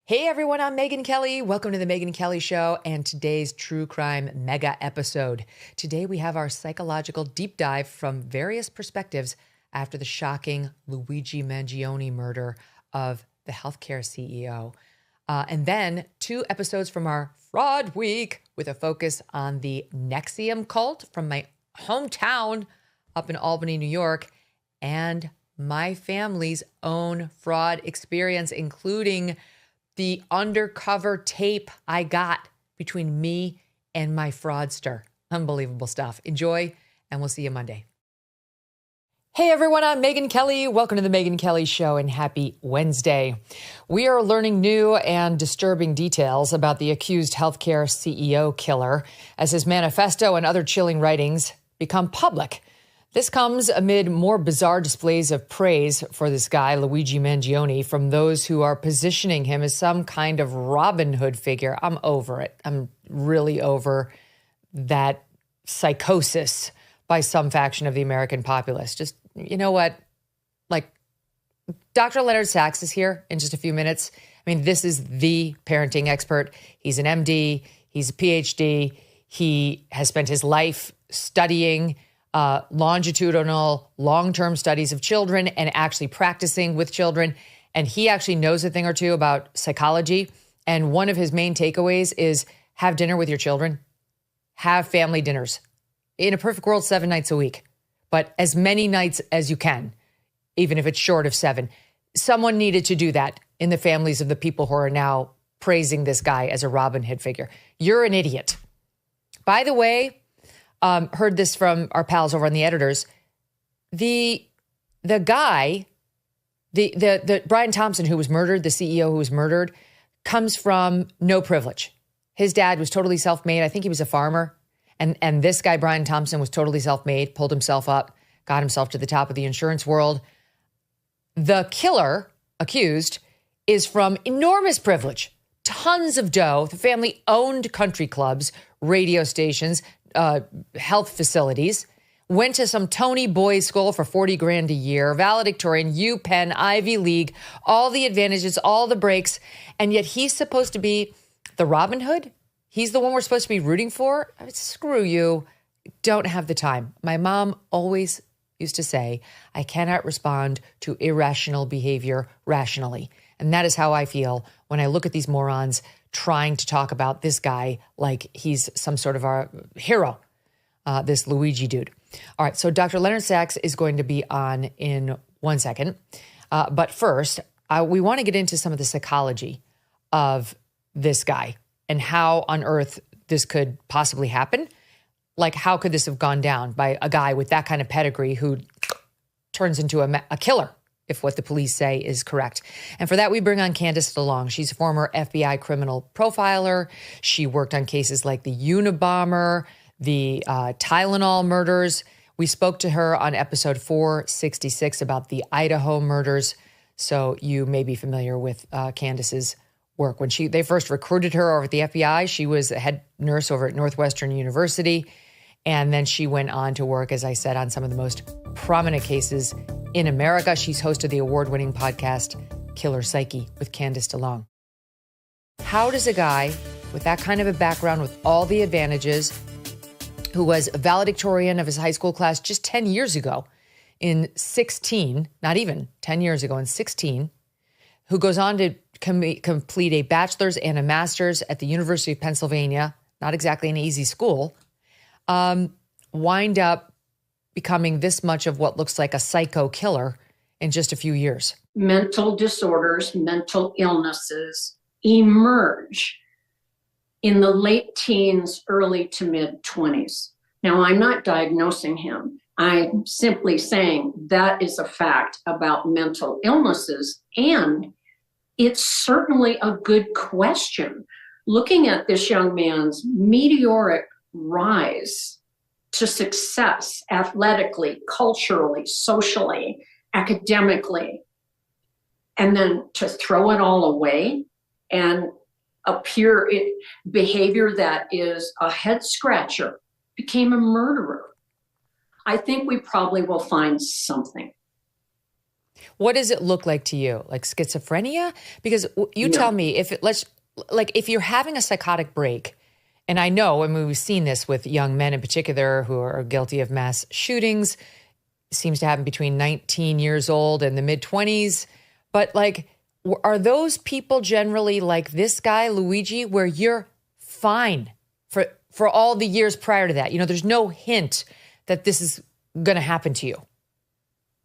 Hey everyone, I'm Megyn Kelly. Welcome to the Megyn Kelly Show and today's true crime mega episode. Today we have our psychological deep dive from various perspectives after the shocking Luigi Mangione murder of the healthcare CEO. And then 2 episodes from our Fraud Week with a focus on the NXIVM cult from my hometown up in Albany, New York, and my family's own fraud experience, including the undercover tape I got between me and my fraudster. Unbelievable stuff. Enjoy, and we'll see you Monday. Hey everyone, I'm Megyn Kelly. Welcome to the Megyn Kelly Show and happy Wednesday. We are learning new and disturbing details about the accused healthcare CEO killer as his manifesto and other chilling writings become public. This comes amid more bizarre displays of praise for this guy, Luigi Mangione, from those who are positioning him as some kind of Robin Hood figure. I'm over it. I'm really over that psychosis by some faction of the American populace. Just, you know what? Like, Dr. Leonard Sachs is here in just a few minutes. I mean, this is the parenting expert. He's an MD. He's a PhD. He has spent his life studying longitudinal, long-term studies of children and actually practicing with children. And he actually knows a thing or two about psychology. And one of his main takeaways is have dinner with your children. Have family dinners. In a perfect world, 7 nights a week. But as many nights as you can, even if it's short of 7. Someone needed to do that in the families of the people who are now praising this guy as a Robin Hood figure. You're an idiot. By the way, heard this from our pals over on the editors. The guy, the Brian Thompson who was murdered, the CEO who was murdered, comes from no privilege. His dad was totally self-made. I think he was a farmer. And this guy, Brian Thompson, was totally self-made, pulled himself up, got himself to the top of the insurance world. The killer, accused, is from enormous privilege, tons of dough. The family owned country clubs, radio stations, health facilities, went to some Tony boys school for 40 grand a year, valedictorian, UPenn, Ivy League, all the advantages, all the breaks. And yet he's supposed to be the Robin Hood. He's the one we're supposed to be rooting for. I mean, screw you. Don't have the time. My mom always used to say, I cannot respond to irrational behavior rationally. And that is how I feel when I look at these morons trying to talk about this guy like he's some sort of a hero, this Luigi dude. All right, so Dr. Leonard Sachs is going to be on in 1 second. But first, we want to get into some of the psychology of this guy and how on earth this could possibly happen. Like, how could this have gone down by a guy with that kind of pedigree who turns into a killer, if what the police say is correct. And for that, we bring on Candace DeLong. She's a former FBI criminal profiler. She worked on cases like the Unabomber, the Tylenol murders. We spoke to her on episode 466 about the Idaho murders. So you may be familiar with Candace's work. When they first recruited her over at the FBI, she was a head nurse over at Northwestern University. And then she went on to work, as I said, on some of the most prominent cases in America. She's hosted the award-winning podcast, Killer Psyche, with Candace DeLong. How does a guy with that kind of a background, with all the advantages, who was a valedictorian of his high school class just 10 years ago, in 16, not even 10 years ago, in 16, who goes on to complete a bachelor's and a master's at the University of Pennsylvania, not exactly an easy school, wind up becoming this much of what looks like a psycho killer in just a few years. Mental disorders, mental illnesses emerge in the late teens, early to mid 20s. Now, I'm not diagnosing him. I'm simply saying that is a fact about mental illnesses. And it's certainly a good question. Looking at this young man's meteoric rise to success athletically, culturally, socially, academically, and then to throw it all away and appear behavior that is a head scratcher, became a murderer. I think we probably will find something. What does it look like to you? Like schizophrenia? Because you tell me if you're having a psychotic break, and I know, I mean, we've seen this with young men in particular who are guilty of mass shootings, seems to happen between 19 years old and the mid-20s. But like, are those people generally like this guy, Luigi, where you're fine for all the years prior to that? You know, there's no hint that this is going to happen to you.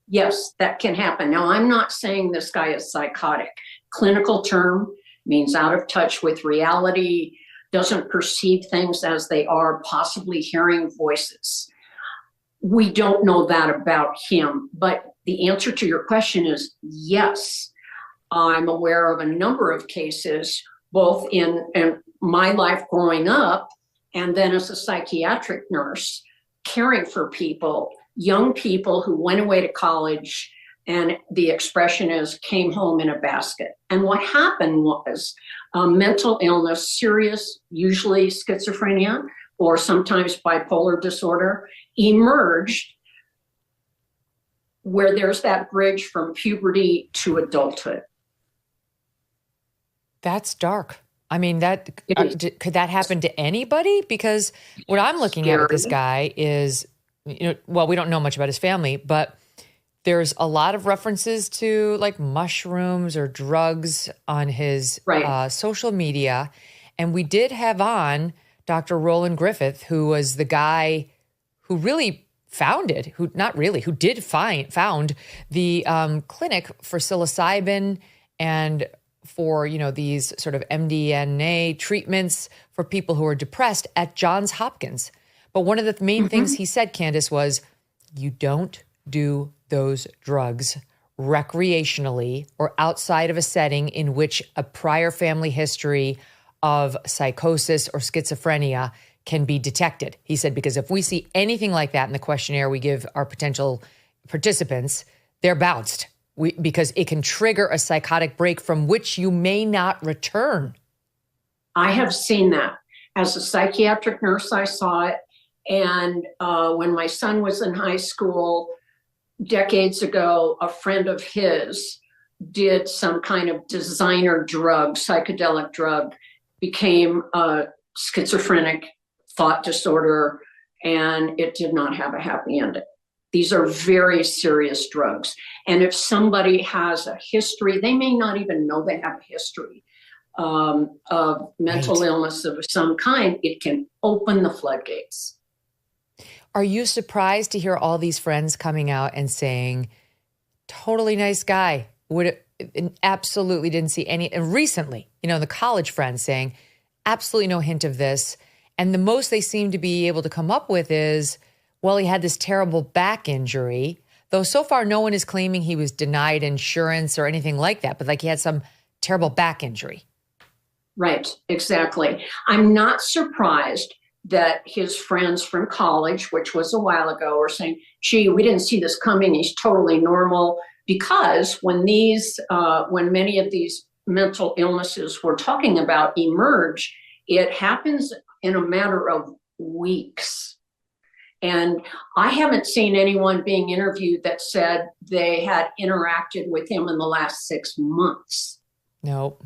Yes, that can happen. Now, I'm not saying this guy is psychotic. Clinical term means out of touch with reality, doesn't perceive things as they are, possibly hearing voices. We don't know that about him, but the answer to your question is yes. I'm aware of a number of cases, both in my life growing up and then as a psychiatric nurse, caring for people, young people who went away to college, and the expression is came home in a basket. And what happened was mental illness, serious, usually schizophrenia, or sometimes bipolar disorder, emerged where there's that bridge from puberty to adulthood. That's dark. I mean, could that happen to anybody? Because what I'm looking at with this guy is, well, we don't know much about his family, but there's a lot of references to like mushrooms or drugs on his social media. And we did have on Dr. Roland Griffith, who was the guy who really found the clinic for psilocybin and for, these sort of MDMA treatments for people who are depressed at Johns Hopkins. But one of the main things he said, Candace, was you don't do those drugs recreationally or outside of a setting in which a prior family history of psychosis or schizophrenia can be detected. He said, because if we see anything like that in the questionnaire we give our potential participants, they're bounced because it can trigger a psychotic break from which you may not return. I have seen that. As a psychiatric nurse, I saw it. And when my son was in high school, decades ago, a friend of his did some kind of designer drug, psychedelic drug, became schizophrenic, thought disorder, and it did not have a happy ending. These are very serious drugs. And if somebody has a history, they may not even know they have a history of mental illness of some kind, it can open the floodgates. Are you surprised to hear all these friends coming out and saying, totally nice guy, absolutely didn't see any, and recently, the college friends saying, absolutely no hint of this. And the most they seem to be able to come up with is, well, he had this terrible back injury, though so far no one is claiming he was denied insurance or anything like that, but like he had some terrible back injury. Right, exactly. I'm not surprised that his friends from college, which was a while ago, were saying, gee, we didn't see this coming. He's totally normal. Because when many of these mental illnesses we're talking about emerge, it happens in a matter of weeks. And I haven't seen anyone being interviewed that said they had interacted with him in the last 6 months. Nope.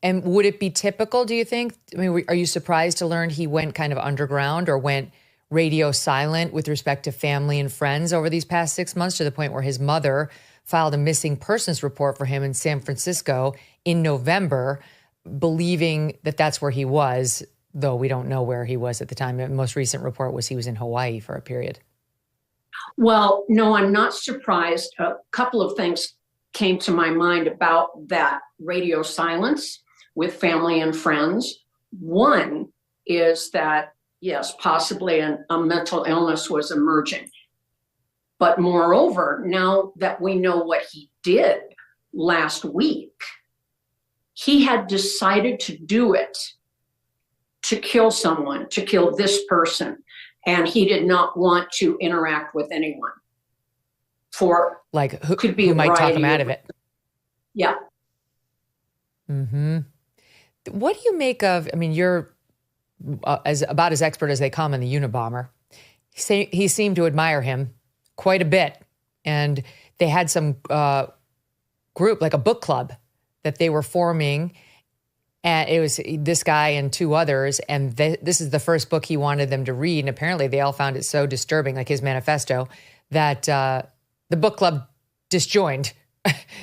And would it be typical, do you think? I mean, are you surprised to learn he went kind of underground or went radio silent with respect to family and friends over these past 6 months, to the point where his mother filed a missing persons report for him in San Francisco in November, believing that that's where he was, though we don't know where he was at the time. The most recent report was he was in Hawaii for a period. Well, no, I'm not surprised. A couple of things came to my mind about that radio silence with family and friends. One is that, yes, possibly a mental illness was emerging. But moreover, now that we know what he did last week, he had decided to do it to kill someone, to kill this person. And he did not want to interact with anyone. For like who might talk him out of it. Yeah. Mm-hmm. What do you make of, I mean, you're about as expert as they come in the Unabomber. He seemed to admire him quite a bit. And they had some group, like a book club that they were forming. And it was this guy and two others. And this is the first book he wanted them to read. And apparently they all found it so disturbing, like his manifesto, that the book club disjoined.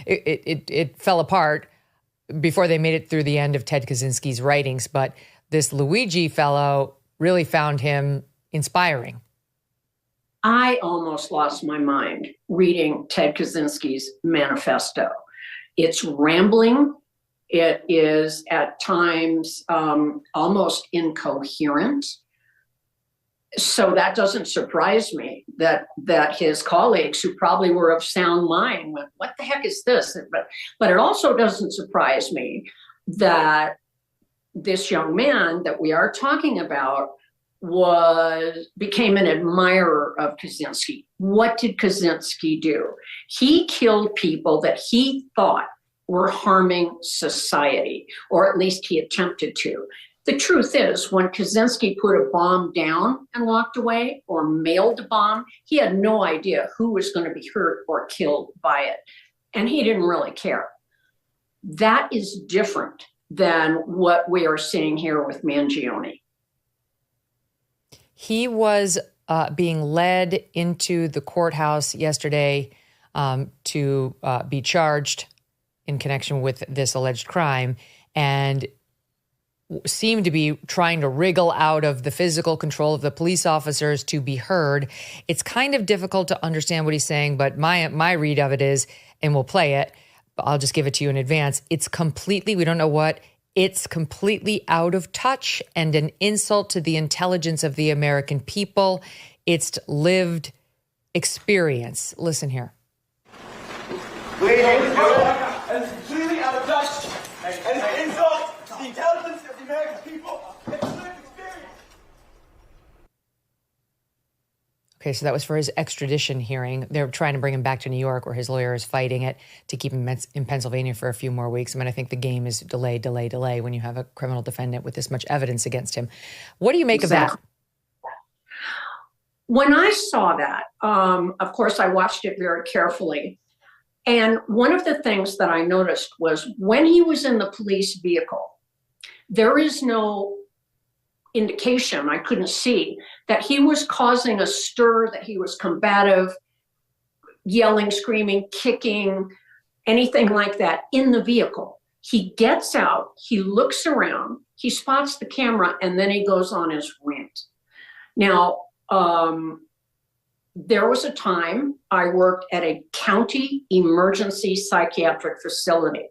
It fell apart before they made it through the end of Ted Kaczynski's writings. But this Luigi fellow really found him inspiring. I almost lost my mind reading Ted Kaczynski's manifesto. It's rambling. It is at times almost incoherent. So that doesn't surprise me that his colleagues, who probably were of sound mind, went, "What the heck is this?" But it also doesn't surprise me that this young man that we are talking about became an admirer of Kaczynski. What did Kaczynski do? He killed people that he thought were harming society, or at least he attempted to. The truth is, when Kaczynski put a bomb down and walked away, or mailed a bomb, he had no idea who was going to be hurt or killed by it. And he didn't really care. That is different than what we are seeing here with Mangione. He was being led into the courthouse yesterday to be charged in connection with this alleged crime, and seemed to be trying to wriggle out of the physical control of the police officers to be heard. It's kind of difficult to understand what he's saying, but my read of it is, and we'll play it, but I'll just give it to you in advance. It's completely, we don't know what, it's completely out of touch and an insult to the intelligence of the American people. It's lived experience. Listen here. And it's completely out of touch and an insult to the intelligence of the American people. It's lived experience. Okay, so that was for his extradition hearing. They're trying to bring him back to New York, where his lawyer is fighting it to keep him in Pennsylvania for a few more weeks. I mean, I think the game is delay when you have a criminal defendant with this much evidence against him. What do you make of that? When I saw that, of course, I watched it very carefully. And one of the things that I noticed was when he was in the police vehicle, there is no indication, I couldn't see, that he was causing a stir, that he was combative, yelling, screaming, kicking, anything like that in the vehicle. He gets out, he looks around, he spots the camera, and then he goes on his rant. Now, there was a time I worked at a county emergency psychiatric facility,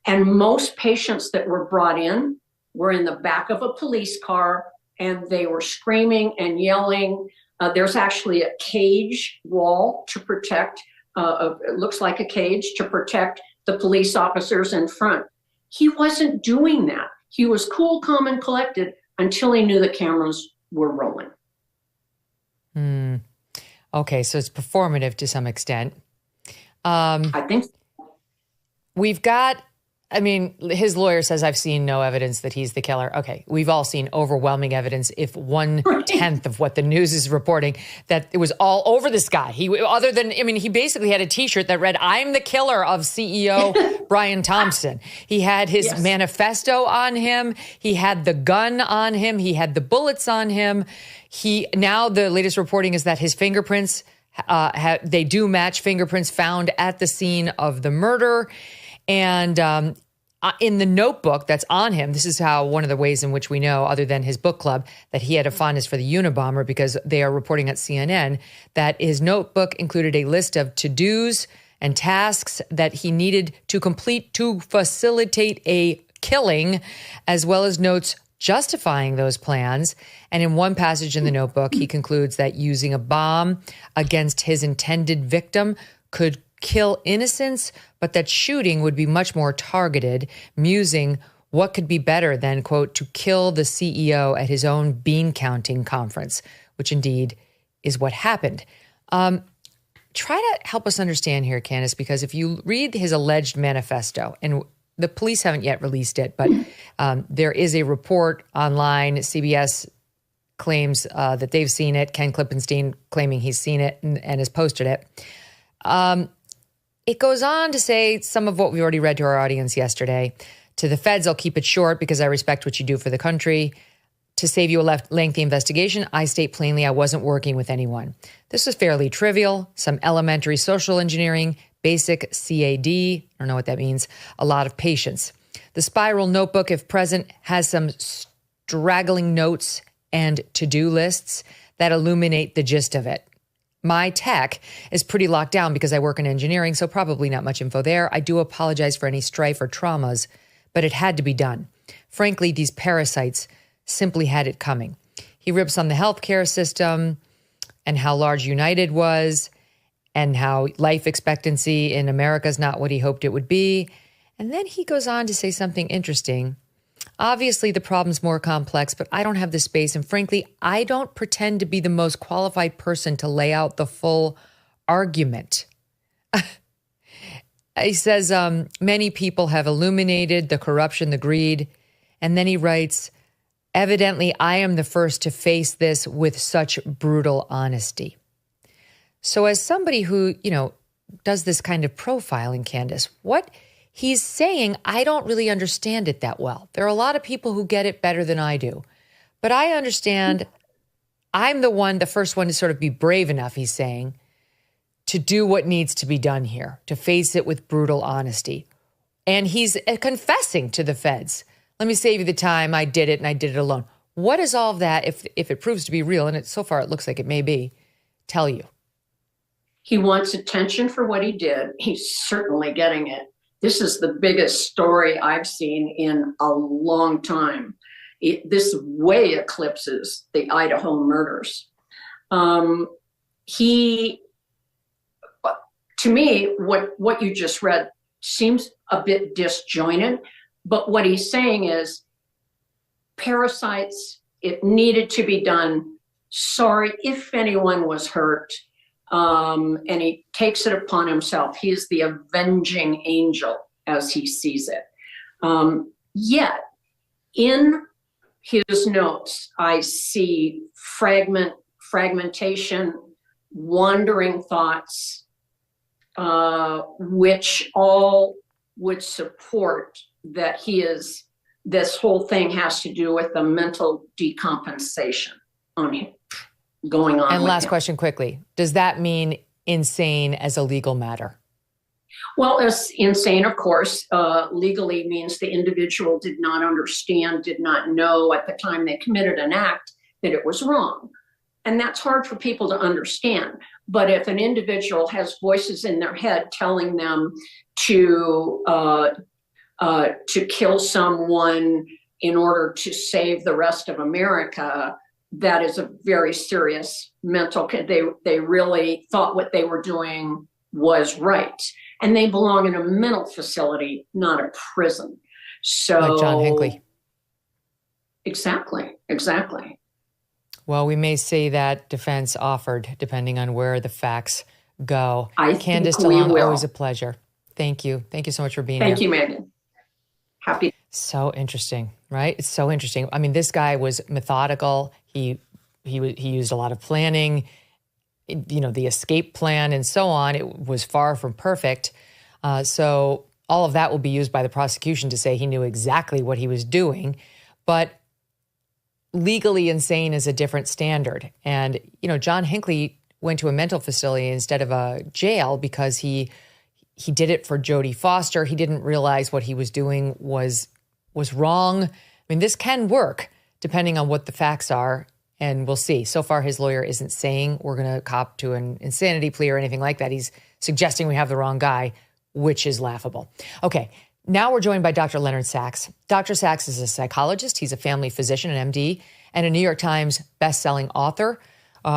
and most patients that were brought in were in the back of a police car, and they were screaming and yelling. There's actually a cage wall to protect, it looks like a cage to protect the police officers in front. He wasn't doing that. He was cool, calm, and collected until he knew the cameras were rolling. Okay, so it's performative to some extent. I think we've got, I mean, his lawyer says, I've seen no evidence that he's the killer. Okay, we've all seen overwhelming evidence, if 1/10 of what the news is reporting, that it was all over this guy. He basically had a T-shirt that read, "I'm the killer of CEO Brian Thompson." He had his manifesto on him. He had the gun on him. He had the bullets on him. Now the latest reporting is that his fingerprints, they do match fingerprints found at the scene of the murder. And in the notebook that's on him, this is how one of the ways in which we know, other than his book club, that he had a fondness for the Unabomber, because they are reporting at CNN that his notebook included a list of to-dos and tasks that he needed to complete to facilitate a killing, as well as notes justifying those plans. And in one passage in the notebook, he concludes that using a bomb against his intended victim could kill innocents, but that shooting would be much more targeted, musing what could be better than, quote, to kill the CEO at his own bean counting conference, which indeed is what happened. Try to help us understand here, Candace, because if you read his alleged manifesto, and the police haven't yet released it, but there is a report online. CBS claims that they've seen it. Ken Klippenstein claiming he's seen it and has posted it. it goes on to say some of what we already read to our audience yesterday. To the feds, I'll keep it short because I respect what you do for the country. To save you a lengthy investigation, I state plainly I wasn't working with anyone. This was fairly trivial, some elementary social engineering, basic CAD, I don't know what that means, a lot of patience. The spiral notebook, if present, has some straggling notes and to-do lists that illuminate the gist of it. My tech is pretty locked down because I work in engineering, so probably not much info there. I do apologize for any strife or traumas, but it had to be done. Frankly, these parasites simply had it coming. He rips on the healthcare system and how large United was and how life expectancy in America is not what he hoped it would be. And then he goes on to say something interesting. Obviously, the problem's more complex, but I don't have the space. And frankly, I don't pretend to be the most qualified person to lay out the full argument. He says, many people have illuminated the corruption, the greed. And then he writes, evidently, I am the first to face this with such brutal honesty. So as somebody who, does this kind of profiling, Candace, what he's saying, I don't really understand it that well. There are a lot of people who get it better than I do. But I understand I'm the first one to sort of be brave enough, he's saying, to do what needs to be done here, to face it with brutal honesty. And he's confessing to the feds. Let me save you the time. I did it and I did it alone. What does all of that, if it proves to be real, and so far it looks like it may be, tell you? He wants attention for what he did. He's certainly getting it. This is the biggest story I've seen in a long time. This way eclipses the Idaho murders. To me, what you just read seems a bit disjointed, but what he's saying is parasites, it needed to be done. Sorry if anyone was hurt. And he takes it upon himself. He is the avenging angel as he sees it. Yet in his notes, I see fragmentation, wandering thoughts, which all would support that this whole thing has to do with the mental decompensation on him going on. And last question quickly. Does that mean insane as a legal matter? Well, as insane, of course, legally means the individual did not understand, did not know at the time they committed an act that it was wrong. And that's hard for people to understand. But if an individual has voices in their head telling them to kill someone in order to save the rest of America, that is a very serious mental. They really thought what they were doing was right, and they belong in a mental facility, not a prison. So, like John Hinckley. Exactly. Well, we may see that defense offered, depending on where the facts go. Candace DeLong, always a pleasure. Thank you. Thank you so much for being here. Thank you, Megyn. Happy. So interesting, right? It's so interesting. I mean, this guy was methodical. He used a lot of planning, the escape plan and so on. It was far from perfect. So all of that will be used by the prosecution to say he knew exactly what he was doing. But legally insane is a different standard. And, John Hinckley went to a mental facility instead of a jail because he did it for Jodie Foster. He didn't realize what he was doing was wrong. I mean, this can work depending on what the facts are, and we'll see. So far, his lawyer isn't saying we're going to cop to an insanity plea or anything like that. He's suggesting we have the wrong guy, which is laughable. Okay, now we're joined by Dr. Leonard Sachs. Dr. Sachs is a psychologist. He's a family physician, an MD, and a New York Times best-selling author.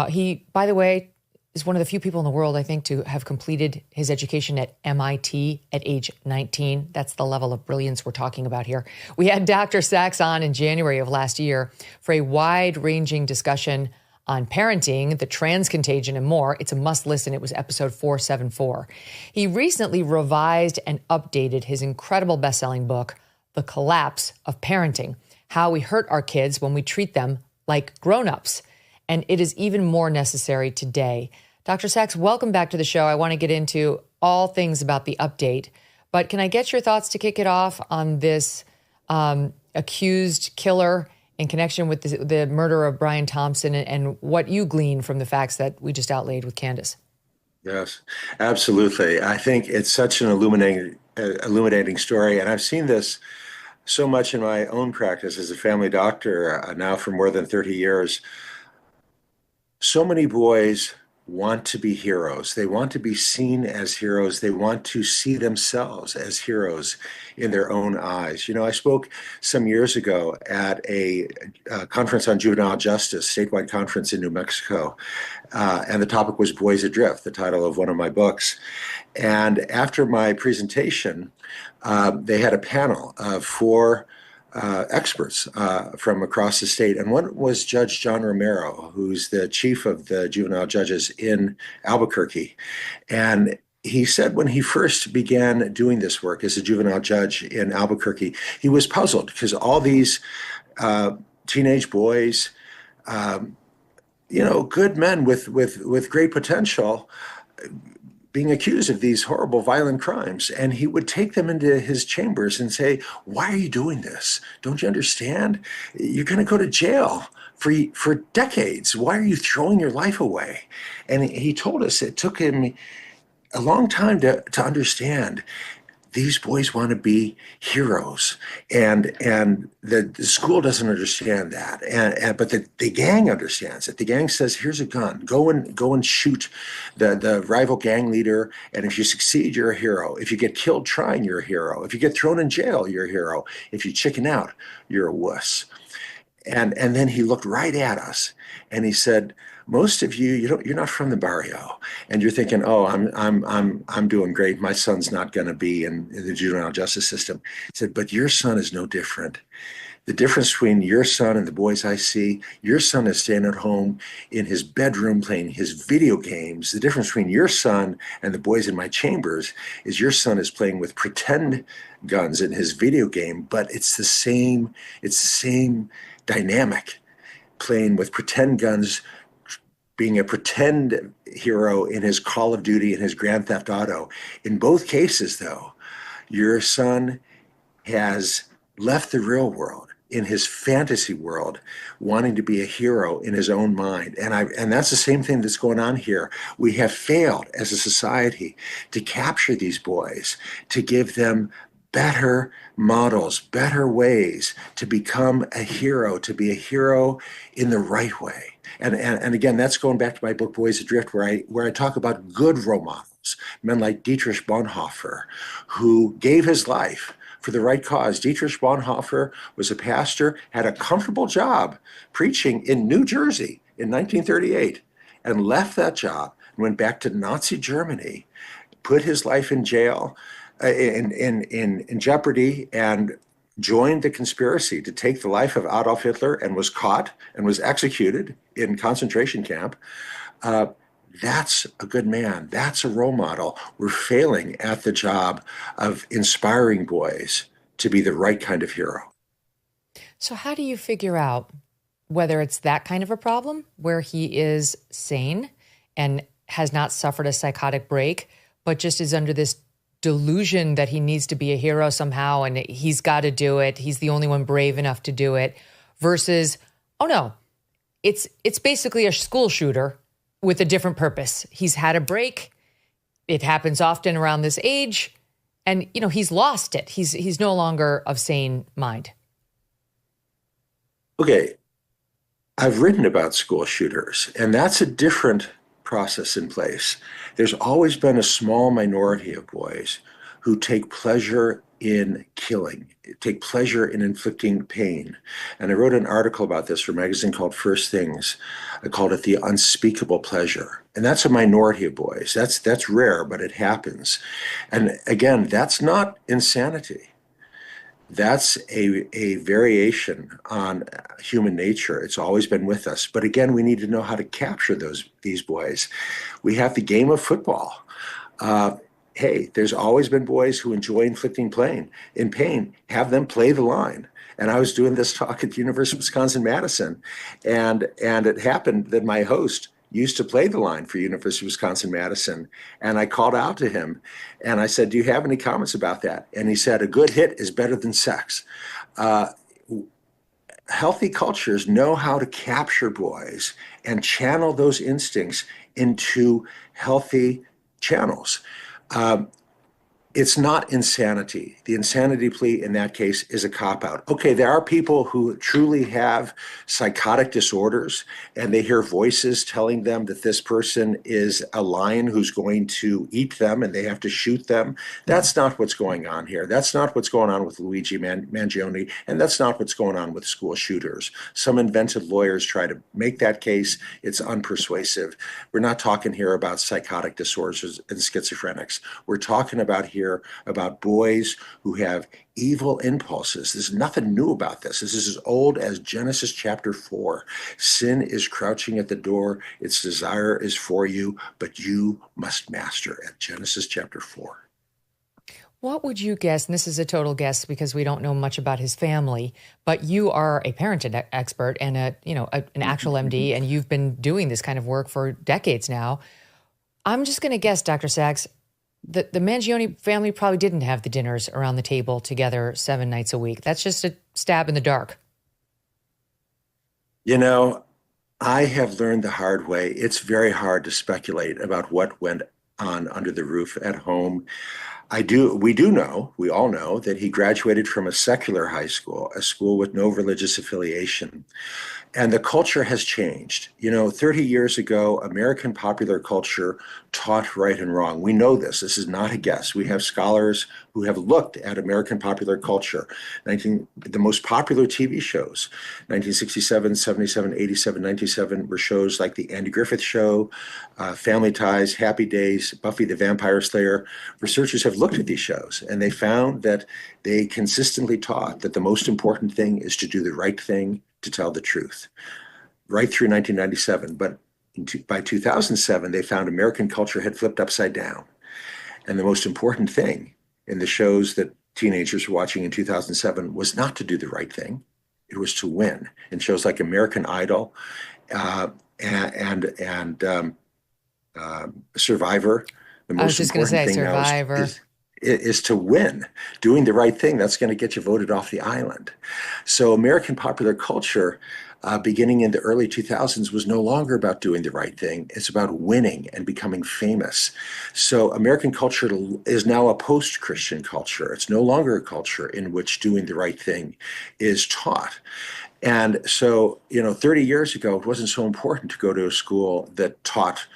He, by the way, is one of the few people in the world, I think, to have completed his education at MIT at age 19. That's the level of brilliance we're talking about here. We had Dr. Sachs on in January of last year for a wide-ranging discussion on parenting, the trans contagion, and more. It's a must-listen. It was episode 474. He recently revised and updated his incredible best-selling book, The Collapse of Parenting, How We Hurt Our Kids When We Treat Them Like Grown-Ups. And it is even more necessary today. Dr. Sachs, welcome back to the show. I want to get into all things about the update. But can I get your thoughts to kick it off on this accused killer in connection with the murder of Brian Thompson and what you glean from the facts that we just outlaid with Candace? Yes, absolutely. I think it's such an illuminating story. And I've seen this so much in my own practice as a family doctor now for more than 30 years. So many boys want to be heroes. They want to be seen as heroes. They want to see themselves as heroes in their own eyes. You know, I spoke some years ago at a conference on juvenile justice, statewide conference in New Mexico, and the topic was Boys Adrift, the title of one of my books. And after my presentation, they had a panel of four experts from across the state. And one was Judge John Romero, who's the chief of the juvenile judges in Albuquerque. And he said when he first began doing this work as a juvenile judge in Albuquerque, he was puzzled because all these teenage boys, good men with great potential, being accused of these horrible, violent crimes. And he would take them into his chambers and say, why are you doing this? Don't you understand? You're going to go to jail for decades. Why are you throwing your life away? And he told us it took him a long time to understand these boys want to be heroes, and the school doesn't understand that, but the gang understands it. The gang says, "Here's a gun. Go and shoot the rival gang leader, and if you succeed, you're a hero. If you get killed trying, you're a hero. If you get thrown in jail, you're a hero. If you chicken out, you're a wuss." And then he looked right at us, and he said, most of you're not from the barrio, and you're thinking, oh, I'm doing great. My son's not going to be in the juvenile justice system. He said, but your son is no different. The difference between your son and the boys I see, your son is staying at home in his bedroom playing his video games. The difference between your son and the boys in my chambers is your son is playing with pretend guns in his video game, but it's the same dynamic, playing with pretend guns, being a pretend hero in his Call of Duty and his Grand Theft Auto. In both cases, though, your son has left the real world in his fantasy world, wanting to be a hero in his own mind. And that's the same thing that's going on here. We have failed as a society to capture these boys, to give them better models, better ways to become a hero, to be a hero in the right way. And again, that's going back to my book, Boys Adrift, where I talk about good role models, men like Dietrich Bonhoeffer, who gave his life for the right cause. Dietrich Bonhoeffer was a pastor, had a comfortable job preaching in New Jersey in 1938, and left that job and went back to Nazi Germany, put his life in jail, in jeopardy, and joined the conspiracy to take the life of Adolf Hitler, and was caught and was executed in concentration camp. That's a good man. That's a role model. We're failing at the job of inspiring boys to be the right kind of hero. So how do you figure out whether it's that kind of a problem where he is sane and has not suffered a psychotic break, but just is under this delusion that he needs to be a hero somehow and he's got to do it. He's the only one brave enough to do it, versus, oh no, it's basically a school shooter with a different purpose. He's had a break. It happens often around this age, and he's lost it. He's no longer of sane mind. Okay, I've written about school shooters, and that's a different process in place. There's always been a small minority of boys who take pleasure in killing, take pleasure in inflicting pain. And I wrote an article about this for a magazine called First Things. I called it The Unspeakable Pleasure. And that's a minority of boys. That's rare, but it happens. And again, that's not insanity. That's a variation on human nature. It's always been with us. But again, we need to know how to capture these boys. We have the game of football. Hey, there's always been boys who enjoy inflicting pain. Have them play the line. And I was doing this talk at the University of Wisconsin-Madison, and it happened that my host used to play the line for University of Wisconsin-Madison. And I called out to him and I said, do you have any comments about that? And he said, a good hit is better than sex. Healthy cultures know how to capture boys and channel those instincts into healthy channels. It's not insanity. The insanity plea in that case is a cop-out. Okay, there are people who truly have psychotic disorders and they hear voices telling them that this person is a lion who's going to eat them and they have to shoot them. That's not what's going on here. That's not what's going on with Luigi Mangione, and that's not what's going on with school shooters. Some invented lawyers try to make that case. It's unpersuasive. We're not talking here about psychotic disorders and schizophrenics. We're talking about boys who have evil impulses. There's nothing new about this. This is as old as Genesis chapter 4. Sin is crouching at the door. Its desire is for you, but you must master it. Genesis chapter 4. What would you guess, and this is a total guess because we don't know much about his family, but you are a parenting expert and an actual MD, and you've been doing this kind of work for decades now. I'm just going to guess, Dr. Sachs, the Mangione family probably didn't have the dinners around the table together 7 nights a week. That's just a stab in the dark. You know, I have learned the hard way. It's very hard to speculate about what went on under the roof at home. We all know that he graduated from a secular high school, a school with no religious affiliation. And the culture has changed. 30 years ago, American popular culture taught right and wrong. We know this. This is not a guess. We have scholars who have looked at American popular culture. The most popular TV shows, 1967, 77, 87, 97, were shows like The Andy Griffith Show, Family Ties, Happy Days, Buffy the Vampire Slayer. Researchers have looked at these shows, and they found that they consistently taught that the most important thing is to do the right thing, to tell the truth, right through 1997. But by 2007, they found American culture had flipped upside down. And the most important thing in the shows that teenagers were watching in 2007 was not to do the right thing. It was to win. In shows like American Idol and Survivor, the most important thing Survivor. Is to win. Doing the right thing, that's going to get you voted off the island. So American popular culture, beginning in the early 2000s, was no longer about doing the right thing. It's about winning and becoming famous. So American culture is now a post-Christian culture. It's no longer a culture in which doing the right thing is taught. And so, 30 years ago, it wasn't so important to go to a school that taught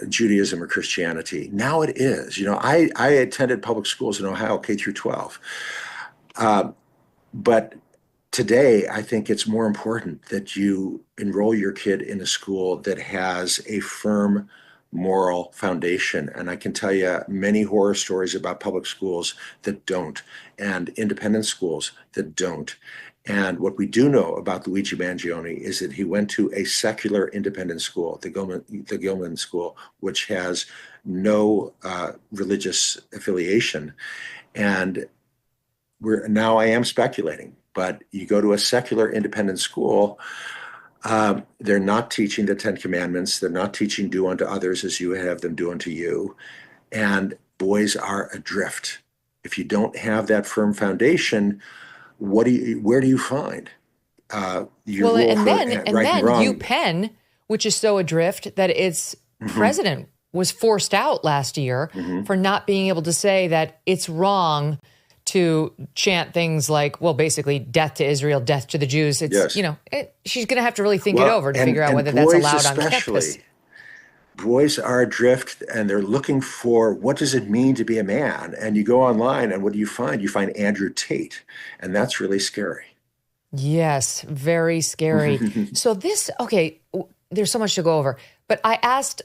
Judaism or Christianity. Now it is. I attended public schools in Ohio, K through 12. But today, I think it's more important that you enroll your kid in a school that has a firm moral foundation. And I can tell you many horror stories about public schools that don't, and independent schools that don't. And what we do know about Luigi Mangione is that he went to a secular independent school, the Gilman School, which has no religious affiliation. And I am speculating, but you go to a secular independent school, they're not teaching the 10 Commandments. They're not teaching do unto others as you have them do unto you. And boys are adrift. If you don't have that firm foundation, where do you find UPenn, which is so adrift that its president was forced out last year for not being able to say that it's wrong to chant things like, well, basically death to Israel, death to the Jews. It's, she's going to have to really think it over to figure out whether that's allowed on campus. Boys are adrift and they're looking for what does it mean to be a man? And you go online and what do you find? You find Andrew Tate, and that's really scary. Yes, very scary. So there's so much to go over. But I asked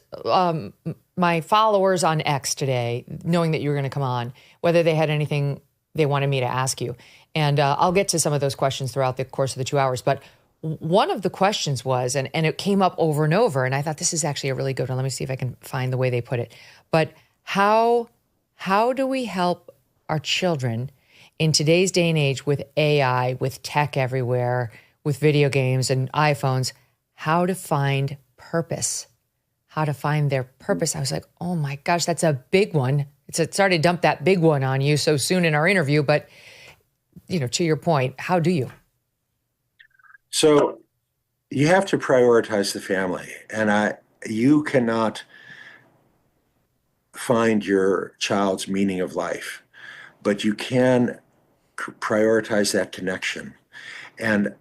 my followers on X today, knowing that you were going to come on, whether they had anything they wanted me to ask you. And I'll get to some of those questions throughout the course of the 2 hours. But one of the questions was, and it came up over and over, and I thought this is actually a really good one. Let me see if I can find the way they put it. But how do we help our children in today's day and age with AI, with tech everywhere, with video games and iPhones, how to find purpose, how to find their purpose. I was like, oh my gosh, that's a big one. Sorry to dump that big one on you so soon in our interview, but to your point, how do you? So you have to prioritize the family, and you cannot find your child's meaning of life, but you can prioritize that connection. And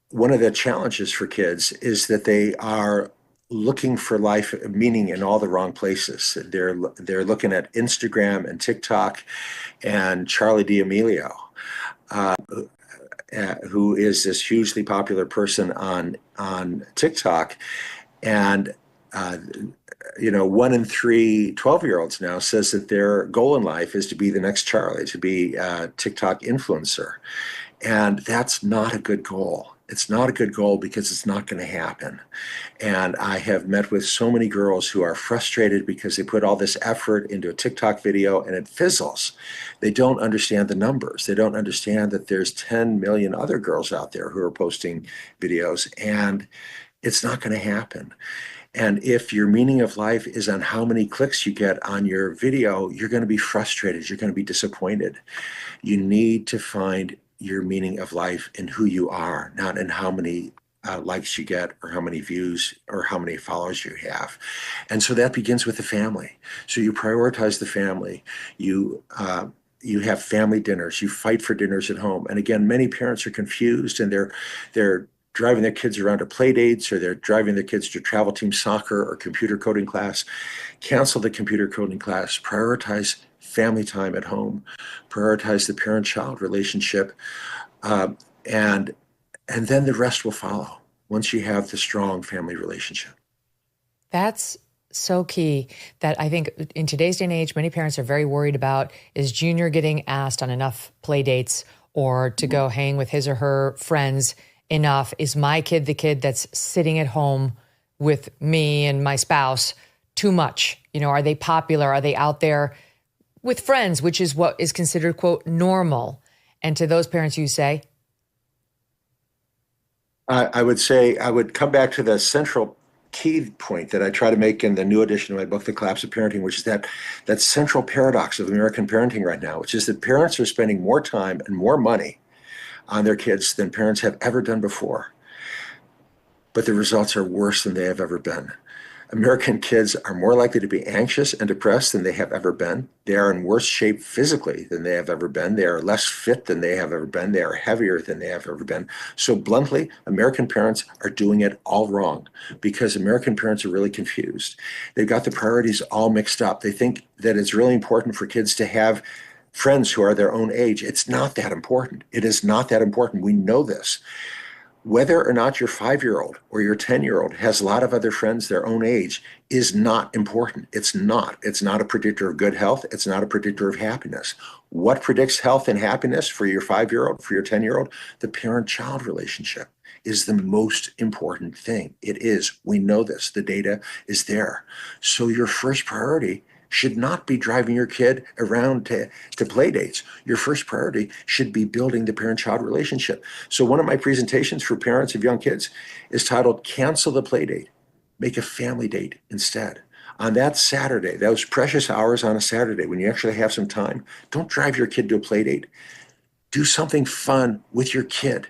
one of the challenges for kids is that they are looking for life meaning in all the wrong places. They're looking at Instagram and TikTok and Charlie D'Amelio, who is this hugely popular person on TikTok. And 1 in 3 12-year-olds now says that their goal in life is to be the next Charlie, to be a TikTok influencer. And that's not a good goal. It's not a good goal because it's not going to happen. And I have met with so many girls who are frustrated because they put all this effort into a TikTok video and it fizzles. They don't understand the numbers. They don't understand that there's 10 million other girls out there who are posting videos, and it's not going to happen. And if your meaning of life is on how many clicks you get on your video, you're going to be frustrated. You're going to be disappointed. You need to find your meaning of life in who you are, not in how many likes you get or how many views or how many followers you have. And so that begins with the family. So you prioritize the family. You have family dinners. You fight for dinners at home. And again, many parents are confused, and they're driving their kids around to play dates, or they're driving their kids to travel team soccer or computer coding class. Cancel the computer coding class. Prioritize family time at home. Prioritize the parent-child relationship. And then the rest will follow once you have the strong family relationship. That's so key, that I think in today's day and age, many parents are very worried about, is Junior getting asked on enough play dates or to go hang with his or her friends enough? Is my kid the kid that's sitting at home with me and my spouse too much? Are they popular? Are they out there with friends, which is what is considered, quote, normal? And to those parents, you say? I would say, I would come back to the central key point that I try to make in the new edition of my book, The Collapse of Parenting, which is that central paradox of American parenting right now, which is that parents are spending more time and more money on their kids than parents have ever done before. But the results are worse than they have ever been. American kids are more likely to be anxious and depressed than they have ever been. They are in worse shape physically than they have ever been. They are less fit than they have ever been. They are heavier than they have ever been. So bluntly, American parents are doing it all wrong because American parents are really confused. They've got the priorities all mixed up. They think that it's really important for kids to have friends who are their own age. It's not that important. It is not that important. We know this. Whether or not your 5-year-old or your 10-year-old has a lot of other friends their own age is not important. It's not. It's not a predictor of good health. It's not a predictor of happiness. What predicts health and happiness for your 5-year-old, for your 10-year-old? The parent-child relationship is the most important thing. It is. We know this. The data is there. So your first priority should not be driving your kid around to play dates. Your first priority should be building the parent-child relationship. So one of my presentations for parents of young kids is titled Cancel the Play Date. Make a family date instead. On that Saturday, those precious hours on a Saturday when you actually have some time, don't drive your kid to a play date. Do something fun with your kid.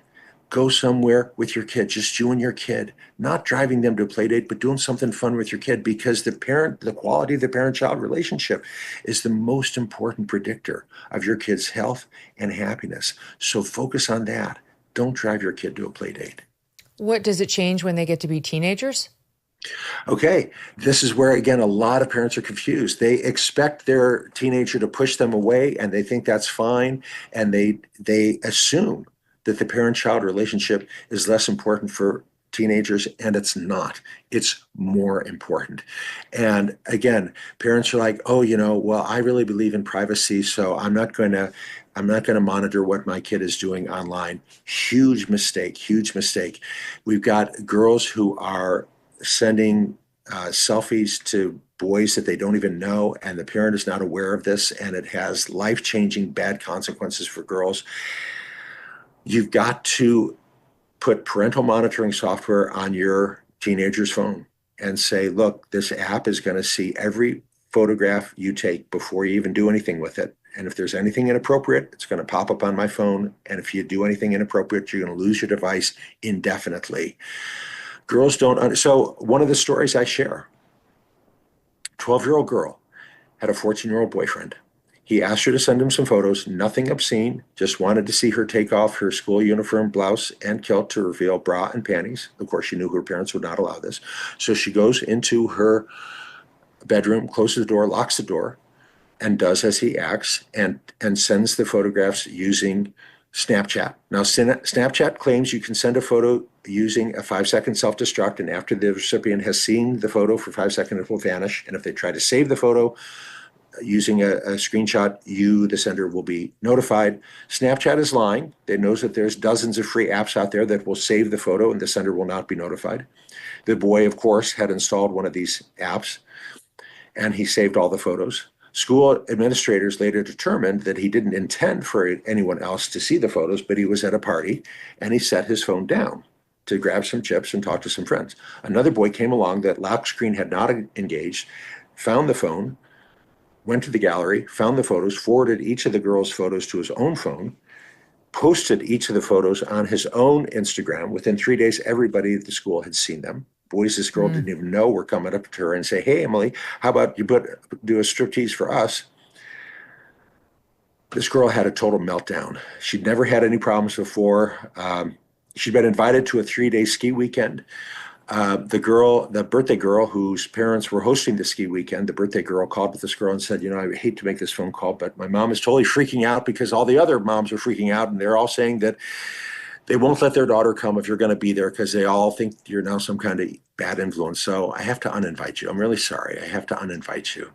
Go somewhere with your kid, just you and your kid, not driving them to a play date, but doing something fun with your kid, because the quality of the parent-child relationship is the most important predictor of your kid's health and happiness. So focus on that. Don't drive your kid to a play date. What does it change when they get to be teenagers? Okay, this is where, again, a lot of parents are confused. They expect their teenager to push them away, and they think that's fine, and they assume that the parent-child relationship is less important for teenagers, and it's not. It's more important. And again, parents are like, oh, well, I really believe in privacy, so I'm not going to monitor what my kid is doing online. Huge mistake, huge mistake. We've got girls who are sending selfies to boys that they don't even know, and the parent is not aware of this, and it has life-changing bad consequences for girls. You've got to put parental monitoring software on your teenager's phone. and say, look, this app is going to see every photograph you take before you even do anything with it. And if there's anything inappropriate, it's going to pop up on my phone. And if you do anything inappropriate, you're going to lose your device indefinitely. Girls don't. So one of the stories I share, 12-year-old girl had a 14-year-old boyfriend. He asked her to send him some photos, nothing obscene, just wanted to see her take off her school uniform, blouse, and kilt to reveal bra and panties. Of course, she knew her parents would not allow this. So she goes into her bedroom, closes the door, locks the door, and does as he acts, and sends the photographs using Snapchat. Now, Snapchat claims you can send a photo using a 5-second self-destruct, and after the recipient has seen the photo for 5 seconds, it will vanish. And if they try to save the photo using a screenshot, you, the sender, will be notified. Snapchat is lying. It knows that there's dozens of free apps out there that will save the photo and the sender will not be notified. The boy, of course, had installed one of these apps, and he saved all the photos. School administrators later determined that he didn't intend for anyone else to see the photos, but he was at a party and he set his phone down to grab some chips and talk to some friends. Another boy came along that lock screen had not engaged, found the phone, went to the gallery, found the photos, forwarded each of the girls' photos to his own phone, posted each of the photos on his own Instagram. Within 3 days, everybody at the school had seen them. Boys this girl didn't even know were coming up to her and say, hey, Emily, how about you do a striptease for us? This girl had a total meltdown. She'd never had any problems before. She'd been invited to a 3-day ski weekend. The birthday girl whose parents were hosting the ski weekend, the birthday girl called with this girl and said, I hate to make this phone call, but my mom is totally freaking out because all the other moms are freaking out, and they're all saying that they won't let their daughter come if you're going to be there because they all think you're now some kind of bad influence. So I have to uninvite you. I'm really sorry. I have to uninvite you.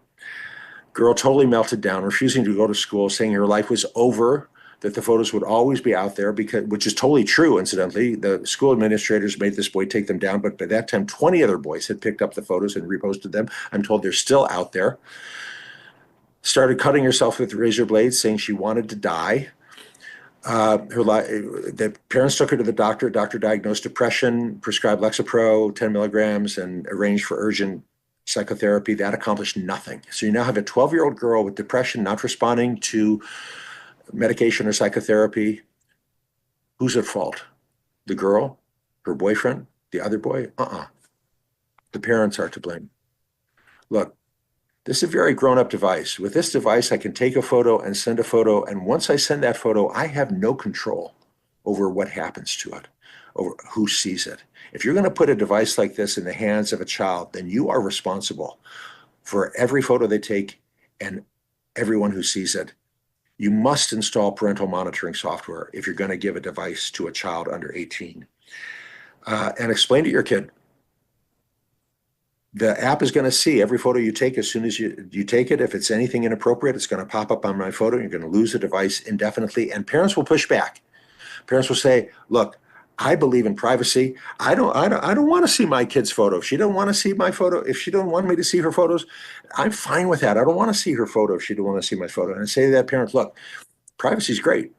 Girl totally melted down, refusing to go to school, saying her life was over, that the photos would always be out there, which is totally true, incidentally. The school administrators made this boy take them down, but by that time, 20 other boys had picked up the photos and reposted them. I'm told they're still out there. Started cutting herself with razor blades, saying she wanted to die. The parents took her to the doctor. Doctor diagnosed depression, prescribed Lexapro, 10 milligrams, and arranged for urgent psychotherapy. That accomplished nothing. So you now have a 12-year-old girl with depression, not responding to medication or psychotherapy. Who's at fault? The girl? Her boyfriend? The other boy? The parents are to blame. Look, this is a very grown-up device. With this device, I can take a photo and send a photo, and once I send that photo, I have no control over what happens to it, over who sees it. If you're going to put a device like this in the hands of a child, then you are responsible for every photo they take and everyone who sees it. You must install parental monitoring software if you're going to give a device to a child under 18. And explain to your kid, the app is going to see every photo you take as soon as you take it. If it's anything inappropriate, it's going to pop up on my photo. You're going to lose the device indefinitely. And parents will push back. Parents will say, look, I believe in privacy. I don't want to see my kid's photo. If she don't want to see my photo, if she don't want me to see her photos, I'm fine with that. I don't want to see her photo if she don't want to see my photo. And I say to that parent, look, privacy is great.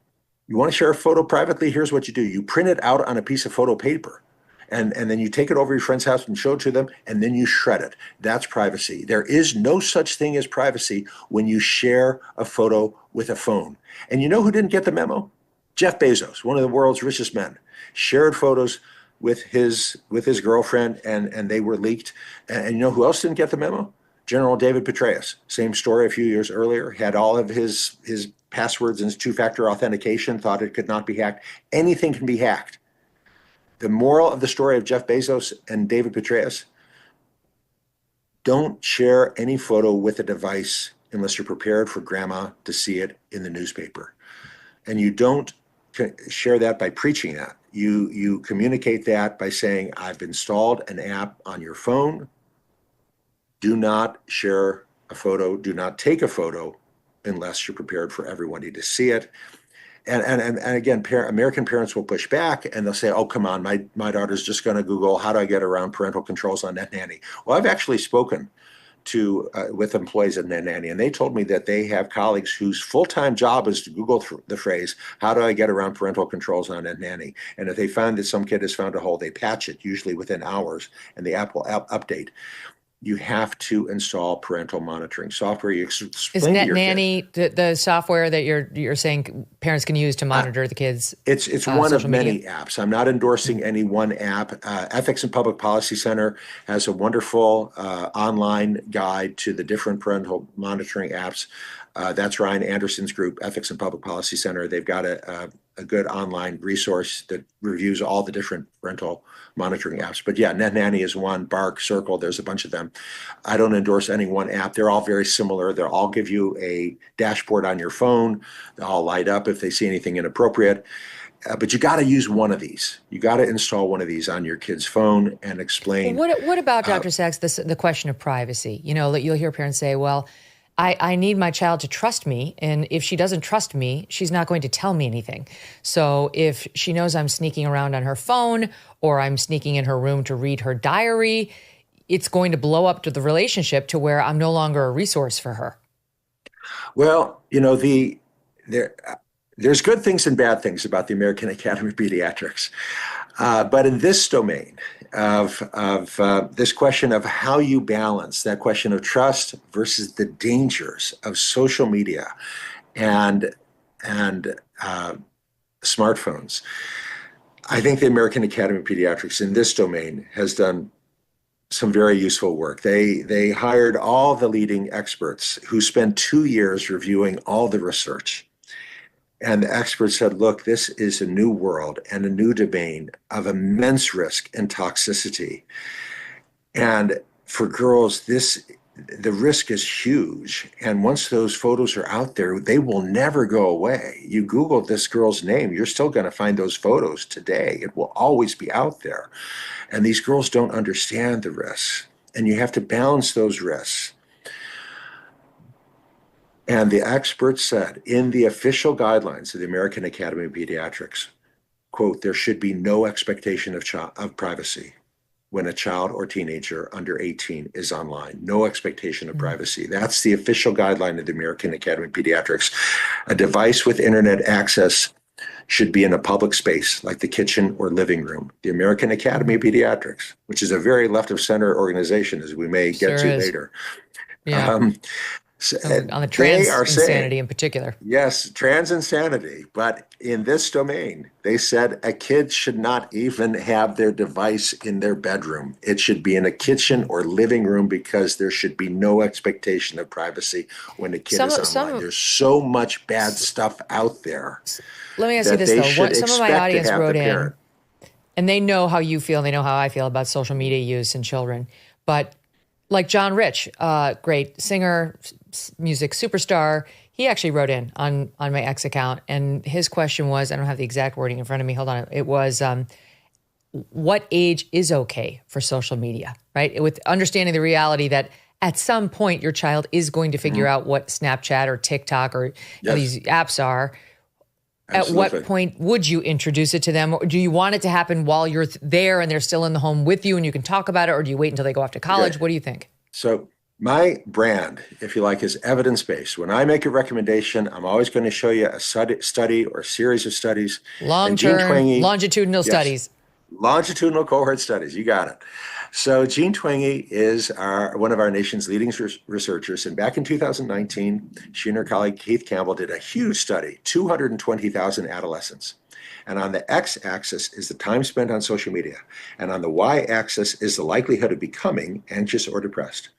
You want to share a photo privately? Here's what you do. You print it out on a piece of photo paper. And then you take it over your friend's house and show it to them, and then you shred it. That's privacy. There is no such thing as privacy when you share a photo with a phone. And you know who didn't get the memo? Jeff Bezos, one of the world's richest men, shared photos with his girlfriend, and they were leaked. And you know who else didn't get the memo? General David Petraeus. Same story a few years earlier, had all of his passwords and two-factor authentication, thought it could not be hacked. Anything can be hacked. The moral of the story of Jeff Bezos and David Petraeus: don't share any photo with a device unless you're prepared for grandma to see it in the newspaper. And you don't share that by preaching that. You communicate that by saying, I've installed an app on your phone. Do not share a photo. Do not take a photo unless you're prepared for everybody to see it. And again, American parents will push back and they'll say, oh, come on, my daughter's just going to Google, how do I get around parental controls on NetNanny? Well, I've actually spoken with employees at Net Nanny, and they told me that they have colleagues whose full-time job is to Google the phrase, how do I get around parental controls on Net Nanny? And if they find that some kid has found a hole, they patch it, usually within hours, and the app will update. You have to install parental monitoring software. You explain Is to Net your Nanny kid, the software that you're saying parents can use to monitor the kids? it's one of social many media? apps. I'm not endorsing any one app. Ethics and Public Policy Center has a wonderful online guide to the different parental monitoring apps. That's Ryan Anderson's group, Ethics and Public Policy Center. They've got a good online resource that reviews all the different parental monitoring apps. But yeah, Net Nanny is one, Bark, Circle, there's a bunch of them. I don't endorse any one app. They're all very similar. They'll all give you a dashboard on your phone. They'll all light up if they see anything inappropriate. But you got to use one of these. You got to install one of these on your kid's phone and explain. Well, what about, Dr. Sachs, the question of privacy? You know, you'll hear parents say, well, I need my child to trust me. And if she doesn't trust me, she's not going to tell me anything. So if she knows I'm sneaking around on her phone or I'm sneaking in her room to read her diary, it's going to blow up to the relationship to where I'm no longer a resource for her. Well, you know, there's good things and bad things about the American Academy of Pediatrics. But in this domain of this question of how you balance that question of trust versus the dangers of social media and smartphones, I think the American Academy of Pediatrics in this domain has done some very useful work. They hired all the leading experts who spent 2 years reviewing all the research. And the experts said, look, this is a new world and a new domain of immense risk and toxicity. And for girls, the risk is huge. And once those photos are out there, they will never go away. You Google this girl's name, you're still going to find those photos today. It will always be out there. And these girls don't understand the risks. And you have to balance those risks. And the experts said in the official guidelines of the American Academy of Pediatrics, quote, there should be no expectation of privacy when a child or teenager under 18 is online. No expectation of privacy. That's the official guideline of the American Academy of Pediatrics. A device with internet access should be in a public space like the kitchen or living room. The American Academy of Pediatrics, which is a very left of center organization, as we may get to later. Yeah. On the trans insanity in particular. Yes, trans insanity. But in this domain, they said a kid should not even have their device in their bedroom. It should be in a kitchen or living room because there should be no expectation of privacy when a kid is online. There's so much bad stuff out there. Let me ask you this, though. Some of my audience wrote in, and they know how you feel, and they know how I feel about social media use in children. But like John Rich, great singer, music superstar, he actually wrote in on my ex account, and his question was, I don't have the exact wording in front of me, hold on, it was, what age is okay for social media, right? With understanding the reality that at some point your child is going to figure out what Snapchat or TikTok or these apps are. Absolutely. At what point would you introduce it to them? Or do you want it to happen while you're there and they're still in the home with you and you can talk about it? Or do you wait until they go off to college? What do you think? So my brand, if you like, is evidence-based. When I make a recommendation, I'm always going to show you a study or a series of studies. Long-term, longitudinal studies. Longitudinal cohort studies. You got it. So Jean Twenge is one of our nation's leading researchers. And back in 2019, she and her colleague Keith Campbell did a huge study, 220,000 adolescents. And on the x-axis is the time spent on social media. And on the y-axis is the likelihood of becoming anxious or depressed.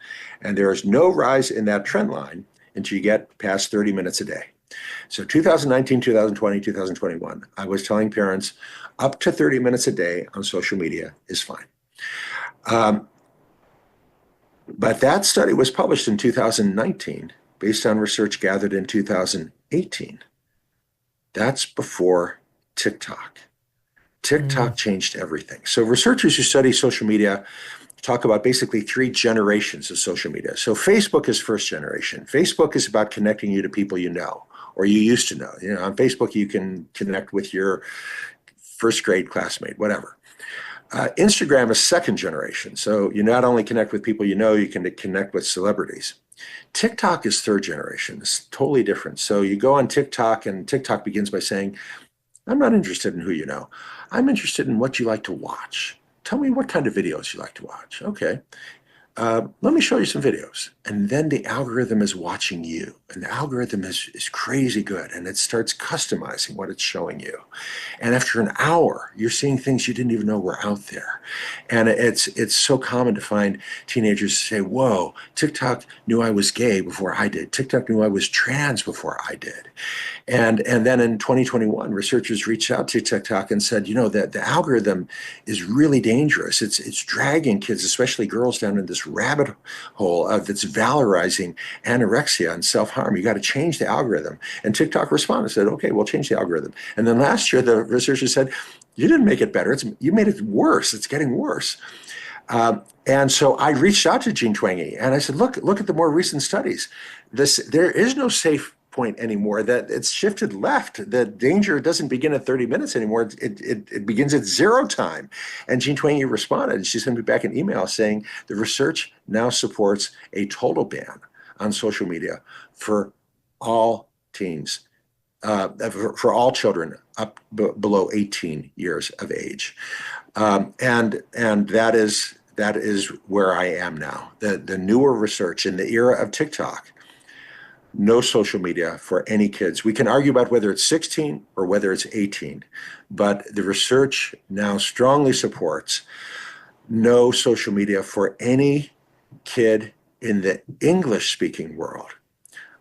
And there is no rise in that trend line until you get past 30 minutes a day. So 2019, 2020, 2021, I was telling parents up to 30 minutes a day on social media is fine. But that study was published in 2019 based on research gathered in 2018. That's before TikTok. TikTok changed everything. So researchers who study social media talk about basically 3 generations of social media. So Facebook is first generation. Facebook is about connecting you to people you know, or you used to know. You know, on Facebook, you can connect with your first grade classmate, whatever. Instagram is second generation. So you not only connect with people you know, you can connect with celebrities. TikTok is third generation. It's totally different. So you go on TikTok, and TikTok begins by saying, I'm not interested in who you know. I'm interested in what you like to watch. Tell me what kind of videos you like to watch. Okay. Let me show you some videos. And then the algorithm is watching you. And the algorithm is crazy good. And it starts customizing what it's showing you. And after an hour, you're seeing things you didn't even know were out there. And it's so common to find teenagers say, whoa, TikTok knew I was gay before I did. TikTok knew I was trans before I did. And then in 2021, researchers reached out to TikTok and said, that the algorithm is really dangerous. It's dragging kids, especially girls, down in this rabbit hole that's valorizing anorexia and self-harm. You got to change the algorithm. And TikTok responded and said, okay, we'll change the algorithm. And then last year, the researchers said, you didn't make it better. You made it worse. It's getting worse. And so I reached out to Jean Twenge and I said, look at the more recent studies. There is no safe point anymore, that it's shifted left. The danger doesn't begin at 30 minutes anymore. It begins at zero time. And Jean Twenge responded. She sent me back an email saying the research now supports a total ban on social media for all teens, for all children up below 18 years of age. And that is where I am now. The newer research in the era of TikTok, no social media for any kids. We can argue about whether it's 16 or whether it's 18, but the research now strongly supports no social media for any kid in the English-speaking world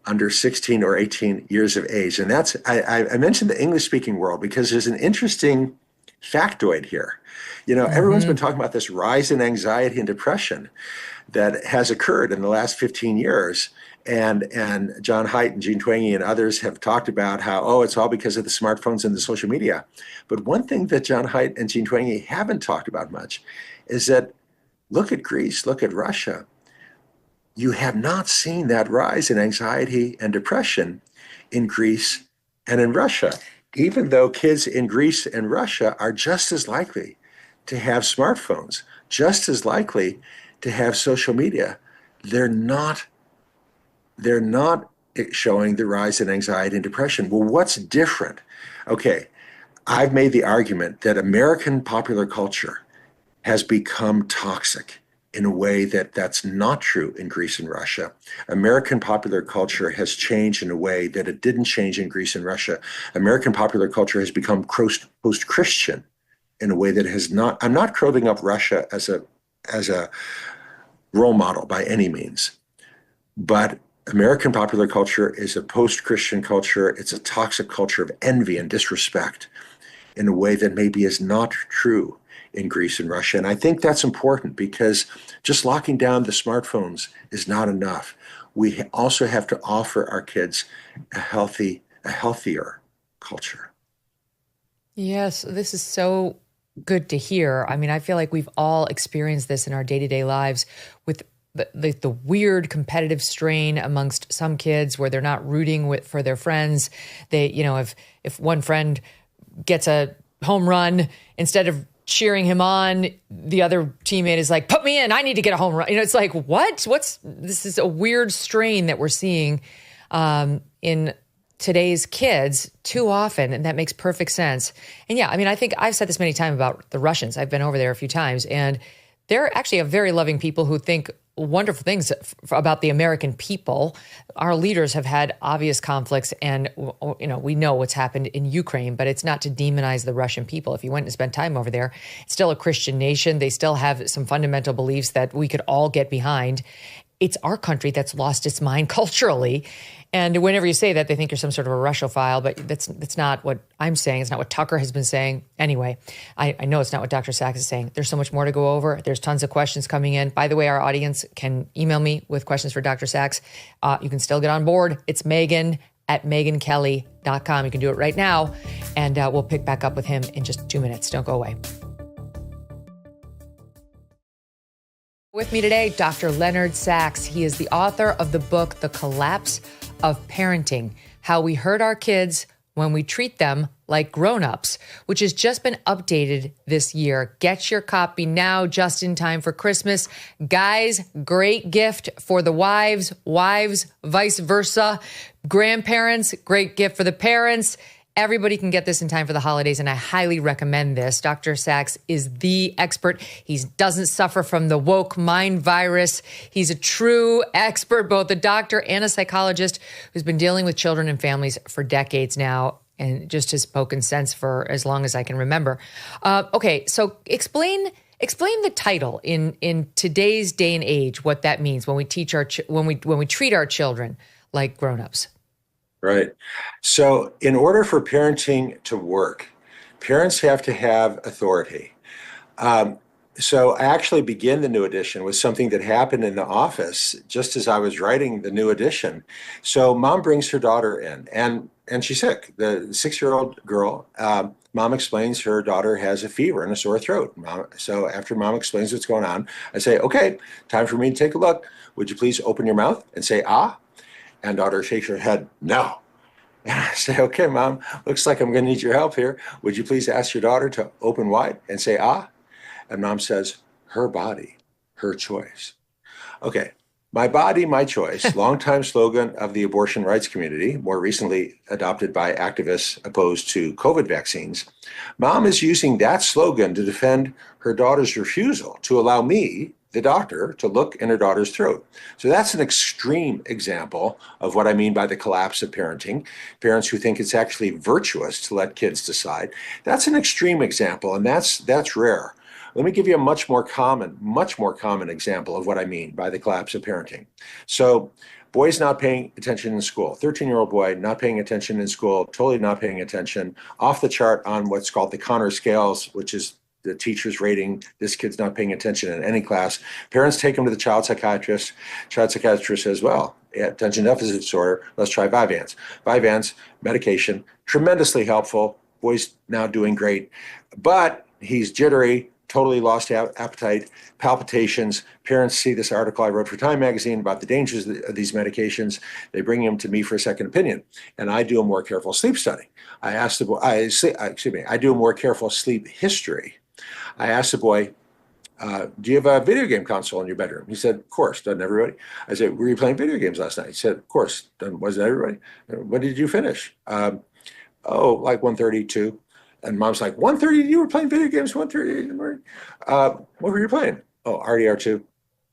under 16 or 18 years of age. And that's, I mentioned the English-speaking world because there's an interesting factoid here. Everyone's been talking about this rise in anxiety and depression that has occurred in the last 15 years. And John Haidt and Jean Twenge and others have talked about how, it's all because of the smartphones and the social media. But one thing that John Haidt and Jean Twenge haven't talked about much is that look at Greece, look at Russia. You have not seen that rise in anxiety and depression in Greece and in Russia, even though kids in Greece and Russia are just as likely to have smartphones, just as likely to have social media. They're not showing the rise in anxiety and depression. Well, what's different? Okay, I've made the argument that American popular culture has become toxic in a way that's not true in Greece and Russia. American popular culture has changed in a way that it didn't change in Greece and Russia. American popular culture has become post-Christian in a way that has not. I'm not holding up Russia as a role model by any means, but American popular culture is a post-Christian culture. It's a toxic culture of envy and disrespect in a way that maybe is not true in Greece and Russia. And I think that's important because just locking down the smartphones is not enough. We also have to offer our kids a healthier culture. Yes, this is so good to hear. I mean, I feel like we've all experienced this in our day-to-day lives with the weird competitive strain amongst some kids where they're not rooting for their friends. They, if one friend gets a home run, instead of cheering him on, the other teammate is like, put me in, I need to get a home run. It's like, this is a weird strain that we're seeing in today's kids too often. And that makes perfect sense. And yeah, I mean, I think I've said this many times about the Russians. I've been over there a few times and they're actually a very loving people who think wonderful things about the American people. Our leaders have had obvious conflicts and, we know what's happened in Ukraine, but it's not to demonize the Russian people. If you went and spent time over there, it's still a Christian nation. They still have some fundamental beliefs that we could all get behind. It's our country that's lost its mind culturally. And whenever you say that, they think you're some sort of a Russophile, but that's not what I'm saying. It's not what Tucker has been saying. Anyway, I know it's not what Dr. Sachs is saying. There's so much more to go over. There's tons of questions coming in. By the way, our audience can email me with questions for Dr. Sachs. You can still get on board. It's Megyn at megynkelly.com. You can do it right now, and we'll pick back up with him in just 2 minutes. Don't go away. With me today, Dr. Leonard Sachs. He is the author of the book, The Collapse of Parenting: How We Hurt Our Kids When We Treat Them like grown-ups, which has just been updated this year. Get your copy now, just in time for Christmas. Guys, great gift for the wives, vice versa. Grandparents, great gift for the parents. Everybody can get this in time for the holidays, and I highly recommend this. Dr. Sachs is the expert. He doesn't suffer from the woke mind virus. He's a true expert, both a doctor and a psychologist who's been dealing with children and families for decades now, and just has spoken sense for as long as I can remember. Okay, so explain the title in today's day and age, what that means when we teach when we treat our children like grown-ups. Right. So in order for parenting to work, parents have to have authority. So I actually begin the new edition with something that happened in the office just as I was writing the new edition. So mom brings her daughter in, and she's sick. The 6-year-old girl, mom explains her daughter has a fever and a sore throat. So after mom explains what's going on, I say, okay, time for me to take a look. Would you please open your mouth and say, ah? And daughter shakes her head, no. And I say, okay, mom, looks like I'm going to need your help here. Would you please ask your daughter to open wide and say, ah? And mom says, her body, her choice. Okay, my body, my choice, longtime slogan of the abortion rights community, more recently adopted by activists opposed to COVID vaccines. Mom is using that slogan to defend her daughter's refusal to allow me, the doctor, to look in her daughter's throat. So that's an extreme example of what I mean by the collapse of parenting. Parents who think it's actually virtuous to let kids decide. That's an extreme example, and that's rare. Let me give you a much more common example of what I mean by the collapse of parenting. So boy's not paying attention in school. 13-year-old boy not paying attention in school, totally not paying attention, off the chart on what's called the Connor scales, which is the teacher's rating, this kid's not paying attention in any class. Parents take him to the child psychiatrist. Child psychiatrist says, well, attention deficit disorder, let's try Vyvanse. Vyvanse, medication, tremendously helpful. Boy's now doing great, but he's jittery, totally lost appetite, palpitations. Parents see this article I wrote for Time magazine about the dangers of these medications. They bring him to me for a second opinion, and I do a more careful sleep study. I do a more careful sleep history. I asked the boy, do you have a video game console in your bedroom? He said, of course, doesn't everybody? I said, were you playing video games last night? He said, of course, wasn't everybody? When did you finish? Like 1:32. And mom's like, 1:30, you were playing video games, 1:30 in the morning? What were you playing? Oh, RDR2.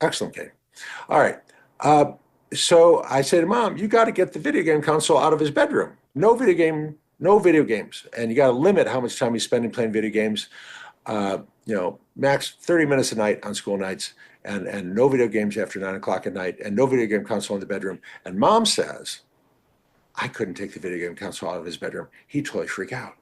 Excellent game. All right. So I say to mom, you got to get the video game console out of his bedroom. No video games. And you got to limit how much time he's spending playing video games. Max 30 minutes a night on school nights, and no video games after 9 o'clock at night, and no video game console in the bedroom. And mom says, I couldn't take the video game console out of his bedroom. He'd totally freak out.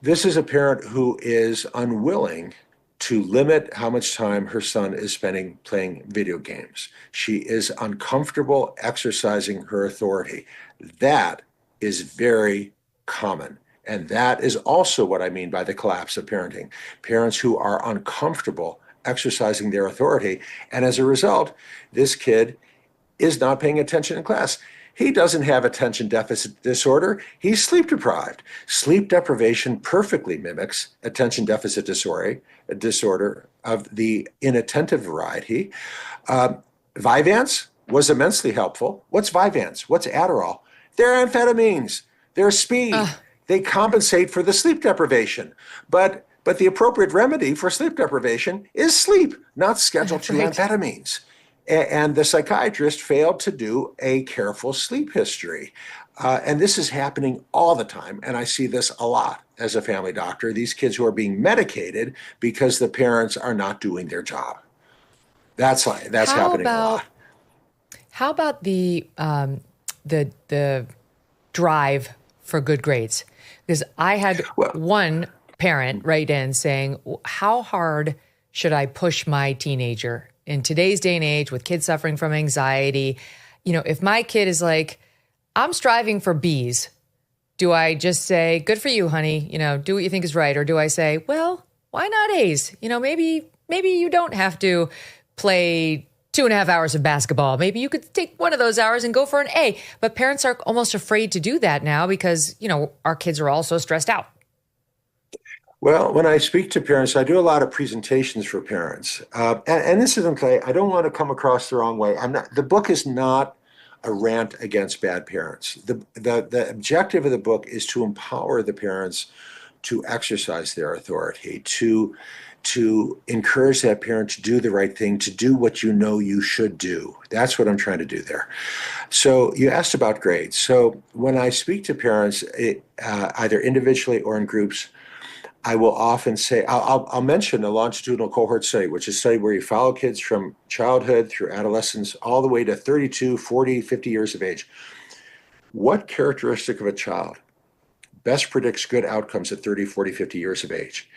This is a parent who is unwilling to limit how much time her son is spending playing video games. She is uncomfortable exercising her authority. That is very common. And that is also what I mean by the collapse of parenting. Parents who are uncomfortable exercising their authority. And as a result, this kid is not paying attention in class. He doesn't have attention deficit disorder. He's sleep deprived. Sleep deprivation perfectly mimics attention deficit disorder of the inattentive variety. Vyvanse was immensely helpful. What's Vyvanse? What's Adderall? They're amphetamines. They're speed. They compensate for the sleep deprivation. But the appropriate remedy for sleep deprivation is sleep, not Schedule II amphetamines. And the psychiatrist failed to do a careful sleep history. And this is happening all the time. And I see this a lot as a family doctor, these kids who are being medicated because the parents are not doing their job. That's happening a lot. How about the drive for good grades? Because I had one parent write in saying, how hard should I push my teenager in today's day and age with kids suffering from anxiety? If my kid is like, I'm striving for B's, do I just say, good for you, honey, do what you think is right? Or do I say, well, why not A's? Maybe you don't have to play 2.5 hours of basketball. Maybe you could take one of those hours and go for an A. But parents are almost afraid to do that now because, our kids are all so stressed out. Well, when I speak to parents, I do a lot of presentations for parents. And incidentally, I don't want to come across the wrong way. The book is not a rant against bad parents. The objective of the book is to empower the parents to exercise their authority, to encourage that parent to do the right thing, to do what you should do. That's what I'm trying to do there. So you asked about grades. So when I speak to parents, either individually or in groups, I will often say, I'll mention a longitudinal cohort study, which is a study where you follow kids from childhood through adolescence, all the way to 32, 40, 50 years of age. What characteristic of a child best predicts good outcomes at 30, 40, 50 years of age?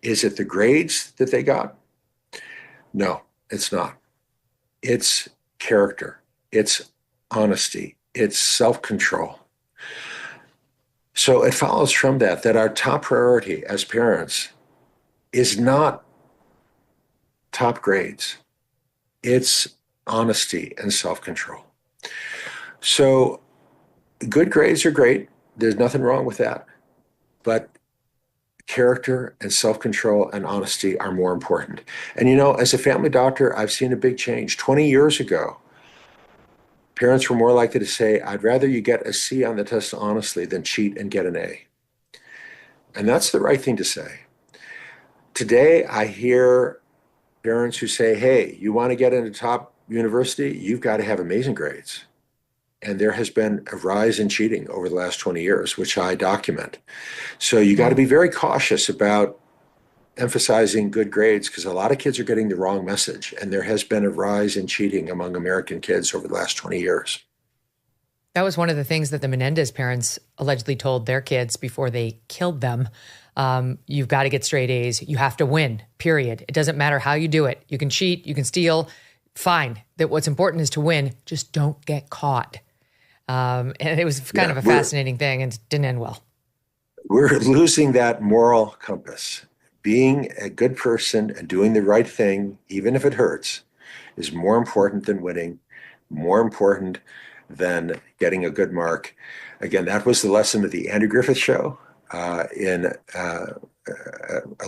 Is it the grades that they got? No, it's not. It's character. It's honesty. It's self-control. So it follows from that our top priority as parents is not top grades. It's honesty and self-control. So good grades are great. There's nothing wrong with that. But character and self-control and honesty are more important. And as a family doctor, I've seen a big change. 20 years ago, parents were more likely to say, I'd rather you get a C on the test honestly than cheat and get an A. And that's the right thing to say. Today, I hear parents who say, hey, you want to get into top university, you've got to have amazing grades. And there has been a rise in cheating over the last 20 years, which I document. So you got to be very cautious about emphasizing good grades because a lot of kids are getting the wrong message. And there has been a rise in cheating among American kids over the last 20 years. That was one of the things that the Menendez parents allegedly told their kids before they killed them. You've got to get straight A's. You have to win, period. It doesn't matter how you do it. You can cheat, you can steal, fine. That what's important is to win. Just don't get caught. And it was kind of a fascinating thing and didn't end well. We're losing that moral compass. Being a good person and doing the right thing, even if it hurts, is more important than winning, more important than getting a good mark. Again, that was the lesson of the Andrew Griffith Show in a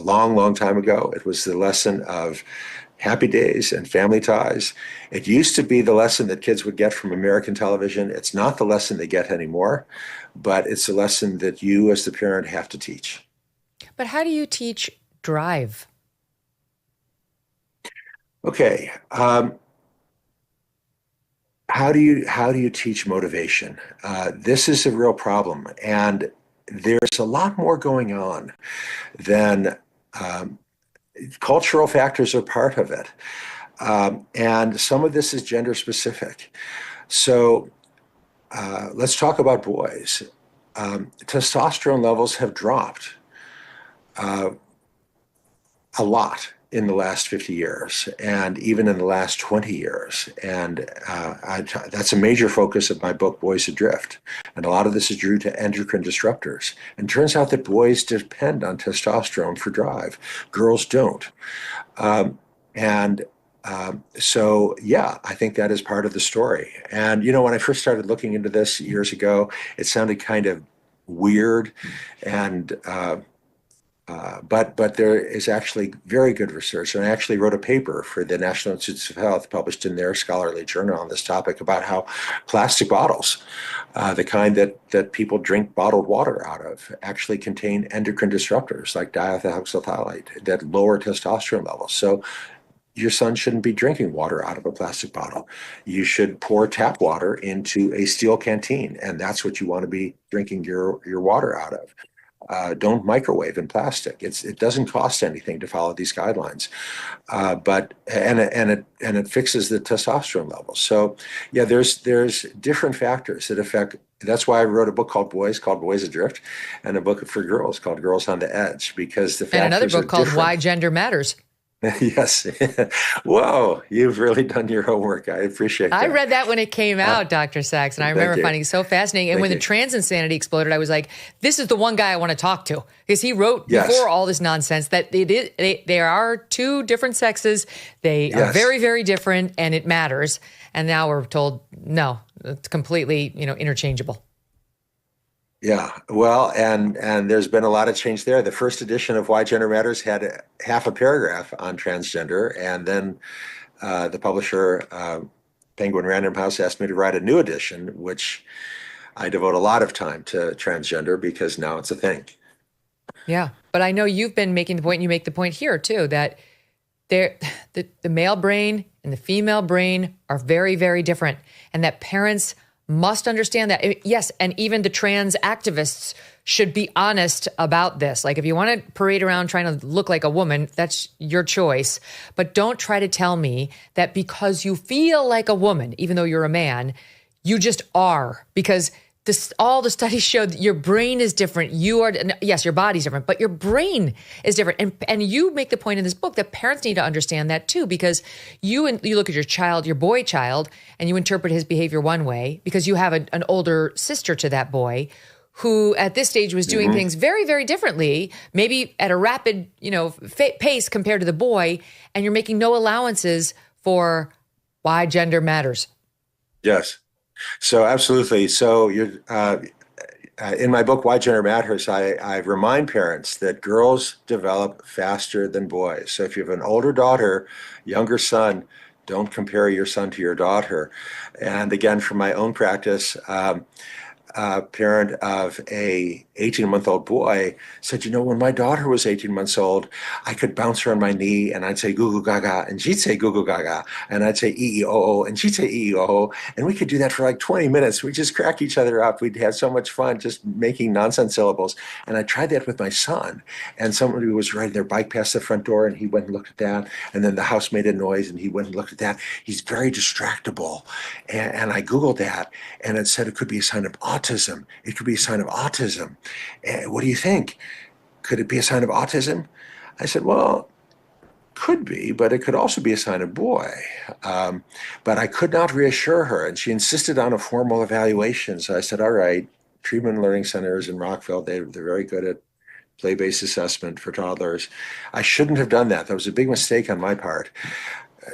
long, long time ago. It was the lesson of Happy Days and Family Ties. It used to be the lesson that kids would get from American television. It's not the lesson they get anymore, but it's a lesson that you as the parent have to teach. But how do you teach drive? Okay. How do you teach motivation? This is a real problem, and there's a lot more going on than cultural factors are part of it, and some of this is gender specific. So let's talk about boys. Testosterone levels have dropped a lot in the last 50 years and even in the last 20 years. And that's a major focus of my book, Boys Adrift. And a lot of this is due to endocrine disruptors. And it turns out that boys depend on testosterone for drive. Girls don't. So, yeah, I think that is part of the story. And, when I first started looking into this years ago, it sounded kind of weird and but there is actually very good research. And I actually wrote a paper for the National Institutes of Health published in their scholarly journal on this topic about how plastic bottles, the kind that people drink bottled water out of, actually contain endocrine disruptors like diethylhexyl phthalate that lower testosterone levels. So your son shouldn't be drinking water out of a plastic bottle. You should pour tap water into a steel canteen, and that's what you want to be drinking your water out of. Don't microwave in plastic. It doesn't cost anything to follow these guidelines, but it fixes the testosterone levels. So yeah, there's different factors that affect. That's why I wrote a book called Boys Adrift, and a book for girls called Girls on the Edge, because the factors and another book are called different. Why Gender Matters. Yes. Whoa, you've really done your homework. I appreciate that. I read that when it came out, Dr. Sachs, and I remember you. finding it so fascinating. And Thank when you. the trans insanity exploded, I was like, this is the one guy I want to talk to, because he wrote Yes. before all this nonsense that there are two different sexes. They are Yes. very, very different, and it matters. And now we're told, no, it's completely, interchangeable. Yeah, well, and there's been a lot of change there. The first edition of Why Gender Matters had half a paragraph on transgender, and then the publisher, Penguin Random House, asked me to write a new edition, which I devote a lot of time to transgender because now it's a thing. Yeah, but I know you've been making the point, and you make the point here too, that the male brain and the female brain are very, very different, and that parents must understand that. Yes, and even the trans activists should be honest about this. Like, if you want to parade around trying to look like a woman, that's your choice. But don't try to tell me that because you feel like a woman, even though you're a man, you just are. Because all the studies show that your brain is different. Yes, your body's different, but your brain is different. And you make the point in this book that parents need to understand that too, because you look at your child, your boy child, and you interpret his behavior one way because you have an older sister to that boy who at this stage was doing things very, very differently, maybe at a rapid, pace compared to the boy, and you're making no allowances for why gender matters. Yes. So absolutely. So you're in my book, Why Gender Matters, I remind parents that girls develop faster than boys. So if you have an older daughter, younger son, don't compare your son to your daughter. And again, from my own practice, parent of a 18-month-old boy said, when my daughter was 18 months old, I could bounce her on my knee and I'd say goo goo gaga and she'd say goo goo gaga and I'd say ee-oo and she'd say ee-oo, and we could do that for like 20 minutes. We'd just crack each other up. We'd have so much fun just making nonsense syllables. And I tried that with my son, and somebody was riding their bike past the front door and he went and looked at that, and then the house made a noise and he went and looked at that. He's very distractible. And I Googled that, and it said it could be a sign of autism. It could be a sign of autism. What do you think? Could it be a sign of autism? I said, well, could be, but it could also be a sign of boy. But I could not reassure her, and she insisted on a formal evaluation. So I said, all right, Treatment and Learning Centers in Rockville, they're very good at play-based assessment for toddlers. I shouldn't have done that. That was a big mistake on my part.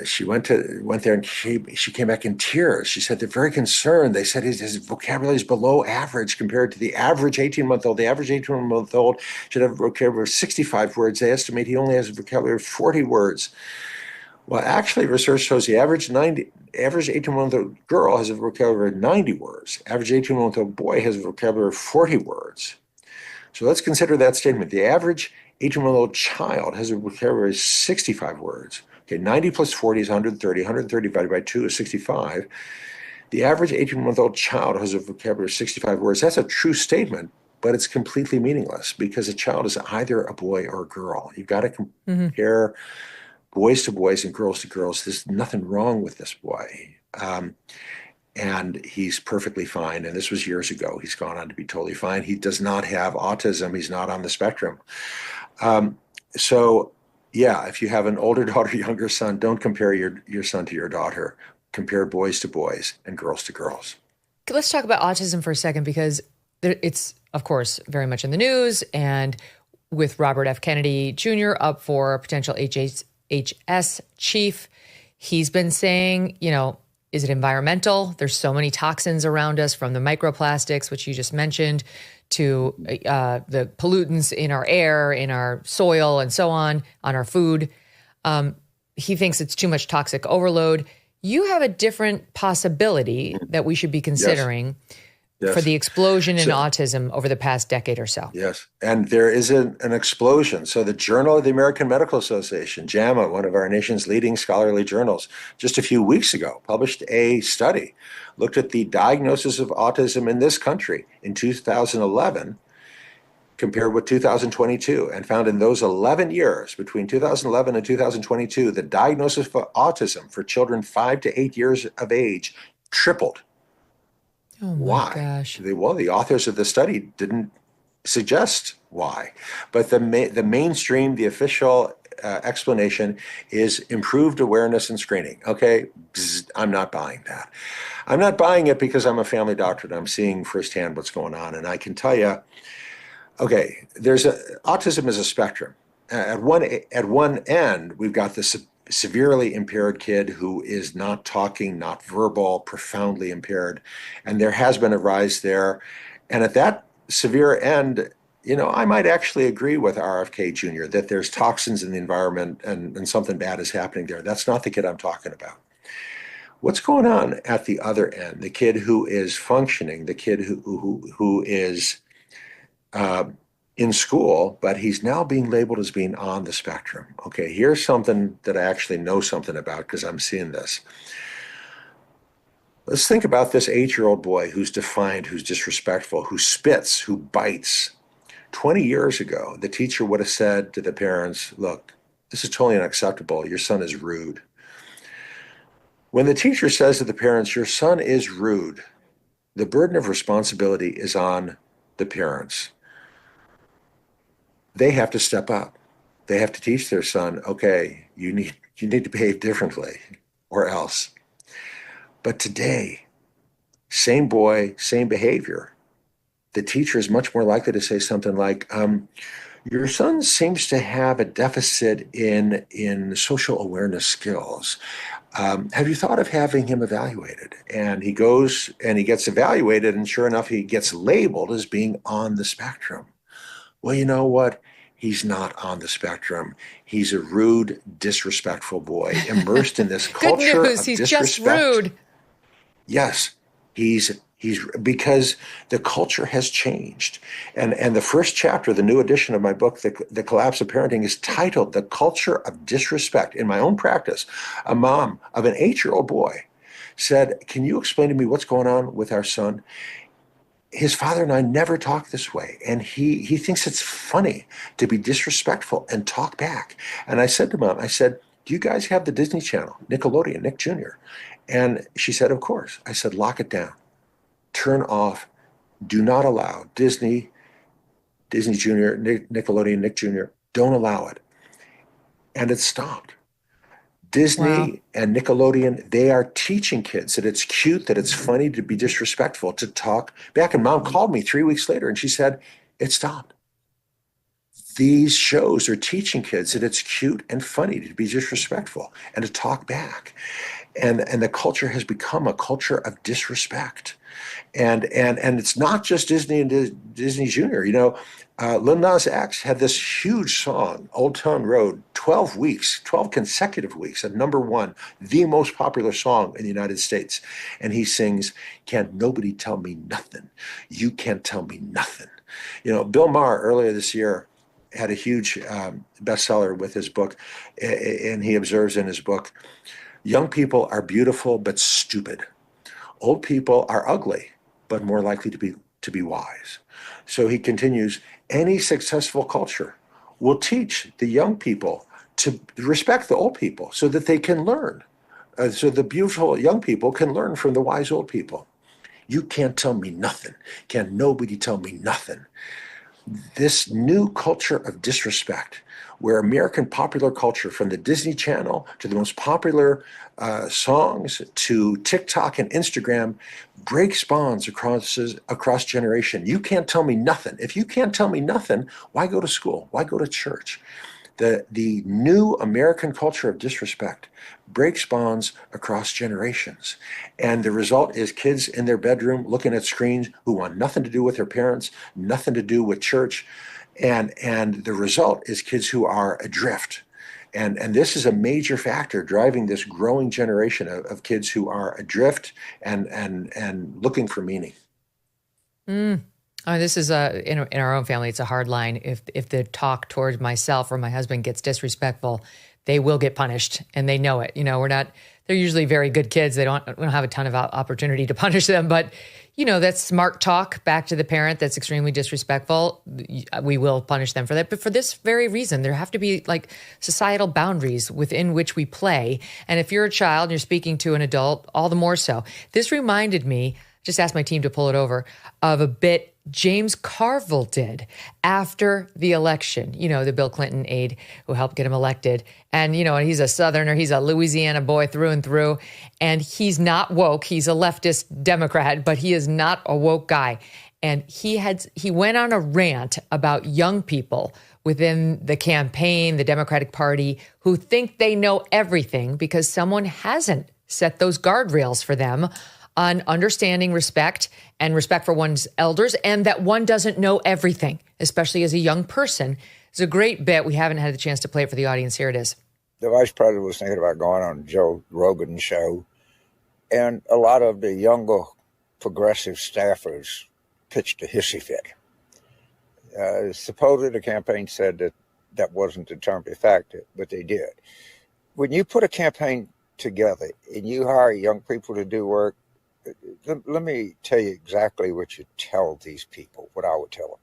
She went there and she came back in tears. She said they're very concerned. They said his vocabulary is below average compared to the average 18-month-old. The average 18-month-old should have a vocabulary of 65 words. They estimate he only has a vocabulary of 40 words. Well, actually, research shows the average 18-month-old girl has a vocabulary of 90 words. Average 18-month-old boy has a vocabulary of 40 words. So let's consider that statement. The average 18-month-old child has a vocabulary of 65 words. Okay, 90 plus 40 is 130. 130 divided by 2 is 65. The average 18-month-old child has a vocabulary of 65 words. That's a true statement, but it's completely meaningless because a child is either a boy or a girl. You've got to compare boys to boys and girls to girls. There's nothing wrong with this boy. And he's perfectly fine. And this was years ago. He's gone on to be totally fine. He does not have autism. He's not on the spectrum. Yeah, if you have an older daughter, younger son, don't compare your son to your daughter. Compare boys to boys and girls to girls. Let's talk about autism for a second, because it's, of course, very much in the news. And with Robert F. Kennedy Jr. up for a potential HHS chief, he's been saying, is it environmental? There's so many toxins around us, from the microplastics, which you just mentioned, to the pollutants in our air, in our soil, and so on our food. He thinks it's too much toxic overload. You have a different possibility that we should be considering for the explosion in autism over the past decade or so. Yes, and there is an explosion. So the Journal of the American Medical Association, JAMA, one of our nation's leading scholarly journals, just a few weeks ago published a study, looked at the diagnosis of autism in this country in 2011 compared with 2022, and found in those 11 years, between 2011 and 2022, the diagnosis for autism for children 5 to 8 years of age tripled. Oh my Why? gosh. The authors of the study didn't suggest why, but the mainstream, the official explanation is improved awareness and screening. Okay, bzz, I'm not buying that. I'm not buying it because I'm a family doctor and I'm seeing firsthand what's going on. And I can tell you, okay, autism is a spectrum. At one end, we've got this severely impaired kid who is not talking, not verbal, profoundly impaired, and there has been a rise there. And at that severe end, I might actually agree with RFK Jr. that there's toxins in the environment and something bad is happening there. That's not the kid I'm talking about. What's going on at the other end? The kid who is functioning, the kid who is in school, but he's now being labeled as being on the spectrum. Okay, here's something that I actually know something about because I'm seeing this. Let's think about this 8-year-old boy who's defiant, who's disrespectful, who spits, who bites. 20 years ago, the teacher would have said to the parents, look, this is totally unacceptable. Your son is rude. When the teacher says to the parents, your son is rude, the burden of responsibility is on the parents. They have to step up. They have to teach their son, okay, you need to behave differently or else. But today, same boy, same behavior. The teacher is much more likely to say something like, your son seems to have a deficit in social awareness skills. Have you thought of having him evaluated? And he goes and he gets evaluated, and sure enough, he gets labeled as being on the spectrum. Well, you know what? He's not on the spectrum. He's a rude, disrespectful boy, immersed in this culture Good news, of he's disrespect. just rude. Yes, he's because the culture has changed. And the first chapter, the new edition of my book, The Collapse of Parenting, is titled The Culture of Disrespect. In my own practice, a mom of an 8-year-old boy said, can you explain to me what's going on with our son? His father and I never talk this way, and he thinks it's funny to be disrespectful and talk back. And I said to Mom, do you guys have the Disney Channel, Nickelodeon, Nick Jr.? And she said, of course. I said, lock it down. Turn off. Do not allow Disney Jr., Nickelodeon, Nick Jr. Don't allow it. And it stopped. Disney and Nickelodeon, they are teaching kids that it's cute, that it's funny to be disrespectful, to talk back. And Mom called me 3 weeks later and she said, it stopped. These shows are teaching kids that it's cute and funny to be disrespectful and to talk back. And the culture has become a culture of disrespect. And it's not just Disney and Disney Jr. Lil Nas X had this huge song, Old Town Road, 12 consecutive weeks at #1, the most popular song in the United States. And he sings, can't nobody tell me nothing. You can't tell me nothing. Bill Maher earlier this year had a huge bestseller with his book. And he observes in his book, young people are beautiful but stupid. Old people are ugly, but more likely to be wise. So he continues, any successful culture will teach the young people to respect the old people so that they can learn. So the beautiful young people can learn from the wise old people. You can't tell me nothing. Can't nobody tell me nothing. This new culture of disrespect, where American popular culture, from the Disney Channel to the most popular songs to TikTok and Instagram, breaks bonds across generation. You can't tell me nothing. If you can't tell me nothing, why go to school? Why go to church? The new American culture of disrespect breaks bonds across generations. And the result is kids in their bedroom looking at screens who want nothing to do with their parents, nothing to do with church. And the result is kids who are adrift. And this is a major factor driving this growing generation of kids who are adrift and looking for meaning. This is in our own family, it's a hard line. If the talk towards myself or my husband gets disrespectful, they will get punished, and they know it. They're usually very good kids. We don't have a ton of opportunity to punish them, but that's smart talk back to the parent that's extremely disrespectful. We will punish them for that. But for this very reason, there have to be societal boundaries within which we play. And if you're a child and you're speaking to an adult, all the more so. This reminded me, just asked my team to pull it over, of a bit James Carville did after the election, the Bill Clinton aide who helped get him elected. And, and he's a Southerner, he's a Louisiana boy through and through. And he's not woke. He's a leftist Democrat, but he is not a woke guy. And he went on a rant about young people within the campaign, the Democratic Party, who think they know everything because someone hasn't set those guardrails for them on understanding respect and respect for one's elders, and that one doesn't know everything, especially as a young person. It's a great bit. We haven't had the chance to play it for the audience. Here it is. The vice president was thinking about going on Joe Rogan's show, and a lot of the younger progressive staffers pitched a hissy fit. Supposedly the campaign said that wasn't the term of fact, but they did. When you put a campaign together and you hire young people to do work, let me tell you exactly what you tell these people, what I would tell them.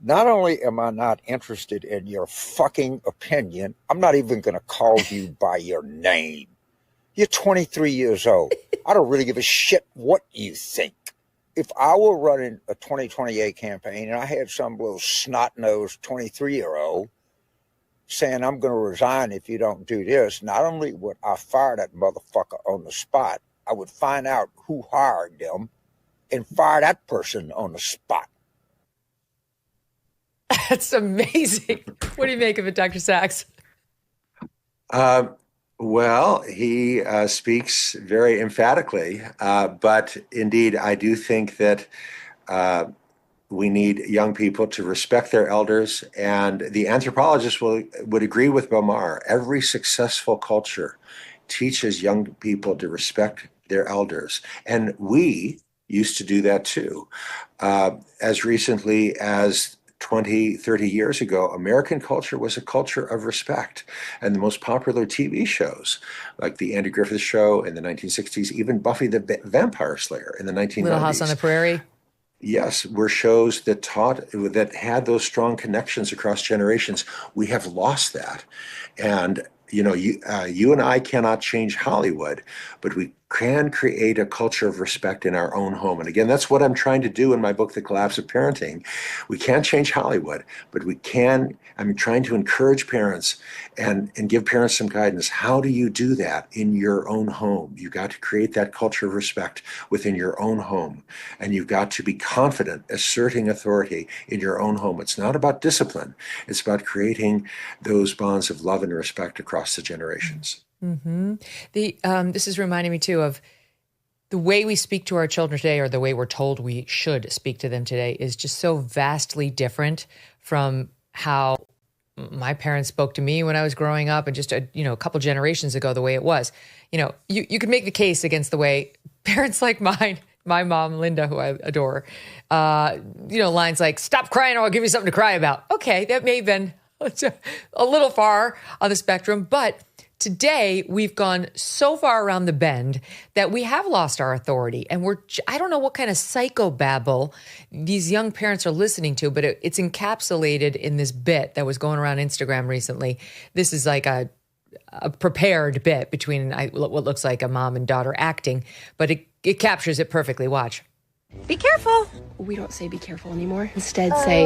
Not only am I not interested in your fucking opinion, I'm not even going to call you by your name. You're 23 years old. I don't really give a shit what you think. If I were running a 2028 campaign and I had some little snot-nosed 23-year-old saying I'm going to resign if you don't do this, not only would I fire that motherfucker on the spot, I would find out who hired them and fire that person on the spot. That's amazing. What do you make of it, Dr. Sachs? Well, he speaks very emphatically, but indeed, I do think that we need young people to respect their elders, and the anthropologist would agree with Bomar. Every successful culture teaches young people to respect their elders, and we used to do that too. As recently as 20, 30 years ago, American culture was a culture of respect. And the most popular TV shows, like the Andy Griffith Show in the 1960s, even Buffy the Vampire Slayer in the 1990s. Little House on the Prairie. Yes, were shows that had those strong connections across generations. We have lost that. And, you and I cannot change Hollywood, but we can create a culture of respect in our own home. And again, that's what I'm trying to do in my book, The Collapse of Parenting. We can't change Hollywood, but I'm trying to encourage parents and give parents some guidance. How do you do that in your own home? You've got to create that culture of respect within your own home. And you've got to be confident, asserting authority in your own home. It's not about discipline. It's about creating those bonds of love and respect across the generations. Mm-hmm. This is reminding me too of the way we speak to our children today, or the way we're told we should speak to them today, is just so vastly different from how my parents spoke to me when I was growing up, and just a couple generations ago, the way it was. You could make the case against the way parents like mine, my mom, Linda, who I adore, lines like, "Stop crying or I'll give you something to cry about." Okay, that may have been a little far on the spectrum, but today, we've gone so far around the bend that we have lost our authority. And I don't know what kind of psychobabble these young parents are listening to, but it's encapsulated in this bit that was going around Instagram recently. This is like a prepared bit between what looks like a mom and daughter acting, but it captures it perfectly. Watch. Be careful. We don't say be careful anymore. Instead say,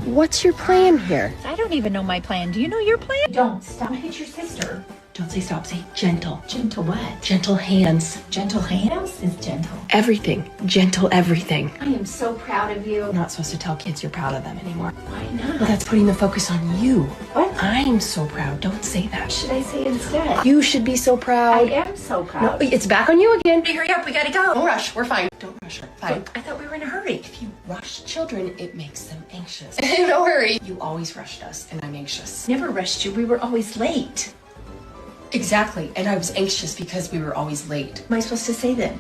what's your plan here? I don't even know my plan. Do you know your plan? Don't stop. Hit your sister. Don't say stop. Say gentle. Gentle what? Gentle hands. Gentle hands is gentle. Everything. Gentle everything. I am so proud of you. You're not supposed to tell kids you're proud of them anymore. Why not? Well, that's putting the focus on you. What? I'm so proud. Don't say that. What should I say instead? You should be so proud. I am so proud. No, it's back on you again. Hey, hurry up. We gotta go. Don't rush. We're fine. Don't rush. Fine. I thought we were in a hurry. If you rush children, it makes them anxious. No hurry. You always rushed us, and I'm anxious. Never rushed you. We were always late. Exactly. And I was anxious because we were always late. What am I supposed to say then?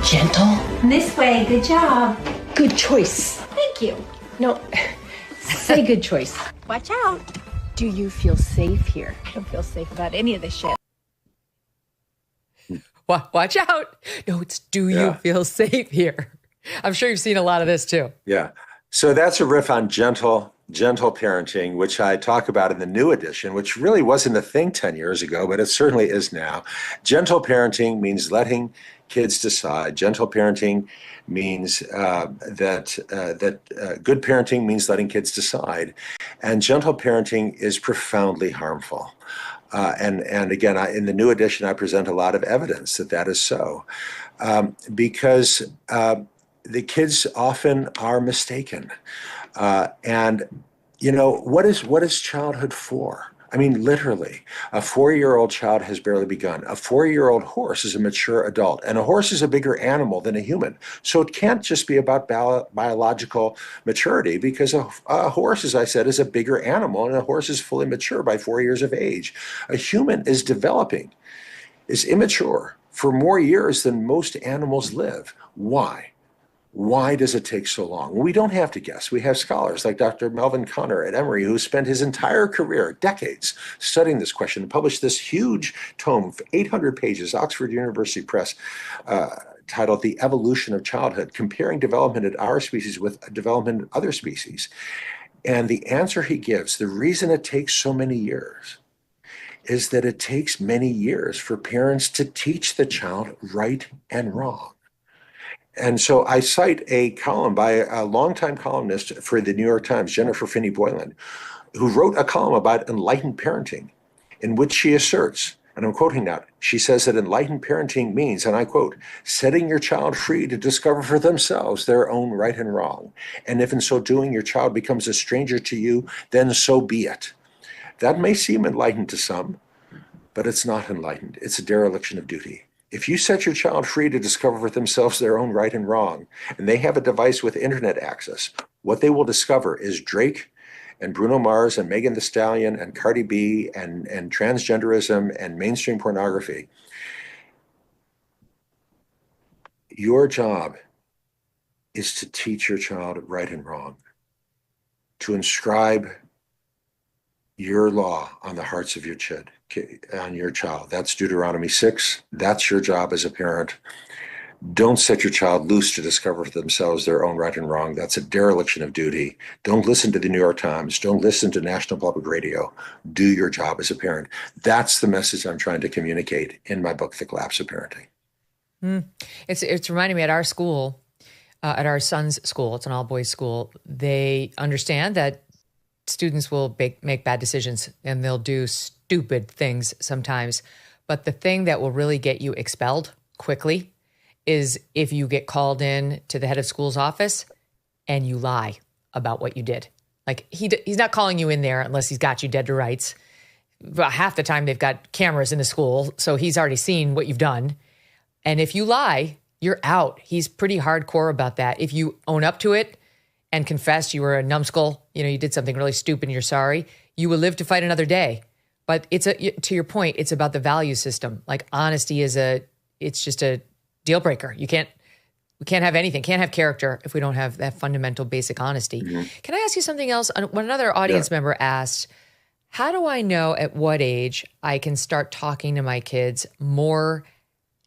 Gentle. This way. Good job. Good choice. Thank you. No, say good choice. Watch out. Do you feel safe here? I don't feel safe about any of this shit. Watch out. No, it's do you feel safe here? I'm sure you've seen a lot of this too. Yeah. So that's a riff on gentle parenting, which I talk about in the new edition, which really wasn't a thing 10 years ago, but it certainly is now. Gentle parenting means letting kids decide. Gentle parenting means good parenting means letting kids decide, and gentle parenting is profoundly harmful. And again, in the new edition, I present a lot of evidence that is so, because the kids often are mistaken. And what is childhood for? I mean, literally, a 4-year-old child has barely begun. A 4-year-old horse is a mature adult, and a horse is a bigger animal than a human. So it can't just be about biological maturity, because a horse, as I said, is a bigger animal, and a horse is fully mature by 4 years of age. A human is developing, is immature for more years than most animals live. Why? Why does it take so long? Well, we don't have to guess. We have scholars like Dr. Melvin Konner at Emory, who spent his entire career, decades, studying this question and published this huge tome of 800 pages, Oxford University Press, titled The Evolution of Childhood, comparing development in our species with development in other species. And the answer he gives, the reason it takes so many years, is that it takes many years for parents to teach the child right and wrong. And so I cite a column by a longtime columnist for the New York Times, Jennifer Finney Boylan, who wrote a column about enlightened parenting, in which she asserts, and I'm quoting now, she says that enlightened parenting means, and I quote, setting your child free to discover for themselves their own right and wrong. And if in so doing your child becomes a stranger to you, then so be it. That may seem enlightened to some, but it's not enlightened. It's a dereliction of duty. If you set your child free to discover for themselves their own right and wrong, and they have a device with internet access, what they will discover is Drake and Bruno Mars and Megan Thee Stallion and Cardi B and transgenderism and mainstream pornography. Your job is to teach your child right and wrong, to inscribe your law on the hearts of your child. That's Deuteronomy 6. That's your job as a parent. Don't set your child loose to discover for themselves their own right and wrong. That's a dereliction of duty. Don't listen to the New York Times. Don't listen to National Public Radio. Do your job as a parent. That's the message I'm trying to communicate in my book, The Collapse of Parenting. It's reminding me at our school, at our son's school, it's an all-boys school, they understand that students will make bad decisions and they'll do stupid things sometimes. But the thing that will really get you expelled quickly is if you get called in to the head of school's office and you lie about what you did. Like he's not calling you in there unless he's got you dead to rights. About half the time they've got cameras in the school, so he's already seen what you've done. And if you lie, you're out. He's pretty hardcore about that. If you own up to it and confess you were a numbskull, you did something really stupid and you're sorry, you will live to fight another day. But to your point, it's about the value system. Like honesty it's just a deal breaker. We can't have anything, can't have character if we don't have that fundamental basic honesty. Mm-hmm. Can I ask you something else? When another audience member asked, how do I know at what age I can start talking to my kids more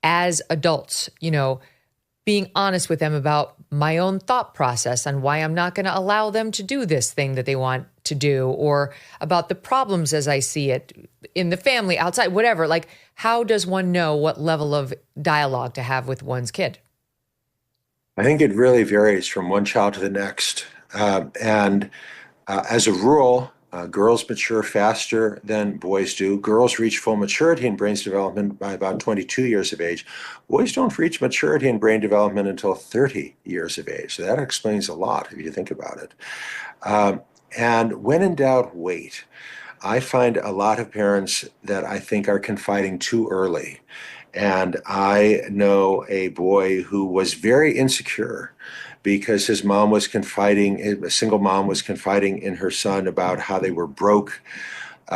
as adults, being honest with them about my own thought process and why I'm not going to allow them to do this thing that they want to do, or about the problems as I see it in the family, outside, whatever. Like, how does one know what level of dialogue to have with one's kid? I think it really varies from one child to the next. As a rule, girls mature faster than boys do. Girls reach full maturity in brain's development by about 22 years of age. Boys don't reach maturity in brain development until 30 years of age. So that explains a lot if you think about it. And when in doubt, wait. I find a lot of parents that I think are confiding too early. And I know a boy who was very insecure because his mom was confiding, a single mom was confiding in her son about how they were broke. He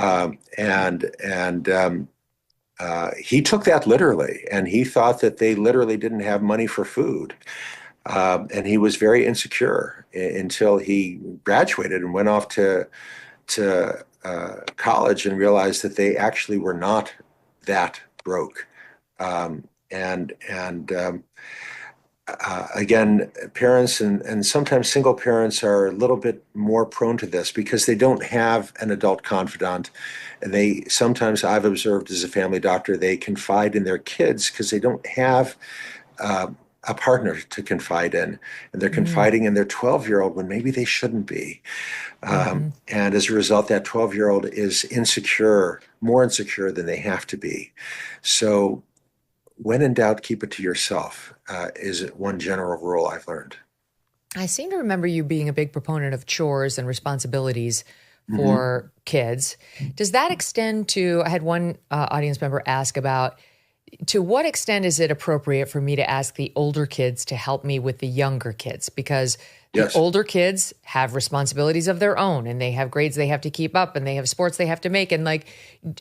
took that literally, and he thought that they literally didn't have money for food. And he was very insecure until he graduated and went off to college and realized that they actually were not again, parents and sometimes single parents are a little bit more prone to this because they don't have an adult confidant. And they sometimes, I've observed as a family doctor, they confide in their kids because they don't have a partner to confide in. And they're confiding in their 12-year-old when maybe they shouldn't be. And as a result, that 12-year-old is insecure, more insecure than they have to be. So when in doubt, keep it to yourself, is one general rule I've learned. I seem to remember you being a big proponent of chores and responsibilities for kids. Does that extend to, I had one audience member ask about, to what extent is it appropriate for me to ask the older kids to help me with the younger kids? Because the older kids have responsibilities of their own, and they have grades they have to keep up, and they have sports they have to make. And like,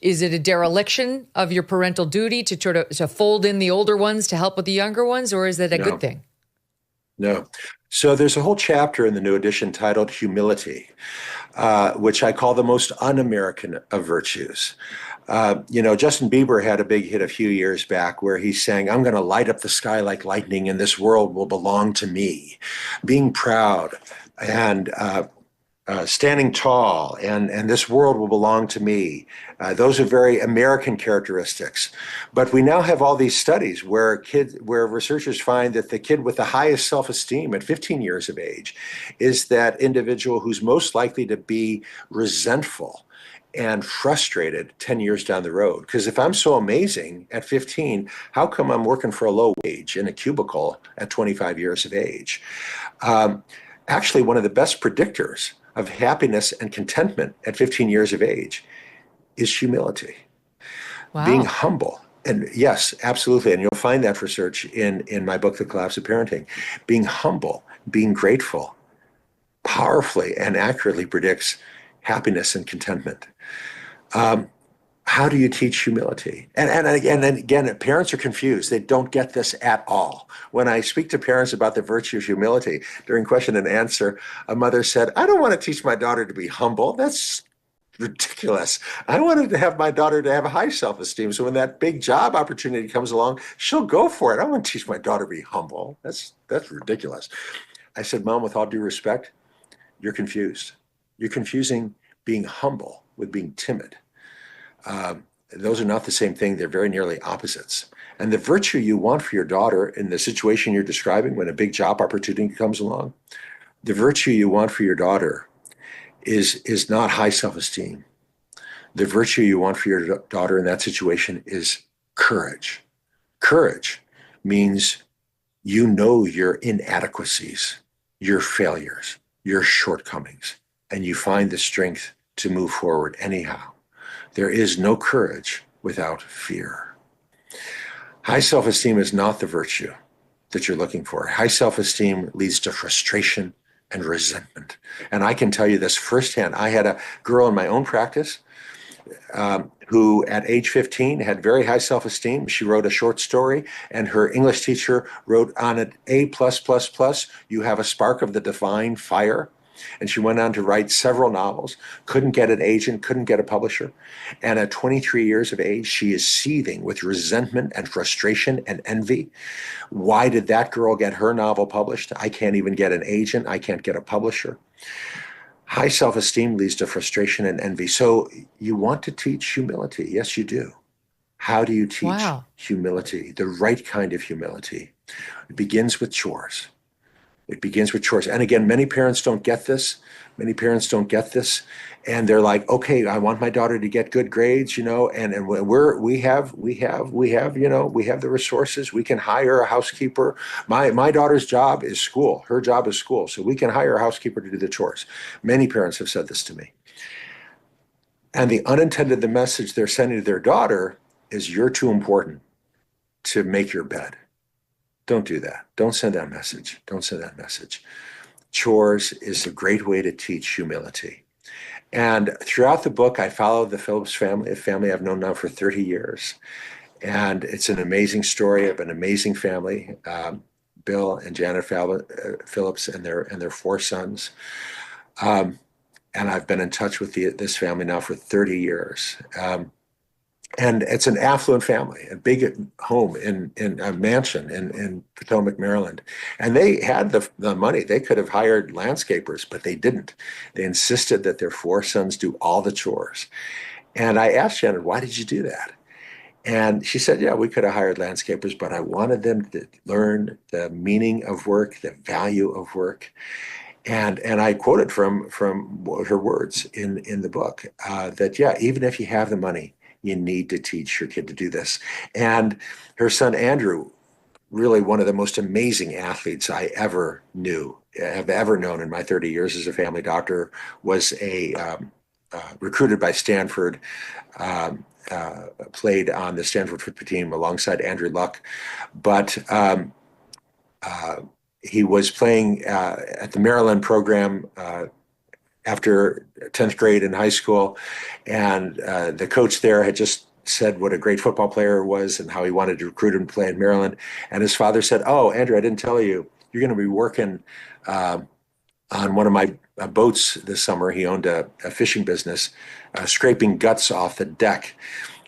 is it a dereliction of your parental duty to try to fold in the older ones to help with the younger ones, or is it a good thing? No. So there's a whole chapter in the new edition titled Humility, which I call the most un-American of virtues. Justin Bieber had a big hit a few years back where he's saying, I'm going to light up the sky like lightning and this world will belong to me. Being proud and standing tall and this world will belong to me. Those are very American characteristics. But we now have all these studies where researchers find that the kid with the highest self-esteem at 15 years of age is that individual who's most likely to be resentful and frustrated 10 years down the road. Because if I'm so amazing at 15, how come I'm working for a low wage in a cubicle at 25 years of age? Actually, one of the best predictors of happiness and contentment at 15 years of age is humility. Wow. Being humble. And yes, absolutely. And you'll find that research in my book, The Collapse of Parenting. Being humble, being grateful, powerfully and accurately predicts happiness and contentment. How do you teach humility? And again, parents are confused. They don't get this at all. When I speak to parents about the virtue of humility, during question and answer, a mother said, I don't want to teach my daughter to be humble. That's ridiculous. I wanted to have my daughter to have a high self-esteem. So when that big job opportunity comes along, she'll go for it. I want to teach my daughter to be humble. That's ridiculous. I said, Mom, with all due respect, you're confused. You're confusing being humble with being timid. Those are not the same thing. They're very nearly opposites. And the virtue you want for your daughter in the situation you're describing, when a big job opportunity comes along, the virtue you want for your daughter is not high self-esteem. The virtue you want for your daughter in that situation is courage. Courage means you know your inadequacies, your failures, your shortcomings, and you find the strength to move forward anyhow. There is no courage without fear. High self-esteem is not the virtue that you're looking for. High self-esteem leads to frustration and resentment. And I can tell you this firsthand. I had a girl in my own practice who at age 15 had very high self-esteem. She wrote a short story and her English teacher wrote on it, A+++, you have a spark of the divine fire. And she went on to write several novels, couldn't get an agent, couldn't get a publisher. And at 23 years of age, she is seething with resentment and frustration and envy. Why did that girl get her novel published? I can't even get an agent. I can't get a publisher. High self-esteem leads to frustration and envy. So you want to teach humility. Yes, you do. How do you teach humility? The right kind of humility. It begins with chores. It begins with chores. And again, many parents don't get this. Many parents don't get this. And they're like, okay, I want my daughter to get good grades, and we have the resources. We can hire a housekeeper. My daughter's job is school. Her job is school. So we can hire a housekeeper to do the chores. Many parents have said this to me. And the unintended message they're sending to their daughter is, you're too important to make your bed. Don't do that. Don't send that message. Don't send that message. Chores is a great way to teach humility. And throughout the book, I follow the Phillips family, a family I've known now for 30 years. And it's an amazing story of an amazing family, Bill and Janet Phillips and their 4 sons. And I've been in touch with this family now for 30 years. And it's an affluent family, a big home in a mansion in Potomac, Maryland. And they had the money. They could have hired landscapers, but they didn't. They insisted that their 4 sons do all the chores. And I asked Shannon, why did you do that? And she said, yeah, we could have hired landscapers, but I wanted them to learn the meaning of work, the value of work. And I quoted from her words in the book that, yeah, even if you have the money, you need to teach your kid to do this. And her son, Andrew, really one of the most amazing athletes I ever have ever known in my 30 years as a family doctor, was recruited by Stanford, played on the Stanford football team alongside Andrew Luck. But he was playing at the Maryland program after 10th grade in high school. And the coach there had just said what a great football player was and how he wanted to recruit him to play in Maryland. And his father said, oh, Andrew, I didn't tell you, you're going to be working on one of my boats this summer. He owned a fishing business, scraping guts off the deck.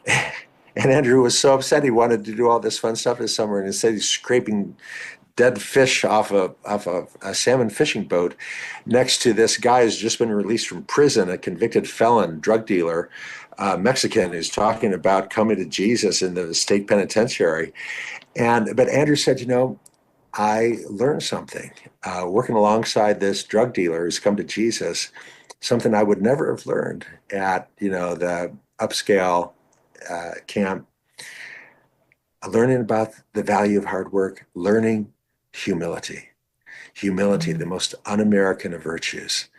And Andrew was so upset. He wanted to do all this fun stuff this summer. And instead he's scraping dead fish off a salmon fishing boat next to this guy who's just been released from prison, a convicted felon, drug dealer, Mexican, who's talking about coming to Jesus in the state penitentiary. But Andrew said, I learned something working alongside this drug dealer who's come to Jesus, something I would never have learned at, the upscale camp. Learning about the value of hard work, learning humility, the most un-American of virtues.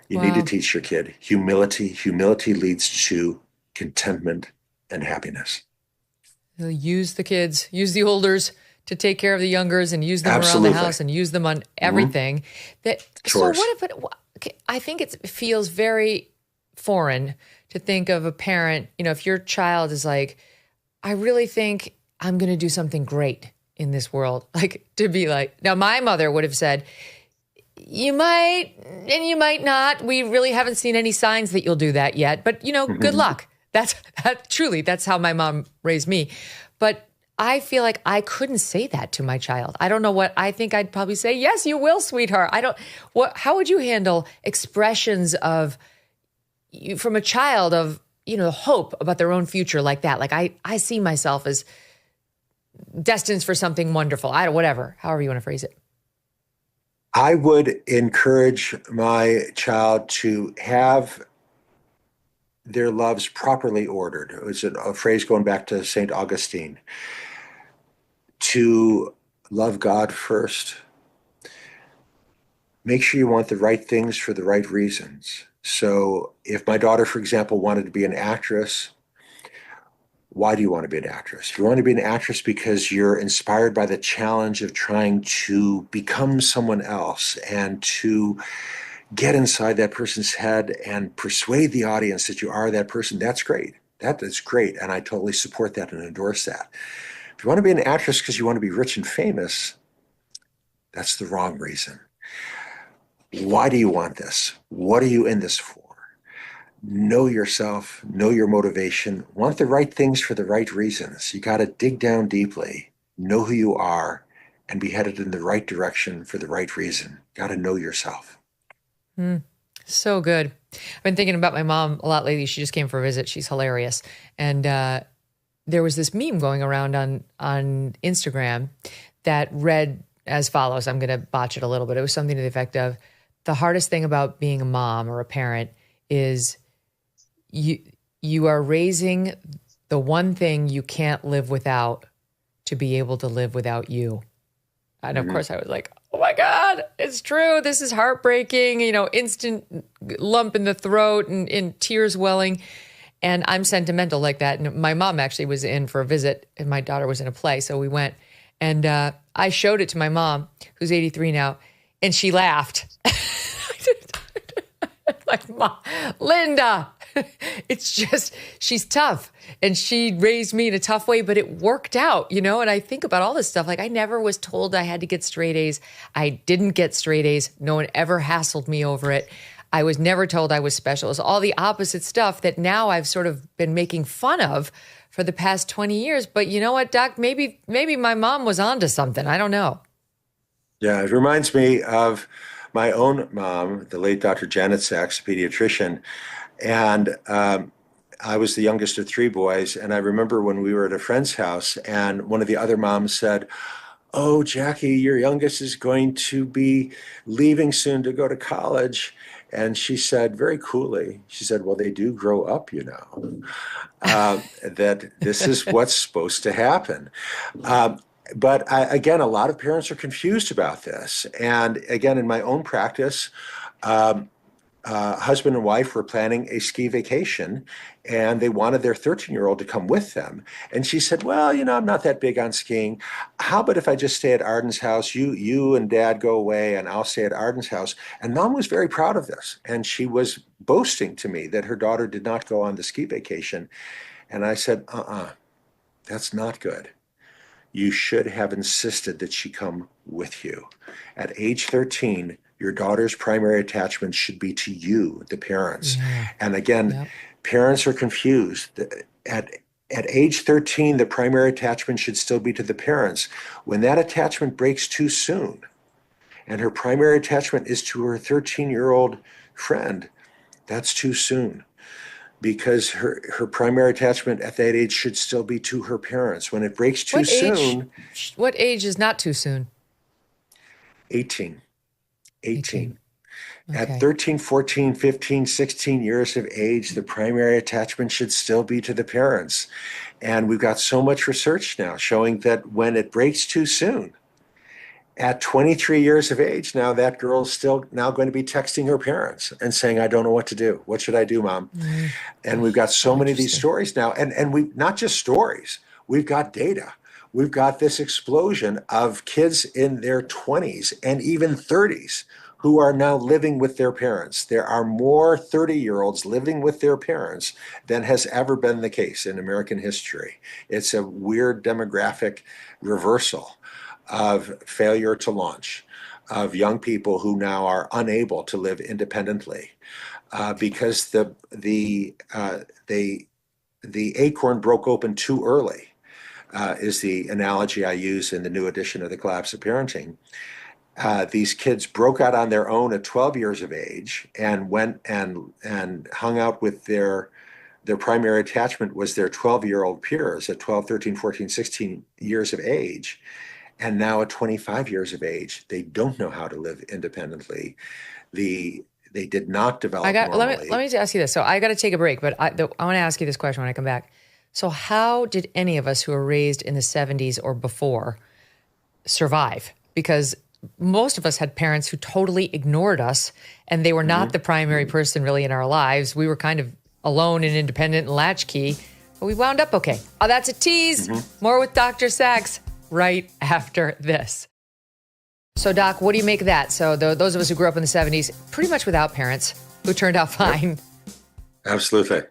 You need to teach your kid humility. Humility leads to contentment and happiness. Use the kids, use the olders to take care of the youngers, and use them Absolutely. around the house, and use them on everything. So Chores. I think it feels very foreign to think of a parent, if your child is like, I really think I'm going to do something great in this world. Now my mother would have said, you might, and you might not. We really haven't seen any signs that you'll do that yet, but good luck. That's how my mom raised me. But I feel like I couldn't say that to my child. I don't know what I think. I'd probably say, yes, you will, sweetheart. How would you handle expressions from a child of, hope about their own future like that? Like I see myself as destined for something wonderful. However you want to phrase it. I would encourage my child to have their loves properly ordered. It was a phrase going back to St. Augustine. To love God first. Make sure you want the right things for the right reasons. So if my daughter, for example, wanted to be an actress, why do you want to be an actress? You want to be an actress because you're inspired by the challenge of trying to become someone else and to get inside that person's head and persuade the audience that you are that person. That's great. That is great. And I totally support that and endorse that. If you want to be an actress because you want to be rich and famous, that's the wrong reason. Why do you want this? What are you in this for? Know yourself, know your motivation, want the right things for the right reasons. You got to dig down deeply, know who you are, and be headed in the right direction for the right reason. Got to know yourself. So good. I've been thinking about my mom a lot lately. She just came for a visit. She's hilarious. And there was this meme going around on Instagram that read as follows. I'm going to botch it a little bit. It was something to the effect of, the hardest thing about being a mom or a parent is you are raising the one thing you can't live without to be able to live without you. And of course I was like, oh my God, it's true. This is heartbreaking, instant lump in the throat and tears welling. And I'm sentimental like that. And my mom actually was in for a visit and my daughter was in a play. So we went and I showed it to my mom, who's 83 now, and she laughed. Like, Mom, Linda, it's just, she's tough. And she raised me in a tough way, but it worked out, And I think about all this stuff. Like, I never was told I had to get straight A's. I didn't get straight A's. No one ever hassled me over it. I was never told I was special. It's all the opposite stuff that now I've sort of been making fun of for the past 20 years. But you know what, Doc? Maybe my mom was onto something. I don't know. Yeah, it reminds me of my own mom, the late Dr. Janet Sachs, a pediatrician. And I was the youngest of three boys. And I remember when we were at a friend's house and one of the other moms said, "Oh, Jackie, your youngest is going to be leaving soon to go to college." And she said very coolly, she said, "Well, they do grow up, you know, that this is what's supposed to happen." But again, a lot of parents are confused about this. And again, in my own practice, husband and wife were planning a ski vacation and they wanted their 13-year-old to come with them. And she said, "Well, you know, I'm not that big on skiing. How about if I just stay at Arden's house? You and Dad go away and I'll stay at Arden's house." And Mom was very proud of this. And she was boasting to me that her daughter did not go on the ski vacation. And I said, that's not good. You should have insisted that she come with you. At age 13, your daughter's primary attachment should be to you, the parents. Yeah. And again, parents are confused. At age 13, the primary attachment should still be to the parents. When that attachment breaks too soon, and her primary attachment is to her 13-year-old friend, that's too soon. Because her primary attachment at that age should still be to her parents. When it breaks too soon. What age is not too soon? 18. Okay. At 13, 14, 15, 16 years of age, the primary attachment should still be to the parents. And we've got so much research now showing that when it breaks too soon, at 23 years of age, now that girl's still now going to be texting her parents and saying, "I don't know what to do. What should I do, Mom?" And we've got so many of these stories now. And we not just stories, we've got data. We've got this explosion of kids in their 20s and even 30s who are now living with their parents. There are more 30-year-olds living with their parents than has ever been the case in American history. It's a weird demographic reversal of failure to launch, of young people who now are unable to live independently because the acorn broke open too early, is the analogy I use in the new edition of The Collapse of Parenting. These kids broke out on their own at 12 years of age and went and hung out with their primary attachment was their 12-year-old peers at 12, 13, 14, 16 years of age. And now at 25 years of age, they don't know how to live independently. They did not develop normally. Let me ask you this. So I got to take a break, but I want to ask you this question when I come back. So how did any of us who were raised in the 70s or before survive? Because most of us had parents who totally ignored us and they were not the primary person really in our lives. We were kind of alone and independent and latchkey, but we wound up okay. Oh, that's a tease. More with Dr. Sachs right after this. So, Doc, what do you make of that? So those of us who grew up in the 70s, pretty much without parents, who turned out fine. Absolutely.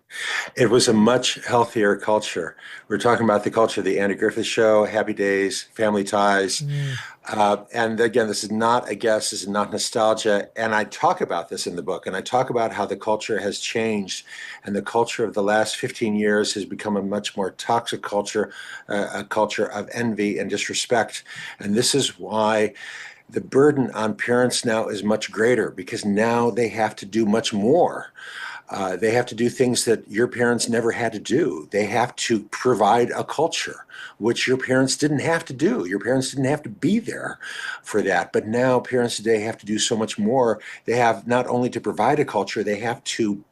It was a much healthier culture. We're talking about the culture of the Andy Griffith Show, Happy Days, Family Ties. And again, this is not a guess, this is not nostalgia. And I talk about this in the book, and I talk about how the culture has changed. And the culture of the last 15 years has become a much more toxic culture, a culture of envy and disrespect. And this is why the burden on parents now is much greater, because now they have to do much more. They have to do things that your parents never had to do. They have to provide a culture, which your parents didn't have to do. Your parents didn't have to be there for that. But now parents today have to do so much more. They have not only to provide a culture, they have to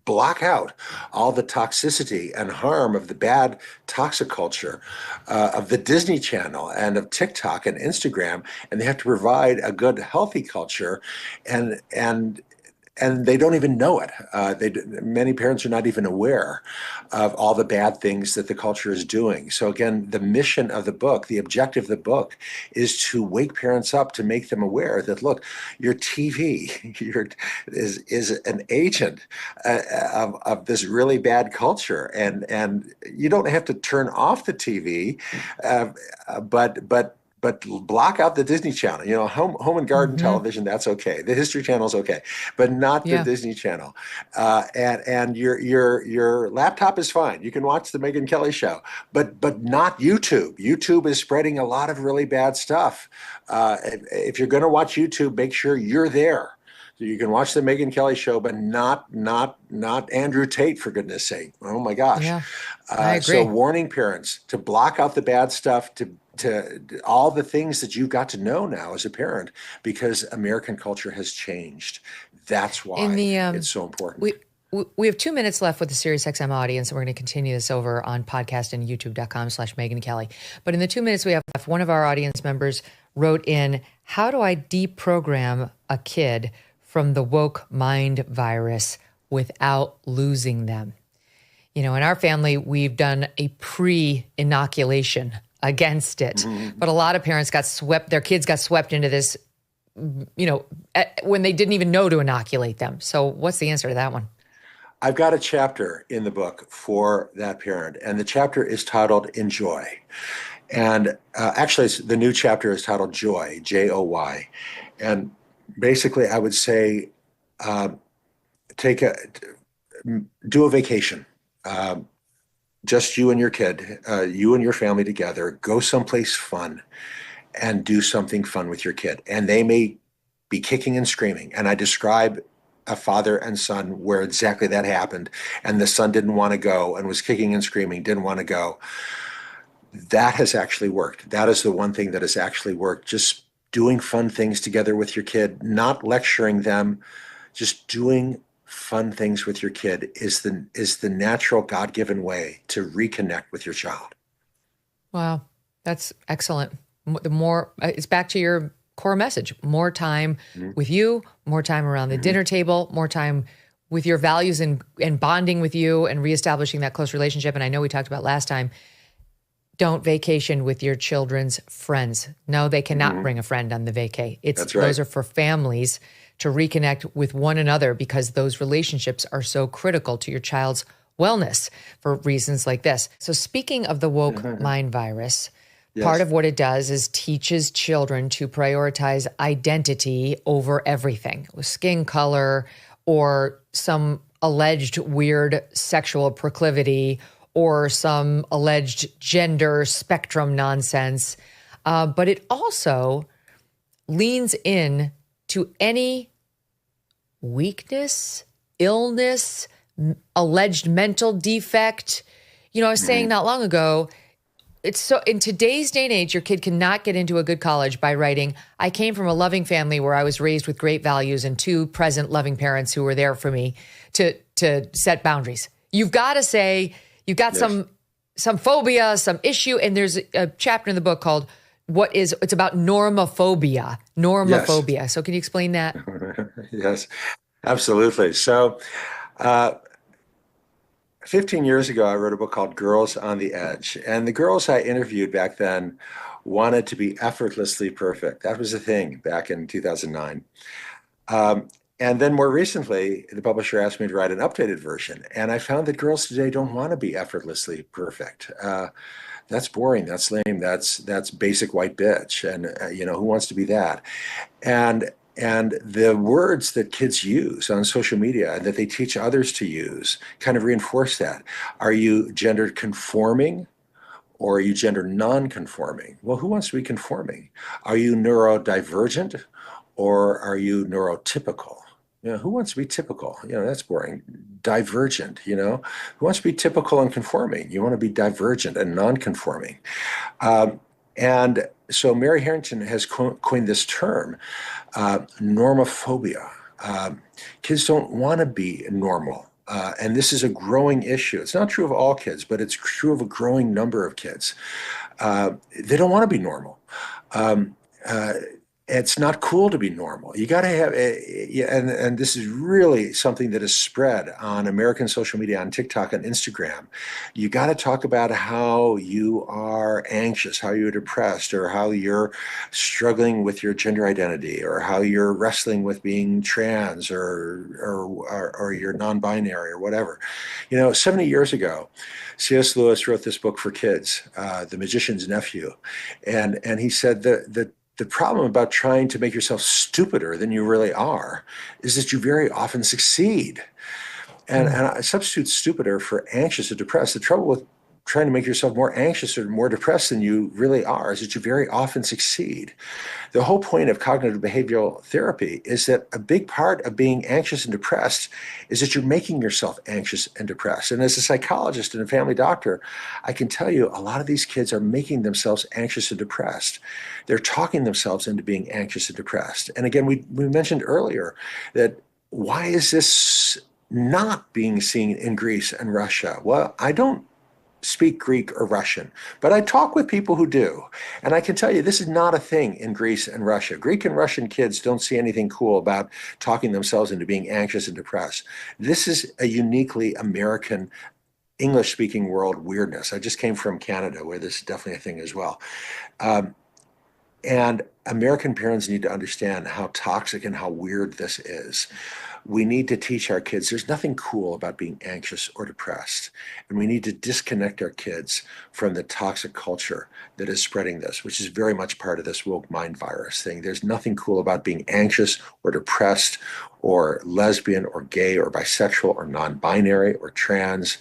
block out all the toxicity and harm of the bad toxic culture of the Disney Channel and of TikTok and Instagram. And they have to provide a good, healthy culture. And they don't even know it. Many parents are not even aware of all the bad things that the culture is doing. So again, the mission of the book, the objective of the book, is to wake parents up, to make them aware that, look, your TV is an agent of this really bad culture, and you don't have to turn off the TV, but block out the Disney Channel. You know, home and garden television, that's okay. The History Channel is okay, but not the Disney Channel. And your laptop is fine. You can watch the Megyn Kelly Show, but not YouTube. YouTube is spreading a lot of really bad stuff. If you're going to watch YouTube, make sure you're there. So you can watch the Megyn Kelly Show, but not Andrew Tate, for goodness sake. Oh my gosh. Yeah, I agree. So warning parents to block out the bad stuff, to all the things that you've got to know now as a parent, because American culture has changed. That's why it's so important. We have 2 minutes left with the SiriusXM audience, and we're going to continue this over on podcast and youtube.com/Megyn Kelly. But in the 2 minutes we have left, one of our audience members wrote in, how do I deprogram a kid from the woke mind virus without losing them? You know, in our family, we've done a pre-inoculation against it. But a lot of parents their kids got swept into this, you know, when they didn't even know to inoculate them. So what's the answer to that one? I've got a chapter in the book for that parent, and the chapter is titled Enjoy. And actually, the new chapter is titled Joy, Joy. And basically, I would say, do a vacation. Just you and your kid, you and your family together, go someplace fun and do something fun with your kid. And they may be kicking and screaming. And I describe a father and son where exactly that happened. And the son didn't want to go and was kicking and screaming, didn't want to go. That has actually worked. That is the one thing that has actually worked. Just doing fun things together with your kid, not lecturing them, just doing fun things with your kid is the natural God-given way to reconnect with your child. Wow, that's excellent. The more it's back to your core message: more time with you, more time around the dinner table, more time with your values and bonding with you and reestablishing that close relationship. And I know we talked about last time, don't vacation with your children's friends. No, they cannot bring a friend on the vacay. That's right. Those are for families to reconnect with one another, because those relationships are so critical to your child's wellness for reasons like this. So speaking of the woke mind virus, part of what it does is teaches children to prioritize identity over everything, skin color or some alleged weird sexual proclivity or some alleged gender spectrum nonsense. But it also leans in to any weakness, illness, alleged mental defect. You know, I was saying not long ago, it's so in today's day and age, your kid cannot get into a good college by writing, I came from a loving family where I was raised with great values and two present loving parents who were there for me to set boundaries. You've got to say, you've got some phobia, some issue. And there's a chapter in the book called it's about normophobia. Yes. So can you explain that? Yes, absolutely. So 15 years ago, I wrote a book called Girls on the Edge. And the girls I interviewed back then wanted to be effortlessly perfect. That was the thing back in 2009. And then more recently, the publisher asked me to write an updated version. And I found that girls today don't want to be effortlessly perfect. That's boring. That's lame. That's basic white bitch. And, who wants to be that? And the words that kids use on social media and that they teach others to use kind of reinforce that. Are you gender conforming or are you gender non-conforming? Well, who wants to be conforming? Are you neurodivergent or are you neurotypical? Who wants to be typical? That's boring. Divergent, who wants to be typical and conforming? You want to be divergent and non-conforming. And so Mary Harrington has coined this term, normophobia. Kids don't want to be normal. And this is a growing issue. It's not true of all kids, but it's true of a growing number of kids. They don't want to be normal. it's not cool to be normal. You got to have, yeah, and this is really something that is spread on American social media, on TikTok and Instagram. You got to talk about how you are anxious, how you're depressed, or how you're struggling with your gender identity, or how you're wrestling with being trans, or you're non-binary, or whatever. 70 years ago, C.S. Lewis wrote this book for kids, The Magician's Nephew, and he said that the problem about trying to make yourself stupider than you really are is that you very often succeed. And I substitute stupider for anxious or depressed. The trouble with trying to make yourself more anxious or more depressed than you really are is that you very often succeed. The whole point of cognitive behavioral therapy is that a big part of being anxious and depressed is that you're making yourself anxious and depressed. And as a psychologist and a family doctor, I can tell you a lot of these kids are making themselves anxious and depressed. They're talking themselves into being anxious and depressed. And again, we mentioned earlier that why is this not being seen in Greece and Russia? Well, I don't speak Greek or Russian, but I talk with people who do. And I can tell you, this is not a thing in Greece and Russia. Greek and Russian kids don't see anything cool about talking themselves into being anxious and depressed. This is a uniquely American English-speaking world weirdness. I just came from Canada, where this is definitely a thing as well. And American parents need to understand how toxic and how weird this is. We need to teach our kids there's nothing cool about being anxious or depressed. And we need to disconnect our kids from the toxic culture that is spreading this, which is very much part of this woke mind virus thing. There's nothing cool about being anxious or depressed or lesbian or gay or bisexual or non-binary or trans.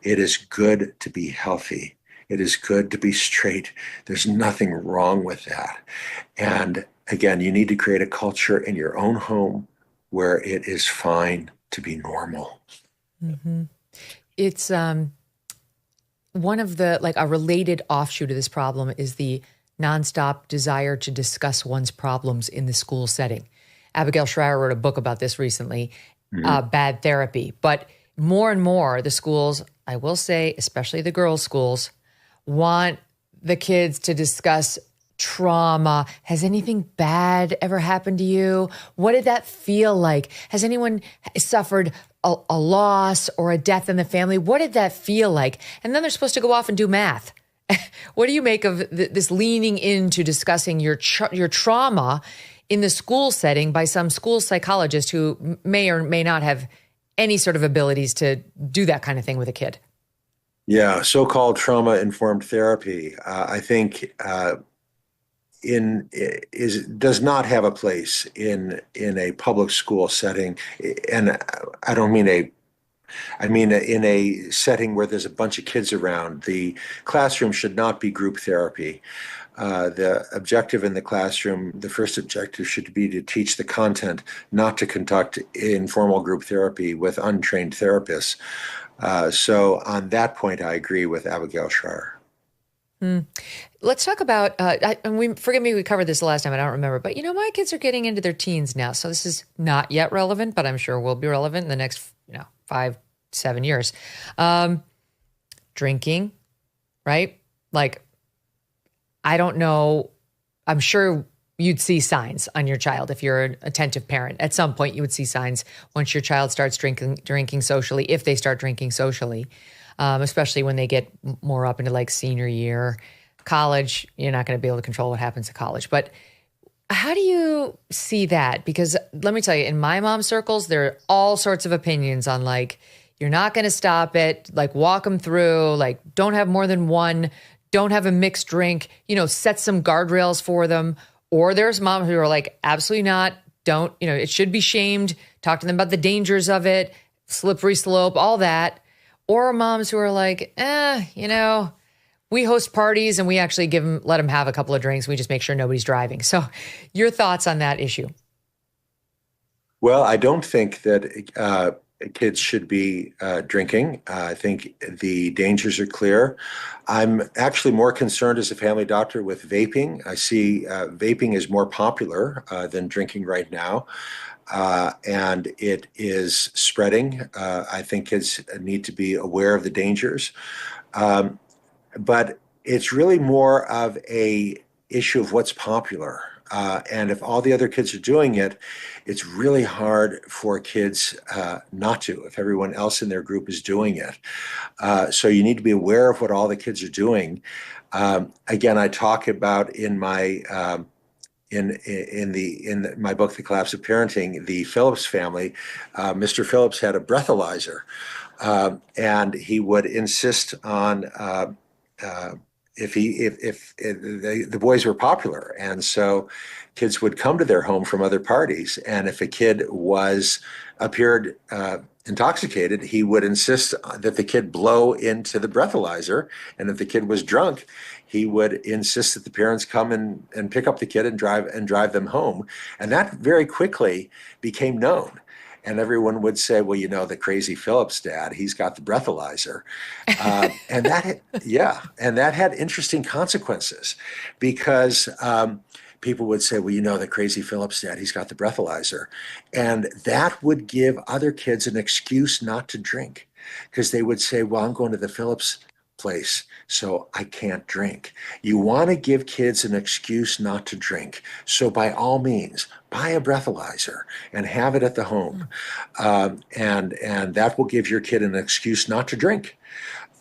It is good to be healthy. It is good to be straight. There's nothing wrong with that. And again, you need to create a culture in your own home where it is fine to be normal. Mm-hmm. It's one of the, like a related offshoot of this problem is the nonstop desire to discuss one's problems in the school setting. Abigail Shrier wrote a book about this recently, Bad Therapy. But more and more, the schools, I will say, especially the girls' schools, want the kids to discuss trauma. Has anything bad ever happened to you? What did that feel like? Has anyone suffered a loss or a death in the family? What did that feel like? And then they're supposed to go off and do math. What do you make of this leaning into discussing your trauma in the school setting by some school psychologist who may or may not have any sort of abilities to do that kind of thing with a kid? Yeah, so-called trauma-informed therapy, I think, does not have a place in a public school setting, and I don't mean I mean in a setting where there's a bunch of kids around. The classroom should not be group therapy. The objective in the classroom, the first objective should be to teach the content, not to conduct informal group therapy with untrained therapists. So on that point, I agree with Abigail Shrier. Let's talk about, forgive me, we covered this the last time, I don't remember, but my kids are getting into their teens now. So this is not yet relevant, but I'm sure will be relevant in the next, 5-7 years. Drinking, right? Like, I don't know, I'm sure you'd see signs on your child if you're an attentive parent. At some point, you would see signs once your child starts drinking socially, if they start drinking socially. Especially when they get more up into like senior year. College, you're not going to be able to control what happens to college. But how do you see that? Because let me tell you, in my mom's circles, there are all sorts of opinions on like, you're not going to stop it, like walk them through, like don't have more than one, don't have a mixed drink, set some guardrails for them. Or there's moms who are like, absolutely not, don't, it should be shamed, talk to them about the dangers of it, slippery slope, all that. Or moms who are like, we host parties and we actually let them have a couple of drinks. We just make sure nobody's driving. So your thoughts on that issue? Well, I don't think that kids should be drinking. I think the dangers are clear. I'm actually more concerned as a family doctor with vaping. I see vaping is more popular than drinking right now. And it is spreading. I think kids need to be aware of the dangers. But it's really more of a issue of what's popular. And if all the other kids are doing it, it's really hard for kids not to, if everyone else in their group is doing it. So you need to be aware of what all the kids are doing. Again, I talk about in my my book, The Collapse of Parenting, the Phillips family. Mr. Phillips had a breathalyzer, and he would insist on if the boys were popular, and so kids would come to their home from other parties, and if a kid appeared intoxicated, he would insist that the kid blow into the breathalyzer, and if the kid was drunk, he would insist that the parents come and pick up the kid and drive them home, and that very quickly became known. And everyone would say, well, you know, the crazy Phillips dad, he's got the breathalyzer. And that had interesting consequences because people would say, well, you know, the crazy Phillips dad, he's got the breathalyzer. And that would give other kids an excuse not to drink because they would say, well, I'm going to the Phillips place, so I can't drink. You want to give kids an excuse not to drink. So by all means, buy a breathalyzer and have it at the home. And that will give your kid an excuse not to drink.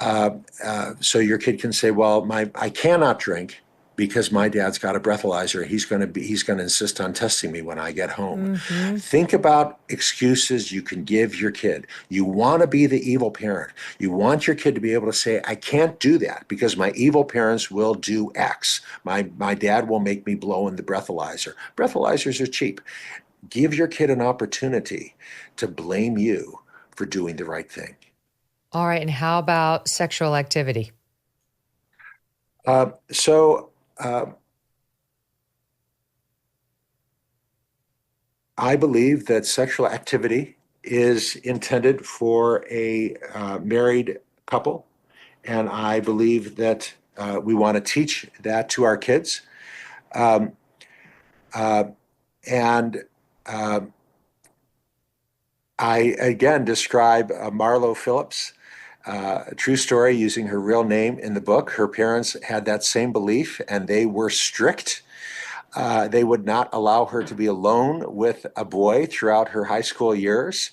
So your kid can say, well, I cannot drink because my dad's got a breathalyzer. He's going to insist on testing me when I get home. Mm-hmm. Think about excuses you can give your kid. You want to be the evil parent. You want your kid to be able to say, I can't do that because my evil parents will do X. My dad will make me blow in the breathalyzer. Breathalyzers are cheap. Give your kid an opportunity to blame you for doing the right thing. All right. And how about sexual activity? I believe that sexual activity is intended for a married couple, and I believe that we want to teach that to our kids. I again describe Marlo Phillips, a true story using her real name in the book. Her parents had that same belief, and they were strict. They would not allow her to be alone with a boy throughout her high school years.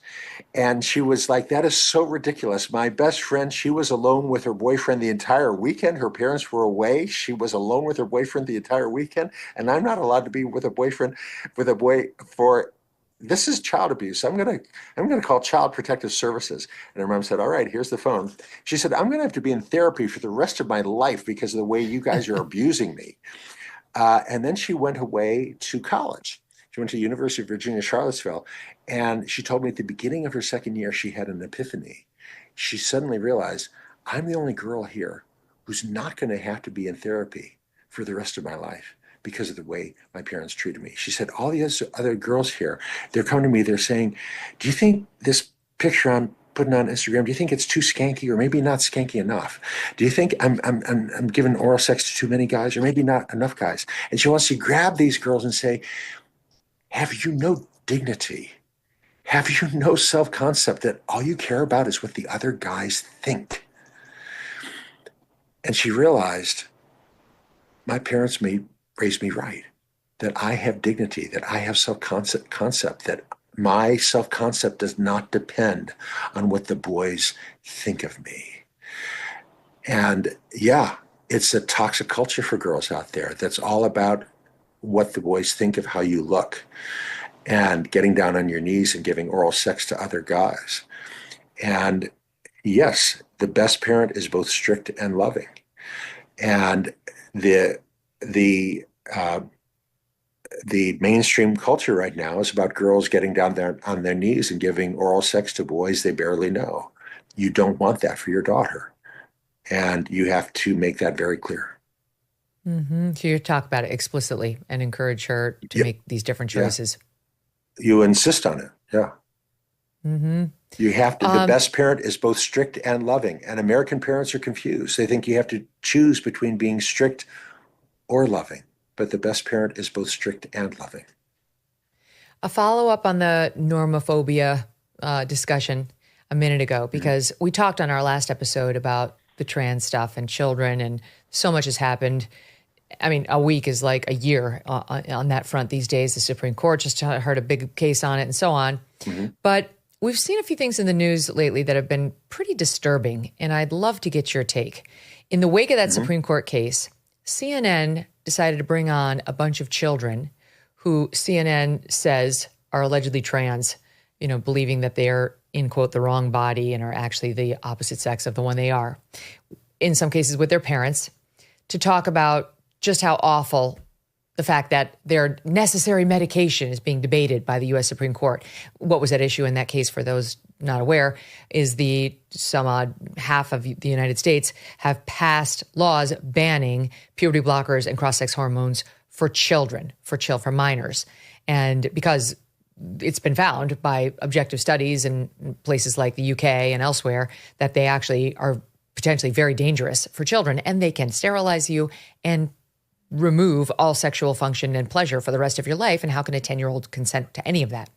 And she was like, that is so ridiculous. My best friend, she was alone with her boyfriend the entire weekend. Her parents were away. She was alone with her boyfriend the entire weekend. And I'm not allowed to be with a boy for, this is child abuse. I'm going to call Child Protective Services. And her mom said, all right, here's the phone. She said, I'm going to have to be in therapy for the rest of my life because of the way you guys are abusing me. And then she went away to college. She went to the University of Virginia, Charlottesville. And she told me at the beginning of her second year, she had an epiphany. She suddenly realized, I'm the only girl here who's not going to have to be in therapy for the rest of my life because of the way my parents treated me. She said, all the other girls here, they're coming to me, they're saying, do you think this picture I'm putting on Instagram, do you think it's too skanky or maybe not skanky enough? Do you think I'm giving oral sex to too many guys or maybe not enough guys? And she wants to grab these girls and say, have you no dignity? Have you no self-concept that all you care about is what the other guys think? And she realized my parents raised me right, that I have dignity, that I have self-concept, that my self-concept does not depend on what the boys think of me. And yeah, it's a toxic culture for girls out there that's all about what the boys think of how you look and getting down on your knees and giving oral sex to other guys. And yes, the best parent is both strict and loving. And the mainstream culture right now is about girls getting down there on their knees and giving oral sex to boys they barely know. You don't want that for your daughter. And you have to make that very clear. Mm-hmm. So you talk about it explicitly and encourage her to make these different choices. Yeah. You insist on it. Yeah. Mm-hmm. You have to, the best parent is both strict and loving. And American parents are confused. They think you have to choose between being strict or loving. But the best parent is both strict and loving. A follow-up on the normophobia discussion a minute ago, because we talked on our last episode about the trans stuff and children, and so much has happened. I mean, a week is like a year on that front these days. The Supreme Court just heard a big case on it and so on. But we've seen a few things in the news lately that have been pretty disturbing, and I'd love to get your take. In the wake of that Supreme Court case, CNN decided to bring on a bunch of children who CNN says are allegedly trans, believing that they're, in quote, the wrong body and are actually the opposite sex of the one they are, in some cases with their parents, to talk about just how awful the fact that their necessary medication is being debated by the U.S. Supreme Court. What was at issue in that case, for those not aware, is some odd half of the United States have passed laws banning puberty blockers and cross-sex hormones for children, for minors. And because it's been found by objective studies in places like the UK and elsewhere that they actually are potentially very dangerous for children, and they can sterilize you and remove all sexual function and pleasure for the rest of your life. And how can a 10-year-old consent to any of that?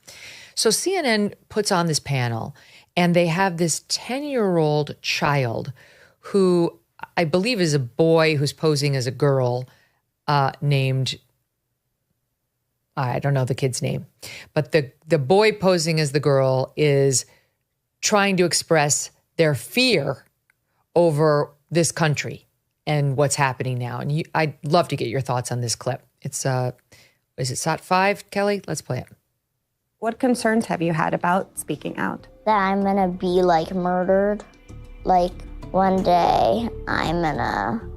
So CNN puts on this panel, and they have this 10-year-old child who I believe is a boy who's posing as a girl, named, I don't know the kid's name, but the boy posing as the girl is trying to express their fear over this country and what's happening now. And I'd love to get your thoughts on this clip. It's, is it SOT 5, Kelly? Let's play it. What concerns have you had about speaking out? That I'm gonna be murdered. One day I'm gonna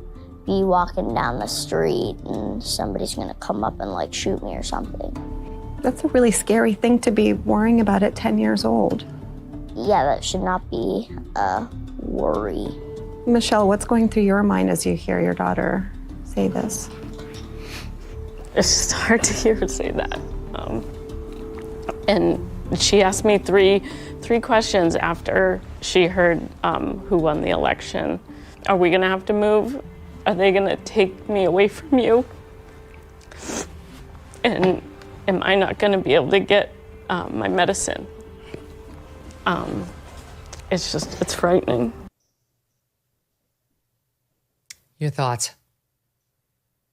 be walking down the street and somebody's gonna come up and shoot me or something. That's a really scary thing to be worrying about at 10 years old. Yeah, that should not be a worry. Michelle, what's going through your mind as you hear your daughter say this? It's just hard to hear her say that. And she asked me three questions after she heard who won the election. Are we gonna have to move? Are they gonna take me away from you? And am I not gonna be able to get my medicine? It's frightening. Your thoughts?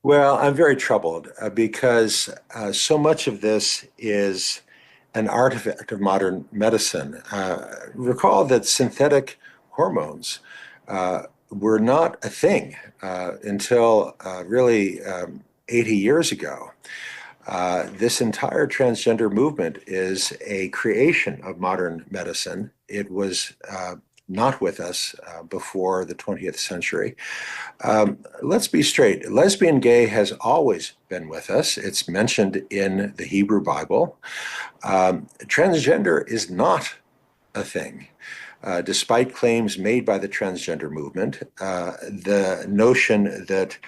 Well, I'm very troubled because so much of this is an artifact of modern medicine. Recall that synthetic hormones were not a thing until really 80 years ago. This entire transgender movement is a creation of modern medicine. It was not with us before the 20th century. Let's be straight. Lesbian gay has always been with us. It's mentioned in the Hebrew Bible. Transgender is not a thing. Despite claims made by the transgender movement, the notion that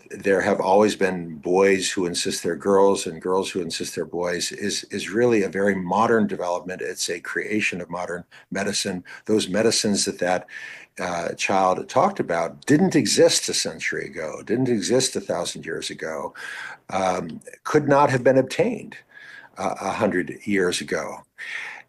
there have always been boys who insist they're girls and girls who insist they're boys is really a very modern development. It's a creation of modern medicine. Those medicines that child talked about didn't exist a century ago, didn't exist 1,000 years ago, could not have been obtained 100 years ago.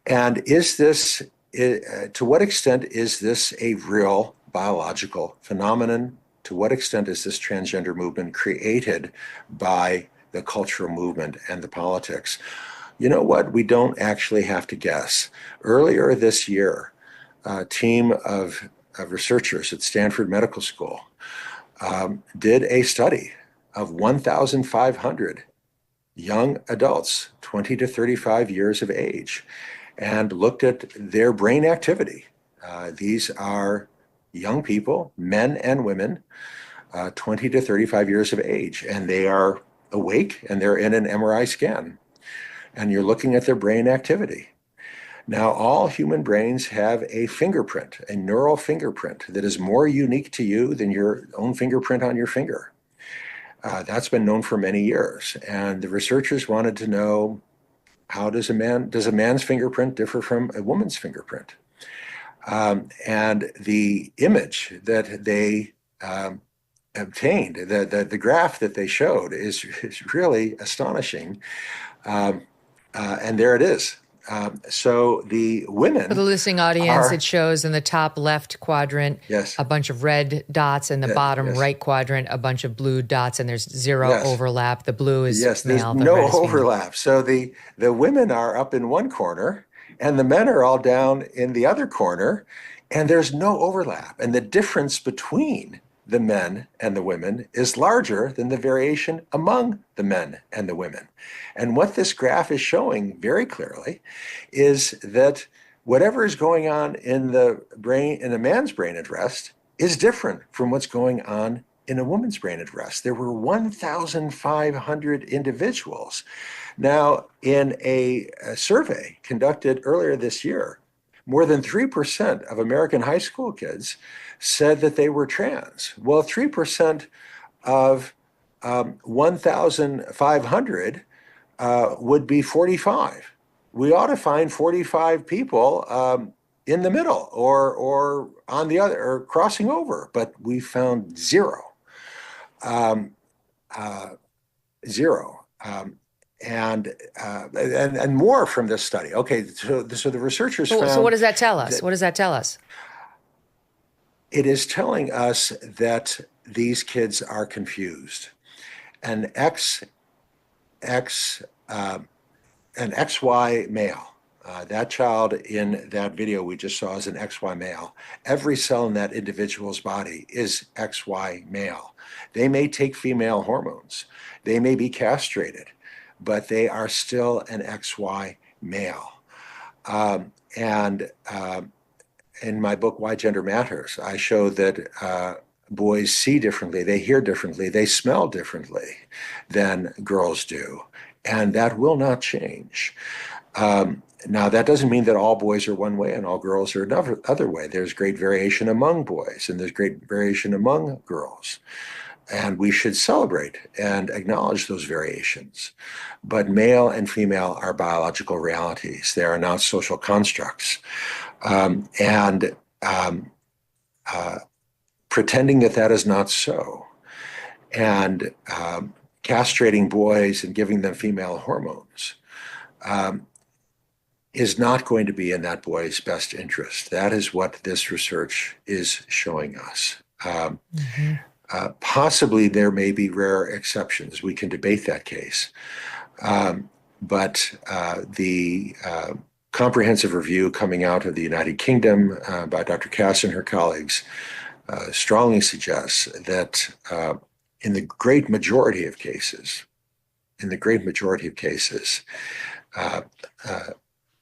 And is this, to what extent is this a real biological phenomenon? To what extent is this transgender movement created by the cultural movement and the politics? You know what? We don't actually have to guess. Earlier this year, a team of researchers at Stanford Medical School did a study of 1,500 young adults, 20 to 35 years of age, and looked at their brain activity. These are young people, men and women, 20 to 35 years of age, and they are awake and they're in an MRI scan. And you're looking at their brain activity. Now, all human brains have a fingerprint, a neural fingerprint that is more unique to you than your own fingerprint on your finger. That's been known for many years. And the researchers wanted to know, how does a man's fingerprint differ from a woman's fingerprint? And the image that they obtained, the graph that they showed is really astonishing. And there it is. So the women. For the listening audience, it shows in the top left quadrant a bunch of red dots, and the bottom right quadrant a bunch of blue dots, and there's zero overlap. The blue is there's male. The no red is female. overlap. So the women are up in one corner, and the men are all down in the other corner, and there's no overlap. And the difference between the men and the women is larger than the variation among the men and the women. And what this graph is showing very clearly is that whatever is going on in the brain, in a man's brain at rest, is different from what's going on in a woman's brain at rest. There were 1,500 individuals. Now, in a survey conducted earlier this year, more than 3% of American high school kids said that they were trans. Well, 3% of 1,500 would be 45. We ought to find 45 people in the middle or on the other or crossing over, but we found zero. Zero. And more from this study. Okay, so the researchers found. So what does that tell us? What does that tell us? It is telling us that these kids are confused. An XY male, that child in that video we just saw is an XY male. Every cell in that individual's body is XY male. They may take female hormones. They may be castrated, but they are still an XY male. In my book, Why Gender Matters, I show that boys see differently, they hear differently, they smell differently than girls do, and that will not change. Now, that doesn't mean that all boys are one way and all girls are another other way. There's great variation among boys, and there's great variation among girls. And we should celebrate and acknowledge those variations. But male and female are biological realities. They are not social constructs. Pretending that that is not so, and castrating boys and giving them female hormones is not going to be in that boy's best interest. That is what this research is showing us. Possibly there may be rare exceptions. We can debate that case. But the comprehensive review coming out of the United Kingdom by Dr. Cass and her colleagues strongly suggests that in the great majority of cases,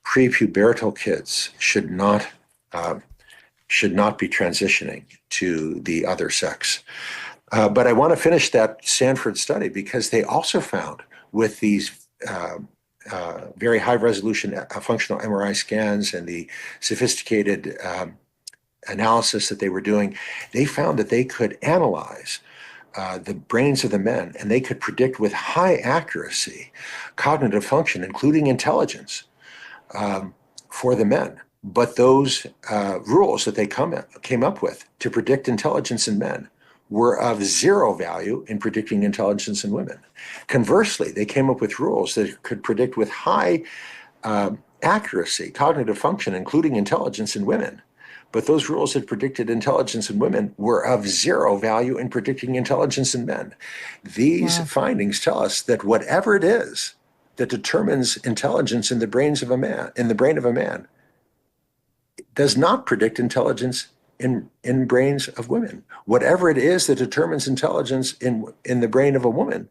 prepubertal kids should not be transitioning to the other sex. But I want to finish that Stanford study because they also found with these very high resolution functional MRI scans and the sophisticated analysis that they were doing, they found that they could analyze the brains of the men, and they could predict with high accuracy cognitive function, including intelligence, for the men. But those rules that they came up with to predict intelligence in men were of zero value in predicting intelligence in women. Conversely, they came up with rules that could predict with high accuracy cognitive function, including intelligence in women. But those rules that predicted intelligence in women were of zero value in predicting intelligence in men. These findings tell us that whatever it is that determines intelligence in the brain of a man, does not predict intelligence in brains of women. Whatever it is that determines intelligence in the brain of a woman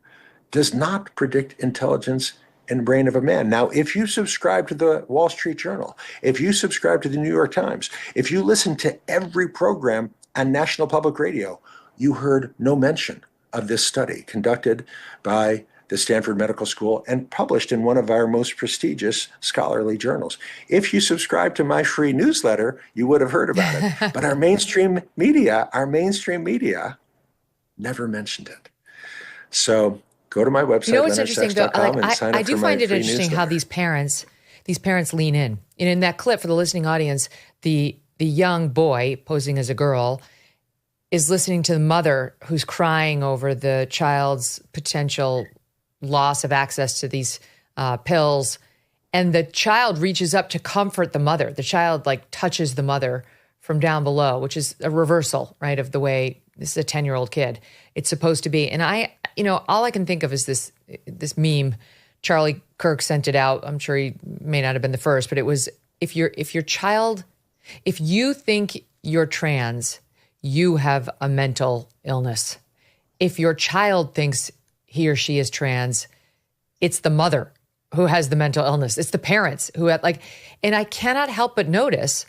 does not predict intelligence in the brain of a man. Now, if you subscribe to the Wall Street Journal, if you subscribe to the New York Times, if you listen to every program on National Public Radio, you heard no mention of this study conducted by the Stanford Medical School and published in one of our most prestigious scholarly journals. If you subscribe to my free newsletter, you would have heard about it. But our mainstream media never mentioned it. So go to my website, you know what's interesting though? I do find it interesting newsletter. how these parents lean in. And in that clip for the listening audience, the young boy posing as a girl is listening to the mother who's crying over the child's potential loss of access to these pills. And the child reaches up to comfort the mother. The child like touches the mother from down below, which is a reversal, right, of the way this is a 10-year-old kid. It's supposed to be. And all I can think of is this meme. Charlie Kirk sent it out. I'm sure he may not have been the first, but it was, if you think you're trans, you have a mental illness. If your child thinks he or she is trans, it's the mother who has the mental illness. It's the parents who have and I cannot help but notice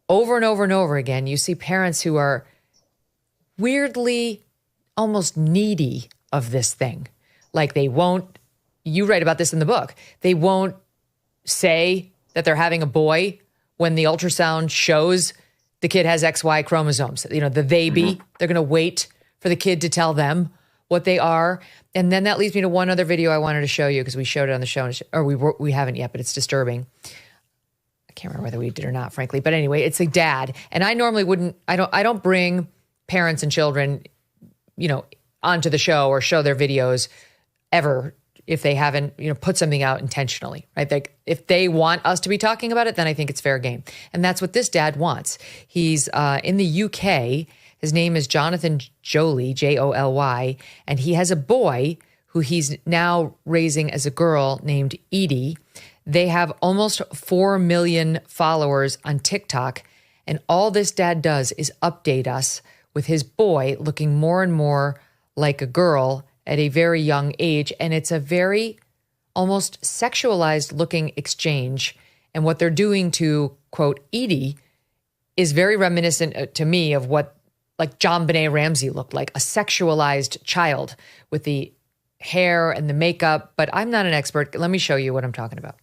over and over and over again, you see parents who are weirdly almost needy of this thing. Like you write about this in the book, they won't say that they're having a boy when the ultrasound shows the kid has XY chromosomes, the they be. They're going to wait for the kid to tell them what they are. And then that leads me to one other video I wanted to show you because we showed it on the show, or we haven't yet, but it's disturbing. I can't remember whether we did or not, frankly. But anyway, it's a dad. And I normally wouldn't, I don't bring parents and children, onto the show or show their videos ever if they haven't, put something out intentionally, right? Like if they want us to be talking about it, then I think it's fair game. And that's what this dad wants. He's in the UK. His name is Jonathan Joly, Joly, and he has a boy who he's now raising as a girl named Edie. They have almost 4 million followers on TikTok, and all this dad does is update us with his boy looking more and more like a girl at a very young age, and it's a very almost sexualized looking exchange. And what they're doing to, quote, Edie is very reminiscent to me of what like John Benet Ramsey looked like, a sexualized child with the hair and the makeup. But I'm not an expert. Let me show you what I'm talking about.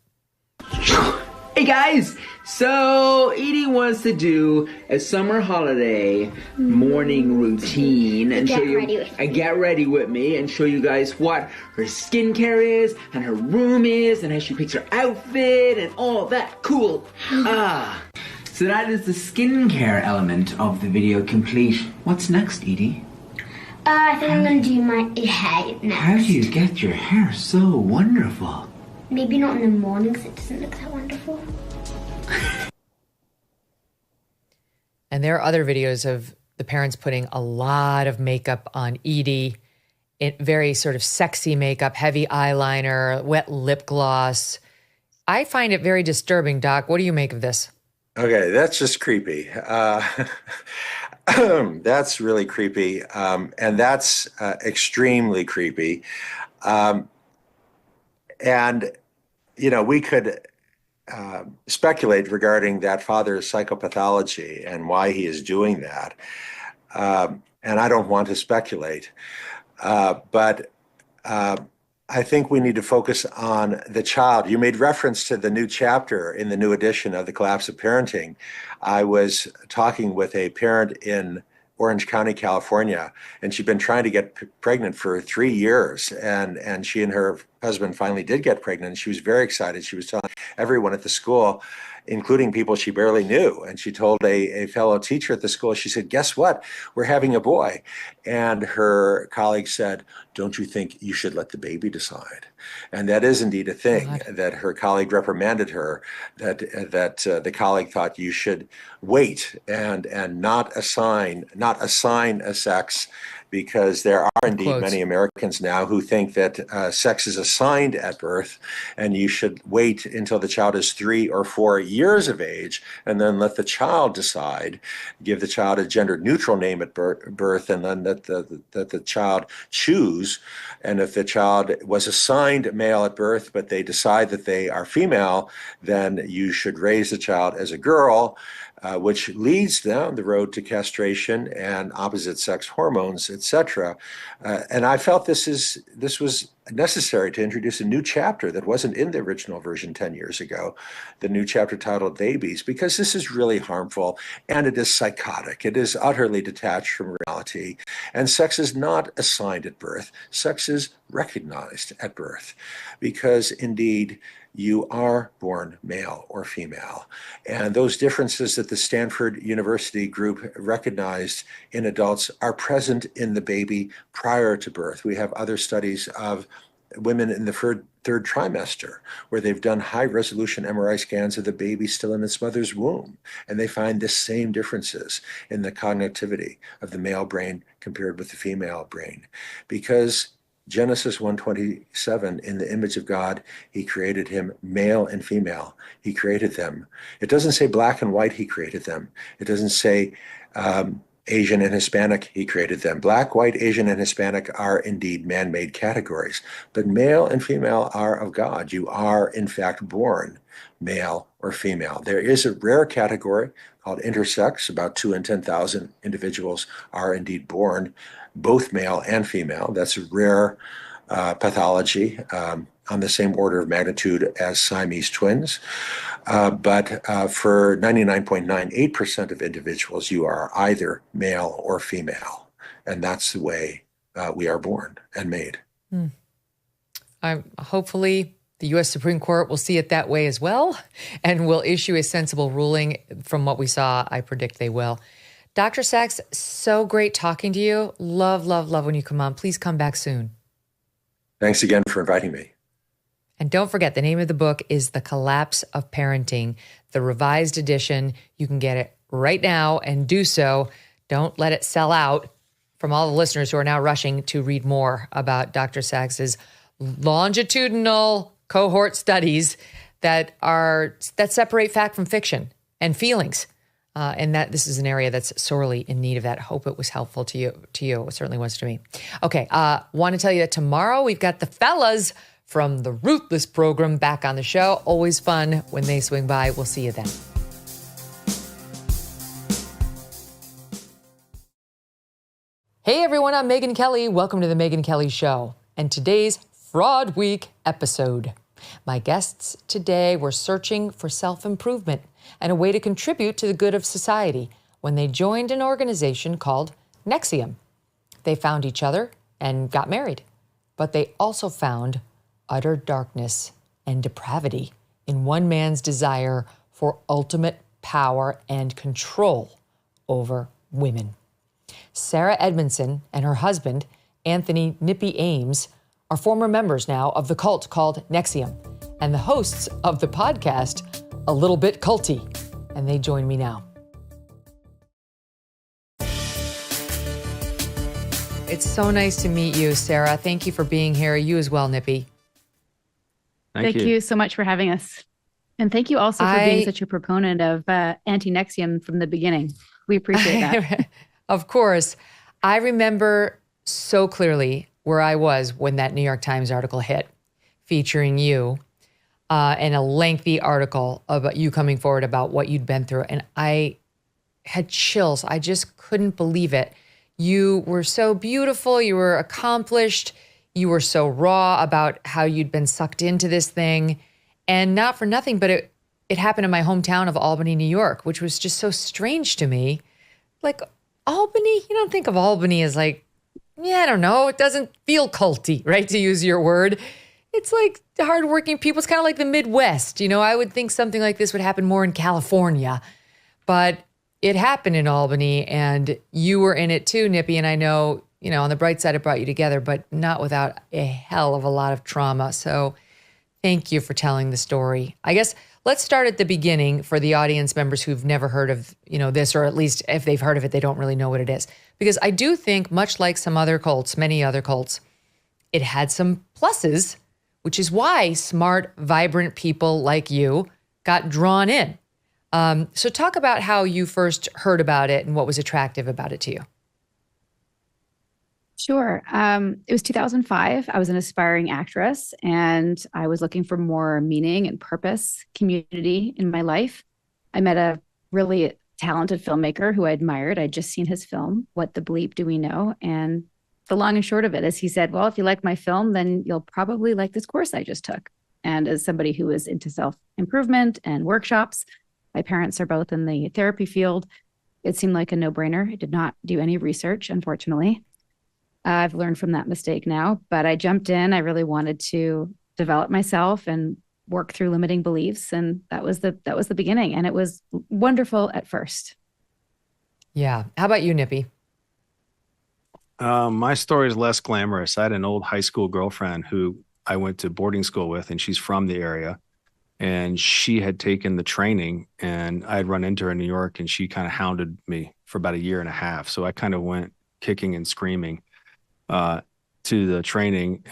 Hey guys, so Edie wants to do a summer holiday morning routine and show you get ready with me and show you guys what her skincare is and her room is and how she picks her outfit and all that cool. So that is the skincare element of the video complete. What's next, Edie? I think I'm gonna do my hair next. How do you get your hair so wonderful? Maybe not in the mornings, it doesn't look that wonderful. And there are other videos of the parents putting a lot of makeup on Edie, very sort of sexy makeup, heavy eyeliner, wet lip gloss. I find it very disturbing, Doc. What do you make of this? Okay, that's just creepy. That's really creepy. And that's extremely creepy. And, we could speculate regarding that father's psychopathology and why he is doing that. And I don't want to speculate. But I think we need to focus on the child. You made reference to the new chapter in the new edition of The Collapse of Parenting. I was talking with a parent in Orange County, California, and she'd been trying to get pregnant for 3 years, and she and her husband finally did get pregnant. She was very excited. She was telling everyone at the school, including people she barely knew. And she told a fellow teacher at the school, she said, guess what? We're having a boy. And her colleague said, don't you think you should let the baby decide? And that is indeed a thing. That her colleague reprimanded her, that the colleague thought you should wait and not assign a sex, because there are indeed many Americans now who think that sex is assigned at birth, and you should wait until the child is 3 or 4 years of age and then let the child decide, give the child a gender neutral name at birth, and then let the child choose. And if the child was assigned male at birth, but they decide that they are female, then you should raise the child as a girl, which leads down the road to castration and opposite sex hormones, etc. And I felt this was necessary to introduce a new chapter that wasn't in the original version 10 years ago, the new chapter titled Babies, because this is really harmful and it is psychotic. It is utterly detached from reality. And sex is not assigned at birth. Sex is recognized at birth, because indeed, you are born male or female. And those differences that the Stanford University group recognized in adults are present in the baby prior to birth. We have other studies of women in the third trimester, where they've done high-resolution MRI scans of the baby still in its mother's womb, and they find the same differences in the cognitivity of the male brain compared with the female brain. Because Genesis 1:27, in the image of God, he created him, male and female. He created them. It doesn't say black and white, he created them. It doesn't say Asian and Hispanic, he created them. Black, white, Asian, and Hispanic are indeed man-made categories, but male and female are of God. You are, in fact, born male or female. There is a rare category called intersex. About 2 in 10,000 individuals are indeed born both male and female. That's a rare pathology on the same order of magnitude as Siamese twins. But for 99.98% of individuals, you are either male or female. And that's the way we are born and made. Hopefully, the U.S. Supreme Court will see it that way as well and will issue a sensible ruling. From what we saw, I predict they will. Dr. Sachs, so great talking to you. Love, love, love when you come on. Please come back soon. Thanks again for inviting me. And don't forget, the name of the book is The Collapse of Parenting, the revised edition. You can get it right now and do so. Don't let it sell out from all the listeners who are now rushing to read more about Dr. Sachs's longitudinal cohort studies that separate fact from fiction and feelings. And that this is an area that's sorely in need of that. Hope it was helpful to you. It certainly was to me. Okay, want to tell you that tomorrow we've got the fellas from the Ruthless program back on the show. Always fun when they swing by. We'll see you then. Hey everyone, I'm Megyn Kelly. Welcome to the Megyn Kelly Show and today's Fraud Week episode. My guests today were searching for self-improvement and a way to contribute to the good of society when they joined an organization called NXIVM. They found each other and got married, but they also found utter darkness and depravity in one man's desire for ultimate power and control over women. Sarah Edmondson and her husband, Anthony Nippy Ames, are former members now of the cult called NXIVM and the hosts of the podcast, A Little Bit Culty. And they join me now. It's so nice to meet you, Sarah. Thank you for being here. You as well, Nippy. Thank you so much for having us. And thank you also for being such a proponent of anti-NXIVM from the beginning. We appreciate that. Of course. I remember so clearly where I was when that New York Times article hit, featuring you, and a lengthy article about you coming forward about what you'd been through. And I had chills. I just couldn't believe it. You were so beautiful. You were accomplished. You were so raw about how you'd been sucked into this thing. And not for nothing, but it happened in my hometown of Albany, New York, which was just so strange to me. Like, Albany, you don't think of Albany as like, yeah, I don't know. It doesn't feel culty, right? To use your word. It's like hardworking people. It's kind of like the Midwest. You know, I would think something like this would happen more in California, but it happened in Albany and you were in it too, Nippy. And I know, you know, on the bright side, it brought you together, but not without a hell of a lot of trauma. So thank you for telling the story. I guess let's start at the beginning for the audience members who've never heard of, you know, this, or at least if they've heard of it, they don't really know what it is. Because I do think, much like some other cults, many other cults, it had some pluses, which is why smart, vibrant people like you got drawn in. So talk about how you first heard about it and what was attractive about it to you. Sure. It was 2005. I was an aspiring actress and I was looking for more meaning and purpose, community in my life. I met a really talented filmmaker who I admired. I'd just seen his film, What the Bleep Do We Know? And the long and short of it is he said, well, if you like my film, then you'll probably like this course I just took. And as somebody who is into self-improvement and workshops, my parents are both in the therapy field, it seemed like a no-brainer. I did not do any research, unfortunately. I've learned from that mistake now, but I jumped in. I really wanted to develop myself and work through limiting beliefs. And that was the beginning. And it was wonderful at first. Yeah. How about you, Nippy? My story is less glamorous. I had an old high school girlfriend who I went to boarding school with, and she's from the area. And she had taken the training, and I had run into her in New York, and she kind of hounded me for about a year and a half. So I kind of went kicking and screaming to the training,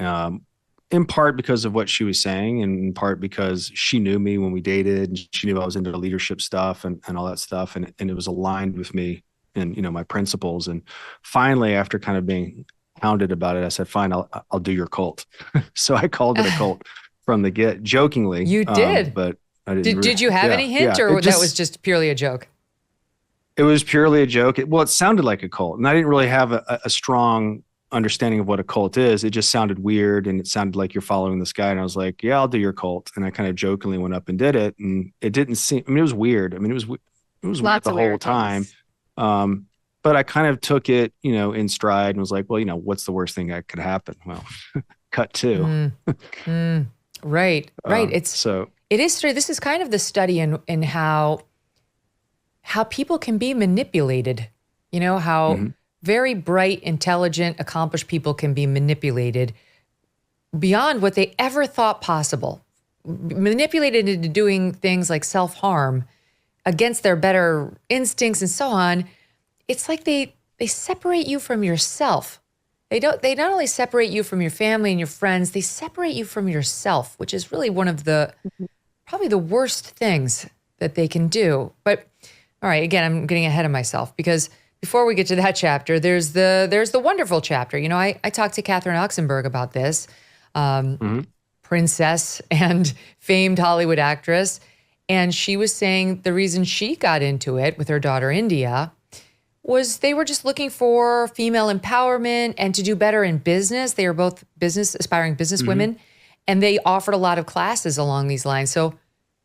in part because of what she was saying, and in part because she knew me when we dated, and she knew I was into leadership stuff and all that stuff. And it was aligned with me and, my principles. And finally, after kind of being hounded about it, I said, fine, I'll do your cult. So I called it a cult from the get, jokingly. You did. But I didn't. Did you have any hint, or that was just purely a joke? It was purely a joke. It sounded like a cult, and I didn't really have a strong understanding of what a cult is. It just sounded weird, and it sounded like you're following this guy. And I was like, yeah, I'll do your cult. And I kind of jokingly went up and did it. And it didn't seem, it was weird. It was weird the whole time. But I kind of took it, in stride and was like, well, what's the worst thing that could happen? Well, cut two. Right. It is true. This is kind of the study in how people can be manipulated, how very bright, intelligent, accomplished people can be manipulated beyond what they ever thought possible, manipulated into doing things like self-harm against their better instincts and so on. It's like they separate you from yourself. They not only separate you from your family and your friends, they separate you from yourself, which is really one of the probably the worst things that they can do. But all right, again, I'm getting ahead of myself, because before we get to that chapter, there's the wonderful chapter. I talked to Catherine Oxenberg about this, princess and famed Hollywood actress, and she was saying the reason she got into it with her daughter India was they were just looking for female empowerment and to do better in business. They were both aspiring business women, and they offered a lot of classes along these lines. So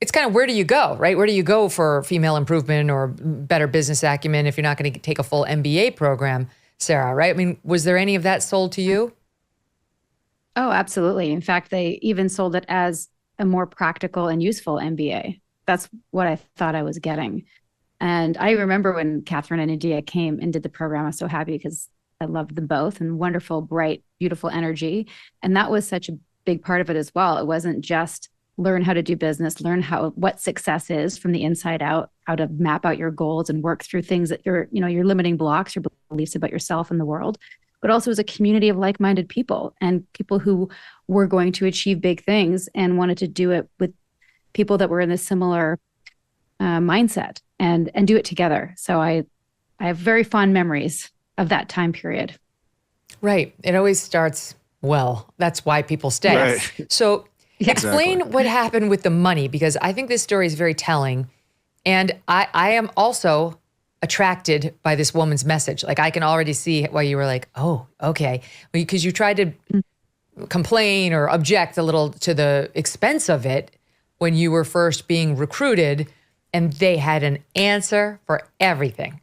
it's kind of, where do you go, right? Where do you go for female improvement or better business acumen if you're not going to take a full MBA program, Sarah, right? I mean, was there any of that sold to you? Oh, absolutely. In fact, they even sold it as a more practical and useful MBA. That's what I thought I was getting. And I remember when Catherine and India came and did the program, I was so happy because I loved them both, and wonderful, bright, beautiful energy. And that was such a big part of it as well. It wasn't just learn how to do business, learn what success is from the inside out, how to map out your goals and work through things that your limiting blocks, your beliefs about yourself and the world, but also as a community of like-minded people and people who were going to achieve big things and wanted to do it with people that were in a similar mindset and do it together. So I have very fond memories of that time period. Right. It always starts well. That's why people stay. Right. So explain Exactly. what happened with the money, because I think this story is very telling. And I am also attracted by this woman's message. Like, I can already see why you were like, oh, okay. Because you tried to complain or object a little to the expense of it when you were first being recruited, and they had an answer for everything.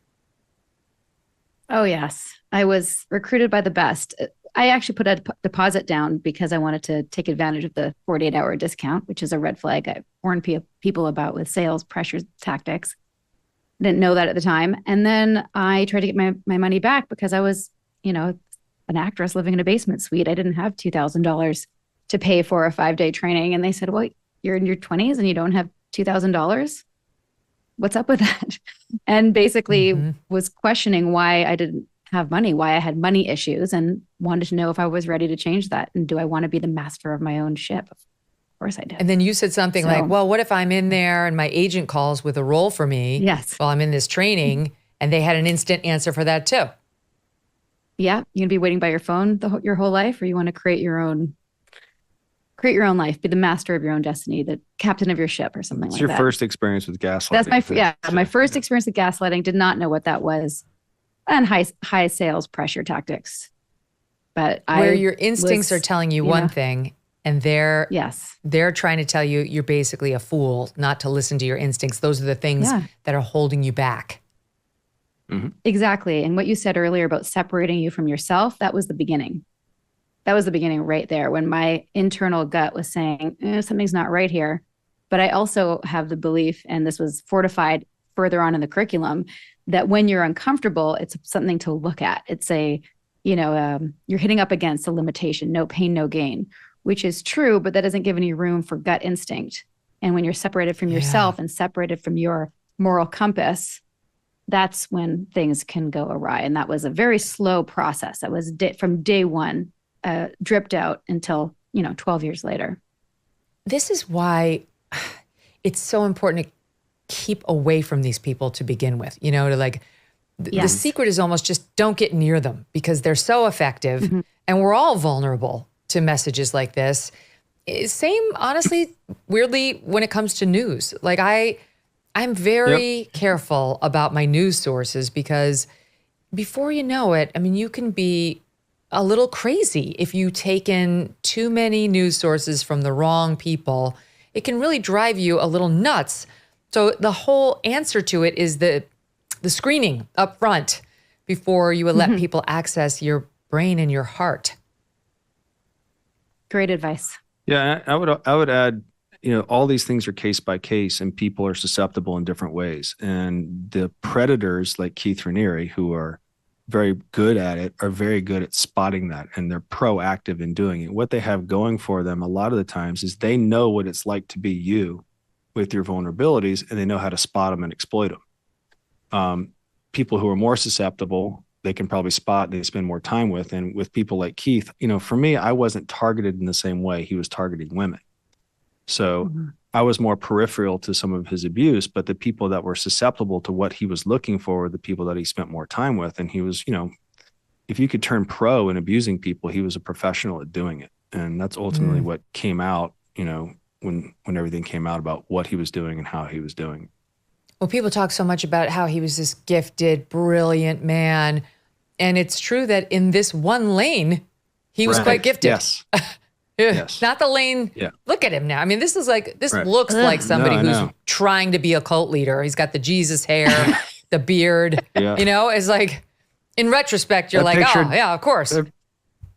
Oh, yes. I was recruited by the best. I actually put a deposit down because I wanted to take advantage of the 48-hour discount, which is a red flag I warned people about with sales pressure tactics. I didn't know that at the time. And then I tried to get my money back because I was, an actress living in a basement suite. I didn't have $2,000 to pay for a 5-day training. And they said, well, you're in your 20s and you don't have $2,000? What's up with that? And basically was questioning why I didn't have money, why I had money issues, and wanted to know if I was ready to change that. And do I want to be the master of my own ship? Of course I did. And then you said something like, well, what if I'm in there and my agent calls with a role for me while I'm in this training? And they had an instant answer for that too. Yeah. You're going to be waiting by your phone your whole life, or you want to create your own life, be the master of your own destiny, the captain of your ship or something like that. It's your first experience with gaslighting. That's my first experience with gaslighting. Did not know what that was. And high sales pressure tactics. But where your instincts are telling you one thing, and they're trying to tell you you're basically a fool not to listen to your instincts. Those are the things that are holding you back. Mm-hmm. Exactly. And what you said earlier about separating you from yourself, that was the beginning. That was the beginning right there, when my internal gut was saying, something's not right here. But I also have the belief, and this was fortified further on in the curriculum, that when you're uncomfortable, it's something to look at. It's you're hitting up against a limitation, no pain, no gain. which is true, but that doesn't give any room for gut instinct. And when you're separated from yourself and separated from your moral compass, that's when things can go awry. And that was a very slow process. That was from day one, dripped out until, 12 years later. This is why it's so important to keep away from these people to begin with, the secret is almost just don't get near them because they're so effective and we're all vulnerable to messages like this. Same, honestly, weirdly, when it comes to news. Like I'm very careful about my news sources because before you know it, you can be a little crazy if you take in too many news sources from the wrong people. It can really drive you a little nuts. So the whole answer to it is the screening up front before you would let people access your brain and your heart. Great advice. Yeah, I would add, all these things are case by case and people are susceptible in different ways. And the predators like Keith Raniere, who are very good at it, are very good at spotting that and they're proactive in doing it. What they have going for them a lot of the times is they know what it's like to be you with your vulnerabilities and they know how to spot them and exploit them. People who are more susceptible, they can probably spot, they spend more time with. And with people like Keith, for me, I wasn't targeted in the same way he was targeting women. So I was more peripheral to some of his abuse, but the people that were susceptible to what he was looking for were the people that he spent more time with. And he was, if you could turn pro in abusing people, he was a professional at doing it. And that's ultimately what came out, when everything came out about what he was doing and how he was doing it. Well, people talk so much about how he was this gifted, brilliant man. And it's true that in this one lane, he was quite gifted. Yes. Yes. Not the lane. Yeah. Look at him now. This is looks like somebody who's trying to be a cult leader. He's got the Jesus hair, the beard, it's like, in retrospect, you're like, picture, oh yeah, of course.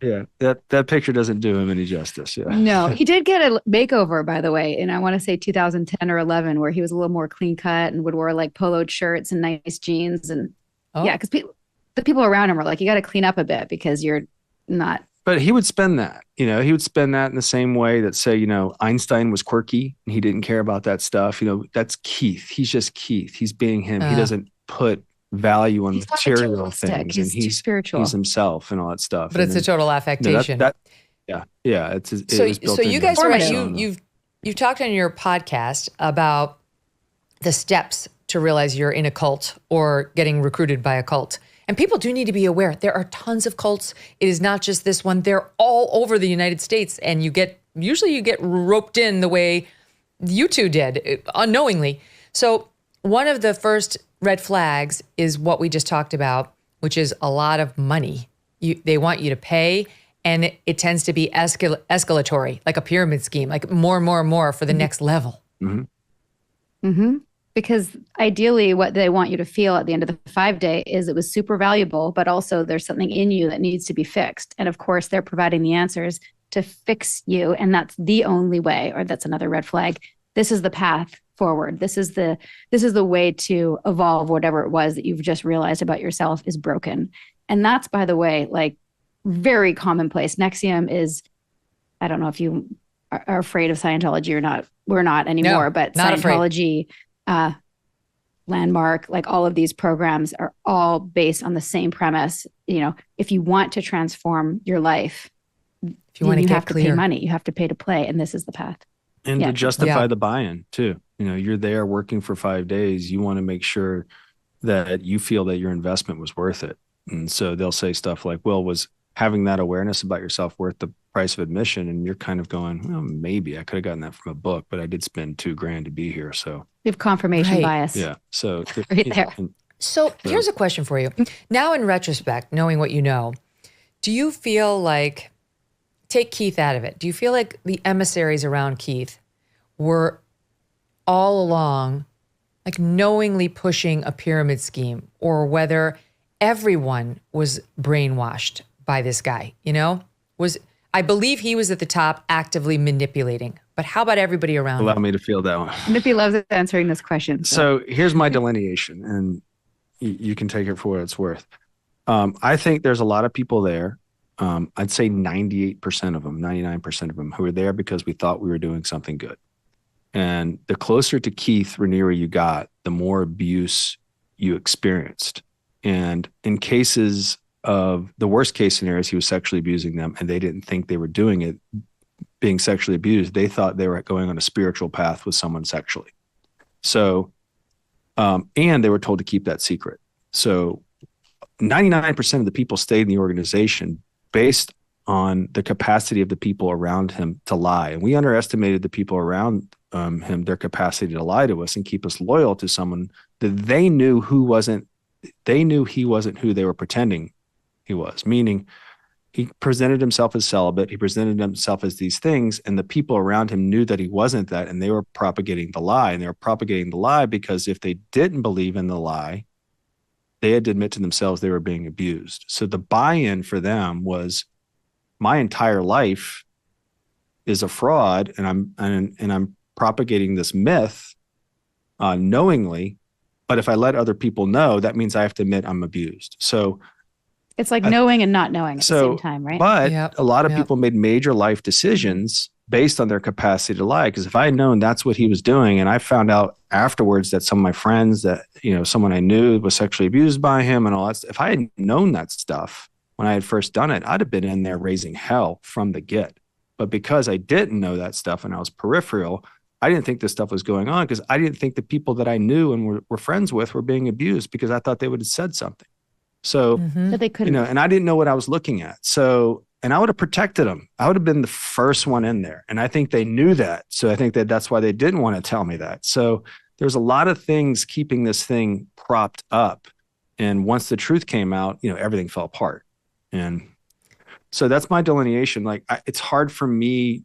That picture doesn't do him any justice. Yeah. No, he did get a makeover, by the way. And I want to say 2010 or 11, where he was a little more clean cut and would wear like poloed shirts and nice jeans. And because the people around him were like, you got to clean up a bit because you're not. But he would spend that, he would spend that in the same way that say, Einstein was quirky and he didn't care about that stuff. That's Keith. He's just Keith. He's being him. He doesn't put value on material things. He's too spiritual. He's himself and all that stuff. But it's a total affectation. So you guys are right. You've talked on your podcast about the steps to realize you're in a cult or getting recruited by a cult. And people do need to be aware. There are tons of cults. It is not just this one. They're all over the United States. And usually you get roped in the way you two did, unknowingly. So one of the first red flags is what we just talked about, which is a lot of money. They want you to pay, and it tends to be escalatory, like a pyramid scheme, like more and more and more for the next level. Because ideally what they want you to feel at the end of the 5-day is it was super valuable, but also there's something in you that needs to be fixed. And of course, they're providing the answers to fix you. And that's the only way, or that's another red flag. This is the path forward. This is the way to evolve whatever it was that you've just realized about yourself is broken. And that's, by the way, like very commonplace. NXIVM is, I don't know if you are afraid of Scientology or not. We're not anymore, no, but not Scientology, Landmark, like all of these programs are all based on the same premise. If you want to transform your life, if you want to have to pay money, you have to pay to play. And this is the path. And to justify the buy-in too. You're there working for 5 days. You want to make sure that you feel that your investment was worth it. And so they'll say stuff like, well, was having that awareness about yourself worth the price of admission? And you're kind of going, well, maybe I could have gotten that from a book, but I did spend $2,000 to be here. So you have confirmation bias. Yeah. So right there. So here's a question for you. Now, in retrospect, knowing what you know, do you feel like, take Keith out of it, do you feel like the emissaries around Keith were all along like knowingly pushing a pyramid scheme, or whether everyone was brainwashed by this guy? I believe he was at the top actively manipulating, but how about everybody around Allow him? me to feel that one. Nippy loves answering this question. So here's my delineation, and you can take it for what it's worth. I think there's a lot of people there I'd say 98% of them, 99% of them, who were there because we thought we were doing something good. And the closer to Keith Raniere you got, the more abuse you experienced. And in cases of the worst case scenarios, he was sexually abusing them, and they didn't think they were doing it, being sexually abused. They thought they were going on a spiritual path with someone sexually. So, and they were told to keep that secret. So 99% of the people stayed in the organization based on the capacity of the people around him to lie. And we underestimated the people around him, their capacity to lie to us and keep us loyal to someone that they knew he wasn't who they were pretending he was, meaning he presented himself as celibate. He presented himself as these things, and the people around him knew that he wasn't that, and they were propagating the lie. And they were propagating the lie because if they didn't believe in the lie, they had to admit to themselves they were being abused. So the buy-in for them was, my entire life is a fraud, and I'm propagating this myth knowingly. But if I let other people know, that means I have to admit I'm abused. So it's like knowing and not knowing at the same time, right? But a lot of people made major life decisions based on their capacity to lie. Because if I had known that's what he was doing, and I found out afterwards that some of my friends that, someone I knew was sexually abused by him and all that stuff, if I had known that stuff when I had first done it, I'd have been in there raising hell from the get. But because I didn't know that stuff and I was peripheral, I didn't think this stuff was going on because I didn't think the people that I knew and were friends with were being abused because I thought they would have said something. So, But they couldn't. and I didn't know what I was looking at. So, and I would have protected them. I would have been the first one in there. And I think they knew that. So I think that's why they didn't want to tell me that. So there's a lot of things keeping this thing propped up. And once the truth came out, everything fell apart. And so that's my delineation. Like, it's hard for me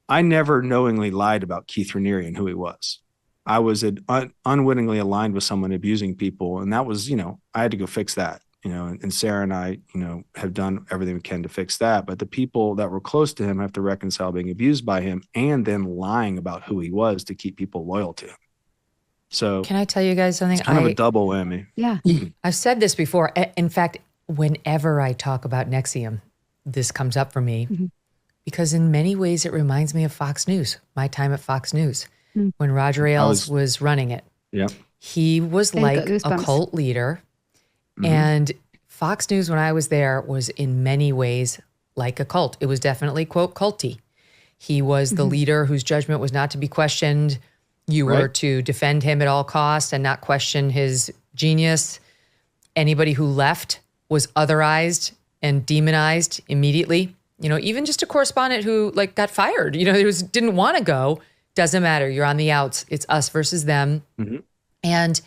I never knowingly lied about Keith Raniere and who he was. I was unwittingly aligned with someone abusing people. And that was, I had to go fix that, and Sarah and I, have done everything we can to fix that. But the people that were close to him have to reconcile being abused by him and then lying about who he was to keep people loyal to him. So can I tell you guys something? It's kind of a double whammy. Yeah. I've said this before. In fact, whenever I talk about NXIVM, this comes up for me because in many ways it reminds me of Fox News, my time at Fox News. When Roger Ailes was running it. Yeah. He was like a cult leader. And Fox News, when I was there, was in many ways like a cult. It was definitely, quote, culty. He was the leader whose judgment was not to be questioned. You were to defend him at all costs and not question his genius. Anybody who left was otherized and demonized immediately. Even just a correspondent who got fired, didn't want to go. Doesn't matter. You're on the outs. It's us versus them. And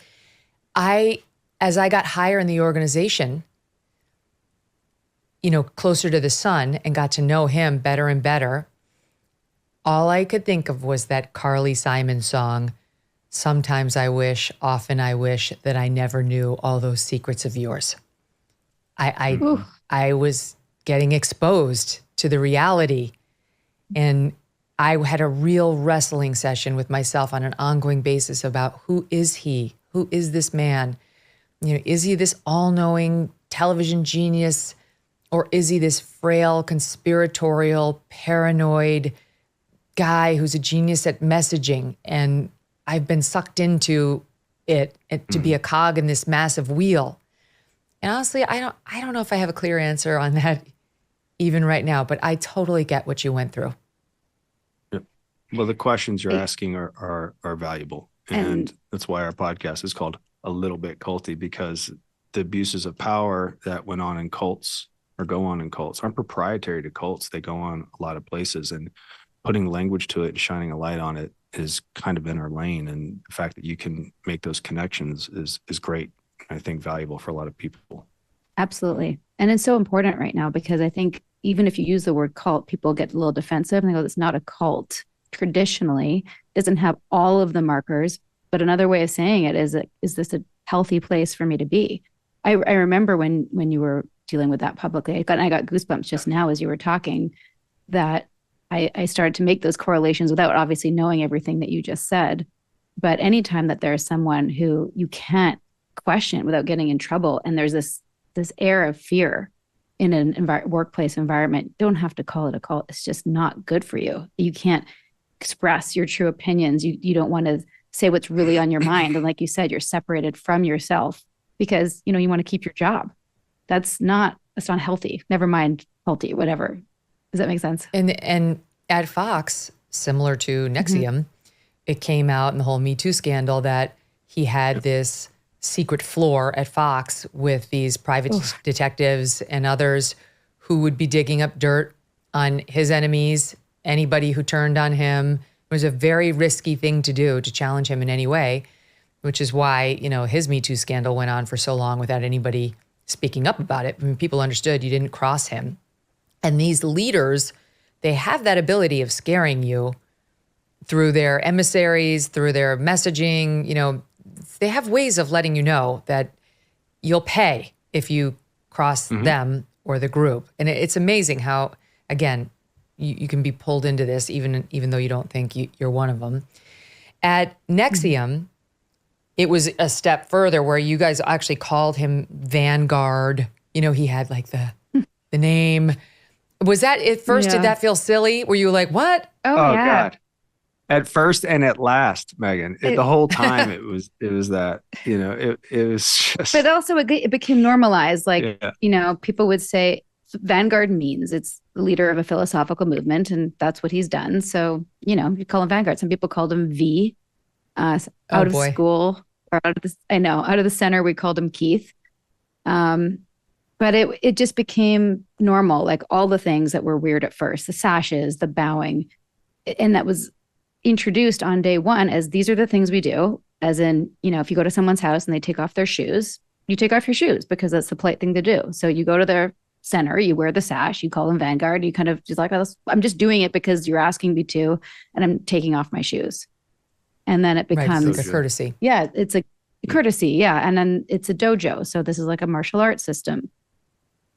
as I got higher in the organization, closer to the sun and got to know him better and better, all I could think of was that Carly Simon song, "Sometimes I wish, often I wish that I never knew all those secrets of yours." I was getting exposed to the reality, and I had a real wrestling session with myself on an ongoing basis about who is he? Who is this man? Is he this all-knowing television genius, or is he this frail, conspiratorial, paranoid guy who's a genius at messaging? And I've been sucked into it to be a cog in this massive wheel. And honestly, I don't know if I have a clear answer on that even right now, but I totally get what you went through. Well, the questions you're asking are valuable. And that's why our podcast is called A Little Bit Culty, because the abuses of power that went on in cults or go on in cults aren't proprietary to cults. They go on a lot of places, and putting language to it and shining a light on it is kind of in our lane. And the fact that you can make those connections is great. I think valuable for a lot of people. Absolutely. And it's so important right now because I think even if you use the word cult, people get a little defensive and they go, it's not a cult. Traditionally doesn't have all of the markers, but another way of saying it is this a healthy place for me to be? I remember when you were dealing with that publicly, I got goosebumps just now as you were talking, that I started to make those correlations without obviously knowing everything that you just said. But anytime that there's someone who you can't question without getting in trouble, and there's this this air of fear in an workplace environment. You don't have to call it a cult. It's just not good for you. You can't express your true opinions. You don't want to say what's really on your mind. And like you said, you're separated from yourself because, you know, you want to keep your job. That's not healthy. Never mind healthy, whatever. Does that make sense? And at Fox, similar to NXIVM, it came out in the whole Me Too scandal that he had this secret floor at Fox with these private detectives and others who would be digging up dirt on his enemies, anybody who turned on him. It was a very risky thing to do, to challenge him in any way, which is why, you know, his Me Too scandal went on for so long without anybody speaking up about it. I mean, people understood you didn't cross him. And these leaders, they have that ability of scaring you through their emissaries, through their messaging. You know, they have ways of letting you know that you'll pay if you cross them or the group. And it's amazing how, again, you can be pulled into this even though you don't think you're one of them. At NXIVM, it was a step further where you guys actually called him Vanguard. You know, he had like the name. Was that at first? Did that feel silly? Were you like, what? Oh God. At first and at last, Megyn. The whole time it was that, you know, it was just. But also it became normalized. Like, you know, people would say Vanguard means it's the leader of a philosophical movement, and that's what he's done. So, you know, you call him Vanguard. Some people called him V. Out of school or out of the center, we called him Keith. But it just became normal, like all the things that were weird at first, the sashes, the bowing, and that was introduced on day one as these are the things we do. As in, you know, if you go to someone's house and they take off their shoes, you take off your shoes because that's the polite thing to do. So you go to their center, you wear the sash, you call them Vanguard, you kind of just like, I'm just doing it because you're asking me to, and I'm taking off my shoes. And then it becomes like a courtesy. Yeah, it's a courtesy. Yeah. And then it's a dojo. So this is like a martial arts system.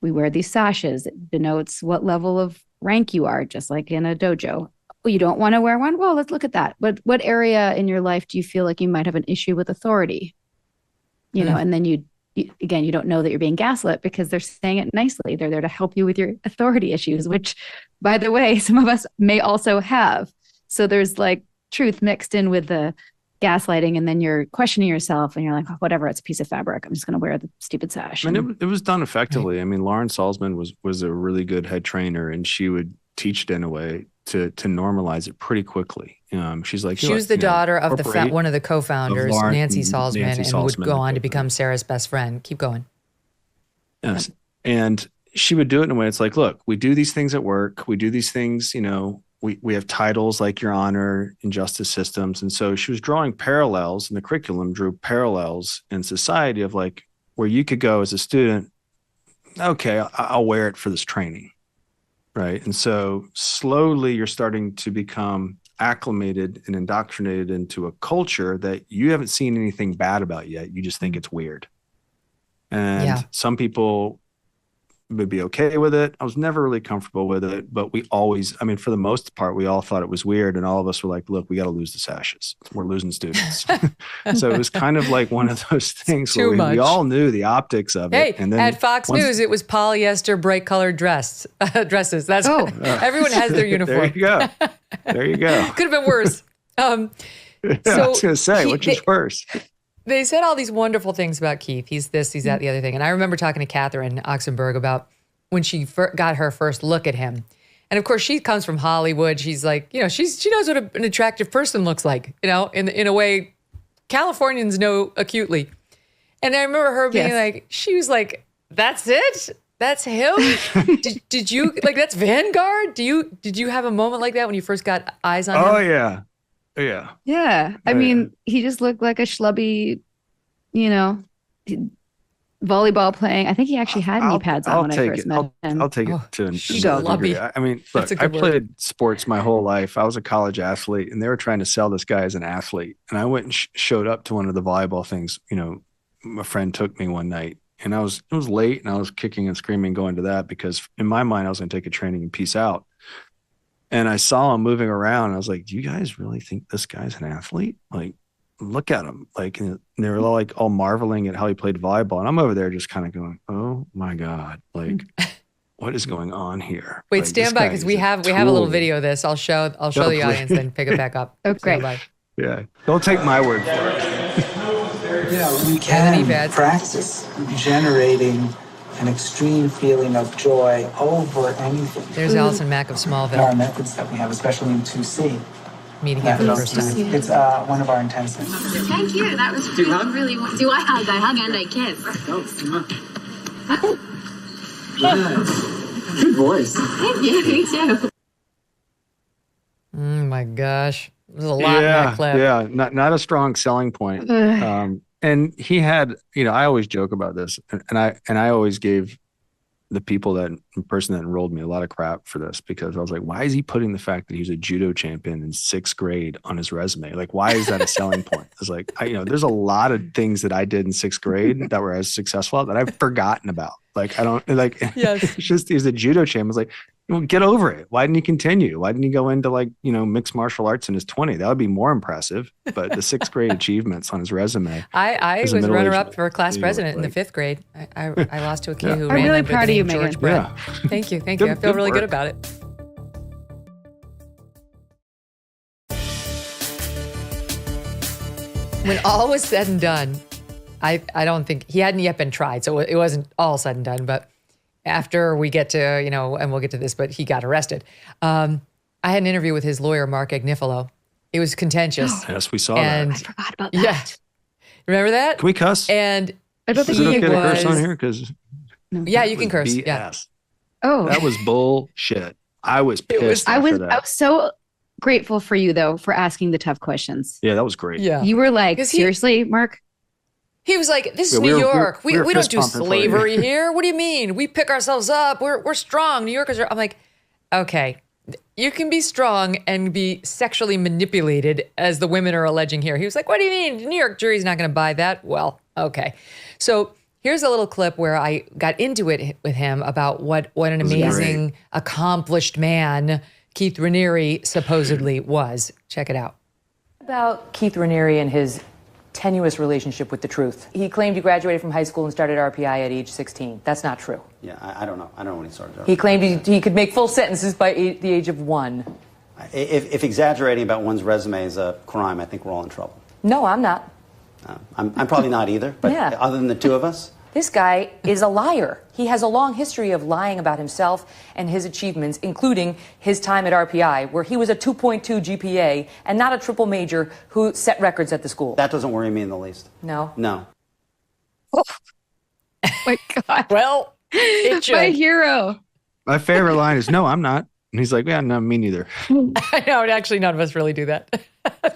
We wear these sashes. It denotes what level of rank you are, just like in a dojo. Well, you don't want to wear one? Well, let's look at that. What area in your life do you feel like you might have an issue with authority? You know, and then you don't know that you're being gaslit because they're saying it nicely. They're there to help you with your authority issues, which, by the way, some of us may also have. So there's like truth mixed in with the gaslighting, and then you're questioning yourself and you're like, oh, whatever, it's a piece of fabric. I'm just going to wear the stupid sash. I mean, it was done effectively. Right. I mean, Lauren Salzman was a really good head trainer, and she would teach it in a way to normalize it pretty quickly. She's like, she was the daughter of one of the co-founders, Nancy Salzman, and would go on to become Sarah's best friend. Keep going. Yes. And she would do it in a way. It's like, look, we do these things at work. We do these things, you know, we have titles like Your Honor in justice systems. And so she was drawing parallels, and the curriculum drew parallels in society of like where you could go as a student, okay, I'll wear it for this training. Right. And so slowly you're starting to become acclimated and indoctrinated into a culture that you haven't seen anything bad about yet. You just think it's weird. And some people would be okay with it. I was never really comfortable with it, but we always, I mean, for the most part, we all thought it was weird. And all of us were like, look, we got to lose the sashes. We're losing students. So it was kind of like one of those things where we all knew the optics of it. And then at Fox News, it was polyester, bright colored dresses. That's everyone has their uniform. There you go. Could have been worse. I was going to say, which is worse? They said all these wonderful things about Keith. He's this, he's that, the other thing. And I remember talking to Catherine Oxenberg about when she got her first look at him. And of course, she comes from Hollywood. She's like, you know, she knows what an attractive person looks like, you know, in a way Californians know acutely. And I remember her being like, she was like, that's it? That's him? did you, like, that's Vanguard? Did you have a moment like that when you first got eyes on him? Oh, yeah. Yeah. Yeah. I mean, he just looked like a schlubby, you know, volleyball playing. I think he actually had knee pads on when I first met him. I'll take it to a degree. I mean, look, I played sports my whole life. I was a college athlete, and they were trying to sell this guy as an athlete. And I went and showed up to one of the volleyball things. You know, a friend took me one night, and it was late, and I was kicking and screaming going to that because in my mind, I was going to take a training and peace out. And I saw him moving around. I was like, do you guys really think this guy's an athlete? Like, look at him. Like, and they were all marveling at how he played volleyball. And I'm over there just kind of going, oh my God, like, what is going on here? Wait, like, stand by, because we have a little video of this. I'll show the audience, then pick it back up. Oh, great. Yeah. Don't take my word for it. Yeah, we can practice generating an extreme feeling of joy over anything. There's Allison Mack of There are Smallville methods that we have, especially in 2C. meeting him for the first time. It's one of our intensives. Thank you. That was really. Do I hug? I hug and I kiss. Yes. Good voice. Thank you. Me too. Oh my gosh, there's a lot in that clip. Yeah, not a strong selling point. And he had, I always joke about this, and I always gave the person that enrolled me a lot of crap for this, because I was like, why is he putting the fact that he was a judo champion in 6th grade on his resume? Like, why is that a selling point? I was like, there's a lot of things that I did in 6th grade that were as successful that I've forgotten about. Like, I don't like, yes. It's just, he's a judo champion. I was like, well, get over it. Why didn't he continue? Why didn't he go into mixed martial arts in his 20s? That would be more impressive. But the 6th grade achievements on his resume. I was runner-up for class president in the 5th grade. I lost to a kid who ran. I'm really proud of you, George Megyn. Brett. Thank you. I feel really good about it. When all was said and done, I don't think he hadn't yet been tried, so it wasn't all said and done. But after we get to, and we'll get to this, but he got arrested. I had an interview with his lawyer, Mark Agnifilo. It was contentious. Yes, we saw that. I forgot about that. Yeah. Remember that? Can we cuss? And I don't think Is it okay to was- curse on here? Because Yeah, you can curse. BS. Yeah. Oh, That was bullshit. I was pissed. I was after that. so grateful for you though for asking the tough questions. Yeah, that was great. Yeah. You were like, 'Cause seriously, Mark? He was like, this is Yeah, New we were- York. we were We don't fist do pumping for you." slavery here. What do you mean? We pick ourselves up. We're strong. New Yorkers are. I'm like, okay, you can be strong and be sexually manipulated as the women are alleging here. He was like, what do you mean? The New York jury's not going to buy that. Well, okay. So here's a little clip where I got into it with him about what an amazing, accomplished man Keith Raniere supposedly was. Check it out. About Keith Raniere and his tenuous relationship with the truth. He claimed he graduated from high school and started RPI at age 16. That's not true. Yeah, I don't know. I don't know when he started. He claimed he could make full sentences by the age of 1. If exaggerating about one's resume is a crime, I think we're all in trouble. No, I'm not. I'm probably not either, but Yeah. other than the two of us, This guy is a liar. He has a long history of lying about himself and his achievements, including his time at RPI, where he was a 2.2 GPA and not a triple major who set records at the school. that doesn't worry me in the least. No. No. Oh my God. Well, it should. My hero. My favorite line is, no, I'm not. And he's like, yeah, no, me neither. I know. Actually, none of us really do that.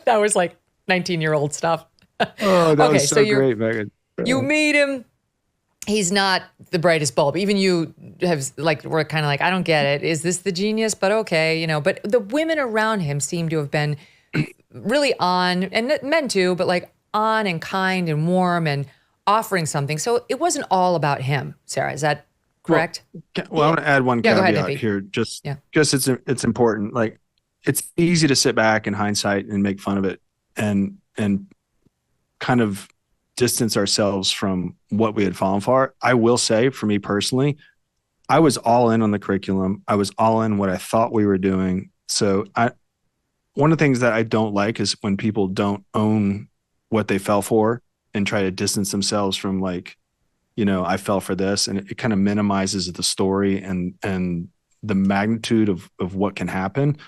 That was like 19-year-old stuff. Oh, that was so you're- great, Megyn. You meet him. He's not the brightest bulb. Even you were kind of like, I don't get it. Is this the genius? But okay, But the women around him seem to have been really on, and men too, but like on and kind and warm and offering something. So it wasn't all about him, Sarah. Is that correct? Well, I want to add one Yeah, go ahead, caveat Nippy. here. Just it's important. Like, it's easy to sit back in hindsight and make fun of it and kind of distance ourselves from what we had fallen for. I will say, for me personally, I was all in on the curriculum. I was all in what I thought we were doing. So one of the things that I don't like is when people don't own what they fell for and try to distance themselves from, like, I fell for this, and it kind of minimizes the story and the magnitude of what can happen.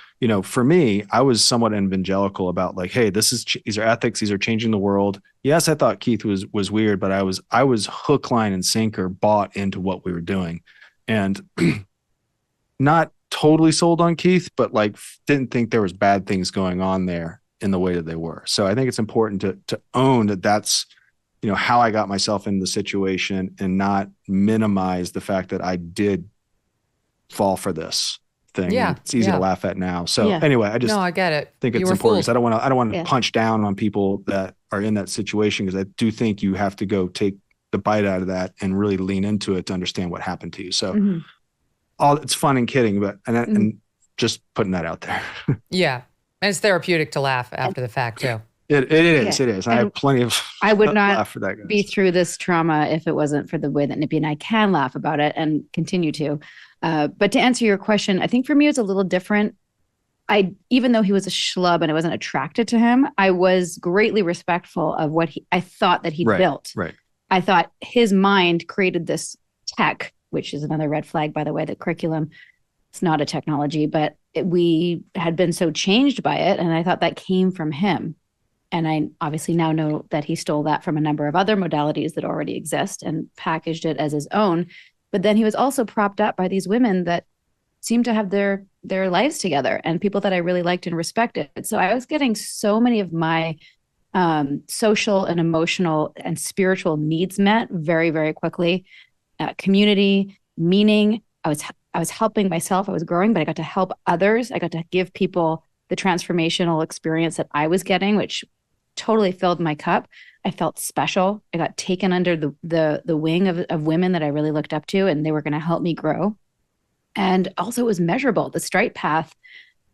For me, I was somewhat evangelical about, like, hey, these are ethics. These are changing the world. Yes, I thought Keith was weird, but I was hook, line, and sinker bought into what we were doing, and not totally sold on Keith, but like didn't think there was bad things going on there in the way that they were. So I think it's important to own that that's how I got myself in the situation and not minimize the fact that I did fall for this thing. Yeah, It's easy to laugh at now. So anyway, I get it. think You it's were important. 'Cause I don't want to Yeah. punch down on people that are in that situation, because I do think you have to go take the bite out of that and really lean into it to understand what happened to you. So it's fun and kidding, but and just putting that out there. Yeah. And it's therapeutic to laugh after the fact, too. It is. Yeah. It is. I have plenty of. I would not laugh for that, guys. be through this trauma if it wasn't for the way that Nippy and I can laugh about it and continue to. But to answer your question, I think for me it's a little different. Even though he was a schlub and I wasn't attracted to him, I was greatly respectful of what I thought that he built. Right. I thought his mind created this tech, which is another red flag, by the way. The curriculum, it's not a technology, but we had been so changed by it, and I thought that came from him. And I obviously now know that he stole that from a number of other modalities that already exist and packaged it as his own. But then he was also propped up by these women that seemed to have their lives together and people that I really liked and respected. So I was getting so many of my social and emotional and spiritual needs met very, very quickly. Community, meaning, I was helping myself. I was growing, but I got to help others. I got to give people the transformational experience that I was getting, which totally filled my cup. I felt special. I got taken under the wing of women that I really looked up to, and they were going to help me grow. And also it was measurable. The Straight Path,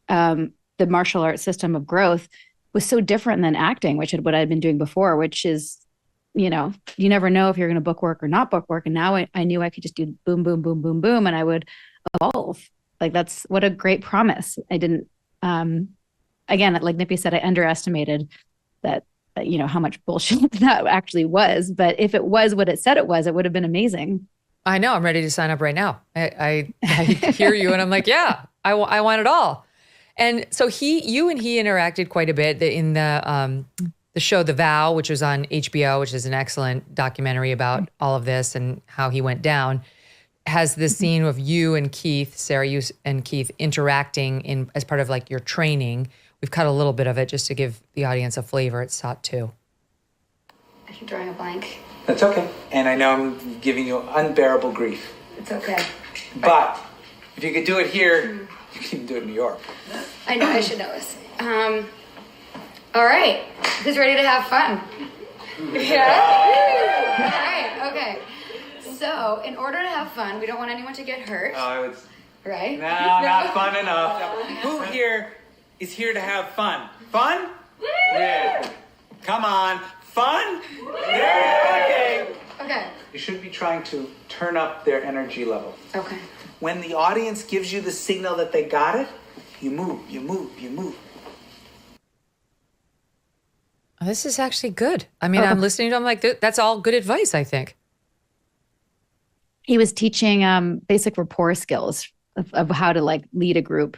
the martial arts system of growth, was so different than acting, which is what I'd been doing before, which is, you never know if you're going to book work or not book work. And now I knew I could just do boom, boom, boom, boom, boom, and I would evolve. Like, that's what a great promise. I didn't, again, like Nippy said, I underestimated that, how much bullshit that actually was. But if it was what it said it was, it would have been amazing. I know. I'm ready to sign up right now. I hear you, and I'm like, yeah, I want it all. And so you and he interacted quite a bit in the show The Vow, which was on HBO, which is an excellent documentary about all of this and how he went down. Has this scene of you and Keith, Sarah, you and Keith interacting as part of like your training. We've cut a little bit of it just to give the audience a flavor. It's shot 2. I keep drawing a blank. That's okay. And I know I'm giving you unbearable grief. It's okay. But if you could do it here, you can do it in New York. I know, I should know this. All right. Who's ready to have fun? Yeah? All right, okay. So, in order to have fun, we don't want anyone to get hurt. Right? No, not fun enough. Who here is here to have fun? Fun? Yeah. Come on. Fun? Yeah. Okay. You should be trying to turn up their energy level. Okay. When the audience gives you the signal that they got it, you move, you move, you move. This is actually good. I mean, I'm listening to him like, that's all good advice, I think. He was teaching basic rapport skills of how to like lead a group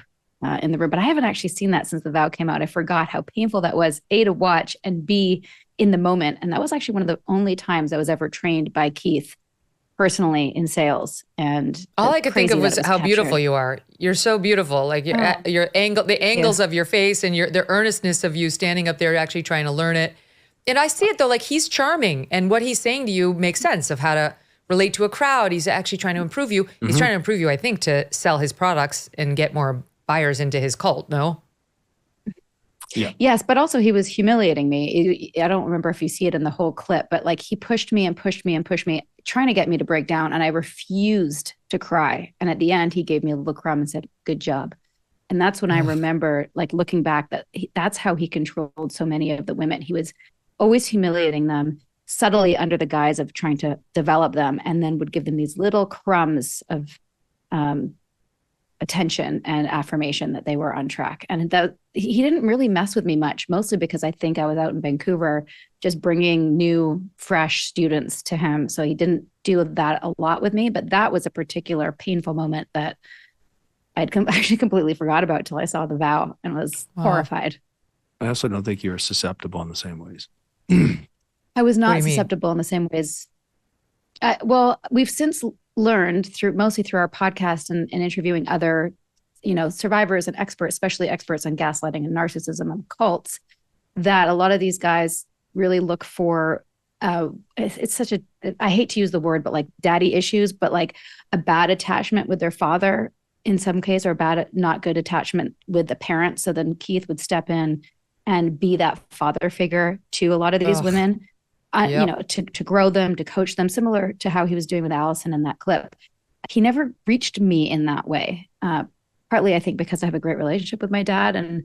in the room. But I haven't actually seen that since The Vow came out. I forgot how painful that was, A, to watch, and B, in the moment. And that was actually one of the only times I was ever trained by Keith personally in sales. And all I could think of was how beautiful you are. You're so beautiful. Like your angle, the angles of your face, and the earnestness of you standing up there actually trying to learn it. And I see it though, like he's charming, and what he's saying to you makes sense of how to relate to a crowd. He's actually trying to improve you. Mm-hmm. He's trying to improve you, I think, to sell his products and get more buyers into his cult. No? Yeah. Yes, but also he was humiliating me. I don't remember if you see it in the whole clip, but like he pushed me and pushed me and pushed me, trying to get me to break down, and I refused to cry. And at the end, he gave me a little crumb and said, "Good job." And that's when I remember, like looking back, that's how he controlled so many of the women. He was always humiliating them, subtly under the guise of trying to develop them, and then would give them these little crumbs of attention and affirmation that they were on track. And that he didn't really mess with me much, mostly because I think I was out in Vancouver just bringing new, fresh students to him. So he didn't do that a lot with me, but that was a particular painful moment that I'd actually completely forgot about till I saw The Vow and was horrified. I also don't think you're susceptible in the same ways. I was not susceptible in the same ways. Well, we've since learned mostly through our podcast and interviewing other, survivors and experts, especially experts on gaslighting and narcissism and cults, that a lot of these guys really look for, it's such I hate to use the word, but like daddy issues, but like a bad attachment with their father in some case, or a bad, not good attachment with the parent. So then Keith would step in and be that father figure to a lot of these women. To grow them, to coach them, similar to how he was doing with Allison in that clip. He never reached me in that way. Partly, I think, because I have a great relationship with my dad, and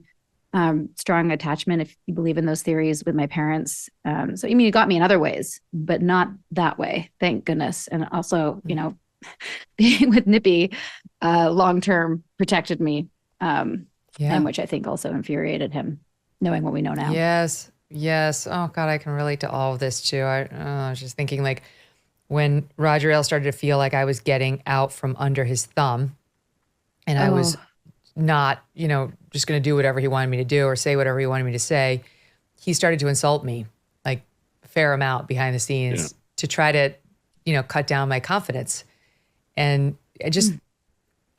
strong attachment, if you believe in those theories, with my parents. So, I mean, it got me in other ways, but not that way, thank goodness. And also, you know, being with Nippy long-term protected me, and which I think also infuriated him, knowing what we know now. Yes. Oh God, I can relate to all of this too. I was just thinking, like, when Roger Ailes started to feel like I was getting out from under his thumb, and I was not, you know, just going to do whatever he wanted me to do or say whatever he wanted me to say, he started to insult me, like, a fair amount behind the scenes to try to, you know, cut down my confidence. And I just,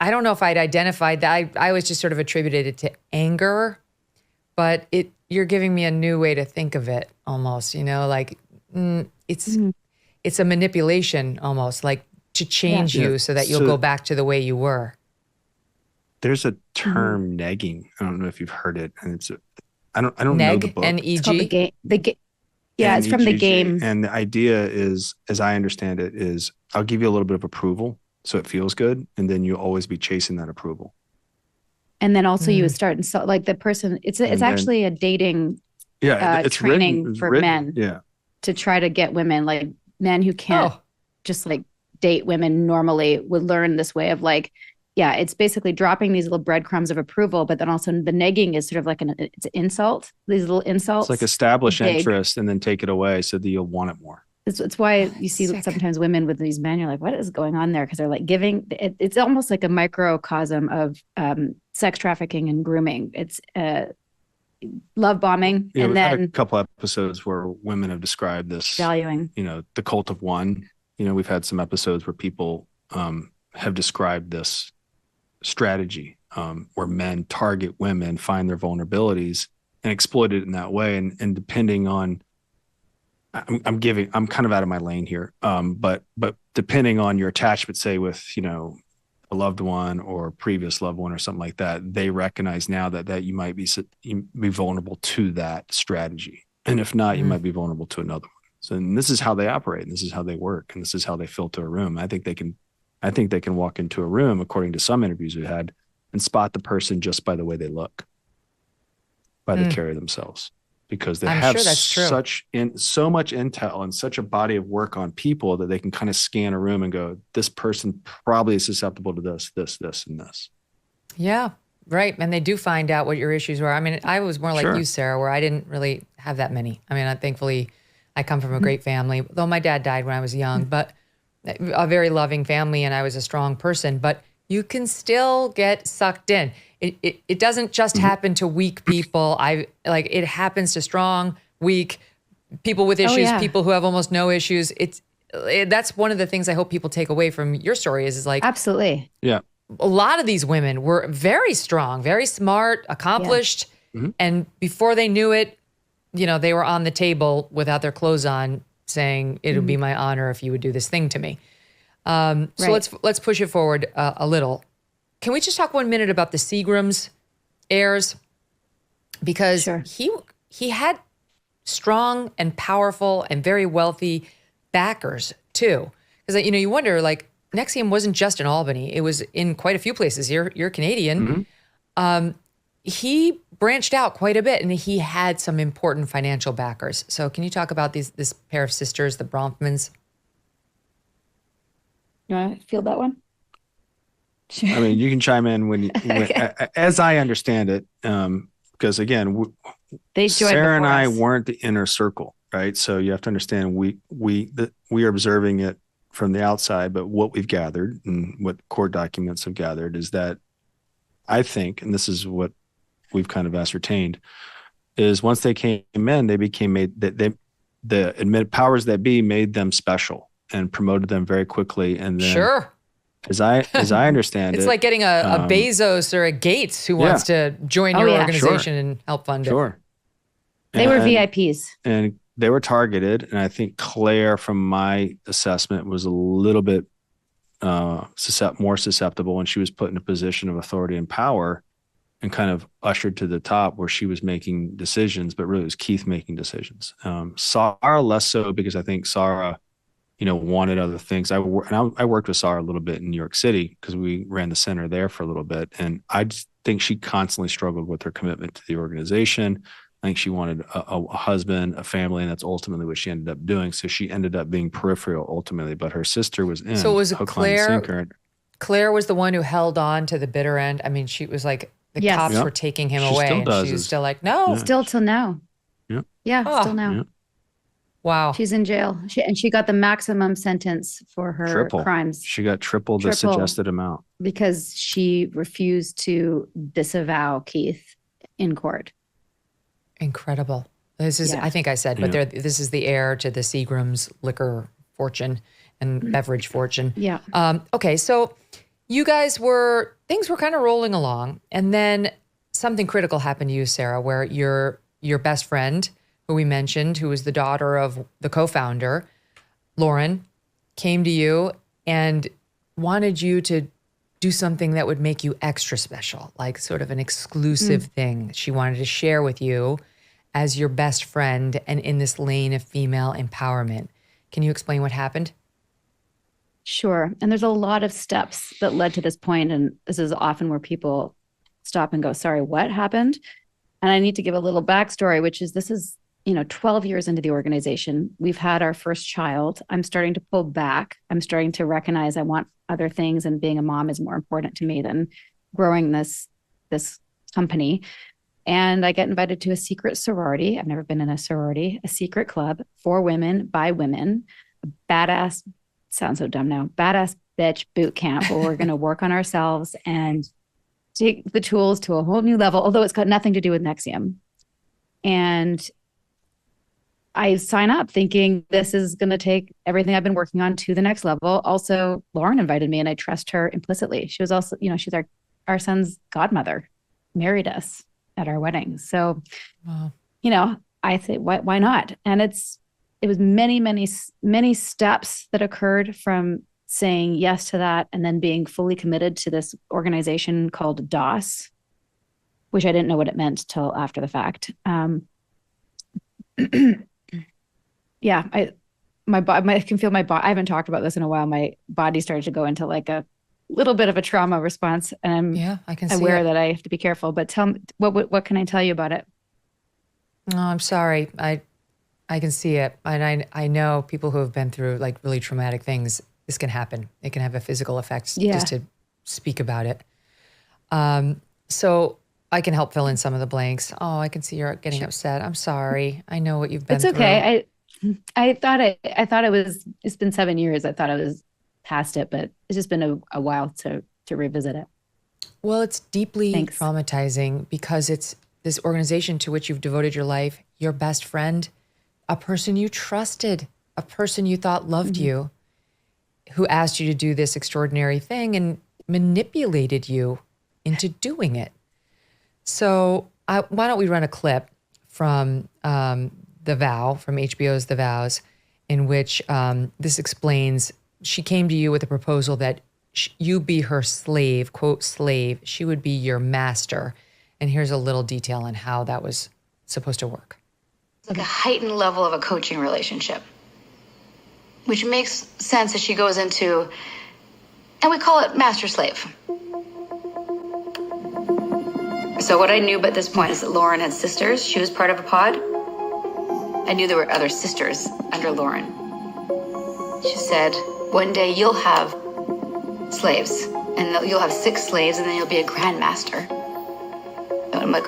I don't know if I'd identified that. I always just sort of attributed it to anger, but you're giving me a new way to think of it almost, you know, like it's a manipulation almost, like to change you so that you'll go back to the way you were. There's a term negging. I don't know if you've heard it, and I don't know the book. N-E-G? It's called the game. It's from the game. And the idea is, as I understand it, is I'll give you a little bit of approval so it feels good, and then you'll always be chasing that approval. And then also you would start like the person. It's actually a dating it's training for men. Yeah. To try to get women, like men who can't just like date women normally, would learn this way of like, it's basically dropping these little breadcrumbs of approval, but then also the negging is sort of like it's an insult. These little insults. It's like establish interest and then take it away so that you'll want it more. It's why you see sometimes women with these men, you're like, what is going on there? Because they're like giving, it's almost like a microcosm of sex trafficking and grooming. It's love bombing. Yeah, and we've had then a couple episodes where women have described this valuing, you know, the cult of one. You know, we've had some episodes where people have described this strategy where men target women, find their vulnerabilities and exploit it in that way. And depending on, I'm kind of out of my lane here. But depending on your attachment, say with, you know, a loved one or a previous loved one or something like that, they recognize now that you might be vulnerable to that strategy. And if not, you might be vulnerable to another one. So and this is how they operate, and this is how they work, and this is how they filter a room. I think they can walk into a room, according to some interviews we had, and spot the person just by the way they look, by they carry themselves, because they have so much intel and such a body of work on people that they can kind of scan a room and go, this person probably is susceptible to this, and this. Yeah, right. And they do find out what your issues were. I mean, I was more like you, Sarah, where I didn't really have that many. I mean, thankfully, I come from a great family, though my dad died when I was young, but a very loving family, and I was a strong person. But you can still get sucked in. It doesn't just happen to weak people. It happens to strong, weak people with issues, people who have almost no issues. That's one of the things I hope people take away from your story is like, absolutely. Yeah. A lot of these women were very strong, very smart, accomplished. And before they knew it, you know, they were on the table without their clothes on saying, it would be my honor if you would do this thing to me. So let's push it forward a little. Can we just talk 1 minute about the Seagrams heirs? Because he had strong and powerful and very wealthy backers too. Because, you know, you wonder, like, NXIVM wasn't just in Albany. It was in quite a few places. You're Canadian. He branched out quite a bit, and he had some important financial backers. So can you talk about this pair of sisters, the Bronfmans? You want to field that one? I mean, you can chime in as I understand it, because again, Sarah and I weren't the inner circle, right? So you have to understand we are observing it from the outside, but what we've gathered and what court documents have gathered is that I think, and this is what we've kind of ascertained, is once they came in, they became the admitted powers that be made them special and promoted them very quickly, and then as I understand it's like getting a Bezos or a Gates who wants to join your organization and help fund it. They were VIPs. And they were targeted. And I think Claire, from my assessment, was a little bit more susceptible when she was put in a position of authority and power and kind of ushered to the top where she was making decisions, but really it was Keith making decisions. Sarah less so, because I think Sarah, you know, wanted other things. I worked with Sarah a little bit in New York City because we ran the center there for a little bit. And think she constantly struggled with her commitment to the organization. I think she wanted a husband, a family, and that's ultimately what she ended up doing. So she ended up being peripheral ultimately, but her sister was in. So was it hook, line, and sinker. Claire was the one who held on to the bitter end. I mean, she was like, the Yes. cops Yep. were taking him She away, still and does she was is- still like, no. Yeah. Still till now. Yep. Yeah, Oh. still now. Yep. Wow. She's in jail. She got the maximum sentence for her Triple. crimes She got triple the Triple. suggested amount. because she refused to disavow Keith in court. Incredible. This is, Yeah. I think I said, but Yeah. this is the heir to the Seagram's liquor fortune and beverage fortune. Yeah. Okay, so you guys things were kind of rolling along, and then something critical happened to you, Sarah, where your best friend, who we mentioned, who was the daughter of the co-founder, Lauren, came to you and wanted you to do something that would make you extra special, like sort of an exclusive thing she wanted to share with you as your best friend and in this lane of female empowerment. Can you explain what happened? Sure. And there's a lot of steps that led to this point, and this is often where people stop and go, sorry, what happened? And I need to give a little backstory, which is this is, 12 years into the organization. We've had our first child. I'm starting to pull back. I'm starting to recognize I want other things, and being a mom is more important to me than growing this company. And I get invited to a secret sorority. I've never been in a sorority, a secret club for women by women, a badass, sounds so dumb now, badass bitch boot camp where we're going to work on ourselves and take the tools to a whole new level, although it's got nothing to do with NXIVM. And I sign up thinking this is going to take everything I've been working on to the next level. Also, Lauren invited me and I trust her implicitly. She was also, she's our son's godmother, married us at our wedding. So, Wow. I say, why not? And it was many, many, many steps that occurred from saying yes to that and then being fully committed to this organization called DOS, which I didn't know what it meant till after the fact. Yeah, I can feel my body. I haven't talked about this in a while. My body started to go into like a little bit of a trauma response, and I can see aware it. that I have to be careful. But tell me, what can I tell you about it? No, I'm sorry. I can see it. And I know people who have been through like really traumatic things, this can happen. It can have a physical effect just to speak about it. So I can help fill in some of the blanks. Oh, I can see you're getting upset. I'm sorry. I know what you've been through. It's okay. I thought it was, it's been 7 years. I thought I was past it, but it's just been a while to revisit it. Well, it's deeply traumatizing because it's this organization to which you've devoted your life, your best friend, a person you trusted, a person you thought loved you, who asked you to do this extraordinary thing and manipulated you into doing it. So why don't we run a clip from The Vow, from HBO's The Vows, in which this explains she came to you with a proposal that you be her slave, quote, slave. She would be your master. And here's a little detail on how that was supposed to work. It's like a heightened level of a coaching relationship, which makes sense as she goes into, and we call it master slave. So what I knew at this point is that Lauren had sisters. She was part of a pod. I knew there were other sisters under Lauren. She said, one day you'll have slaves, and you'll have 6 slaves, and then you'll be a grand master. And I'm like,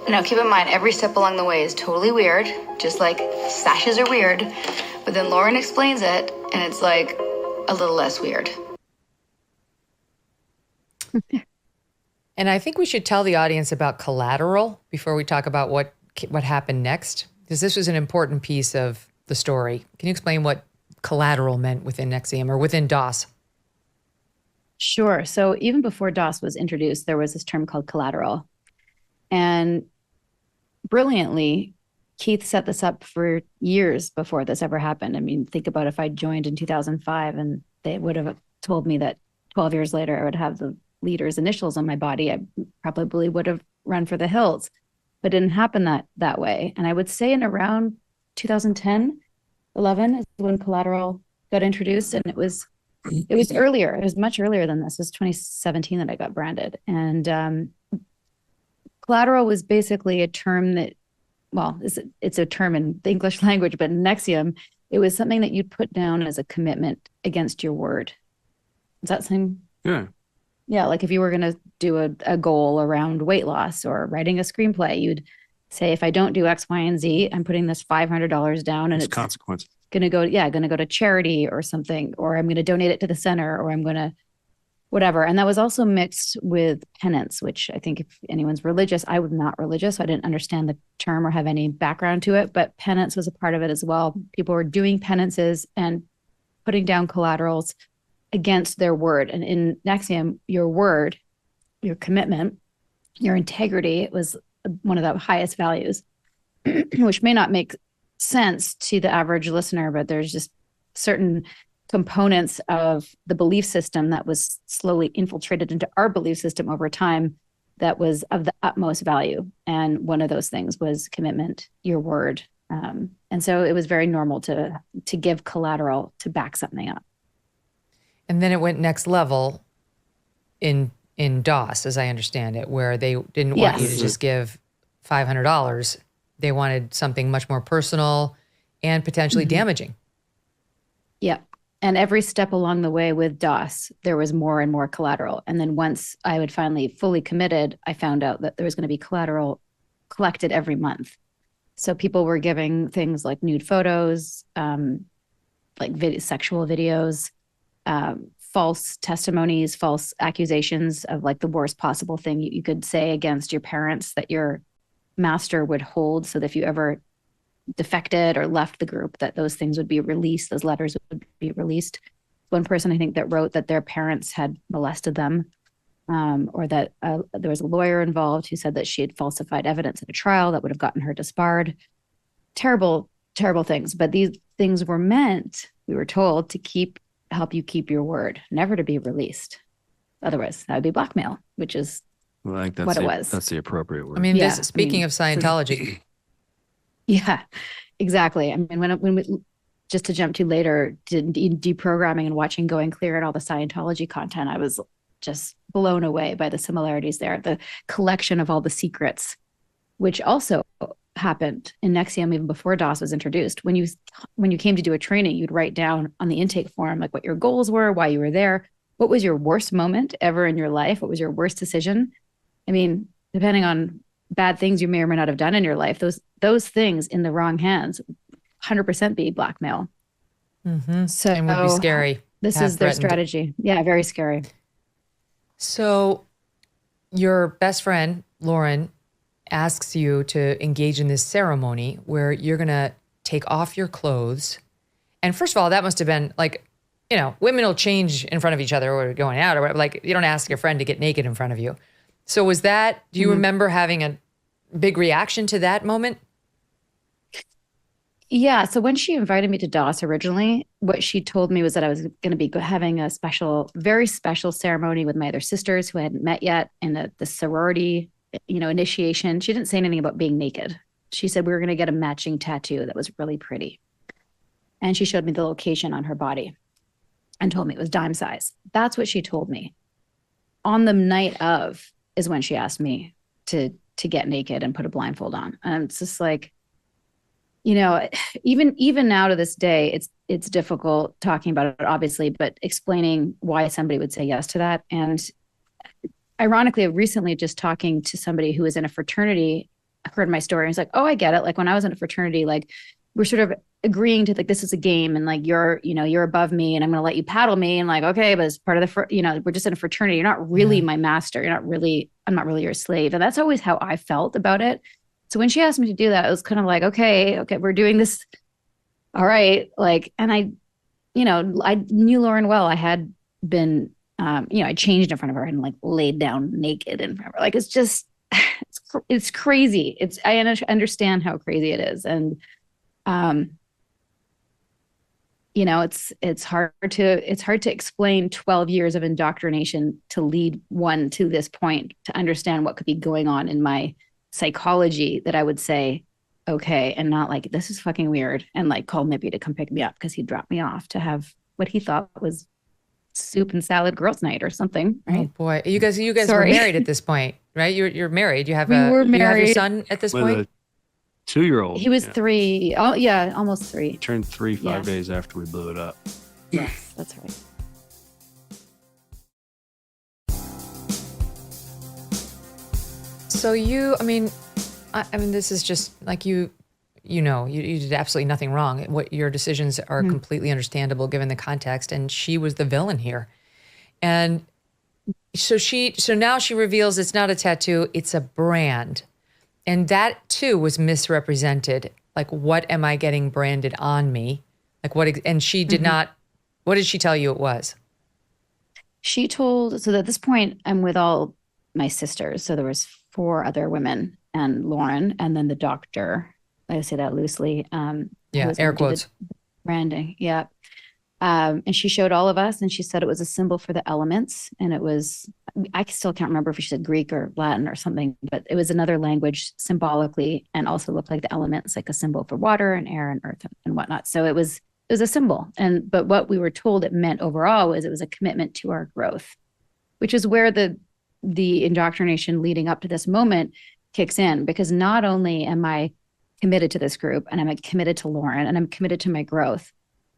now keep in mind, every step along the way is totally weird, just like sashes are weird. But then Lauren explains it, and it's like a little less weird. And I think we should tell the audience about collateral before we talk about what happened next, because this was an important piece of the story. Can you explain what collateral meant within NXIVM or within DOS? Sure. So even before DOS was introduced, there was this term called collateral. And brilliantly, Keith set this up for years before this ever happened. I mean, think about if I joined in 2005 and they would have told me that 12 years later I would have the leader's initials on my body, I probably would have run for the hills. But it didn't happen that way. And I would say in around 2010, 11 is when collateral got introduced, and it was It was earlier. It was much earlier than this. It was 2017 that I got branded. And collateral was basically a term that, well, it's a term in the English language, but in NXIVM, it was something that you'd put down as a commitment against your word. Does that seem? Yeah. Yeah, like if you were going to do a goal around weight loss or writing a screenplay, you'd say, if I don't do X, Y, and Z, I'm putting this $500 down, and it's consequence. Going to go to charity or something, or I'm going to donate it to the center, or I'm going to whatever. And that was also mixed with penance, which I think if anyone's religious, I was not religious, so I didn't understand the term or have any background to it, but penance was a part of it as well. People were doing penances and putting down collaterals against their word. And in NXIVM, your word, your commitment, your integrity was one of the highest values, which may not make sense to the average listener, but there's just certain components of the belief system that was slowly infiltrated into our belief system over time that was of the utmost value. And one of those things was commitment, your word. And so it was very normal to give collateral to back something up. And then it went next level in DOS, as I understand it, where they didn't want you to just give $500. They wanted something much more personal and potentially damaging. Yeah. And every step along the way with DOS, there was more and more collateral. And then once I would finally fully committed, I found out that there was going to be collateral collected every month. So people were giving things like nude photos, like sexual videos, false testimonies, false accusations of like the worst possible thing you could say against your parents that your master would hold, so that if you ever defected or left the group, that those things would be released, those letters would be released. One person, I think, that wrote that their parents had molested them, or that there was a lawyer involved who said that she had falsified evidence at a trial that would have gotten her disbarred. Terrible, terrible things. But these things were meant, we were told, to help you keep your word, never to be released. Otherwise, that would be blackmail, which is Well, I think that's what it was. That's the appropriate word. I mean, speaking of Scientology. Yeah, exactly. I mean, when we, just to jump to later, deprogramming and watching Going Clear and all the Scientology content, I was just blown away by the similarities there. The collection of all the secrets, which also happened in NXIVM even before DOS was introduced. When you came to do a training, you'd write down on the intake form like what your goals were, why you were there, what was your worst moment ever in your life, what was your worst decision. I mean, depending on bad things you may or may not have done in your life, those things in the wrong hands, 100% be blackmail. Mm-hmm. So it would be scary. This is their strategy. Yeah, very scary. So your best friend, Lauren, asks you to engage in this ceremony where you're going to take off your clothes. And first of all, that must have been like, women will change in front of each other or going out or whatever. Like, you don't ask your friend to get naked in front of you. So was that, do you remember having a big reaction to that moment? Yeah. So when she invited me to DOS originally, what she told me was that I was going to be having a very special ceremony with my other sisters who I hadn't met yet, and the sorority, initiation. She didn't say anything about being naked. She said we were going to get a matching tattoo that was really pretty. And she showed me the location on her body and told me it was dime size. That's what she told me. On the night of is when she asked me to get naked and put a blindfold on. And it's just like, even now to this day, it's difficult talking about it, obviously, but explaining why somebody would say yes to that. And ironically, recently just talking to somebody who was in a fraternity, heard my story and was like, oh, I get it. Like when I was in a fraternity, like we're sort of agreeing to like, this is a game and like, you're above me and I'm going to let you paddle me. And like, okay, but as part of we're just in a fraternity. You're not really my master. I'm not really your slave. And that's always how I felt about it. So when she asked me to do that, it was kind of like, okay, we're doing this. All right. Like, and I knew Lauren well. I had been, I changed in front of her and like laid down naked in front of her. Like, it's just, it's crazy. I understand how crazy it is. And, it's hard to explain 12 years of indoctrination to lead one to this point, to understand what could be going on in my psychology, that I would say, okay, and not like, this is fucking weird, and like call Nippy to come pick me up because he dropped me off to have what he thought was soup and salad girls' night or something, Oh right? boy, you guys were Sorry. married at this point, right? You're married. You have We were you have your married. son at this With point. a 2-year-old. He was 3. Oh, yeah, almost 3. Turned 3 5 Yeah. days after we blew it up. Yes, that's right. So I mean, this is just like you did absolutely nothing wrong. What your decisions are completely understandable given the context, and she was the villain here. And so now she reveals it's not a tattoo, it's a brand. And that too was misrepresented. Like, what am I getting branded on me? Like and she did not, what did she tell you it was? She told, so at this point, I'm with all my sisters. So there was 4 other women and Lauren, and then the doctor. I say that loosely. Yeah, air quotes. Branding. Yeah. And she showed all of us, and she said it was a symbol for the elements. And it was, I still can't remember if she said Greek or Latin or something, but it was another language symbolically, and also looked like the elements, like a symbol for water and air and earth and whatnot. So it was a symbol. But what we were told it meant overall was it was a commitment to our growth, which is where the indoctrination leading up to this moment kicks in, because not only am I committed to this group, and I'm committed to Lauren, and I'm committed to my growth,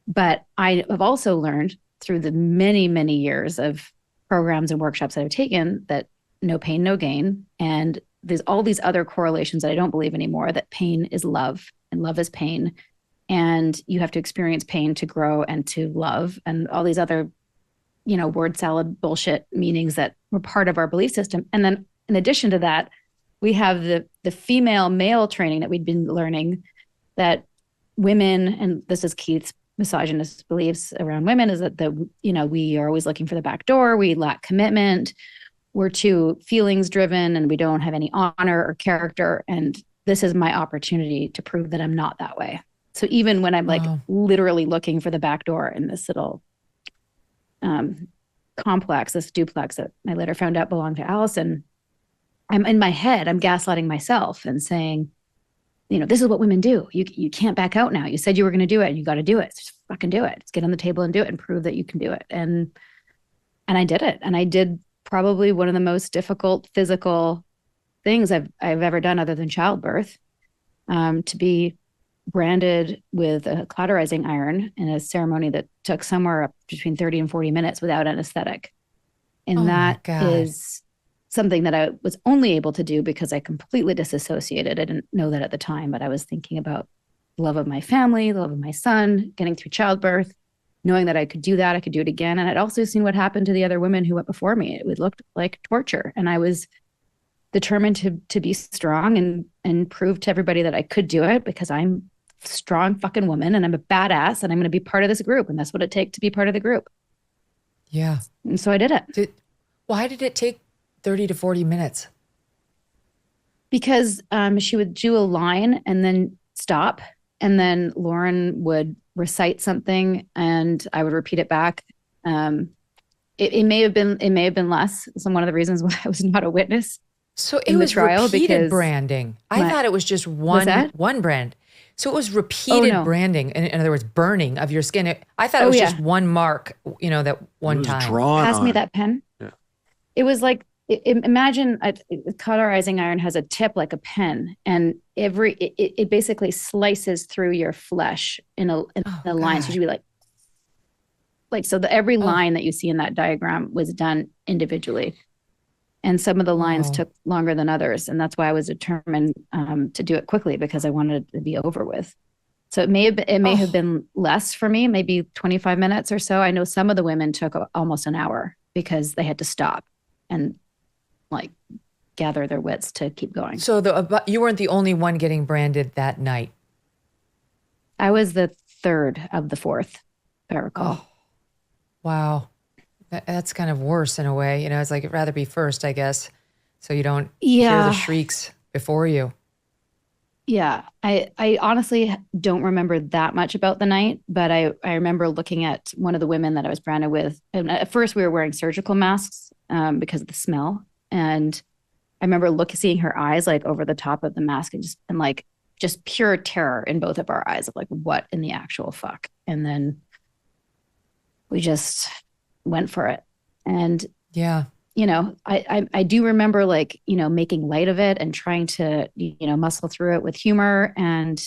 but I have also learned through the many, many years of programs and workshops that I've taken that no pain, no gain. And there's all these other correlations that I don't believe anymore, that pain is love and love is pain. And you have to experience pain to grow and to love, and all these other, word salad bullshit meanings that were part of our belief system. And then in addition to that, we have the female male training that we'd been learning, that women, and this is Keith's misogynist beliefs around women, is that we are always looking for the back door. We lack commitment. We're too feelings driven, and we don't have any honor or character. And this is my opportunity to prove that I'm not that way. So even when I'm literally looking for the back door in this little complex, this duplex that I later found out belonged to Allison, I'm in my head, I'm gaslighting myself and saying, this is what women do. You can't back out now. You said you were going to do it, and you got to do it. Just fucking do it. Just get on the table and do it, and prove that you can do it. And I did it. And I did probably one of the most difficult physical things I've ever done, other than childbirth, to be branded with a cauterizing iron in a ceremony that took somewhere up between 30 and 40 minutes without anesthetic. And that is something that I was only able to do because I completely disassociated. I didn't know that at the time, but I was thinking about the love of my family, the love of my son, getting through childbirth, knowing that I could do that, I could do it again. And I'd also seen what happened to the other women who went before me. It looked like torture. And I was determined to be strong and prove to everybody that I could do it, because I'm a strong fucking woman, and I'm a badass, and I'm going to be part of this group. And that's what it takes to be part of the group. Yeah. And so I did it. Why did it take 30 to 40 minutes? Because she would do a line and then stop. And then Lauren would recite something and I would repeat it back. It may have been less. So one of the reasons why I was not a witness. So it was trial repeated branding. I thought it was just one brand. So it was repeated branding. In other words, burning of your skin. I thought it was just one mark, that one time. Pass me that pen. Yeah. It was like, imagine a cauterizing iron has a tip like a pen, and it basically slices through your flesh in a line. So you'd be like so every line that you see in that diagram was done individually. And some of the lines took longer than others. And that's why I was determined to do it quickly, because I wanted it to be over with. So it may have been less for me, maybe 25 minutes or so. I know some of the women took almost an hour because they had to stop and gather their wits to keep going. So you weren't the only one getting branded that night. I was the third of the fourth, if I recall. Oh, wow. That's kind of worse in a way. It's like I'd rather be first, I guess, so you don't hear the shrieks before you. Yeah. I honestly don't remember that much about the night, but I remember looking at one of the women that I was branded with. And at first we were wearing surgical masks because of the smell. And I remember seeing her eyes over the top of the mask, and just pure terror in both of our eyes of what in the actual fuck. And then we just went for it. And yeah, you know, I do remember like, you know, making light of it and trying to, you know, muscle through it with humor, and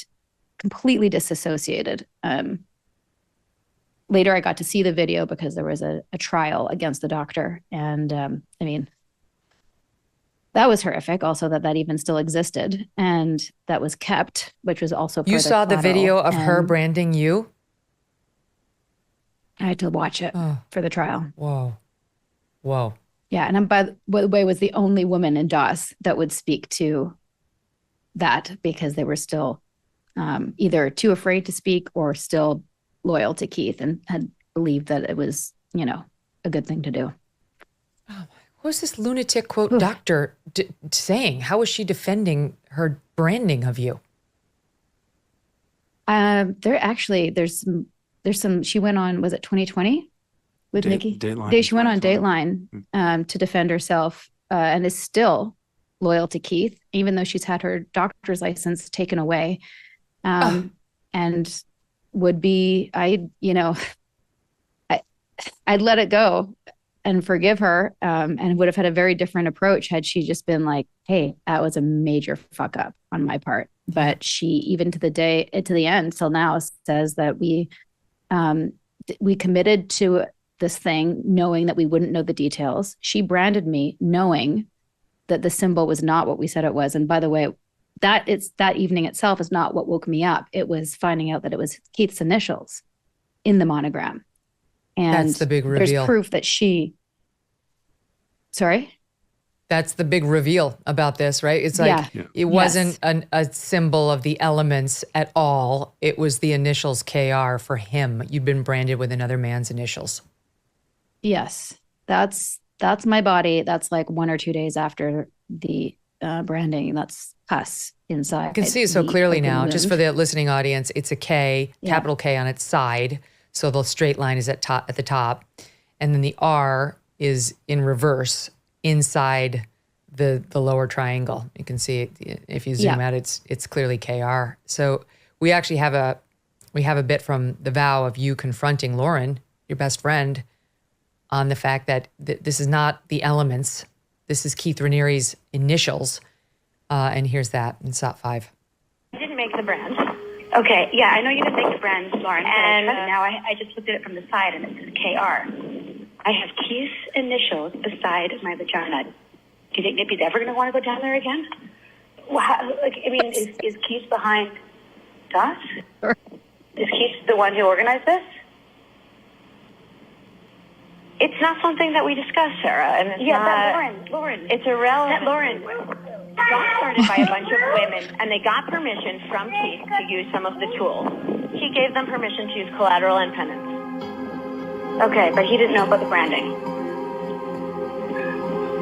completely disassociated. Later I got to see the video because there was a trial against the doctor. And I mean, that was horrific also that even still existed, and that was kept, which was also you saw the video of her branding you? I had to watch it for the trial. Whoa. Yeah, and by the way, was the only woman in DOS that would speak to that, because they were still either too afraid to speak or still loyal to Keith and had believed that it was, you know, a good thing to do. What was this lunatic quote doctor saying? How was she defending her branding of you? There's some, she went on, was it 2020? With Nikki? Dateline. She went on Dateline to defend herself and is still loyal to Keith, even though she's had her doctor's license taken away. And would be, I'd let it go and forgive her, and would have had a very different approach had she just been like, hey, that was a major fuck up on my part. But she, even to the end, till now, says that we committed to this thing knowing that we wouldn't know the details. She branded me knowing that the symbol was not what we said it was. And by the way, that evening itself is not what woke me up. It was finding out that it was Keith's initials in the monogram. And that's the big reveal. There's proof that Sorry? That's the big reveal about this, right? It's like, it wasn't a symbol of the elements at all. It was the initials KR for him. You'd been branded with another man's initials. Yes. That's my body. That's like 1 or 2 days after the branding. That's us inside. I can see it so clearly now. Just for the listening audience, it's a K, capital K on its side. So the straight line is at the top. And then the R is in reverse inside the lower triangle. You can see it if you zoom out, it's clearly KR. So we actually have a bit from the vow of you confronting Lauren, your best friend, on the fact that this is not the elements. This is Keith Raniere's initials. And here's that in SOT 5. I didn't make the brand. Okay, yeah, I know you didn't make the brand, Lauren. And now I just looked at it from the side and it says KR. I have Keith's initials beside my vagina. Do you think Nippy's ever going to want to go down there again? Well, is Keith behind us? Sure. Is Keith the one who organized this? It's not something that we discuss, Sarah. And it's not, Lauren. It's irrelevant. Lauren. It got started by a bunch of women, and they got permission from Keith to use some of the tools. He gave them permission to use collateral and penance. Okay, but he didn't know about the branding.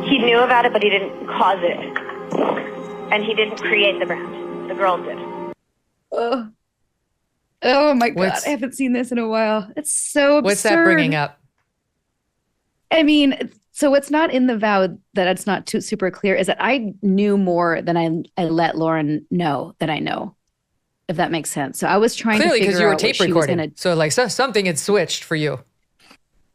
He knew about it, but he didn't cause it. And he didn't create the brand. The girl did. Oh my God. I haven't seen this in a while. It's so absurd. What's that bringing up? I mean, so what's not in the vow that it's not too super clear is that I knew more than I let Lauren know that I know, if that makes sense. So I was trying to figure out because you were tape recording. Gonna... So like something had switched for you.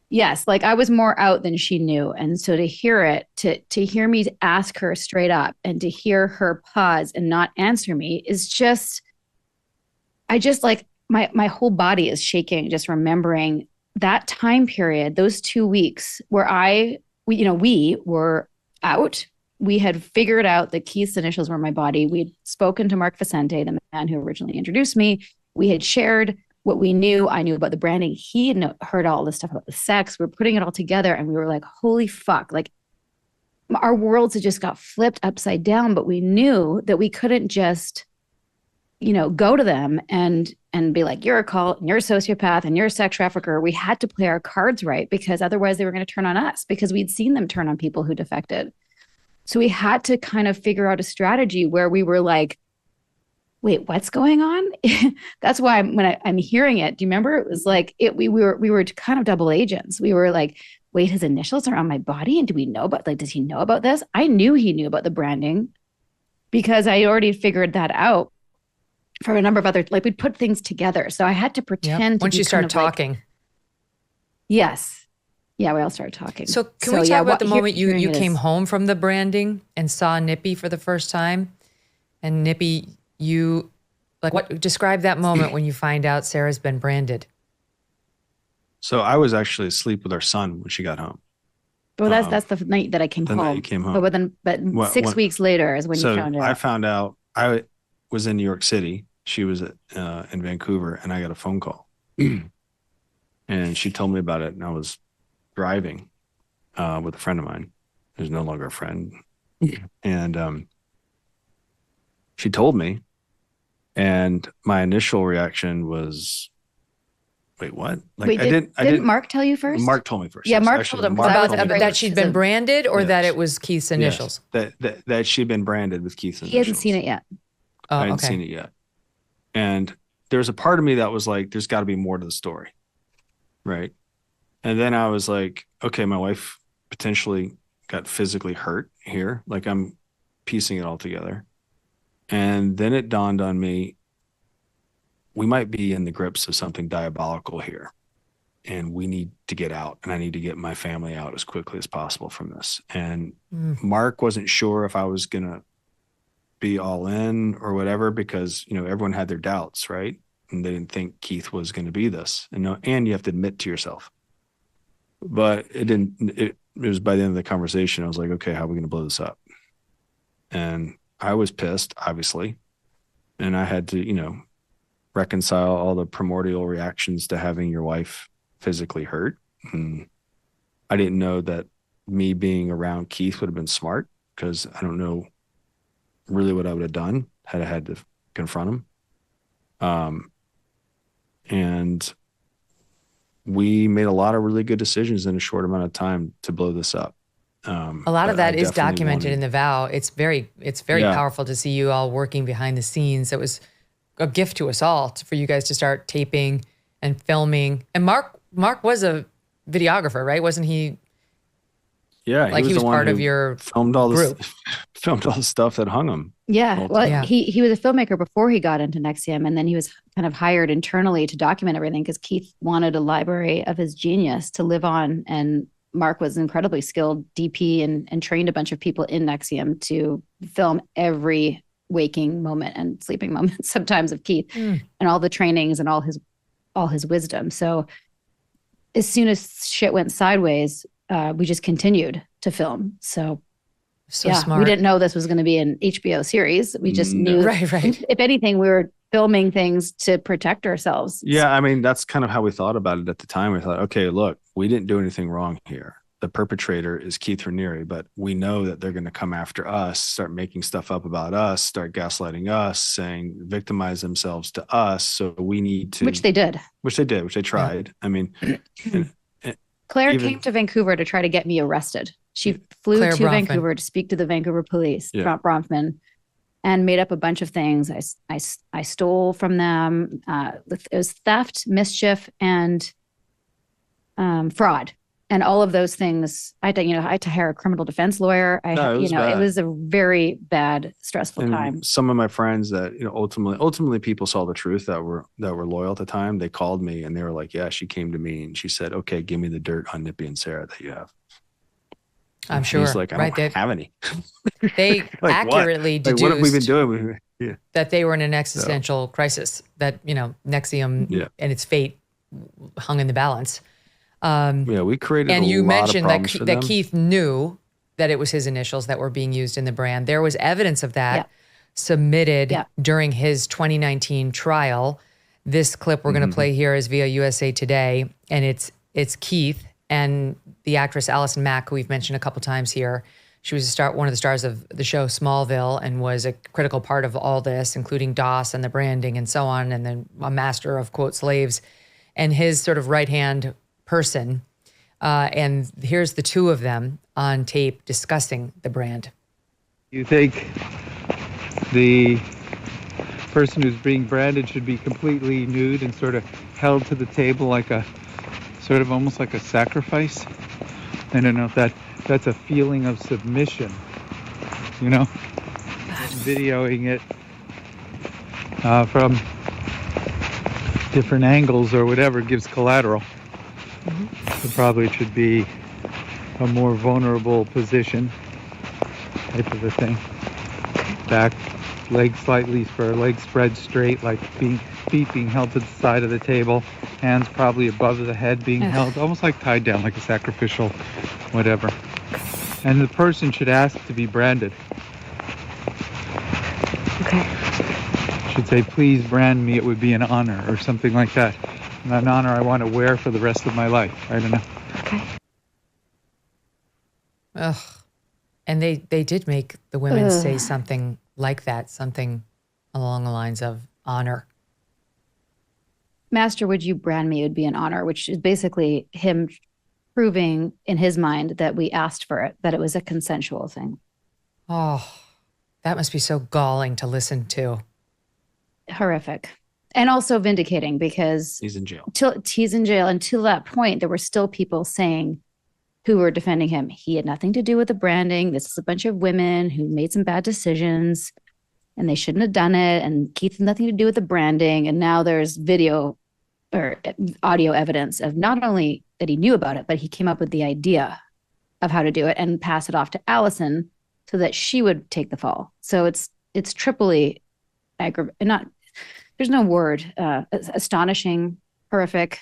Yes, like I was more out than she knew. And so to hear it, to hear me ask her straight up and to hear her pause and not answer me is just, I just like, my whole body is shaking just remembering that time period, those 2 weeks where we were out. We had figured out that Keith's initials were my body. We had spoken to Mark Vicente, the man who originally introduced me. We had shared what we knew. I knew about the branding. He had heard all this stuff about the sex. We're putting it all together and we were like, holy fuck. Like our worlds had just got flipped upside down, but we knew that we couldn't just, go to them and be like, you're a cult, and you're a sociopath, and you're a sex trafficker. We had to play our cards right because otherwise they were going to turn on us because we'd seen them turn on people who defected. So we had to kind of figure out a strategy where we were like, wait, what's going on? That's why when I'm hearing it, do you remember? It was like, we were kind of double agents. We were like, wait, his initials are on my body. And do we know about, does he know about this? I knew he knew about the branding because I already figured that out. For a number of other, we'd put things together. So I had to pretend to once be you start kind of talking. Yes. Yeah, we all started talking. So can we talk yeah, about the moment hearing you it came is- home from the branding and saw Nippy for the first time? And Nippy, you, like, what? Describe that moment when you find out Sarah's been branded. So I was actually asleep with our son when she got home. Well, that's the night that I came the home. night you came home. But 6 weeks later is when you found out. I found out. I was in New York City. She was in Vancouver, and I got a phone call. And she told me about it, and I was driving with a friend of mine who's no longer a friend. And she told me, and my initial reaction was, wait, what? Like, Wait, didn't Mark tell you first? Mark told me first. Yeah, yes. Mark Actually, told him. Mark About told me that first. she'd been branded, or Yes. that it was Keith's initials? Yes, that she'd been branded with Keith's initials. He hasn't seen it yet. Oh, I hadn't seen it yet. And there's a part of me that was like, there's got to be more to the story. Right. And then I was like, okay, my wife potentially got physically hurt here. Like, I'm piecing it all together. And then it dawned on me, we might be in the grips of something diabolical here. And we need to get out. And I need to get my family out as quickly as possible from this. And Mark wasn't sure if I was going to be all in or whatever, because, you know, everyone had their doubts, right? And they didn't think Keith was going to be this. And you have to admit to yourself. But it was by the end of the conversation, I was like, okay, how are we going to blow this up? And I was pissed, obviously. And I had to, you know, reconcile all the primordial reactions to having your wife physically hurt. And I didn't know that me being around Keith would have been smart, because I don't know really what I would have done had I had to confront him. And we made a lot of really good decisions in a short amount of time to blow this up. A lot of that is documented in the vow. It's very powerful to see you all working behind the scenes. It was a gift to us all for you guys to start taping and filming. And Mark was a videographer, right? Wasn't he? Yeah, like he was part of your filmed all group. Filmed all the stuff that hung him. Yeah. Well, he was a filmmaker before he got into NXIVM, and then he was kind of hired internally to document everything because Keith wanted a library of his genius to live on. And Mark was an incredibly skilled DP and trained a bunch of people in NXIVM to film every waking moment and sleeping moment sometimes of Keith and all the trainings and all his wisdom. So as soon as shit went sideways, we just continued to film. So yeah, smart. we didn't know this was going to be an HBO series. We just knew, right. If anything, we were filming things to protect ourselves. Yeah, I mean, that's kind of how we thought about it at the time. We thought, okay, look, we didn't do anything wrong here. The perpetrator is Keith Raniere, but we know that they're going to come after us, start making stuff up about us, start gaslighting us, victimize themselves to us. So we need to... Which they did. Which they tried. Yeah. I mean... Claire came to Vancouver to try to get me arrested. She flew to Vancouver to speak to the Vancouver police, Bronfman, and made up a bunch of things. I stole from them. It was theft, mischief, and fraud. And all of those things, I had to hire a criminal defense lawyer. It was a very bad, stressful time. Some of my friends that, ultimately people saw the truth that were loyal at the time. They called me and they were like, yeah, she came to me and she said, okay, give me the dirt on Nippy and Sarah that you have. I'm sure. He's like, I don't have any. They like, accurately deduced what have we been doing? that they were in an existential crisis, that, NXIVM and its fate hung in the balance. We created and you mentioned that Keith knew that it was his initials that were being used in the brand. There was evidence of that submitted during his 2019 trial. This clip we're going to play here is via USA Today, and it's Keith and the actress Allison Mack, who we've mentioned a couple times here. She was one of the stars of the show Smallville and was a critical part of all this, including DOS and the branding and so on, and then a master of, quote, slaves, and his sort of right-hand person. And here's the two of them on tape discussing the brand. You think the person who's being branded should be completely nude and sort of held to the table like almost like a sacrifice? I don't know if that's a feeling of submission, videoing it from different angles or whatever gives collateral. So probably it should be a more vulnerable position type of a thing. Back, legs slightly spread, legs spread straight, like feet being held to the side of the table, hands probably above the head being held, almost like tied down, like a sacrificial whatever. And the person should ask to be branded. Okay. Should say, please brand me, it would be an honor, or something like that. And an honor I want to wear for the rest of my life. I don't know. Okay. Ugh. And they did make the women say something like that, something along the lines of honor. Master, would you brand me? It would be an honor, which is basically him proving in his mind that we asked for it, that it was a consensual thing. Oh, that must be so galling to listen to. Horrific. And also vindicating, because he's in jail. He's in jail. And to that point, there were still people saying, who were defending him, he had nothing to do with the branding. This is a bunch of women who made some bad decisions and they shouldn't have done it. And Keith had nothing to do with the branding. And now there's video or audio evidence of not only that he knew about it, but he came up with the idea of how to do it and pass it off to Allison so that she would take the fall. So it's triply there's no word, astonishing, horrific.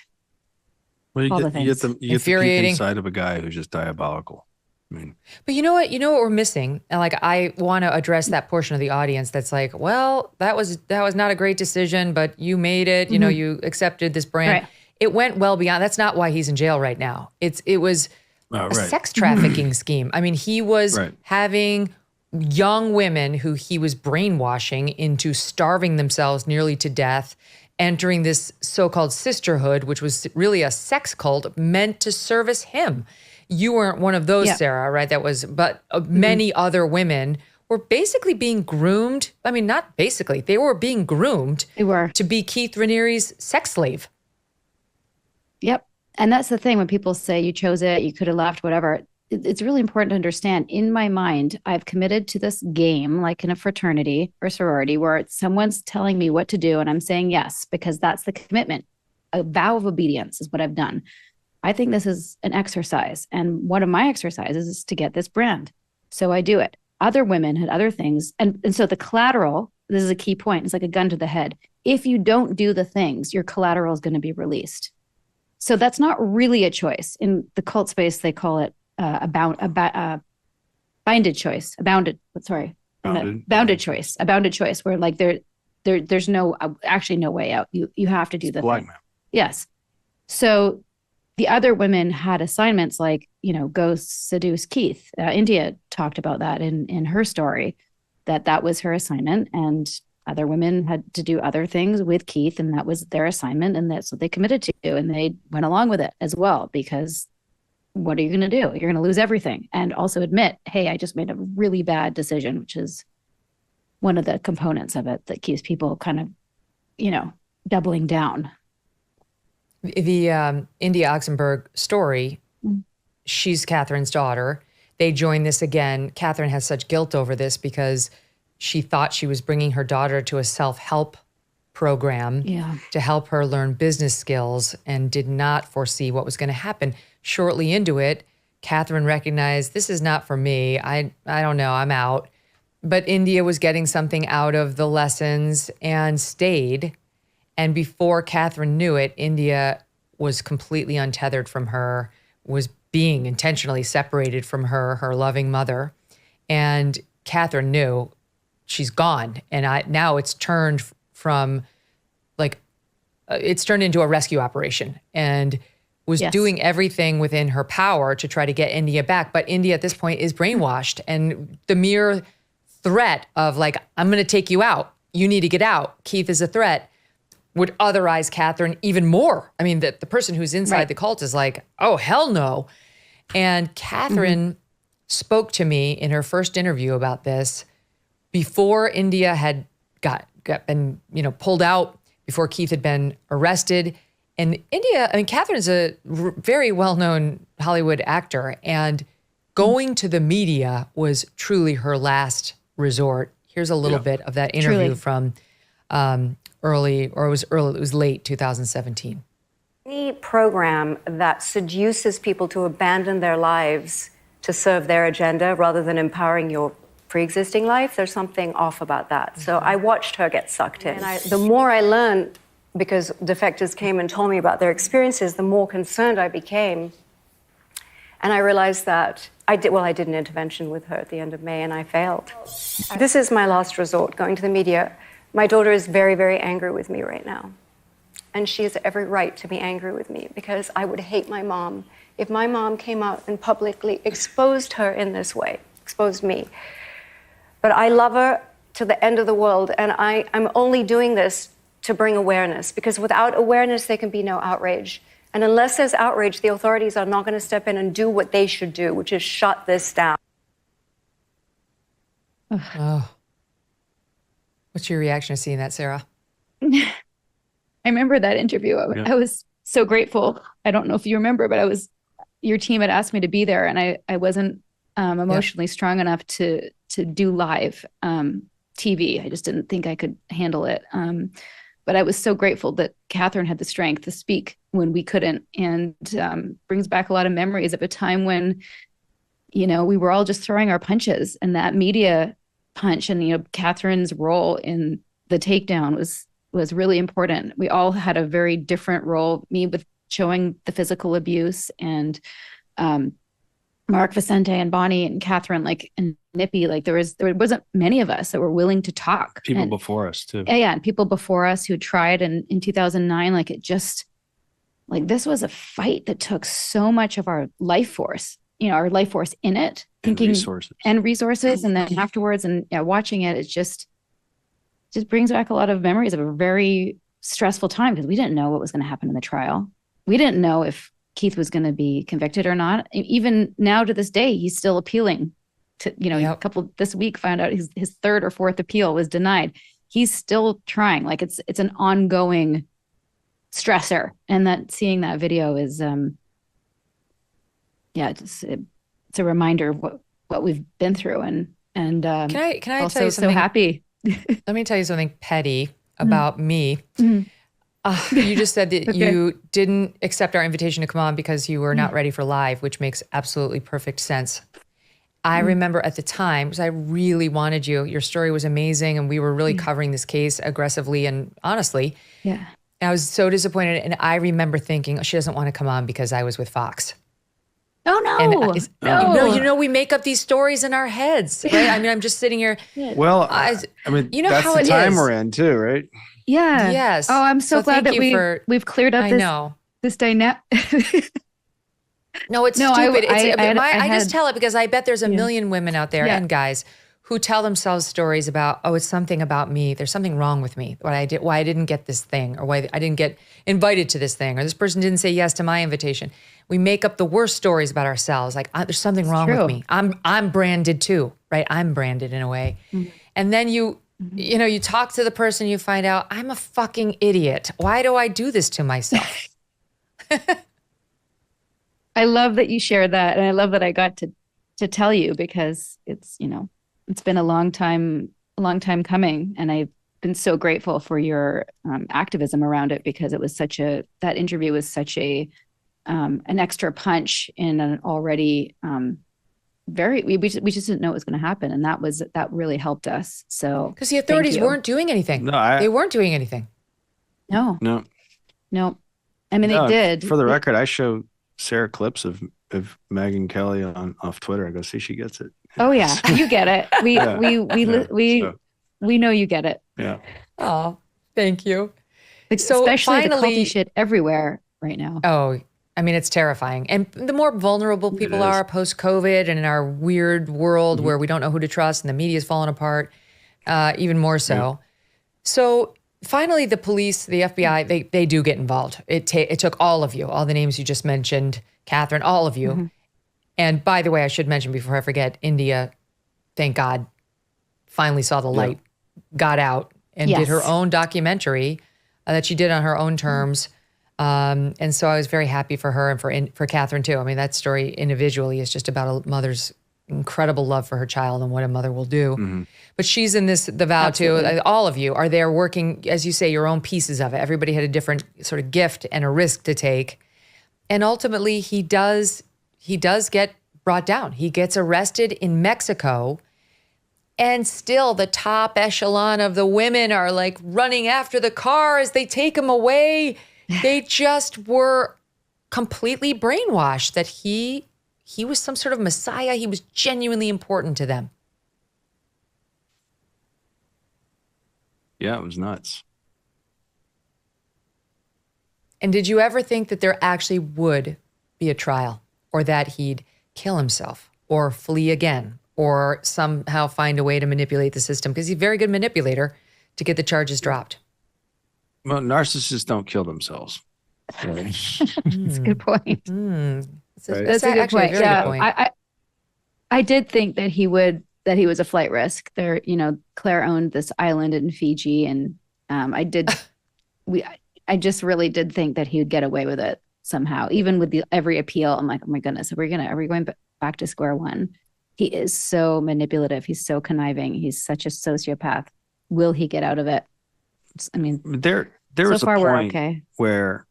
Well, you all get, the you get things. the peek inside of a guy who's just diabolical. I mean, but you know what we're missing, and like I want to address that portion of the audience that's like, well, that was not a great decision, but you made it. You know, you accepted this brand. Right. It went well beyond. That's not why he's in jail right now. It was a sex trafficking scheme. I mean, he was having young women who he was brainwashing into starving themselves nearly to death, entering this so-called sisterhood, which was really a sex cult meant to service him. You weren't one of those, Sarah, right? That was, but many other women were basically being groomed. I mean, not basically, they were being groomed to be Keith Raniere's sex slave. Yep. And that's the thing when people say you chose it, you could have left, whatever. It's really important to understand. In my mind, I've committed to this game, like in a fraternity or sorority, where someone's telling me what to do and I'm saying yes, because that's the commitment. A vow of obedience is what I've done. I think this is an exercise. And one of my exercises is to get this brand. So I do it. Other women had other things. And so the collateral, this is a key point. It's like a gun to the head. If you don't do the things, your collateral is going to be released. So that's not really a choice. In the cult space, they call it bounded choice, bounded choice, where like there's no actually no way out. You have to do the thing. Yes. So the other women had assignments like, go seduce Keith. India talked about that in her story, that was her assignment, and other women had to do other things with Keith, and that was their assignment, and that's what they committed to, and they went along with it as well, because what are you going to do? You're going to lose everything. And also admit, hey, I just made a really bad decision, which is one of the components of it that keeps people kind of, doubling down. The India Oxenberg story, she's Catherine's daughter. They join this again. Catherine has such guilt over this because she thought she was bringing her daughter to a self-help program to help her learn business skills and did not foresee what was going to happen. Shortly into it, Catherine recognized, this is not for me. I don't know, I'm out. But India was getting something out of the lessons and stayed. And before Catherine knew it, India was completely untethered from her, was being intentionally separated from her loving mother. And Catherine knew she's gone. And now it's turned from it's turned into a rescue operation, and was doing everything within her power to try to get India back. But India at this point is brainwashed, and the mere threat of like, I'm going to take you out, you need to get out, Keith is a threat, would otherize Catherine even more. I mean, the person who's inside the cult is like, oh, hell no. And Catherine spoke to me in her first interview about this before India had been, pulled out, before Keith had been arrested. And Catherine's a very well-known Hollywood actor, and going to the media was truly her last resort. Here's a little bit of that interview from it was late 2017. Any program that seduces people to abandon their lives to serve their agenda rather than empowering your pre-existing life, there's something off about that. So I watched her get sucked in. And the more I learned, because defectors came and told me about their experiences, the more concerned I became. And I realized that I did an intervention with her at the end of May, and I failed. This is my last resort, going to the media. My daughter is very, very angry with me right now. And she has every right to be angry with me, because I would hate my mom if my mom came out and publicly exposed her in this way, exposed me. But I love her to the end of the world, and I'm only doing this to bring awareness, because without awareness, there can be no outrage. And unless there's outrage, the authorities are not going to step in and do what they should do, which is shut this down. Oh. What's your reaction to seeing that, Sarah? I remember that interview. I was so grateful. I don't know if you remember, but your team had asked me to be there, and I wasn't emotionally strong enough to do live TV. I just didn't think I could handle it. But I was so grateful that Catherine had the strength to speak when we couldn't, and brings back a lot of memories of a time when, we were all just throwing our punches, and that media punch and, Catherine's role in the takedown was really important. We all had a very different role, me with showing the physical abuse, and Mark Vicente and Bonnie and Catherine, and Nippy, there wasn't many of us that were willing to talk. People before us too. Yeah, and people before us who tried in 2009, this was a fight that took so much of our life force, our life force in it, thinking resources, and then afterwards, and watching it, it just brings back a lot of memories of a very stressful time, because we didn't know what was going to happen in the trial. We didn't know if Keith was going to be convicted or not. Even now to this day, he's still appealing to, a couple this week found out his third or fourth appeal was denied. He's still trying. It's an ongoing stressor. And that seeing that video is, it's a reminder of what we've been through. And can I also tell you something? So happy. Let me tell you something petty about me. You just said that you didn't accept our invitation to come on because you were not ready for live, which makes absolutely perfect sense. I remember at the time, because I really wanted you. Your story was amazing, and we were really covering this case aggressively and honestly. Yeah. I was so disappointed, and I remember thinking, she doesn't want to come on because I was with Fox. Oh, no. And no. We make up these stories in our heads, right? I mean, I'm just sitting here. Well, I mean, you know that's how the it time is. we're in too, right? Yeah. Yes. Oh, I'm so glad that we've cleared up this dynamic. No, it's stupid. I just tell it because I bet there's a million women out there and guys who tell themselves stories about, it's something about me. There's something wrong with me. Why I didn't get this thing, or why I didn't get invited to this thing, or this person didn't say yes to my invitation. We make up the worst stories about ourselves. There's something wrong with me. I'm branded too, right? I'm branded in a way. Mm-hmm. And then you talk to the person, you find out I'm a fucking idiot. Why do I do this to myself? I love that you shared that. And I love that I got to tell you, because it's been a long time coming. And I've been so grateful for your activism around it, because it was that interview was such an extra punch in an already we just didn't know it was going to happen. And that really helped us. So, because the authorities weren't doing anything. They weren't doing anything. No. I mean, they did. For the record, I show Sarah clips of Megyn Kelly off Twitter. I go, see, she gets it. Oh yeah, you get it. We know you get it. Yeah. Oh, thank you. So especially the culty shit everywhere right now. Oh, I mean, it's terrifying. And the more vulnerable people are post-COVID and in our weird world where we don't know who to trust and the media's falling apart, even more so. Yeah. So finally, the police, the FBI, they do get involved. It took all of you, all the names you just mentioned, Catherine, all of you. Mm-hmm. And by the way, I should mention before I forget, India, thank God, finally saw the light, got out, and did her own documentary that she did on her own terms. And so I was very happy for her and for Catherine too. I mean, that story individually is just about a mother's incredible love for her child and what a mother will do. Mm-hmm. But she's in the vow too. All of you are there working, as you say, your own pieces of it. Everybody had a different sort of gift and a risk to take. And ultimately he does get brought down. He gets arrested in Mexico. And still the top echelon of the women are like running after the car as they take him away. They just were completely brainwashed that he was some sort of messiah. He was genuinely important to them. Yeah, it was nuts. And did you ever think that there actually would be a trial, or that he'd kill himself or flee again or somehow find a way to manipulate the system? Because he's a very good manipulator to get the charges dropped. Well, narcissists don't kill themselves. That's a good point. That's a good point. Good point. I did think that he was a flight risk. There, Claire owned this island in Fiji, and I just really did think that he would get away with it somehow. Even with every appeal, I'm like, oh my goodness, are we going back to square one? He is so manipulative. He's so conniving. He's such a sociopath. Will he get out of it? I mean, there was a point where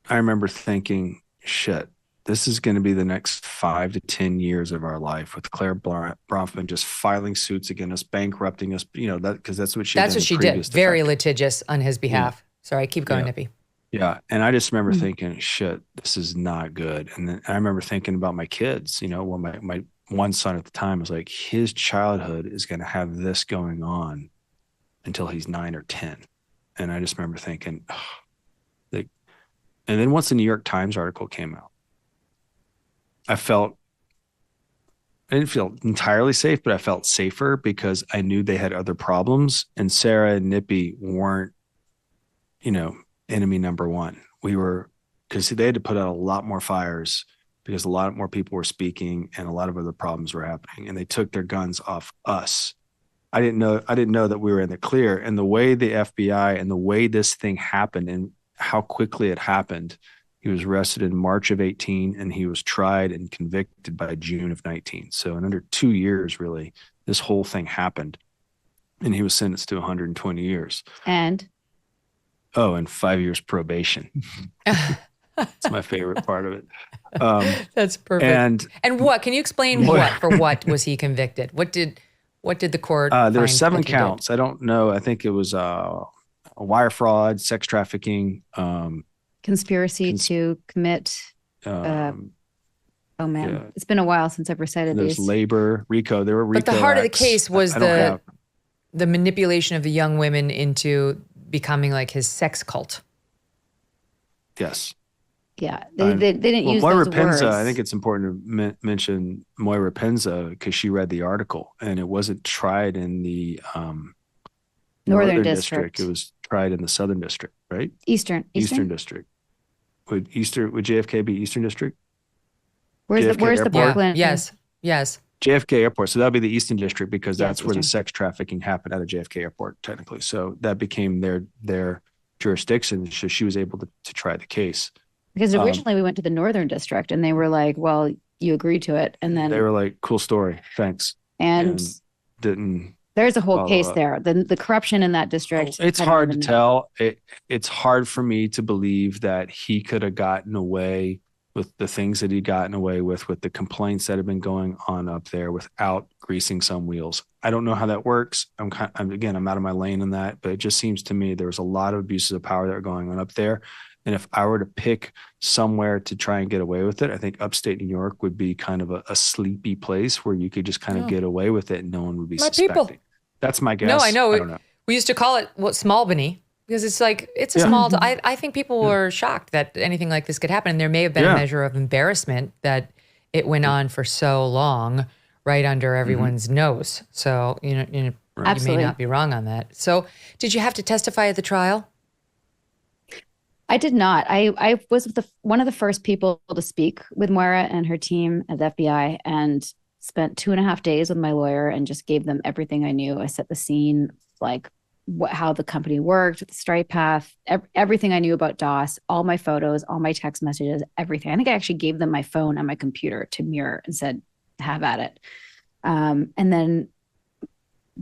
I remember thinking, shit, this is going to be the next 5 to 10 years of our life with Claire Bronfman just filing suits against us, bankrupting us, because that's what she did. Very litigious on his behalf. Yeah. Sorry, keep going, Nippy. Yeah. And I just remember thinking, shit, this is not good. And then I remember thinking about my kids, well, my one son at the time was like, his childhood is going to have this going on until he's 9 or 10. And I just remember thinking, and then once the New York Times article came out, I didn't feel entirely safe, but I felt safer because I knew they had other problems. And Sarah and Nippy weren't, enemy number one. Because they had to put out a lot more fires because a lot more people were speaking and a lot of other problems were happening, and they took their guns off us. I didn't know that we were in the clear. And the way the FBI and the way this thing happened and how quickly it happened, he was arrested in March of 18 and he was tried and convicted by June of 19. So in under 2 years, really, this whole thing happened, and he was sentenced to 120 years. And 5 years probation. It's my favorite part of it. That's perfect. And what, can you explain what was he convicted? What did the court there were 7 counts. I don't know. I think it was a wire fraud, sex trafficking, conspiracy to commit. It's been a while since I've recited these. There's labor, RICO. There were RICO. But the heart acts. of the case was the manipulation of the young women into becoming like his sex cult. Yes. Yeah, they didn't use Moira those Penza, words. I think it's important to mention Moira Penza because she read the article, and it wasn't tried in the Northern District. It was tried in the Southern District, right? Eastern District. Would JFK be Eastern District? Where's the Portland? Yes. JFK Airport. So that'll be the Eastern District because that's where the sex trafficking happened at a JFK Airport, technically. So that became their jurisdiction. So she was able to try the case. Because originally we went to the Northern District and they were like, well, you agreed to it. And then they were like, cool story. Thanks. And didn't. There's a whole case there. The corruption in that district. It's hard to tell. It's hard for me to believe that he could have gotten away with the things that he'd gotten away with the complaints that have been going on up there without greasing some wheels. I don't know how that works. I'm out of my lane in that, but it just seems to me there was a lot of abuses of power that are going on up there. And if I were to pick somewhere to try and get away with it, I think upstate New York would be kind of a sleepy place where you could just kind of get away with it and no one would be suspecting. People. That's my guess. No, I know. I don't know. We used to call it Smallbany because it's a small. I think people were shocked that anything like this could happen, and there may have been a measure of embarrassment that it went on for so long, right under everyone's nose. So you may not be wrong on that. So did you have to testify at the trial? I did not. I was one of the first people to speak with Moira and her team at the FBI, and spent 2.5 days with my lawyer and just gave them everything I knew. I set the scene, like how the company worked, the straight path, everything I knew about DOS, all my photos, all my text messages, everything. I think I actually gave them my phone and my computer to mirror and said, have at it. And then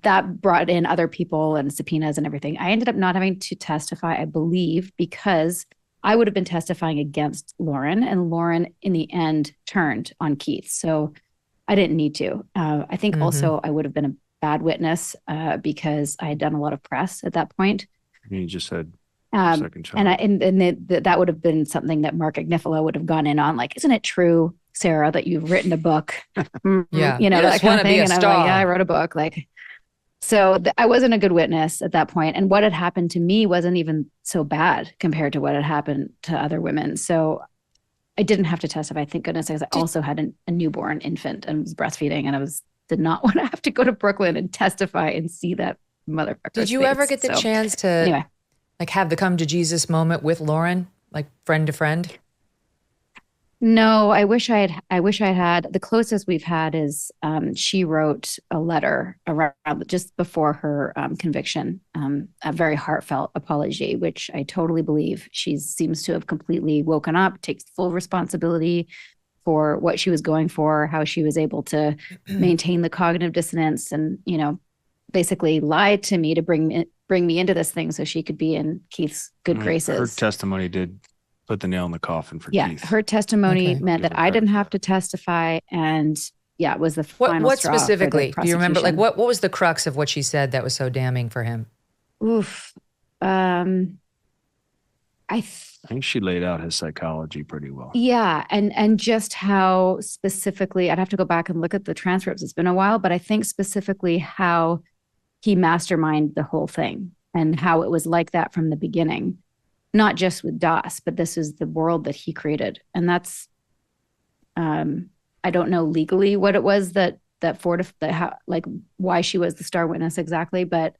that brought in other people and subpoenas and everything. I ended up not having to testify, I believe, because I would have been testifying against Lauren, and Lauren in the end turned on Keith. So I didn't need to. I think also I would have been a bad witness because I had done a lot of press at that point. You just said second child. And that would have been something that Mark Agnifilo would have gone in on, like, isn't it true, Sarah, that you've written a book? Yeah. You know, You that just kind wanna of be thing. a And I'm star. like, yeah, I wrote a book. Like, so I wasn't a good witness at that point. And what had happened to me wasn't even so bad compared to what had happened to other women. So I didn't have to testify, thank goodness, because I also had a newborn infant and was breastfeeding, and did not want to have to go to Brooklyn and testify and see that motherfucker. Did you ever get the chance to like have the come to Jesus moment with Lauren, like friend to friend? No, I wish I had. The closest we've had is she wrote a letter around just before her conviction, a very heartfelt apology, which I totally believe. She seems to have completely woken up, takes full responsibility for what she was going for, how she was able to maintain the cognitive dissonance, and basically lied to me to bring me into this thing so she could be in Keith's good graces. Her testimony did put the nail in the coffin for Keith. Her testimony meant that I didn't have to testify, and it was the final What straw for the specifically? Do you remember? Like, prosecution. what was the crux of what she said that was so damning for him? Oof. I think she laid out his psychology pretty well. Yeah, and just how specifically, I'd have to go back and look at the transcripts. It's been a while, but I think specifically how he masterminded the whole thing and how it was like that from the beginning. Not just with Das, but this is the world that he created. And that's, I don't know legally what it was that why she was the star witness exactly, but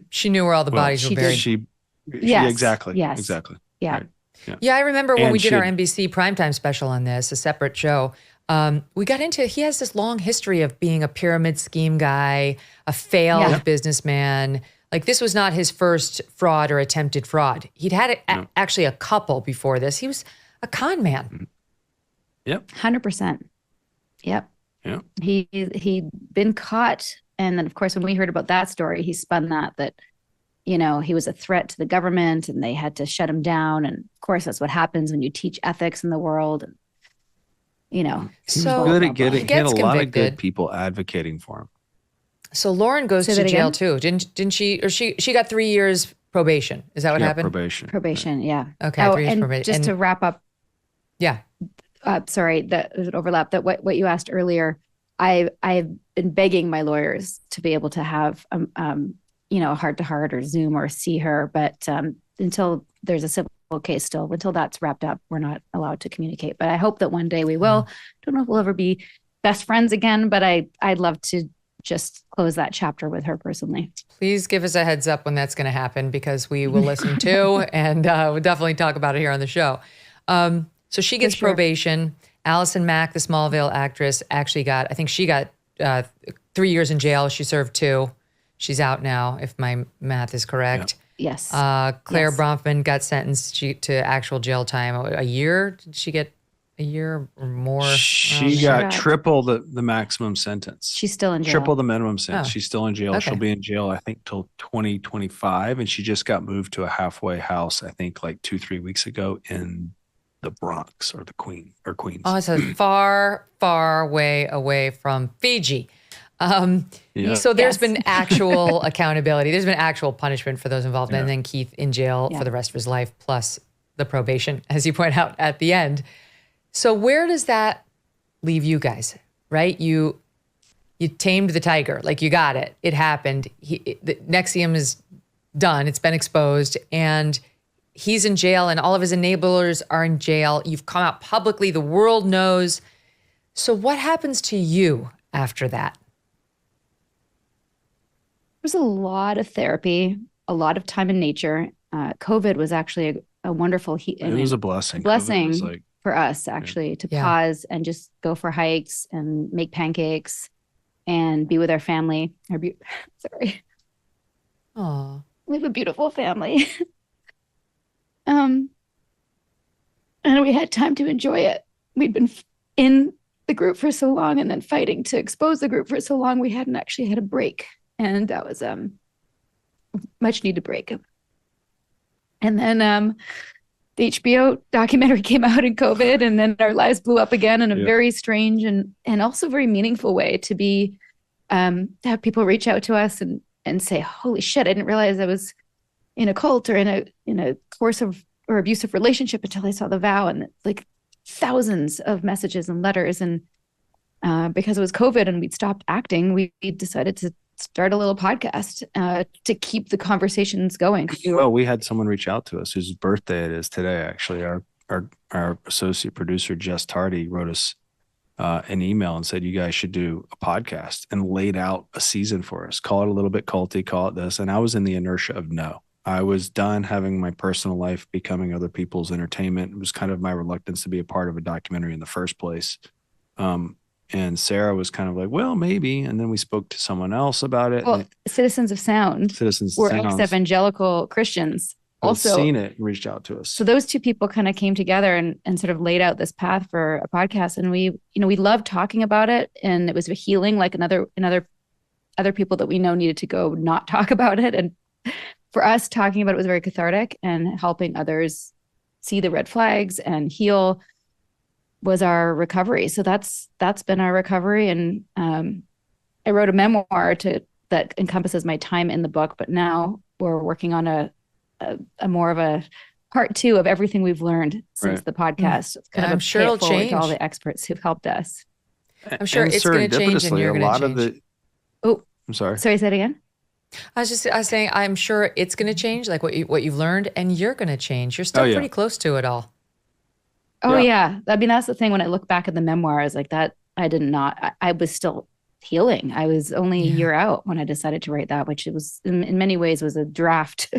she knew where all the bodies were buried. Yes, exactly. yes. Exactly. Yeah. Right. Yeah, I remember when And we did she our had- NBC primetime special on this, a separate show. We got into, he has this long history of being a pyramid scheme guy, a failed businessman. Like, this was not his first fraud or attempted fraud. He'd had actually a couple before this. He was a con man. Yep. 100%. Yep. Yeah. He'd been caught. And then, of course, when we heard about that story, he spun that he was a threat to the government and they had to shut him down. And of course, that's what happens when you teach ethics in the world. And, He was good at getting, he had a lot of convicted. good people advocating for him. So Lauren goes Say to that jail again? too, didn't she? Or she got 3 years probation. Is that what happened? Probation. Yeah. Okay, 3 years and probation. just to wrap up. Yeah. Sorry, that there's an overlap. That what you asked earlier, I've been begging my lawyers to be able to have a heart-to-heart or Zoom or see her, but until there's a civil case still, until that's wrapped up, we're not allowed to communicate. But I hope that one day we will. Don't know if we'll ever be best friends again, but I'd love to just close that chapter with her personally. Please give us a heads up when that's going to happen, because we will listen too, and we'll definitely talk about it here on the show. So she gets probation. Allison Mack, the Smallville actress, actually got, I think she got 3 years in jail. She served 2. She's out now, if my math is correct. Yes. Claire Bronfman got sentenced to actual jail time. A year? Did she get a year or more? She got triple the maximum sentence. She's still in jail. Triple the minimum sentence. Oh. She's still in jail. Okay. She'll be in jail, I think, till 2025. And she just got moved to a halfway house, I think, like 2-3 weeks ago in the Bronx or Queens. Oh, it's a far, far way away from Fiji. So there's been actual accountability. There's been actual punishment for those involved. And then Keith in jail for the rest of his life, plus the probation, as you point out at the end. So where does that leave you guys, right? You tamed the tiger. Like, you got it. It happened. The NXIVM is done. It's been exposed. And he's in jail, and all of his enablers are in jail. You've come out publicly. The world knows. So what happens to you after that? There's a lot of therapy, a lot of time in nature. COVID was actually a wonderful It was a blessing. COVID blessing was like, for us, actually, to pause and just go for hikes and make pancakes and be with our family. Sorry. Aw. We have a beautiful family. And we had time to enjoy it. We'd been in the group for so long and then fighting to expose the group for so long, we hadn't actually had a break. And that was much needed break. And then the HBO documentary came out in COVID, and then our lives blew up again in a very strange and also very meaningful way to be to have people reach out to us and say, holy shit, I didn't realize I was in a cult or in a coercive or abusive relationship until I saw the vow, and like thousands of messages and letters. And because it was COVID and we'd stopped acting, we decided to start a little podcast to keep the conversations going. Well, we had someone reach out to us whose birthday it is today. Actually, our associate producer, Jess Tardy, wrote us an email and said, you guys should do a podcast, and laid out a season for us. Call it a little bit culty, call it this. And I was in the inertia of no. I was done having my personal life becoming other people's entertainment. It was kind of my reluctance to be a part of a documentary in the first place. And Sarah was kind of like, well, maybe. And then we spoke to someone else about it. Well, Citizens of Sound were ex-evangelical Christians. Also seen it and reached out to us. So those two people kind of came together and sort of laid out this path for a podcast. And we loved talking about it. And it was a healing, like other people that we know needed to go not talk about it. And for us, talking about it was very cathartic, and helping others see the red flags and heal was our recovery. So that's been our recovery. And I wrote a memoir that encompasses my time in the book, but now we're working on a more of a part 2 of everything we've learned since the podcast. It's kind of I'm sure it'll change to all the experts who've helped us. I'm sure it's going to change, and you're going to change. I'm sorry. Sorry, say it again. I was saying, I'm sure it's going to change, like what you've learned, and you're going to change. You're still pretty close to it all. Oh yeah. I mean, that's the thing. When I look back at the memoir, I was like, I was still healing. I was only a year out when I decided to write that, which it was in many ways was a draft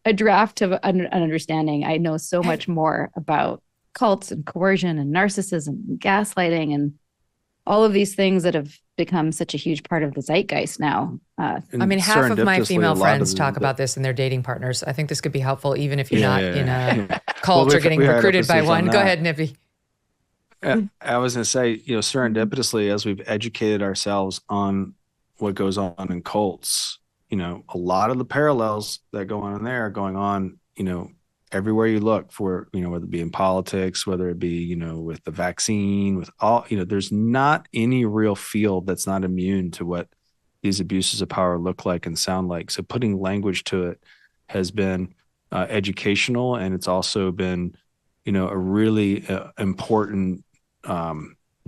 of an understanding. I know so much more about cults and coercion and narcissism and gaslighting and all of these things that have become such a huge part of the zeitgeist now. I mean, half of my female friends talk about this and their dating partners. I think this could be helpful, even if you're not in a cult or getting recruited by one. Go ahead, Nippy. I was going to say, serendipitously, as we've educated ourselves on what goes on in cults, a lot of the parallels that go on in there are going on, everywhere you look for, whether it be in politics, whether it be, with the vaccine, with all, there's not any real field that's not immune to what these abuses of power look like and sound like. So putting language to it has been educational, and it's also been, a really important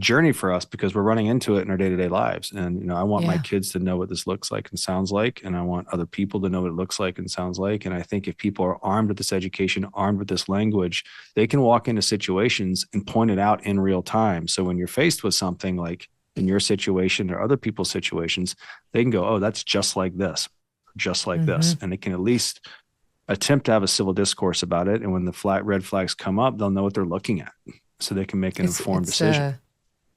journey for us, because we're running into it in our day-to-day lives. And, I want my kids to know what this looks like and sounds like. And I want other people to know what it looks like and sounds like. And I think if people are armed with this education, armed with this language, they can walk into situations and point it out in real time. So when you're faced with something like in your situation or other people's situations, they can go, oh, that's just like this, just like this. And they can at least attempt to have a civil discourse about it. And when the red flags come up, they'll know what they're looking at, so they can make an informed decision.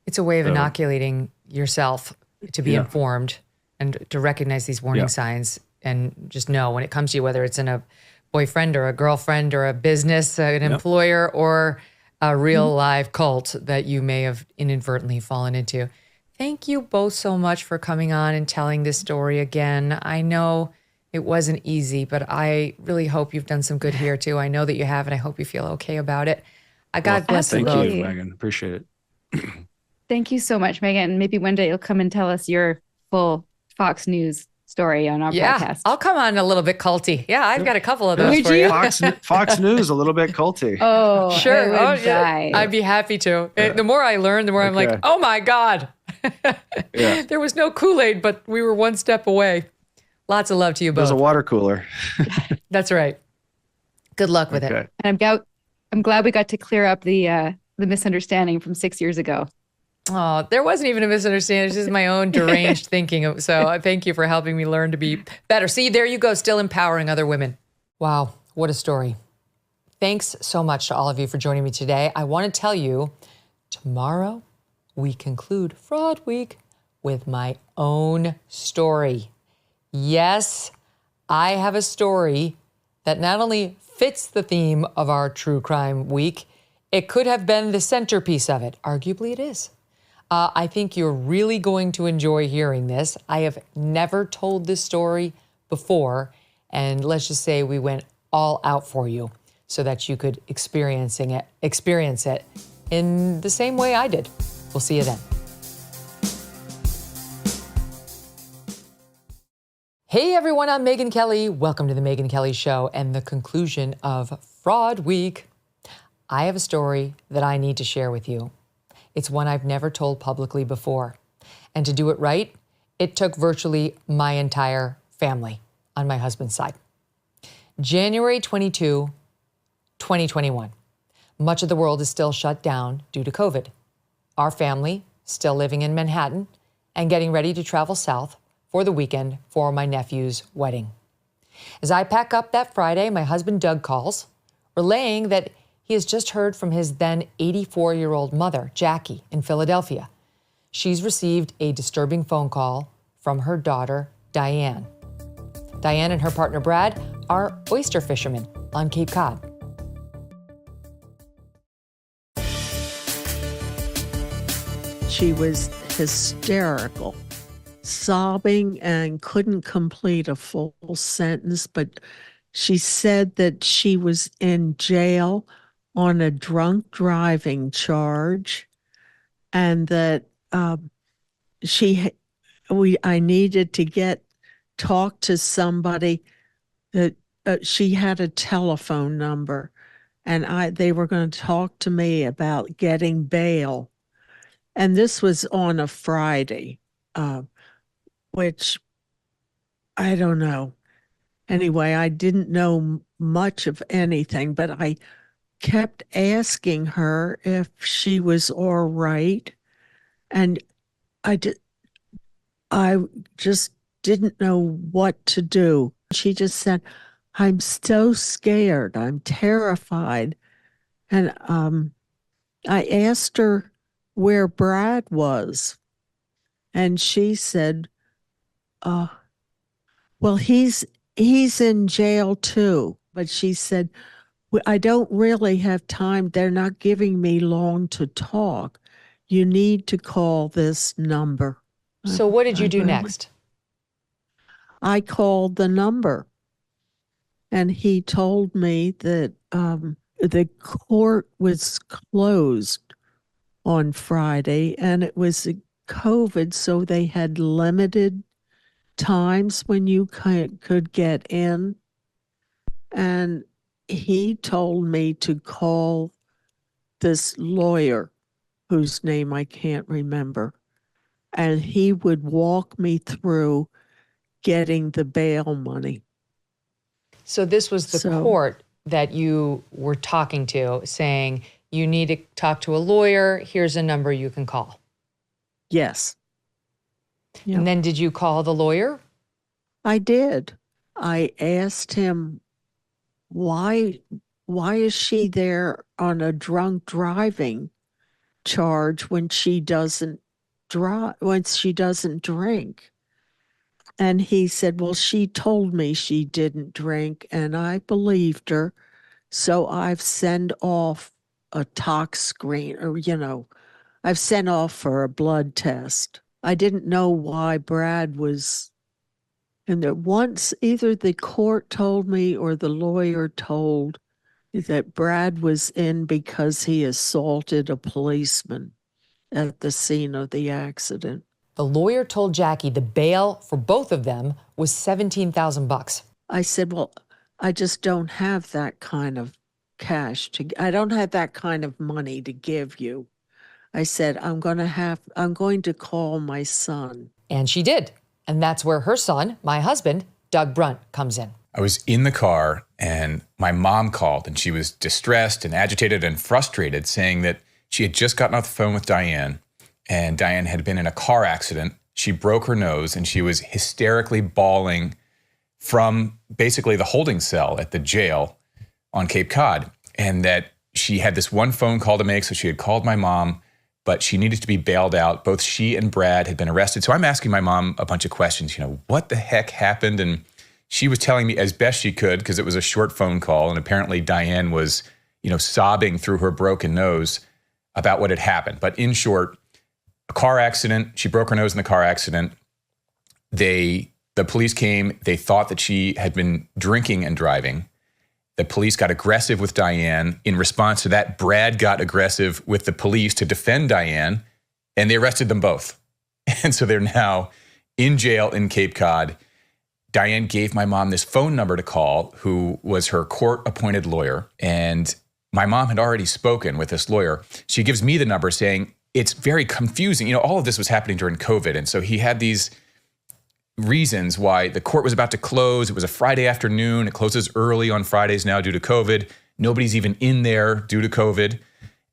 It's a way of inoculating yourself to be informed and to recognize these warning signs, and just know when it comes to you, whether it's in a boyfriend or a girlfriend or a business, an employer, or a real live cult that you may have inadvertently fallen into. Thank you both so much for coming on and telling this story again. I know it wasn't easy, but I really hope you've done some good here too. I know that you have, and I hope you feel okay about it. God bless you both. Thank you, Megyn. Appreciate it. Thank you so much, Megyn. Maybe one day you'll come and tell us your full Fox News story on our podcast. I'll come on a little bit culty. Yeah, I've got a couple of those for you. Fox News, a little bit culty. Oh, sure. I'd be happy to. The more I learn, the more I'm like, oh my God. There was no Kool-Aid, but we were one step away. Lots of love to you both. There's a water cooler. That's right. Good luck with it. And I'm glad we got to clear up the misunderstanding from 6 years ago. Oh, there wasn't even a misunderstanding. It's just my own deranged thinking. So thank you for helping me learn to be better. See, there you go, still empowering other women. Wow, what a story. Thanks so much to all of you for joining me today. I want to tell you, tomorrow we conclude Fraud Week with my own story. Yes, I have a story that not only fits the theme of our True Crime Week, it could have been the centerpiece of it. Arguably it is. I think you're really going to enjoy hearing this. I have never told this story before, and let's just say we went all out for you so that you could experience it in the same way I did. We'll see you then. Hey everyone, I'm Megyn Kelly. Welcome to the Megyn Kelly Show and the conclusion of Fraud Week. I have a story that I need to share with you. It's one I've never told publicly before. And to do it right, it took virtually my entire family on my husband's side. January 22, 2021. Much of the world is still shut down due to COVID. Our family, still living in Manhattan and getting ready to travel south for the weekend for my nephew's wedding. As I pack up that Friday, my husband Doug calls, relaying that he has just heard from his then 84-year-old mother, Jackie, in Philadelphia. She's received a disturbing phone call from her daughter, Diane. Diane and her partner, Brad, are oyster fishermen on Cape Cod. She was hysterical, sobbing and couldn't complete a full sentence, but she said that she was in jail on a drunk driving charge, and that I needed to talk to somebody that she had a telephone number, and they were going to talk to me about getting bail. And this was on a Friday, which I don't know. Anyway, I didn't know much of anything, but I kept asking her if she was all right. And I just didn't know what to do. She just said, "I'm so scared. I'm terrified." And I asked her where Brad was. And she said, well, he's in jail too. But she said, I don't really have time. They're not giving me long to talk. You need to call this number. So what did you do next? I called the number, and he told me that the court was closed on Friday, and it was COVID, so they had limited times when you could get in. And he told me to call this lawyer, whose name I can't remember, and he would walk me through getting the bail money. So this was the court that you were talking to, saying, you need to talk to a lawyer, here's a number you can call. Yes. Yep. And then did you call the lawyer? I did. I asked him, why is she there on a drunk driving charge when she doesn't drink? And he said, well, she told me she didn't drink, and I believed her. So I've sent off a tox screen, or, I've sent off for a blood test. I didn't know why Brad was in there. Once either the court told me or the lawyer told that Brad was in because he assaulted a policeman at the scene of the accident. The lawyer told Jackie the bail for both of them was $17,000. I said, well, I just don't have that kind of cash I don't have that kind of money to give you. I said, I'm going to call my son. And she did. And that's where her son, my husband, Doug Brunt, comes in. I was in the car and my mom called, and she was distressed and agitated and frustrated, saying that she had just gotten off the phone with Diane, and Diane had been in a car accident. She broke her nose and she was hysterically bawling from basically the holding cell at the jail on Cape Cod, and that she had this one phone call to make. So she had called my mom, but she needed to be bailed out. Both she and Brad had been arrested. So I'm asking my mom a bunch of questions, what the heck happened? And she was telling me as best she could, because it was a short phone call. And apparently Diane was, sobbing through her broken nose about what had happened. But in short, a car accident. She broke her nose in the car accident. The police came. They thought that she had been drinking and driving. The police got aggressive with Diane. In response to that, Brad got aggressive with the police to defend Diane, and they arrested them both. And so they're now in jail in Cape Cod. Diane gave my mom this phone number to call, who was her court-appointed lawyer. And my mom had already spoken with this lawyer. She gives me the number saying, it's very confusing. You know, all of this was happening during COVID. And so he had these reasons why the court was about to close. It was a Friday afternoon. It closes early on Fridays now due to COVID. Nobody's even in there due to COVID.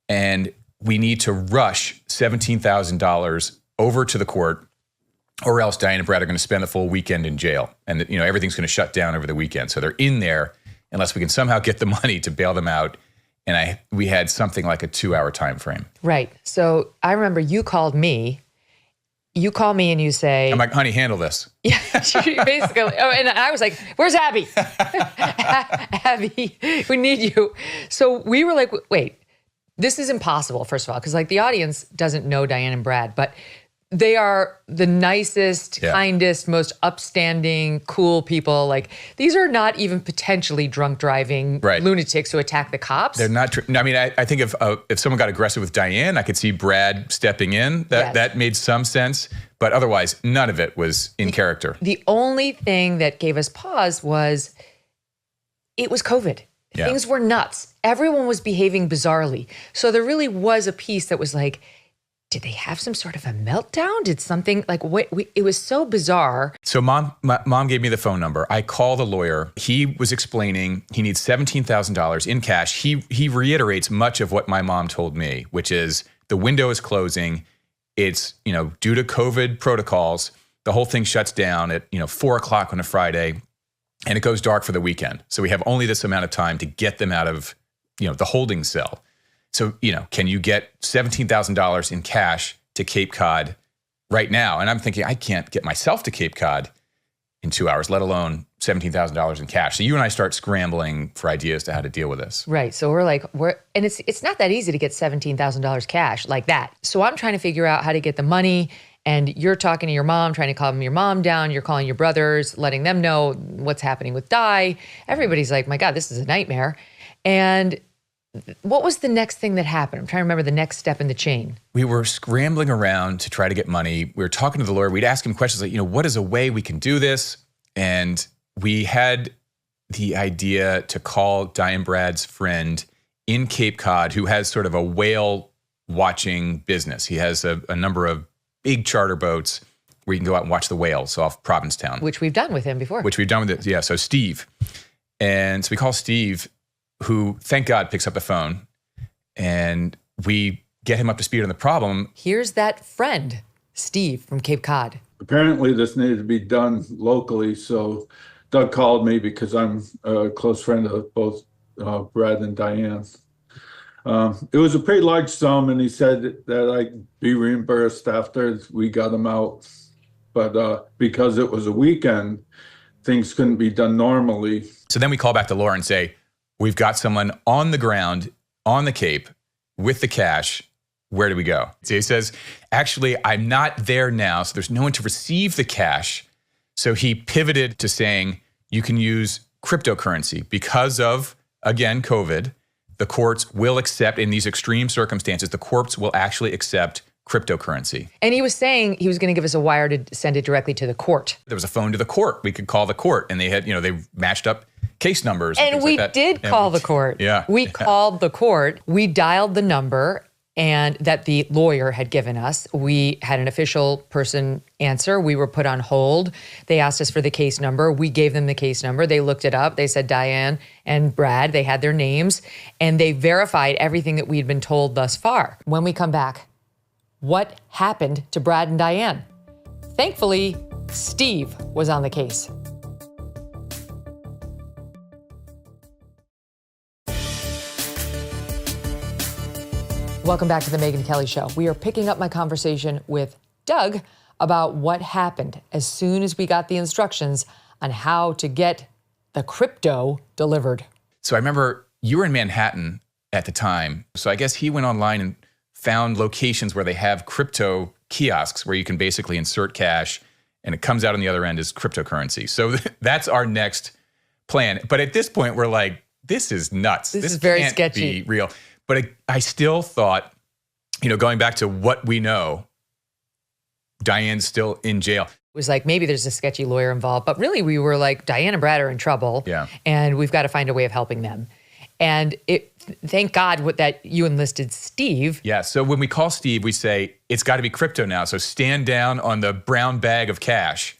And we need to rush $17,000 over to the court, or else Diane and Brad are going to spend the full weekend in jail. And everything's going to shut down over the weekend. So they're in there unless we can somehow get the money to bail them out. And we had something like a 2-hour time frame. Right. So I remember you called me. You call me and you say, I'm like, honey, handle this. Yeah, basically. Oh, and I was like, where's Abby? Abby, we need you. So we were like, wait, this is impossible, first of all, because like the audience doesn't know Diane and Brad, but they are the nicest, kindest, most upstanding, cool people. Like, these are not even potentially drunk driving lunatics who attack the cops. They're not. I mean, I think if someone got aggressive with Diane, I could see Brad stepping in. That made some sense. But otherwise, none of it was in character. The only thing that gave us pause was it was COVID. Yeah. Things were nuts. Everyone was behaving bizarrely. So there really was a piece that was like, did they have some sort of a meltdown? Did something like it was so bizarre. So mom gave me the phone number. I call the lawyer. He was explaining he needs $17,000 in cash. He reiterates much of what my mom told me, which is the window is closing. It's, due to COVID protocols, the whole thing shuts down at, 4:00 on a Friday, and it goes dark for the weekend. So we have only this amount of time to get them out of, the holding cell. So, can you get $17,000 in cash to Cape Cod right now? And I'm thinking, I can't get myself to Cape Cod in 2 hours, let alone $17,000 in cash. So you and I start scrambling for ideas to how to deal with this. Right. So and it's not that easy to get $17,000 cash like that. So I'm trying to figure out how to get the money, and you're talking to your mom, trying to calm your mom down. You're calling your brothers, letting them know what's happening with Di. Everybody's like, my God, this is a nightmare. And what was the next thing that happened? I'm trying to remember the next step in the chain. We were scrambling around to try to get money. We were talking to the lawyer. We'd ask him questions like, what is a way we can do this? And we had the idea to call Diane Brad's friend in Cape Cod, who has sort of a whale watching business. He has a number of big charter boats where you can go out and watch the whales off Provincetown. Which we've done with him before. Which we've done with it. Yeah. So Steve. And so we call Steve, who, thank God, picks up the phone, and we get him up to speed on the problem. Here's that friend, Steve from Cape Cod. Apparently this needed to be done locally, so Doug called me because I'm a close friend of both Brad and Diane. It was a pretty large sum, and he said that I'd be reimbursed after we got him out. But because it was a weekend, things couldn't be done normally. So then we call back to Laura and say, we've got someone on the ground, on the Cape, with the cash. Where do we go? So he says, actually, I'm not there now, so there's no one to receive the cash. So he pivoted to saying, you can use cryptocurrency. Because of, again, COVID, the courts will accept, in these extreme circumstances, the courts will actually accept cryptocurrency. And he was saying he was going to give us a wire to send it directly to the court. There was a phone to the court. We could call the court, and they had, they matched up case numbers. And we did call the court. Yeah. We called the court. We dialed the number and that the lawyer had given us. We had an official person answer. We were put on hold. They asked us for the case number. We gave them the case number. They looked it up. They said Diane and Brad. They had their names, and they verified everything that we'd been told thus far. When we come back, what happened to Brad and Diane? Thankfully, Steve was on the case. Welcome back to the Megyn Kelly Show. We are picking up my conversation with Doug about what happened as soon as we got the instructions on how to get the crypto delivered. So I remember you were in Manhattan at the time. So I guess he went online and found locations where they have crypto kiosks where you can basically insert cash and it comes out on the other end as cryptocurrency. So that's our next plan. But at this point, we're like, this is nuts. This is very can't sketchy. Be real. But I still thought, going back to what we know, Diane's still in jail. It was like, maybe there's a sketchy lawyer involved, but really we were like, Diane and Brad are in trouble. Yeah. And we've got to find a way of helping them. And thank God that you enlisted Steve. Yeah. So when we call Steve, we say, it's got to be crypto now. So stand down on the brown bag of cash.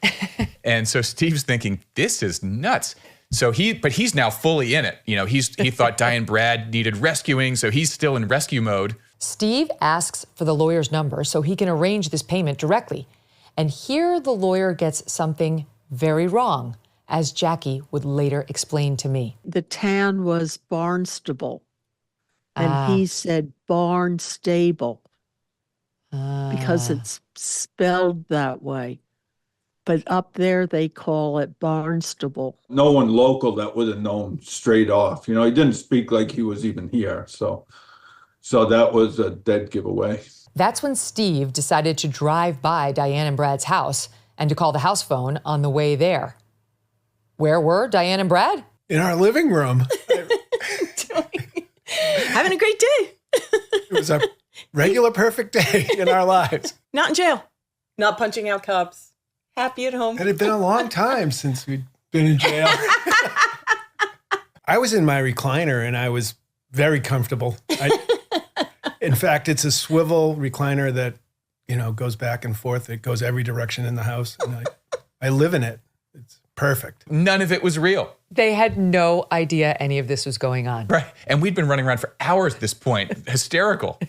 And so Steve's thinking, this is nuts. So he's now fully in it. He thought Diane Brad needed rescuing. So he's still in rescue mode. Steve asks for the lawyer's number so he can arrange this payment directly. And here the lawyer gets something very wrong, as Jackie would later explain to me. The town was Barnstable, and he said Barnstable because it's spelled that way. But up there, they call it Barnstable. No one local that would have known straight off. He didn't speak like he was even here. So that was a dead giveaway. That's when Steve decided to drive by Diane and Brad's house and to call the house phone on the way there. Where were Diane and Brad? In our living room. Having a great day. It was a regular, perfect day in our lives. Not in jail. Not punching out cops. Happy at home. It had been a long time since we'd been in jail. I was in my recliner and I was very comfortable. In fact, it's a swivel recliner that, goes back and forth. It goes every direction in the house. And I live in it. It's perfect. None of it was real. They had no idea any of this was going on. Right. And we'd been running around for hours at this point, hysterical.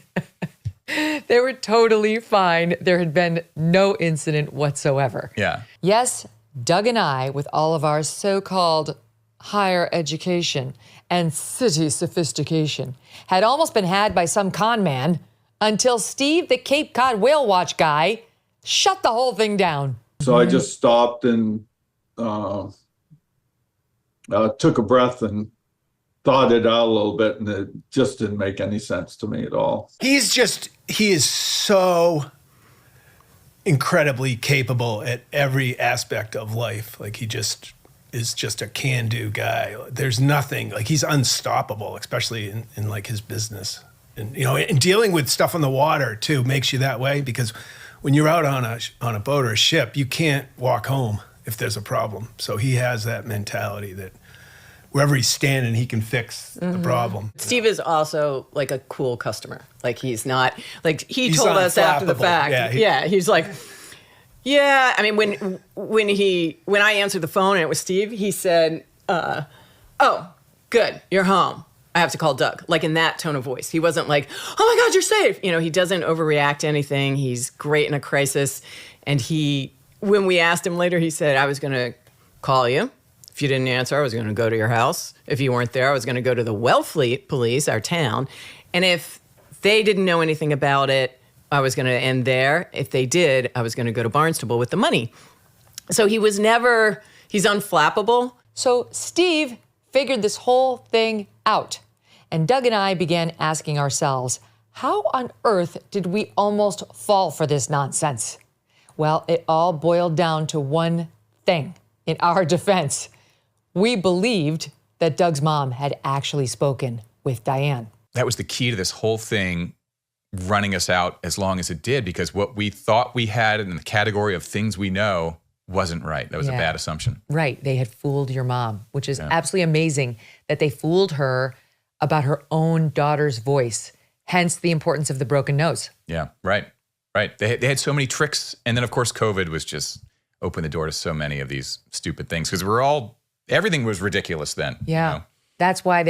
They were totally fine. There had been no incident whatsoever. Yeah. Yes, Doug and I, with all of our so-called higher education and city sophistication, had almost been had by some con man until Steve, the Cape Cod Whale Watch guy, shut the whole thing down. So I just stopped and took a breath and thought it out a little bit, and it just didn't make any sense to me at all. He is so incredibly capable at every aspect of life. Like, he just is just a can-do guy. There's nothing, like, he's unstoppable, especially in like his business. And, and dealing with stuff on the water too makes you that way, because when you're out on a boat or a ship, you can't walk home if there's a problem. So he has that mentality that wherever he's standing, he can fix the problem. Steve is also like a cool customer. Like, he's not, like, he's told us after the unflappable. fact. Yeah, he's like, yeah. I mean, when I answered the phone and it was Steve, he said, oh, good, you're home. I have to call Doug, like in that tone of voice. He wasn't like, oh my God, you're safe. He doesn't overreact to anything. He's great in a crisis. And when we asked him later, he said, I was going to call you. If you didn't answer, I was going to go to your house. If you weren't there, I was going to go to the Wellfleet police, our town. And if they didn't know anything about it, I was going to end there. If they did, I was going to go to Barnstable with the money. So he's unflappable. So Steve figured this whole thing out. And Doug and I began asking ourselves, how on earth did we almost fall for this nonsense? Well, it all boiled down to one thing in our defense. We believed that Doug's mom had actually spoken with Diane. That was the key to this whole thing running us out as long as it did, because what we thought we had in the category of things we know wasn't right. That was a bad assumption. Right. They had fooled your mom, which is absolutely amazing that they fooled her about her own daughter's voice, hence the importance of the broken nose. Yeah, right. They had so many tricks. And then, of course, COVID was just opened the door to so many of these stupid things, because everything was ridiculous then. Yeah. That's why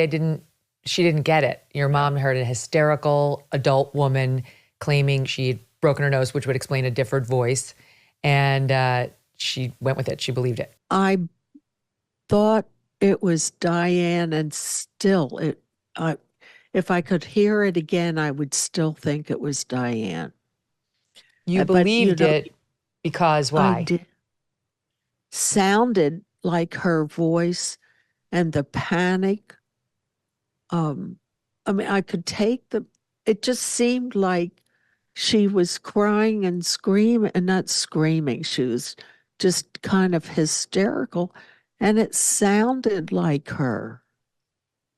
she didn't get it. Your mom heard a hysterical adult woman claiming she'd broken her nose, which would explain a different voice. And she went with it. She believed it. I thought it was Diane, and still, if I could hear it again, I would still think it was Diane. You believed it because why? Sounded like her voice and the panic. I mean, I could take it just seemed like she was crying and screaming, and not screaming. She was just kind of hysterical, and it sounded like her.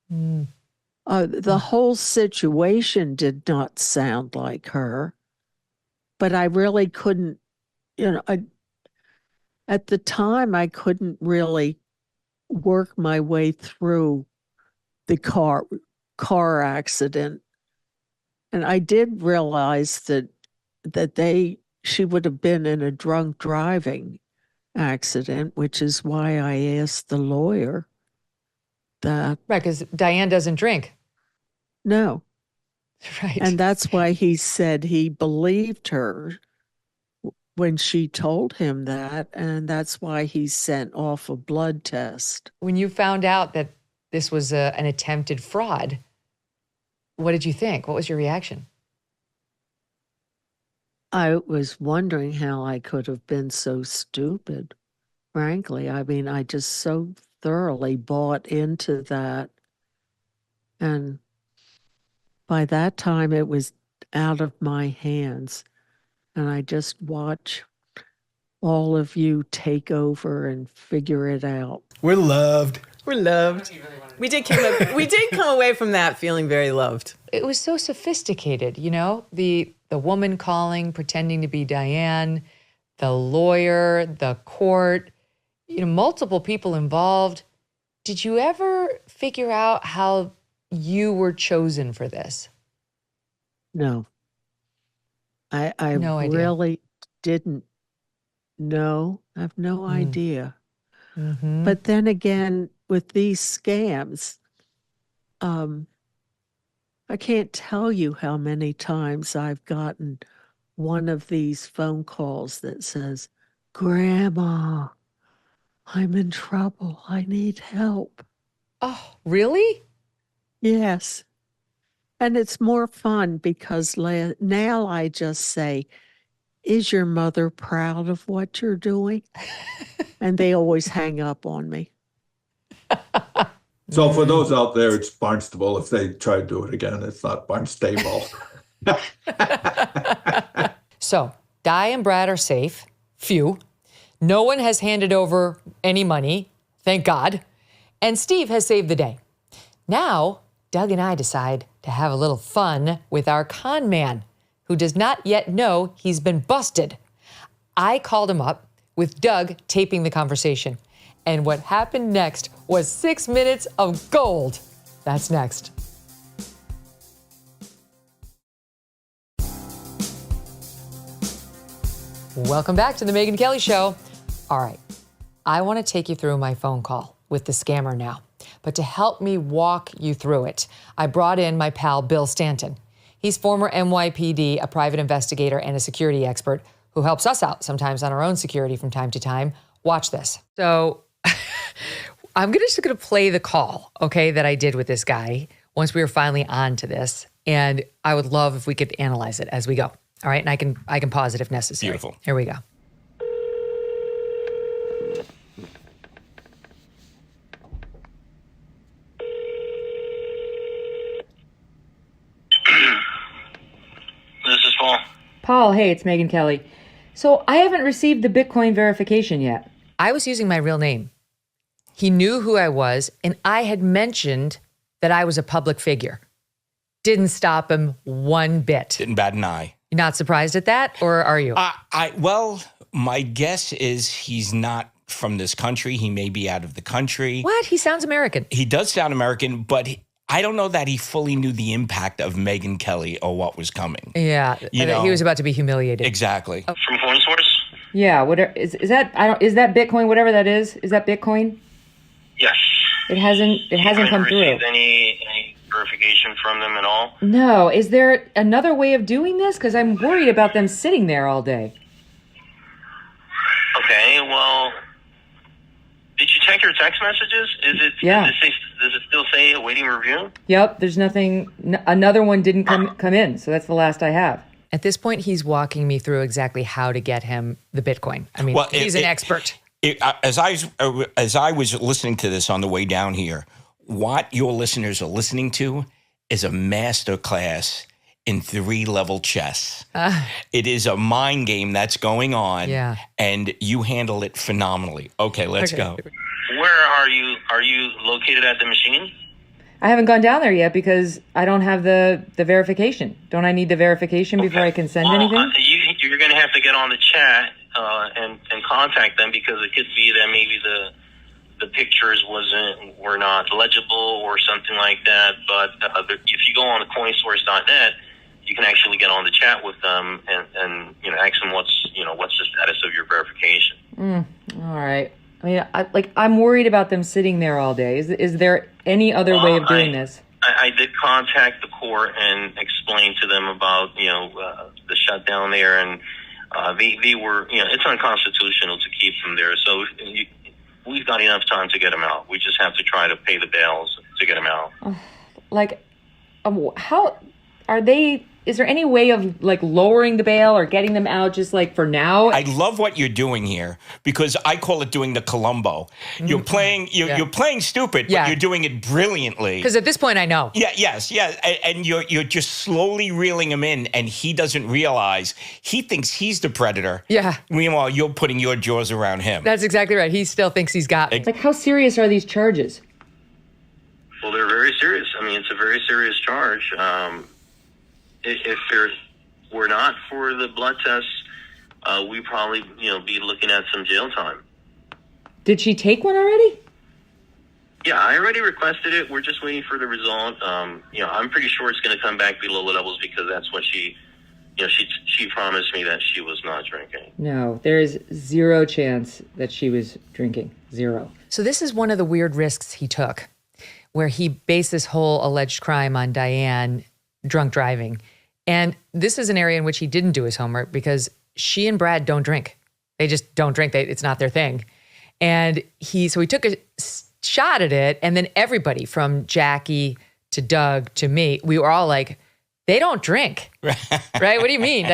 The whole situation did not sound like her, but I really couldn't, at the time, I couldn't really work my way through the car accident. And I did realize that she would have been in a drunk driving accident, which is why I asked the lawyer that. Right, because Diane doesn't drink. No. Right. And that's why he said he believed her when she told him that, and that's why he sent off a blood test. When you found out that this was an attempted fraud, what did you think? What was your reaction? I was wondering how I could have been so stupid, frankly. I mean, I just so thoroughly bought into that. And by that time, it was out of my hands. And I just watch all of you take over and figure it out. We're loved. We're loved. We did come away from that feeling very loved. It was so sophisticated, the woman calling, pretending to be Diane, the lawyer, the court, multiple people involved. Did you ever figure out how you were chosen for this? No. I No idea. really didn't know. I have no idea. Mm-hmm. But then again, with these scams, I can't tell you how many times I've gotten one of these phone calls that says, "Grandma, I'm in trouble. I need help." Oh, really? Yes. And it's more fun because now I just say, "Is your mother proud of what you're doing?" And they always hang up on me. So for those out there, it's Barnstable. If they try to do it again, it's not Barnstable. So Di and Brad are safe. Phew. No one has handed over any money. Thank God. And Steve has saved the day. Now, Doug and I decide to have a little fun with our con man, who does not yet know he's been busted. I called him up with Doug taping the conversation. And what happened next was 6 minutes of gold. That's next. Welcome back to the Megyn Kelly Show. All right, I want to take you through my phone call with the scammer now. But to help me walk you through it, I brought in my pal, Bill Stanton. He's former NYPD, a private investigator and a security expert who helps us out sometimes on our own security from time to time. Watch this. So I'm just going to play the call, okay, that I did with this guy once we were finally on to this. And I would love if we could analyze it as we go. All right, and I can pause it if necessary. Beautiful. Here we go. This is Paul. Paul, hey, it's Megyn Kelly. So I haven't received the Bitcoin verification yet. I was using my real name. He knew who I was, and I had mentioned that I was a public figure. Didn't stop him one bit. Didn't bat an eye. You're not surprised at that, or are you? Well, my guess is he's not from this country. He may be out of the country. What? He sounds American. He does sound American, but I don't know that he fully knew the impact of Megyn Kelly or what was coming. Yeah, he was about to be humiliated. Exactly. Oh. From Coin Source? Yeah, whatever is that? Is that Bitcoin? Whatever that is that Bitcoin? Yes. It hasn't come through. Received any verification from them at all? No. Is there another way of doing this? Because I'm worried about them sitting there all day. Okay. Well, did you check your text messages? Yeah. Does it still say awaiting review? Yep. There's nothing. Another one didn't come in, so that's the last I have. At this point, he's walking me through exactly how to get him the Bitcoin. I mean, he's an expert. As I was listening to this on the way down here, what your listeners are listening to is a masterclass in 3-level chess. It is a mind game that's going on, and you handle it phenomenally. Okay, let's go. Where are you? Are you located at the machine? I haven't gone down there yet because I don't have the verification. Don't I need the verification before I can send anything? You're going to have to get on the chat and contact them, because it could be that maybe the pictures were not legible or something like that. But if you go on the coinsource.net, you can actually get on the chat with them and ask them what's the status of your verification. All right. I mean, I'm worried about them sitting there all day. Is there any other way of doing this? I did contact the court and explain to them about the shutdown there, and they were it's unconstitutional to keep them there. So we've got enough time to get them out. We just have to try to pay the bails to get them out. How are they? Is there any way of lowering the bail or getting them out just for now? I love what you're doing here, because I call it doing the Columbo. You're playing stupid, but you're doing it brilliantly. Because at this point, I know. Yes. And you're just slowly reeling him in, and he doesn't realize. He thinks he's the predator. Yeah. Meanwhile, you're putting your jaws around him. That's exactly right. He still thinks he's got me. How serious are these charges? Well, they're very serious. I mean, it's a very serious charge. If there were not for the blood tests, we'd probably be looking at some jail time. Did she take one already? Yeah, I already requested it. We're just waiting for the result. I'm pretty sure it's going to come back below the levels, because that's what she promised me, that she was not drinking. No, there is zero chance that she was drinking. Zero. So this is one of the weird risks he took, where he based this whole alleged crime on Diane drunk driving. And this is an area in which he didn't do his homework, because she and Brad don't drink. They just don't drink. It's not their thing. And so he took a shot at it. And then everybody from Jackie to Doug to me, we were all like, they don't drink. Right? What do you mean?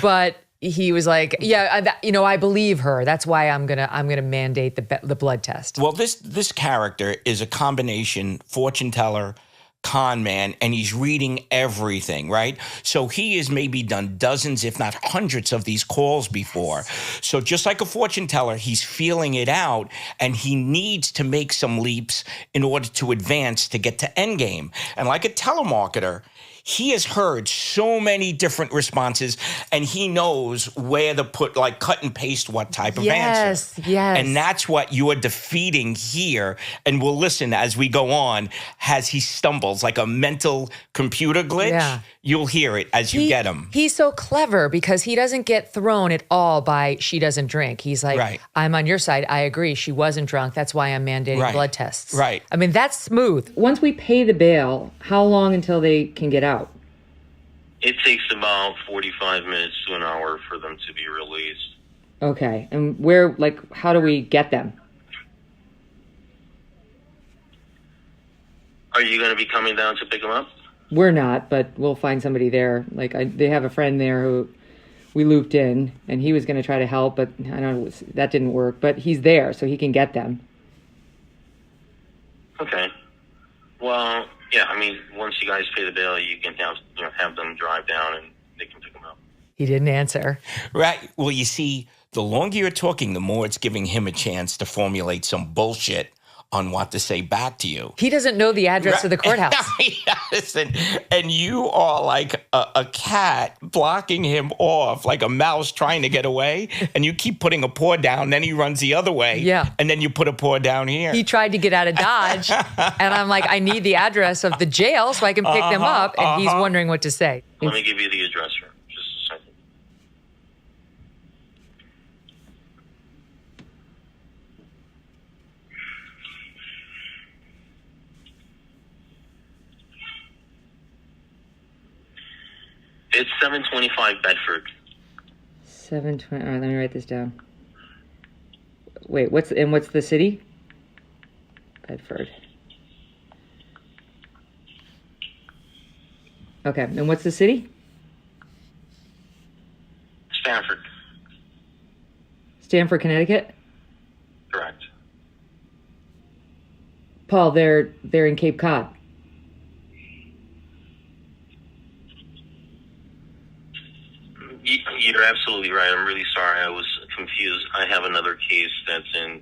But he was like, I believe her. That's why I'm gonna mandate the blood test. Well, this character is a combination fortune teller, con man, and he's reading everything, right? So he has maybe done dozens, if not hundreds, of these calls before. So just like a fortune teller, he's feeling it out, and he needs to make some leaps in order to advance to get to endgame. And like a telemarketer, he has heard so many different responses, and he knows where to put, cut and paste what type of answer. Yes. And that's what you are defeating here. And we'll listen as we go on, as he stumbles like a mental computer glitch. Yeah. You'll hear it as you get him. He's so clever, because he doesn't get thrown at all by she doesn't drink. He's like, right. I'm on your side. I agree. She wasn't drunk. That's why I'm mandating blood tests. Right. I mean, that's smooth. Once we pay the bail, how long until they can get out? It takes about 45 minutes to an hour for them to be released. Okay. And where, how do we get them? Are you going to be coming down to pick them up? We're not, but we'll find somebody there. They have a friend there who we looped in, and he was going to try to help, but I don't know, that didn't work. But he's there, so he can get them. Okay. Well, yeah, I mean, once you guys pay the bail, you can have them drive down and they can pick them up. He didn't answer. Right. Well, you see, the longer you're talking, the more it's giving him a chance to formulate some bullshit on what to say back to you. He doesn't know the address of the courthouse. Listen, and you are like a cat blocking him off, like a mouse trying to get away, and you keep putting a paw down, then he runs the other way, and then you put a paw down here. He tried to get out of Dodge, and I'm like, I need the address of the jail so I can pick them up, and he's wondering what to say. Let me give you the address here. Just a second. It's 725 Bedford. 720. All right, let me write this down. Wait, what's the city? Bedford. Okay, and what's the city? Stanford. Stamford, Connecticut? Correct. Paul, they're in Cape Cod. You're absolutely right. I'm really sorry. I was confused. I have another case that's in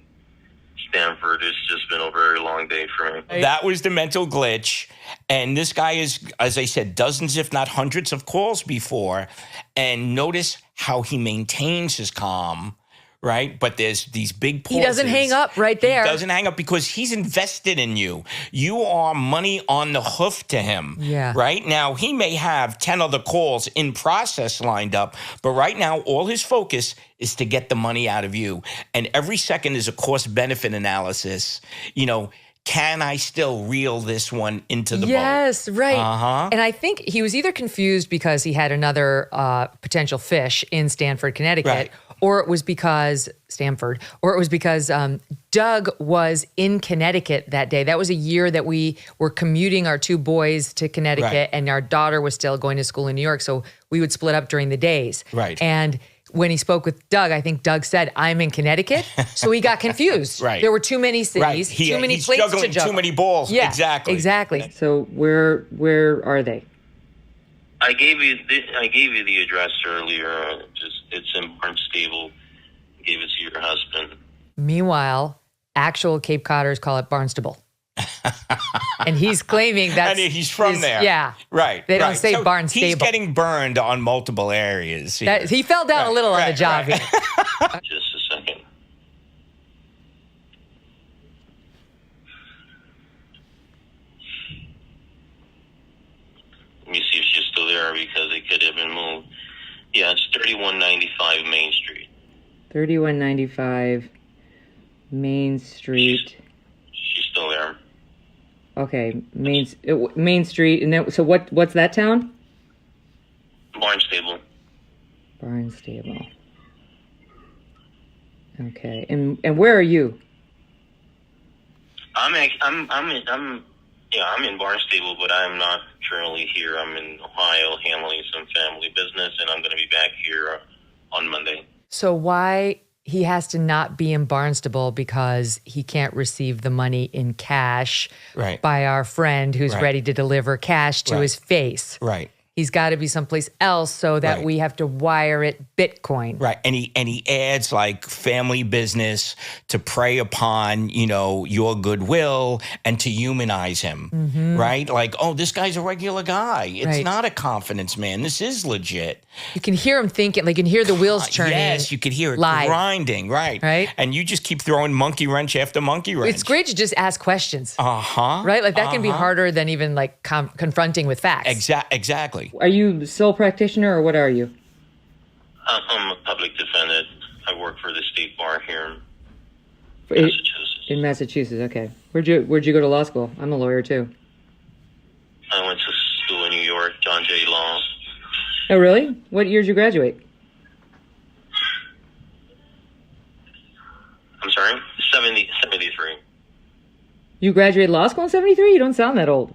Stanford. It's just been a very long day for me. That was the mental glitch. And this guy is, as I said, dozens, if not hundreds of calls before. And notice how he maintains his calm, right? But there's these big pauses. He doesn't hang up right there. He doesn't hang up because he's invested in you. You are money on the hoof to him. Yeah. Right? Now, he may have 10 other calls in process lined up, but right now, all his focus is to get the money out of you. And every second is a cost-benefit analysis. You know, can I still reel this one into the boat? Yes, right. Uh-huh. And I think he was either confused because he had another potential fish in Stanford, Connecticut, Right. or it was because Doug was in Connecticut that day. That was a year that we were commuting our two boys to Connecticut, Right. and our daughter was still going to school in New York. So we would split up during the days. Right. And when he spoke with Doug, I think Doug said, "I'm in Connecticut." So he got confused. Right. There were too many cities, Right. too many He's plates juggling to juggle. too many balls. Yeah, Exactly. Exactly. So where are they? I gave you the address earlier. It's in Barnstable. Gave it to your husband. Meanwhile, actual Cape Codders call it Barnstable. And he's claiming that he's from there. Yeah. Right. They don't right. say So Barnstable. He's getting burned on multiple areas. here. He fell down a little on the job here. Just a second. Let me see if she's still there because it could have been moved. Yeah, it's 3195 Main Street. 3195 Main Street. She's still there. Okay, Main Street, and then so what's that town? Barnstable. Barnstable. Okay, and where are you? I'm in Barnstable, but I'm not currently here. I'm in Ohio handling some family business, and I'm going to be back here on Monday. So why he has to not be in Barnstable because he can't receive the money in cash Right. by our friend who's Right. ready to deliver cash to Right. his face. Right. He's got to be someplace else so that Right. we have to wire it Bitcoin. Right. And he adds like family business to prey upon, your goodwill and to humanize him. Mhm. Right? Like, oh, this guy's a regular guy. It's Right. not a confidence man. This is legit. You can hear him thinking, like you can hear the wheels turning. Yes, you could hear it live. grinding. Right. Right. And you just keep throwing monkey wrench after monkey wrench. It's great to just ask questions. Uh-huh. Right? Like that can be Uh-huh. harder than even like confronting with facts. Exactly. Are you sole practitioner or what are you? I'm a public defendant. I work for the state bar here in Massachusetts. In Massachusetts, okay. Where'd you go to law school? I'm a lawyer too. I went to school in New York, John Jay Law. Oh, really? What year did you graduate? I'm sorry? 73. You graduated law school in 73? You don't sound that old.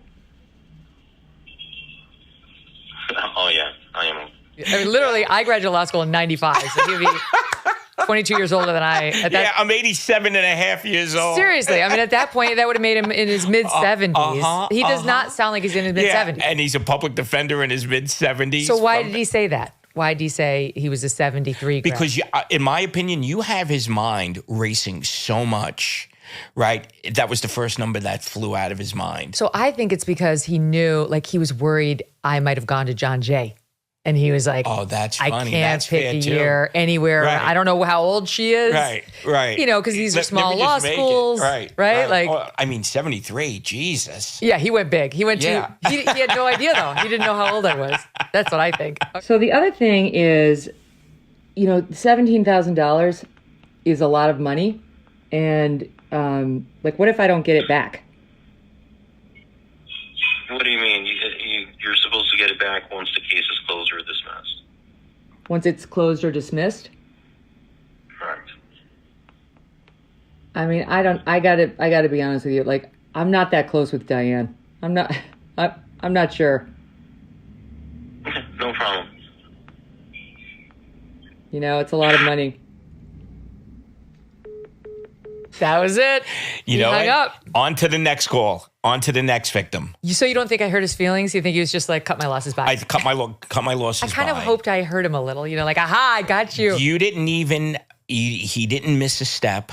Oh, yeah, I am. I mean, literally, I graduated law school in 95. So he'd be 22 years older than I. At that, Yeah, I'm 87 and a half years old. Seriously. I mean, at that point, that would have made him in his mid-70s. He does not sound like he's in his mid-70s. Yeah, and he's a public defender in his mid-70s. So why did he say that? Why did he say he was a 73 grad? Because, in my opinion, you have his mind racing so much, right? That was the first number that flew out of his mind. So I think it's because he knew, like he was worried I might have gone to John Jay. And he was like, oh, that's I funny. can't That's pick fair, a too. year anywhere. Right. I don't know how old she is. Right. You know, because these are Let small me law just make it. schools. Right. Like, Oh, I mean, 73, Jesus. yeah, he went big. He went Yeah. to, he had no idea though. He didn't know how old I was. That's what I think. So the other thing is, $17,000 is a lot of money. And, what if I don't get it back? What do you mean? You're supposed to get it back once the case is closed or dismissed. Once it's closed or dismissed? Correct. I mean, I gotta be honest with you. Like, I'm not that close with Diane. I'm not sure. No problem. It's a lot of money. That was it. You He know, hung up. On to the next call. On to the next victim. So you don't think I hurt his feelings? You think he was just like, cut my losses by? I cut my losses. I kind of by. hoped I hurt him a little. You know, like, aha, I got you. You didn't even. He didn't miss a step,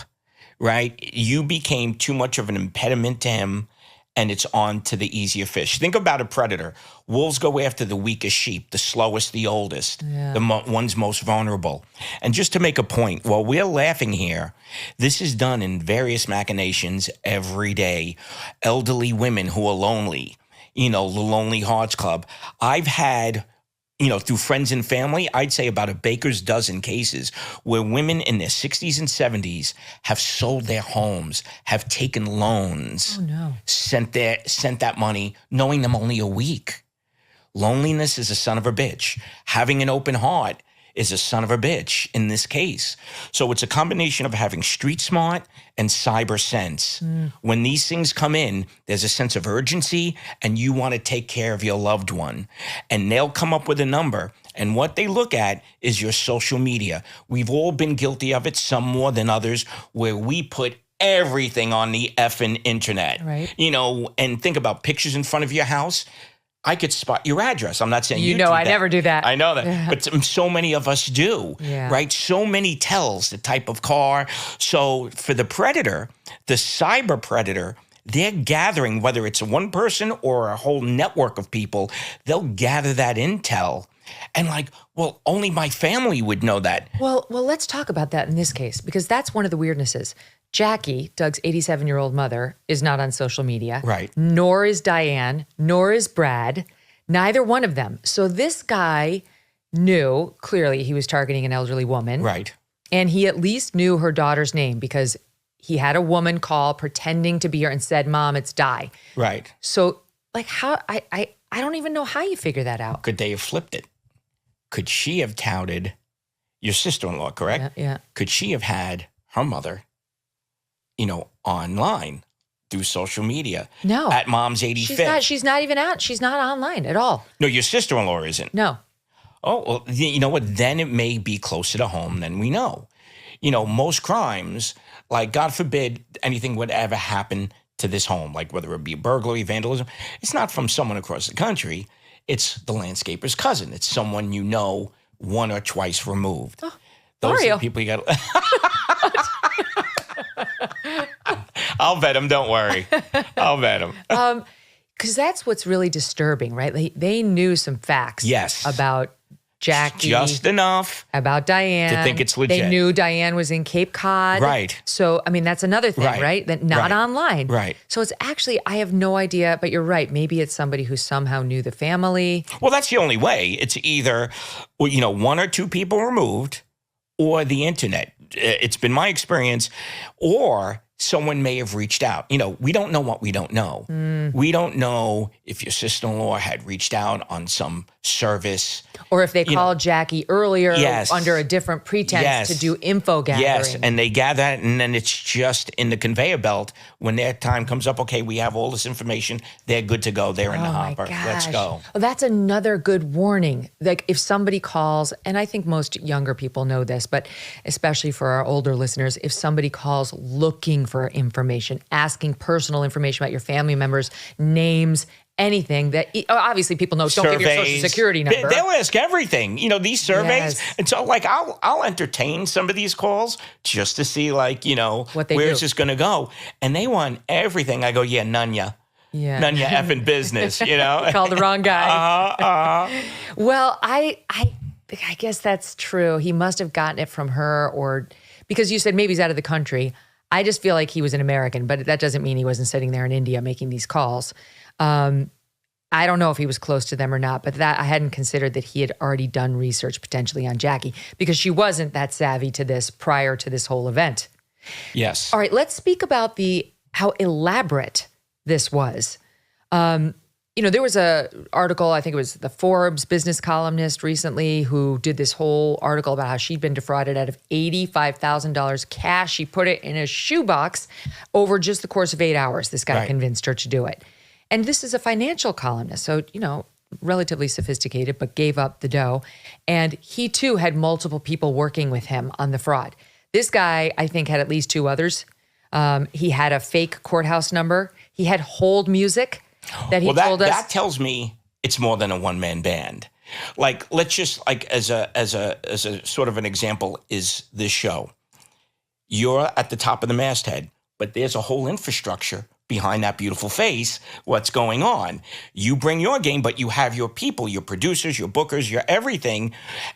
right? You became too much of an impediment to him. And it's on to the easier fish. Think about a predator. Wolves go after the weakest sheep, the slowest, the oldest, the ones most vulnerable. And just to make a point, while we're laughing here, this is done in various machinations every day. Elderly women who are lonely, the Lonely Hearts Club. I've had, through friends and family, I'd say about a baker's dozen cases where women in their 60s and 70s have sold their homes, have taken loans, sent that money, knowing them only a week. Loneliness is a son of a bitch. Having an open heart is a son of a bitch in this case. So it's a combination of having street smart and cyber sense. When these things come in, there's a sense of urgency and you want to take care of your loved one. And they'll come up with a number. And what they look at is your social media. We've all been guilty of it, some more than others, where we put everything on the effing internet. Right. And think about pictures in front of your house. I could spot your address. I'm not saying You you know, do I that. never do that. I know that. Yeah. But so many of us do, right? So many tells the type of car. So for the predator, the cyber predator, they're gathering, whether it's one person or a whole network of people, they'll gather that intel. And only my family would know that. Well, let's talk about that in this case, because that's one of the weirdnesses. Jackie, Doug's 87-year-old mother, is not on social media. Right. Nor is Diane, nor is Brad. Neither one of them. So this guy knew, clearly, he was targeting an elderly woman. Right. And he at least knew her daughter's name because he had a woman call pretending to be her and said, Mom, it's Di. Right. So, how, I don't even know how you figure that out. Could they have flipped it? Could she have touted your sister-in-law, correct? Yeah. Could she have had her mother, online through social media? No. At Mom's 85th. She's not even out. She's not online at all. No, your sister-in-law isn't. No. Oh, well, you know what? Then it may be closer to home than we know. Most crimes, God forbid anything would ever happen to this home, whether it be burglary, vandalism, it's not from someone across the country. It's the landscaper's cousin. It's someone one or twice removed. Oh, Those Mario. are the people you got. I'll bet him. Don't worry. I'll bet him. Because that's what's really disturbing, right? They knew some facts. Yes. About Jackie. Just enough. About Diane. To think it's legit. They knew Diane was in Cape Cod. Right. So, that's another thing, right? That not online. Right. So it's actually, I have no idea, but you're right. Maybe it's somebody who somehow knew the family. Well, that's the only way. It's either, one or two people removed or the internet. It's been my experience, or someone may have reached out. We don't know what we don't know. We don't know if your sister-in-law had reached out on some service. Or if they called Jackie earlier under a different pretense to do info gathering. Yes, and they gather it, and then it's just in the conveyor belt. When their time comes up, okay, we have all this information. They're good to go. They're in the hopper. Let's go. Well, that's another good warning. If somebody calls, and I think most younger people know this, but especially for our older listeners, if somebody calls looking for information, asking personal information about your family members, names, anything that obviously people know, don't give your social security number. They'll ask everything. These surveys. Yes. And so I'll entertain some of these calls just to see what they where's do. this going to go? And they want everything. I go, yeah, none ya. Yeah. None ya effing business, Called the wrong guy. Well, I guess that's true. He must have gotten it from her, or because you said maybe he's out of the country. I just feel like he was an American, but that doesn't mean he wasn't sitting there in India making these calls. I don't know if he was close to them or not, but that I hadn't considered that he had already done research potentially on Jackie because she wasn't that savvy to this prior to this whole event. Yes. All right, let's speak about how elaborate this was. There was a article, I think it was the Forbes business columnist recently who did this whole article about how she'd been defrauded out of $85,000 cash. She put it in a shoebox over just the course of 8 hours. This guy convinced her to do it. And this is a financial columnist, so, relatively sophisticated, but gave up the dough. And he too had multiple people working with him on the fraud. This guy, I think, had at least two others. He had a fake courthouse number. He had hold music that he told us. That tells me it's more than a one-man band. Like, let's just, like, as a sort of an example is this show. You're at the top of the masthead, but there's a whole infrastructure behind that beautiful face. What's going on? You bring your game, but you have your people, your producers, your bookers, your everything.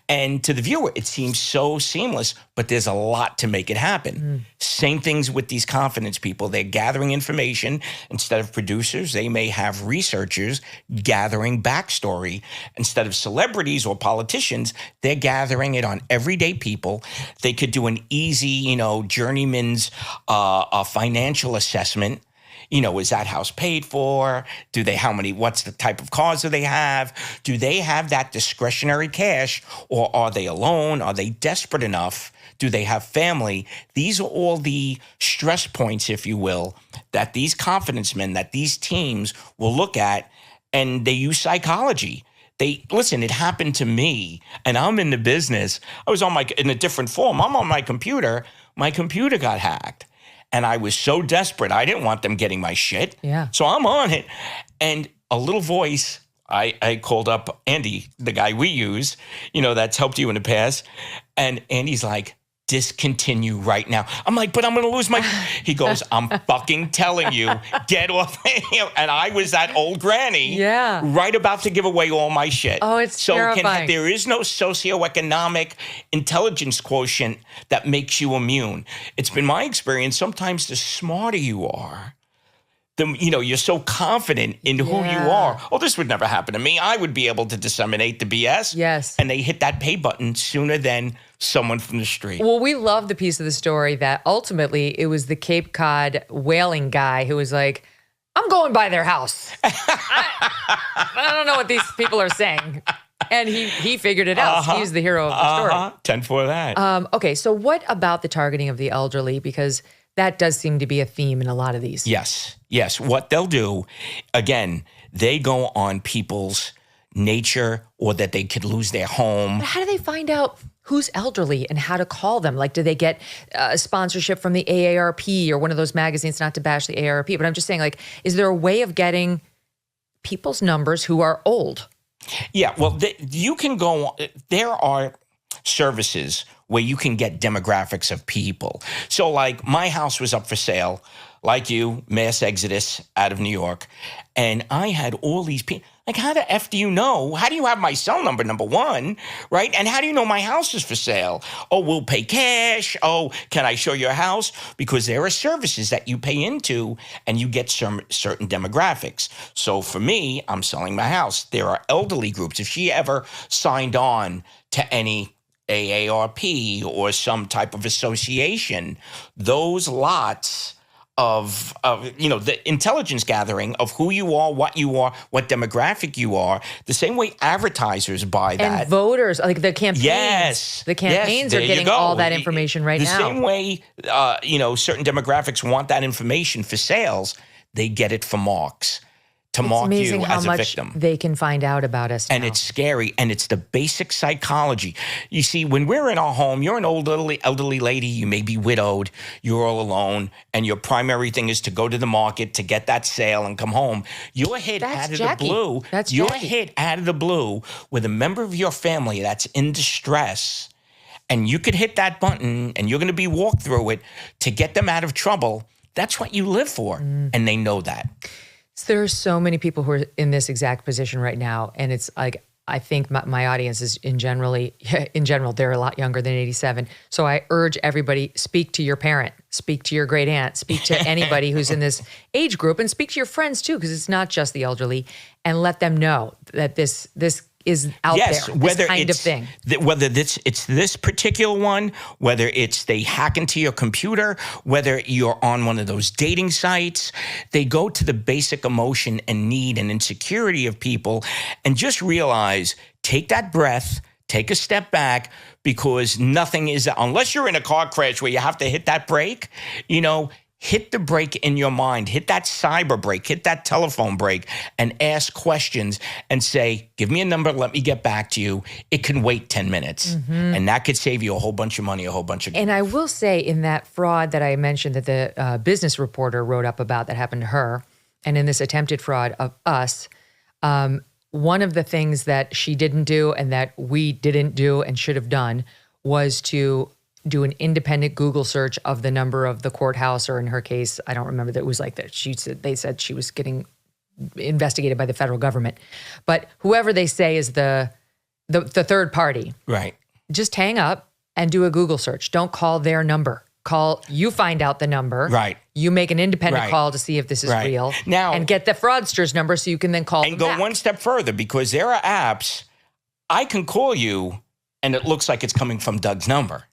And to the viewer, it seems so seamless, but there's a lot to make it happen. Same things with these confidence people. They're gathering information. Instead of producers, they may have researchers gathering backstory. Instead of celebrities or politicians, they're gathering it on everyday people. They could do an easy, journeyman's financial assessment. Is that house paid for? What's the type of cars do they have? Do they have that discretionary cash, or are they alone? Are they desperate enough? Do they have family? These are all the stress points, if you will, that these confidence men, that these teams will look at, and they use psychology. Listen, it happened to me, and I'm in the business. I was in a different form. I'm on my computer. My computer got hacked. And I was so desperate. I didn't want them getting my shit. Yeah. So I'm on it. And a little voice, I called up Andy, the guy we use, that's helped you in the past. And Andy's like, discontinue right now. I'm like, but I'm going to lose my... He goes, I'm fucking telling you, get off. And I was that old granny. Yeah. Right about to give away all my shit. Oh, it's terrifying. There is no socioeconomic intelligence quotient that makes you immune. It's been my experience, sometimes the smarter you are, you're so confident in who you are. Oh, this would never happen to me. I would be able to disseminate the BS. Yes. And they hit that pay button sooner than someone from the street. Well, we love the piece of the story that ultimately it was the Cape Cod whaling guy who was like, I'm going by their house. I don't know what these people are saying. And he figured it out. He's the hero of the story. 10 for that. Okay, so what about the targeting of the elderly? Because that does seem to be a theme in a lot of these. Yes. What they'll do, again, they go on people's nature, or that they could lose their home. But how do they find out who's elderly and how to call them? Like, do they get a sponsorship from the AARP or one of those magazines? Not to bash the AARP, but I'm just saying, like, is there a way of getting people's numbers who are old? Yeah, well, you can go, there are services where you can get demographics of people. So, like, my house was up for sale, like you, mass exodus out of New York, and I had all these people. Like, how the F do you know? How do you have my cell number, number one, right? And how do you know my house is for sale? Oh, we'll pay cash. Oh, can I show your house? Because there are services that you pay into and you get certain demographics. So for me, I'm selling my house. There are elderly groups. If she ever signed on to any AARP or some type of association, those lots of the intelligence gathering of who you are, what demographic you are, the same way advertisers buy that. And voters, like the campaigns. Yes. The campaigns are getting all that information right now. The same way, certain demographics want that information for sales, they get it for marks. To mark you as a victim. They can find out about us now. And it's scary, and it's the basic psychology. You see, when we're in our home, you're an old elderly lady, you may be widowed, you're all alone, and your primary thing is to go to the market to get that sale and come home. You're hit out of the blue. You're hit out of the blue with a member of your family that's in distress, and you could hit that button, and you're going to be walked through it to get them out of trouble. That's what you live for, and they know that. So there are so many people who are in this exact position right now. And it's like, I think my audience is in general, they're a lot younger than 87. So I urge everybody, speak to your parent, speak to your great aunt, speak to anybody who's in this age group, and speak to your friends too, because it's not just the elderly, and let them know that this is out there, this kind of thing. Whether it's this particular one, whether it's they hack into your computer, whether you're on one of those dating sites, they go to the basic emotion and need and insecurity of people, and just realize, take that breath, take a step back, because nothing is, unless you're in a car crash where you have to hit that brake, hit the brake in your mind, hit that cyber brake, hit that telephone brake, and ask questions and say, give me a number, let me get back to you. It can wait 10 minutes. And that could save you a whole bunch of money, a whole bunch of... And I will say, in that fraud that I mentioned that the business reporter wrote up about that happened to her, and in this attempted fraud of us, one of the things that she didn't do and that we didn't do and should have done was to do an independent Google search of the number of the courthouse, or in her case, I don't remember that it was like that. They said she was getting investigated by the federal government, but whoever they say is the third party, right? Just hang up and do a Google search. Don't call their number. You find out the number. Right. You make an independent Right. call to see if this is Right. real. Now- and get the fraudster's number so you can then call And them go back. one step further, because there are apps, I can call you and it looks like it's coming from Doug's number.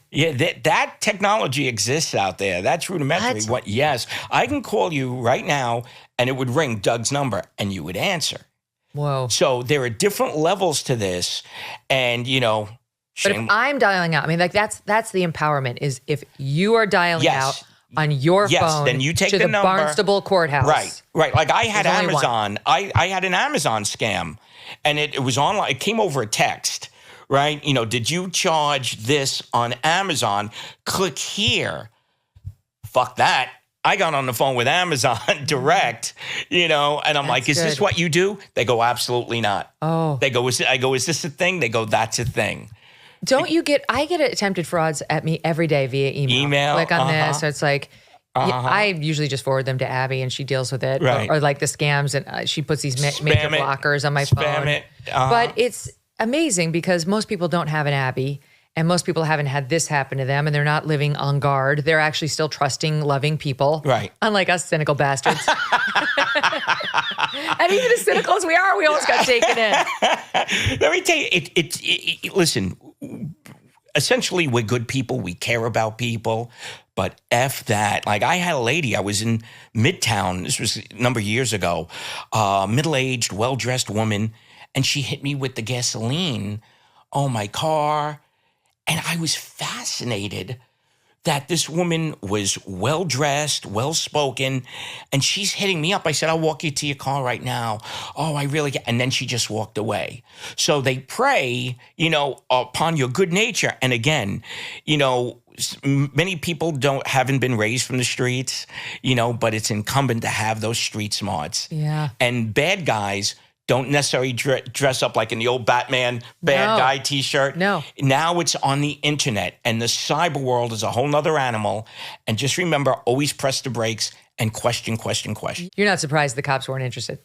Yeah, that technology exists out there. That's rudimentary. Yes, I can call you right now and it would ring Doug's number and you would answer. Whoa. So there are different levels to this, and But if I'm dialing out, I mean, like that's the empowerment, is if you are dialing out on your phone then you take to the the number. Barnstable courthouse. Right. Like I had There's only one. Amazon. I had an Amazon scam, and it was online. It came over a text, right? Did you charge this on Amazon? Click here. Fuck that. I got on the phone with Amazon direct, and I'm like, is this good. what you do? They go, absolutely not. Oh. I go, is this a thing? They go, that's a thing. I get attempted frauds at me every day via email. Click on this. So it's like, I usually just forward them to Abby and she deals with it. Right. Or like the scams, and she puts these major blockers on my phone. it. But it's amazing because most people don't have an Abby, and most people haven't had this happen to them, and they're not living on guard. They're actually still trusting, loving people. Right. Unlike us cynical bastards. And even as cynical as we are, we almost got taken in. Let me tell you, listen, essentially we're good people. We care about people, but F that. Like I had a lady, I was in Midtown, this was a number of years ago, middle-aged, well-dressed woman, and she hit me with the gasoline on my car. And I was fascinated that this woman was well-dressed, well-spoken, and she's hitting me up. I said, I'll walk you to your car right now. Oh, I really get... And then she just walked away. So they prey, upon your good nature. And again, many people haven't been raised from the streets, but it's incumbent to have those street smarts. Yeah. And bad guys don't necessarily dress up like in the old Batman bad guy t-shirt. No. Now it's on the internet, and the cyber world is a whole nother animal. And just remember, always press the brakes and question. You're not surprised the cops weren't interested.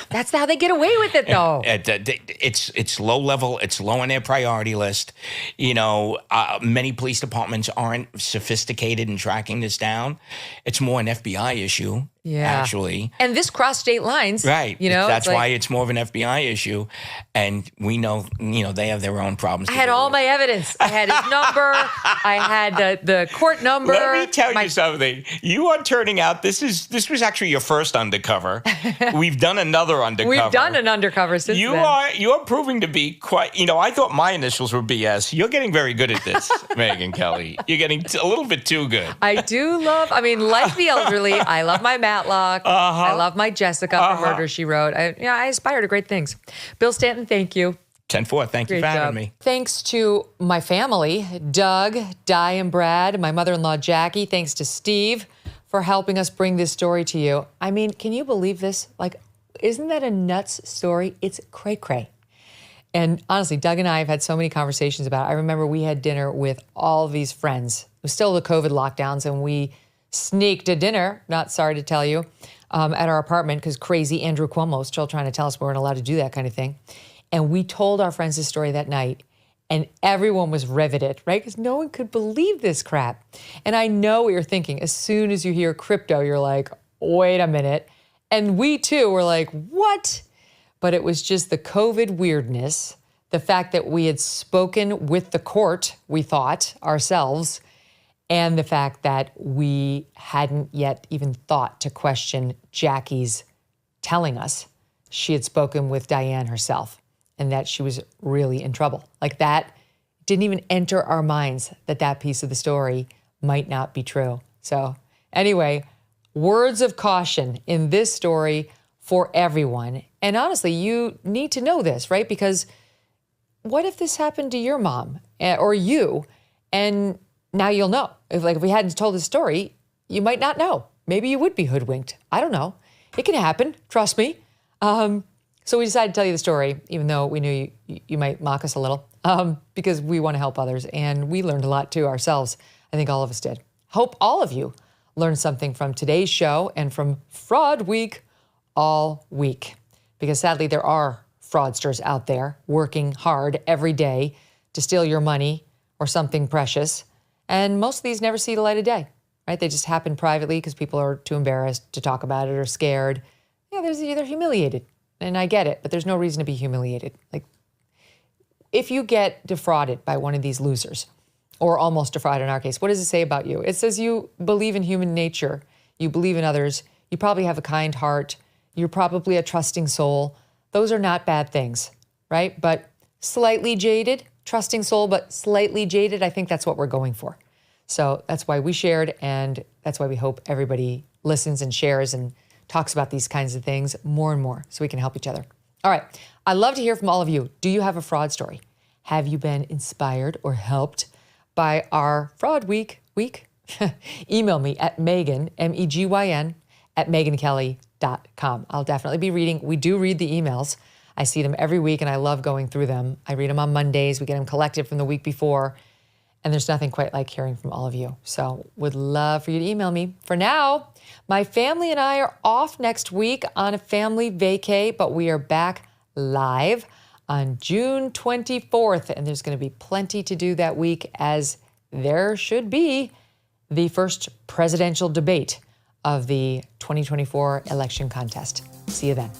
That's how they get away with it, though. It's low level. It's low on their priority list. Many police departments aren't sophisticated in tracking this down. It's more an FBI issue, actually. And this crossed state lines. Right. That's it's like, why it's more of an FBI issue. And we know, they have their own problems. I had all my evidence. I had his number. I had the court number. Let me tell you something. You are turning out, this was actually your first undercover. We've done another undercover. We've done an undercover since then. You're proving to be quite, I thought my initials were BS. You're getting very good at this, Megyn Kelly. You're getting a little bit too good. I do love, like the elderly, I love my Matlock. I love my Jessica for Murder, She Wrote. I aspire to great things. Bill Stanton, thank you. 10-4, thank you for having me. Thanks to my family, Doug, Di, and Brad, my mother-in-law, Jackie. Thanks to Steve for helping us bring this story to you. I mean, can you believe this? Like, isn't that a nuts story? It's cray-cray. And honestly, Doug and I have had so many conversations about it. I remember we had dinner with all of these friends. It was still the COVID lockdowns, and we sneaked a dinner, not sorry to tell you, at our apartment because crazy Andrew Cuomo is still trying to tell us we weren't allowed to do that kind of thing. And we told our friends this story that night, and everyone was riveted, right? Because no one could believe this crap. And I know what you're thinking. As soon as you hear crypto, you're like, wait a minute. And we too were like, what? But it was just the COVID weirdness, the fact that we had spoken with the court, we thought, ourselves, and the fact that we hadn't yet even thought to question Jackie's telling us she had spoken with Diane herself and that she was really in trouble. Like that didn't even enter our minds that that piece of the story might not be true. So anyway, words of caution in this story for everyone. And honestly, you need to know this, right? Because what if this happened to your mom or you, and now you'll know. If we hadn't told this story, you might not know. Maybe you would be hoodwinked. I don't know. It can happen. Trust me. So we decided to tell you the story, even though we knew you might mock us a little, because we want to help others. And we learned a lot too ourselves. I think all of us did. Hope all of you learned something from today's show and from Fraud Week all week. Because sadly, there are fraudsters out there working hard every day to steal your money or something precious. And most of these never see the light of day, right? They just happen privately because people are too embarrassed to talk about it or scared. Yeah, they're humiliated. And I get it, but there's no reason to be humiliated. If you get defrauded by one of these losers, or almost defrauded in our case, what does it say about you? It says you believe in human nature. You believe in others. You probably have a kind heart. You're probably a trusting soul. Those are not bad things, right? But slightly jaded, trusting soul, but slightly jaded, I think that's what we're going for. So that's why we shared, and that's why we hope everybody listens and shares and talks about these kinds of things more and more so we can help each other. All right. I'd love to hear from all of you. Do you have a fraud story? Have you been inspired or helped by our Fraud Week? Email me at Megyn, MEGYN, at MegynKelly.com. I'll definitely be reading. We do read the emails. I see them every week, and I love going through them. I read them on Mondays. We get them collected from the week before. And there's nothing quite like hearing from all of you. So would love for you to email me. For now, my family and I are off next week on a family vacay, but we are back live on June 24th. And there's going to be plenty to do that week, as there should be the first presidential debate of the 2024 election contest. See you then.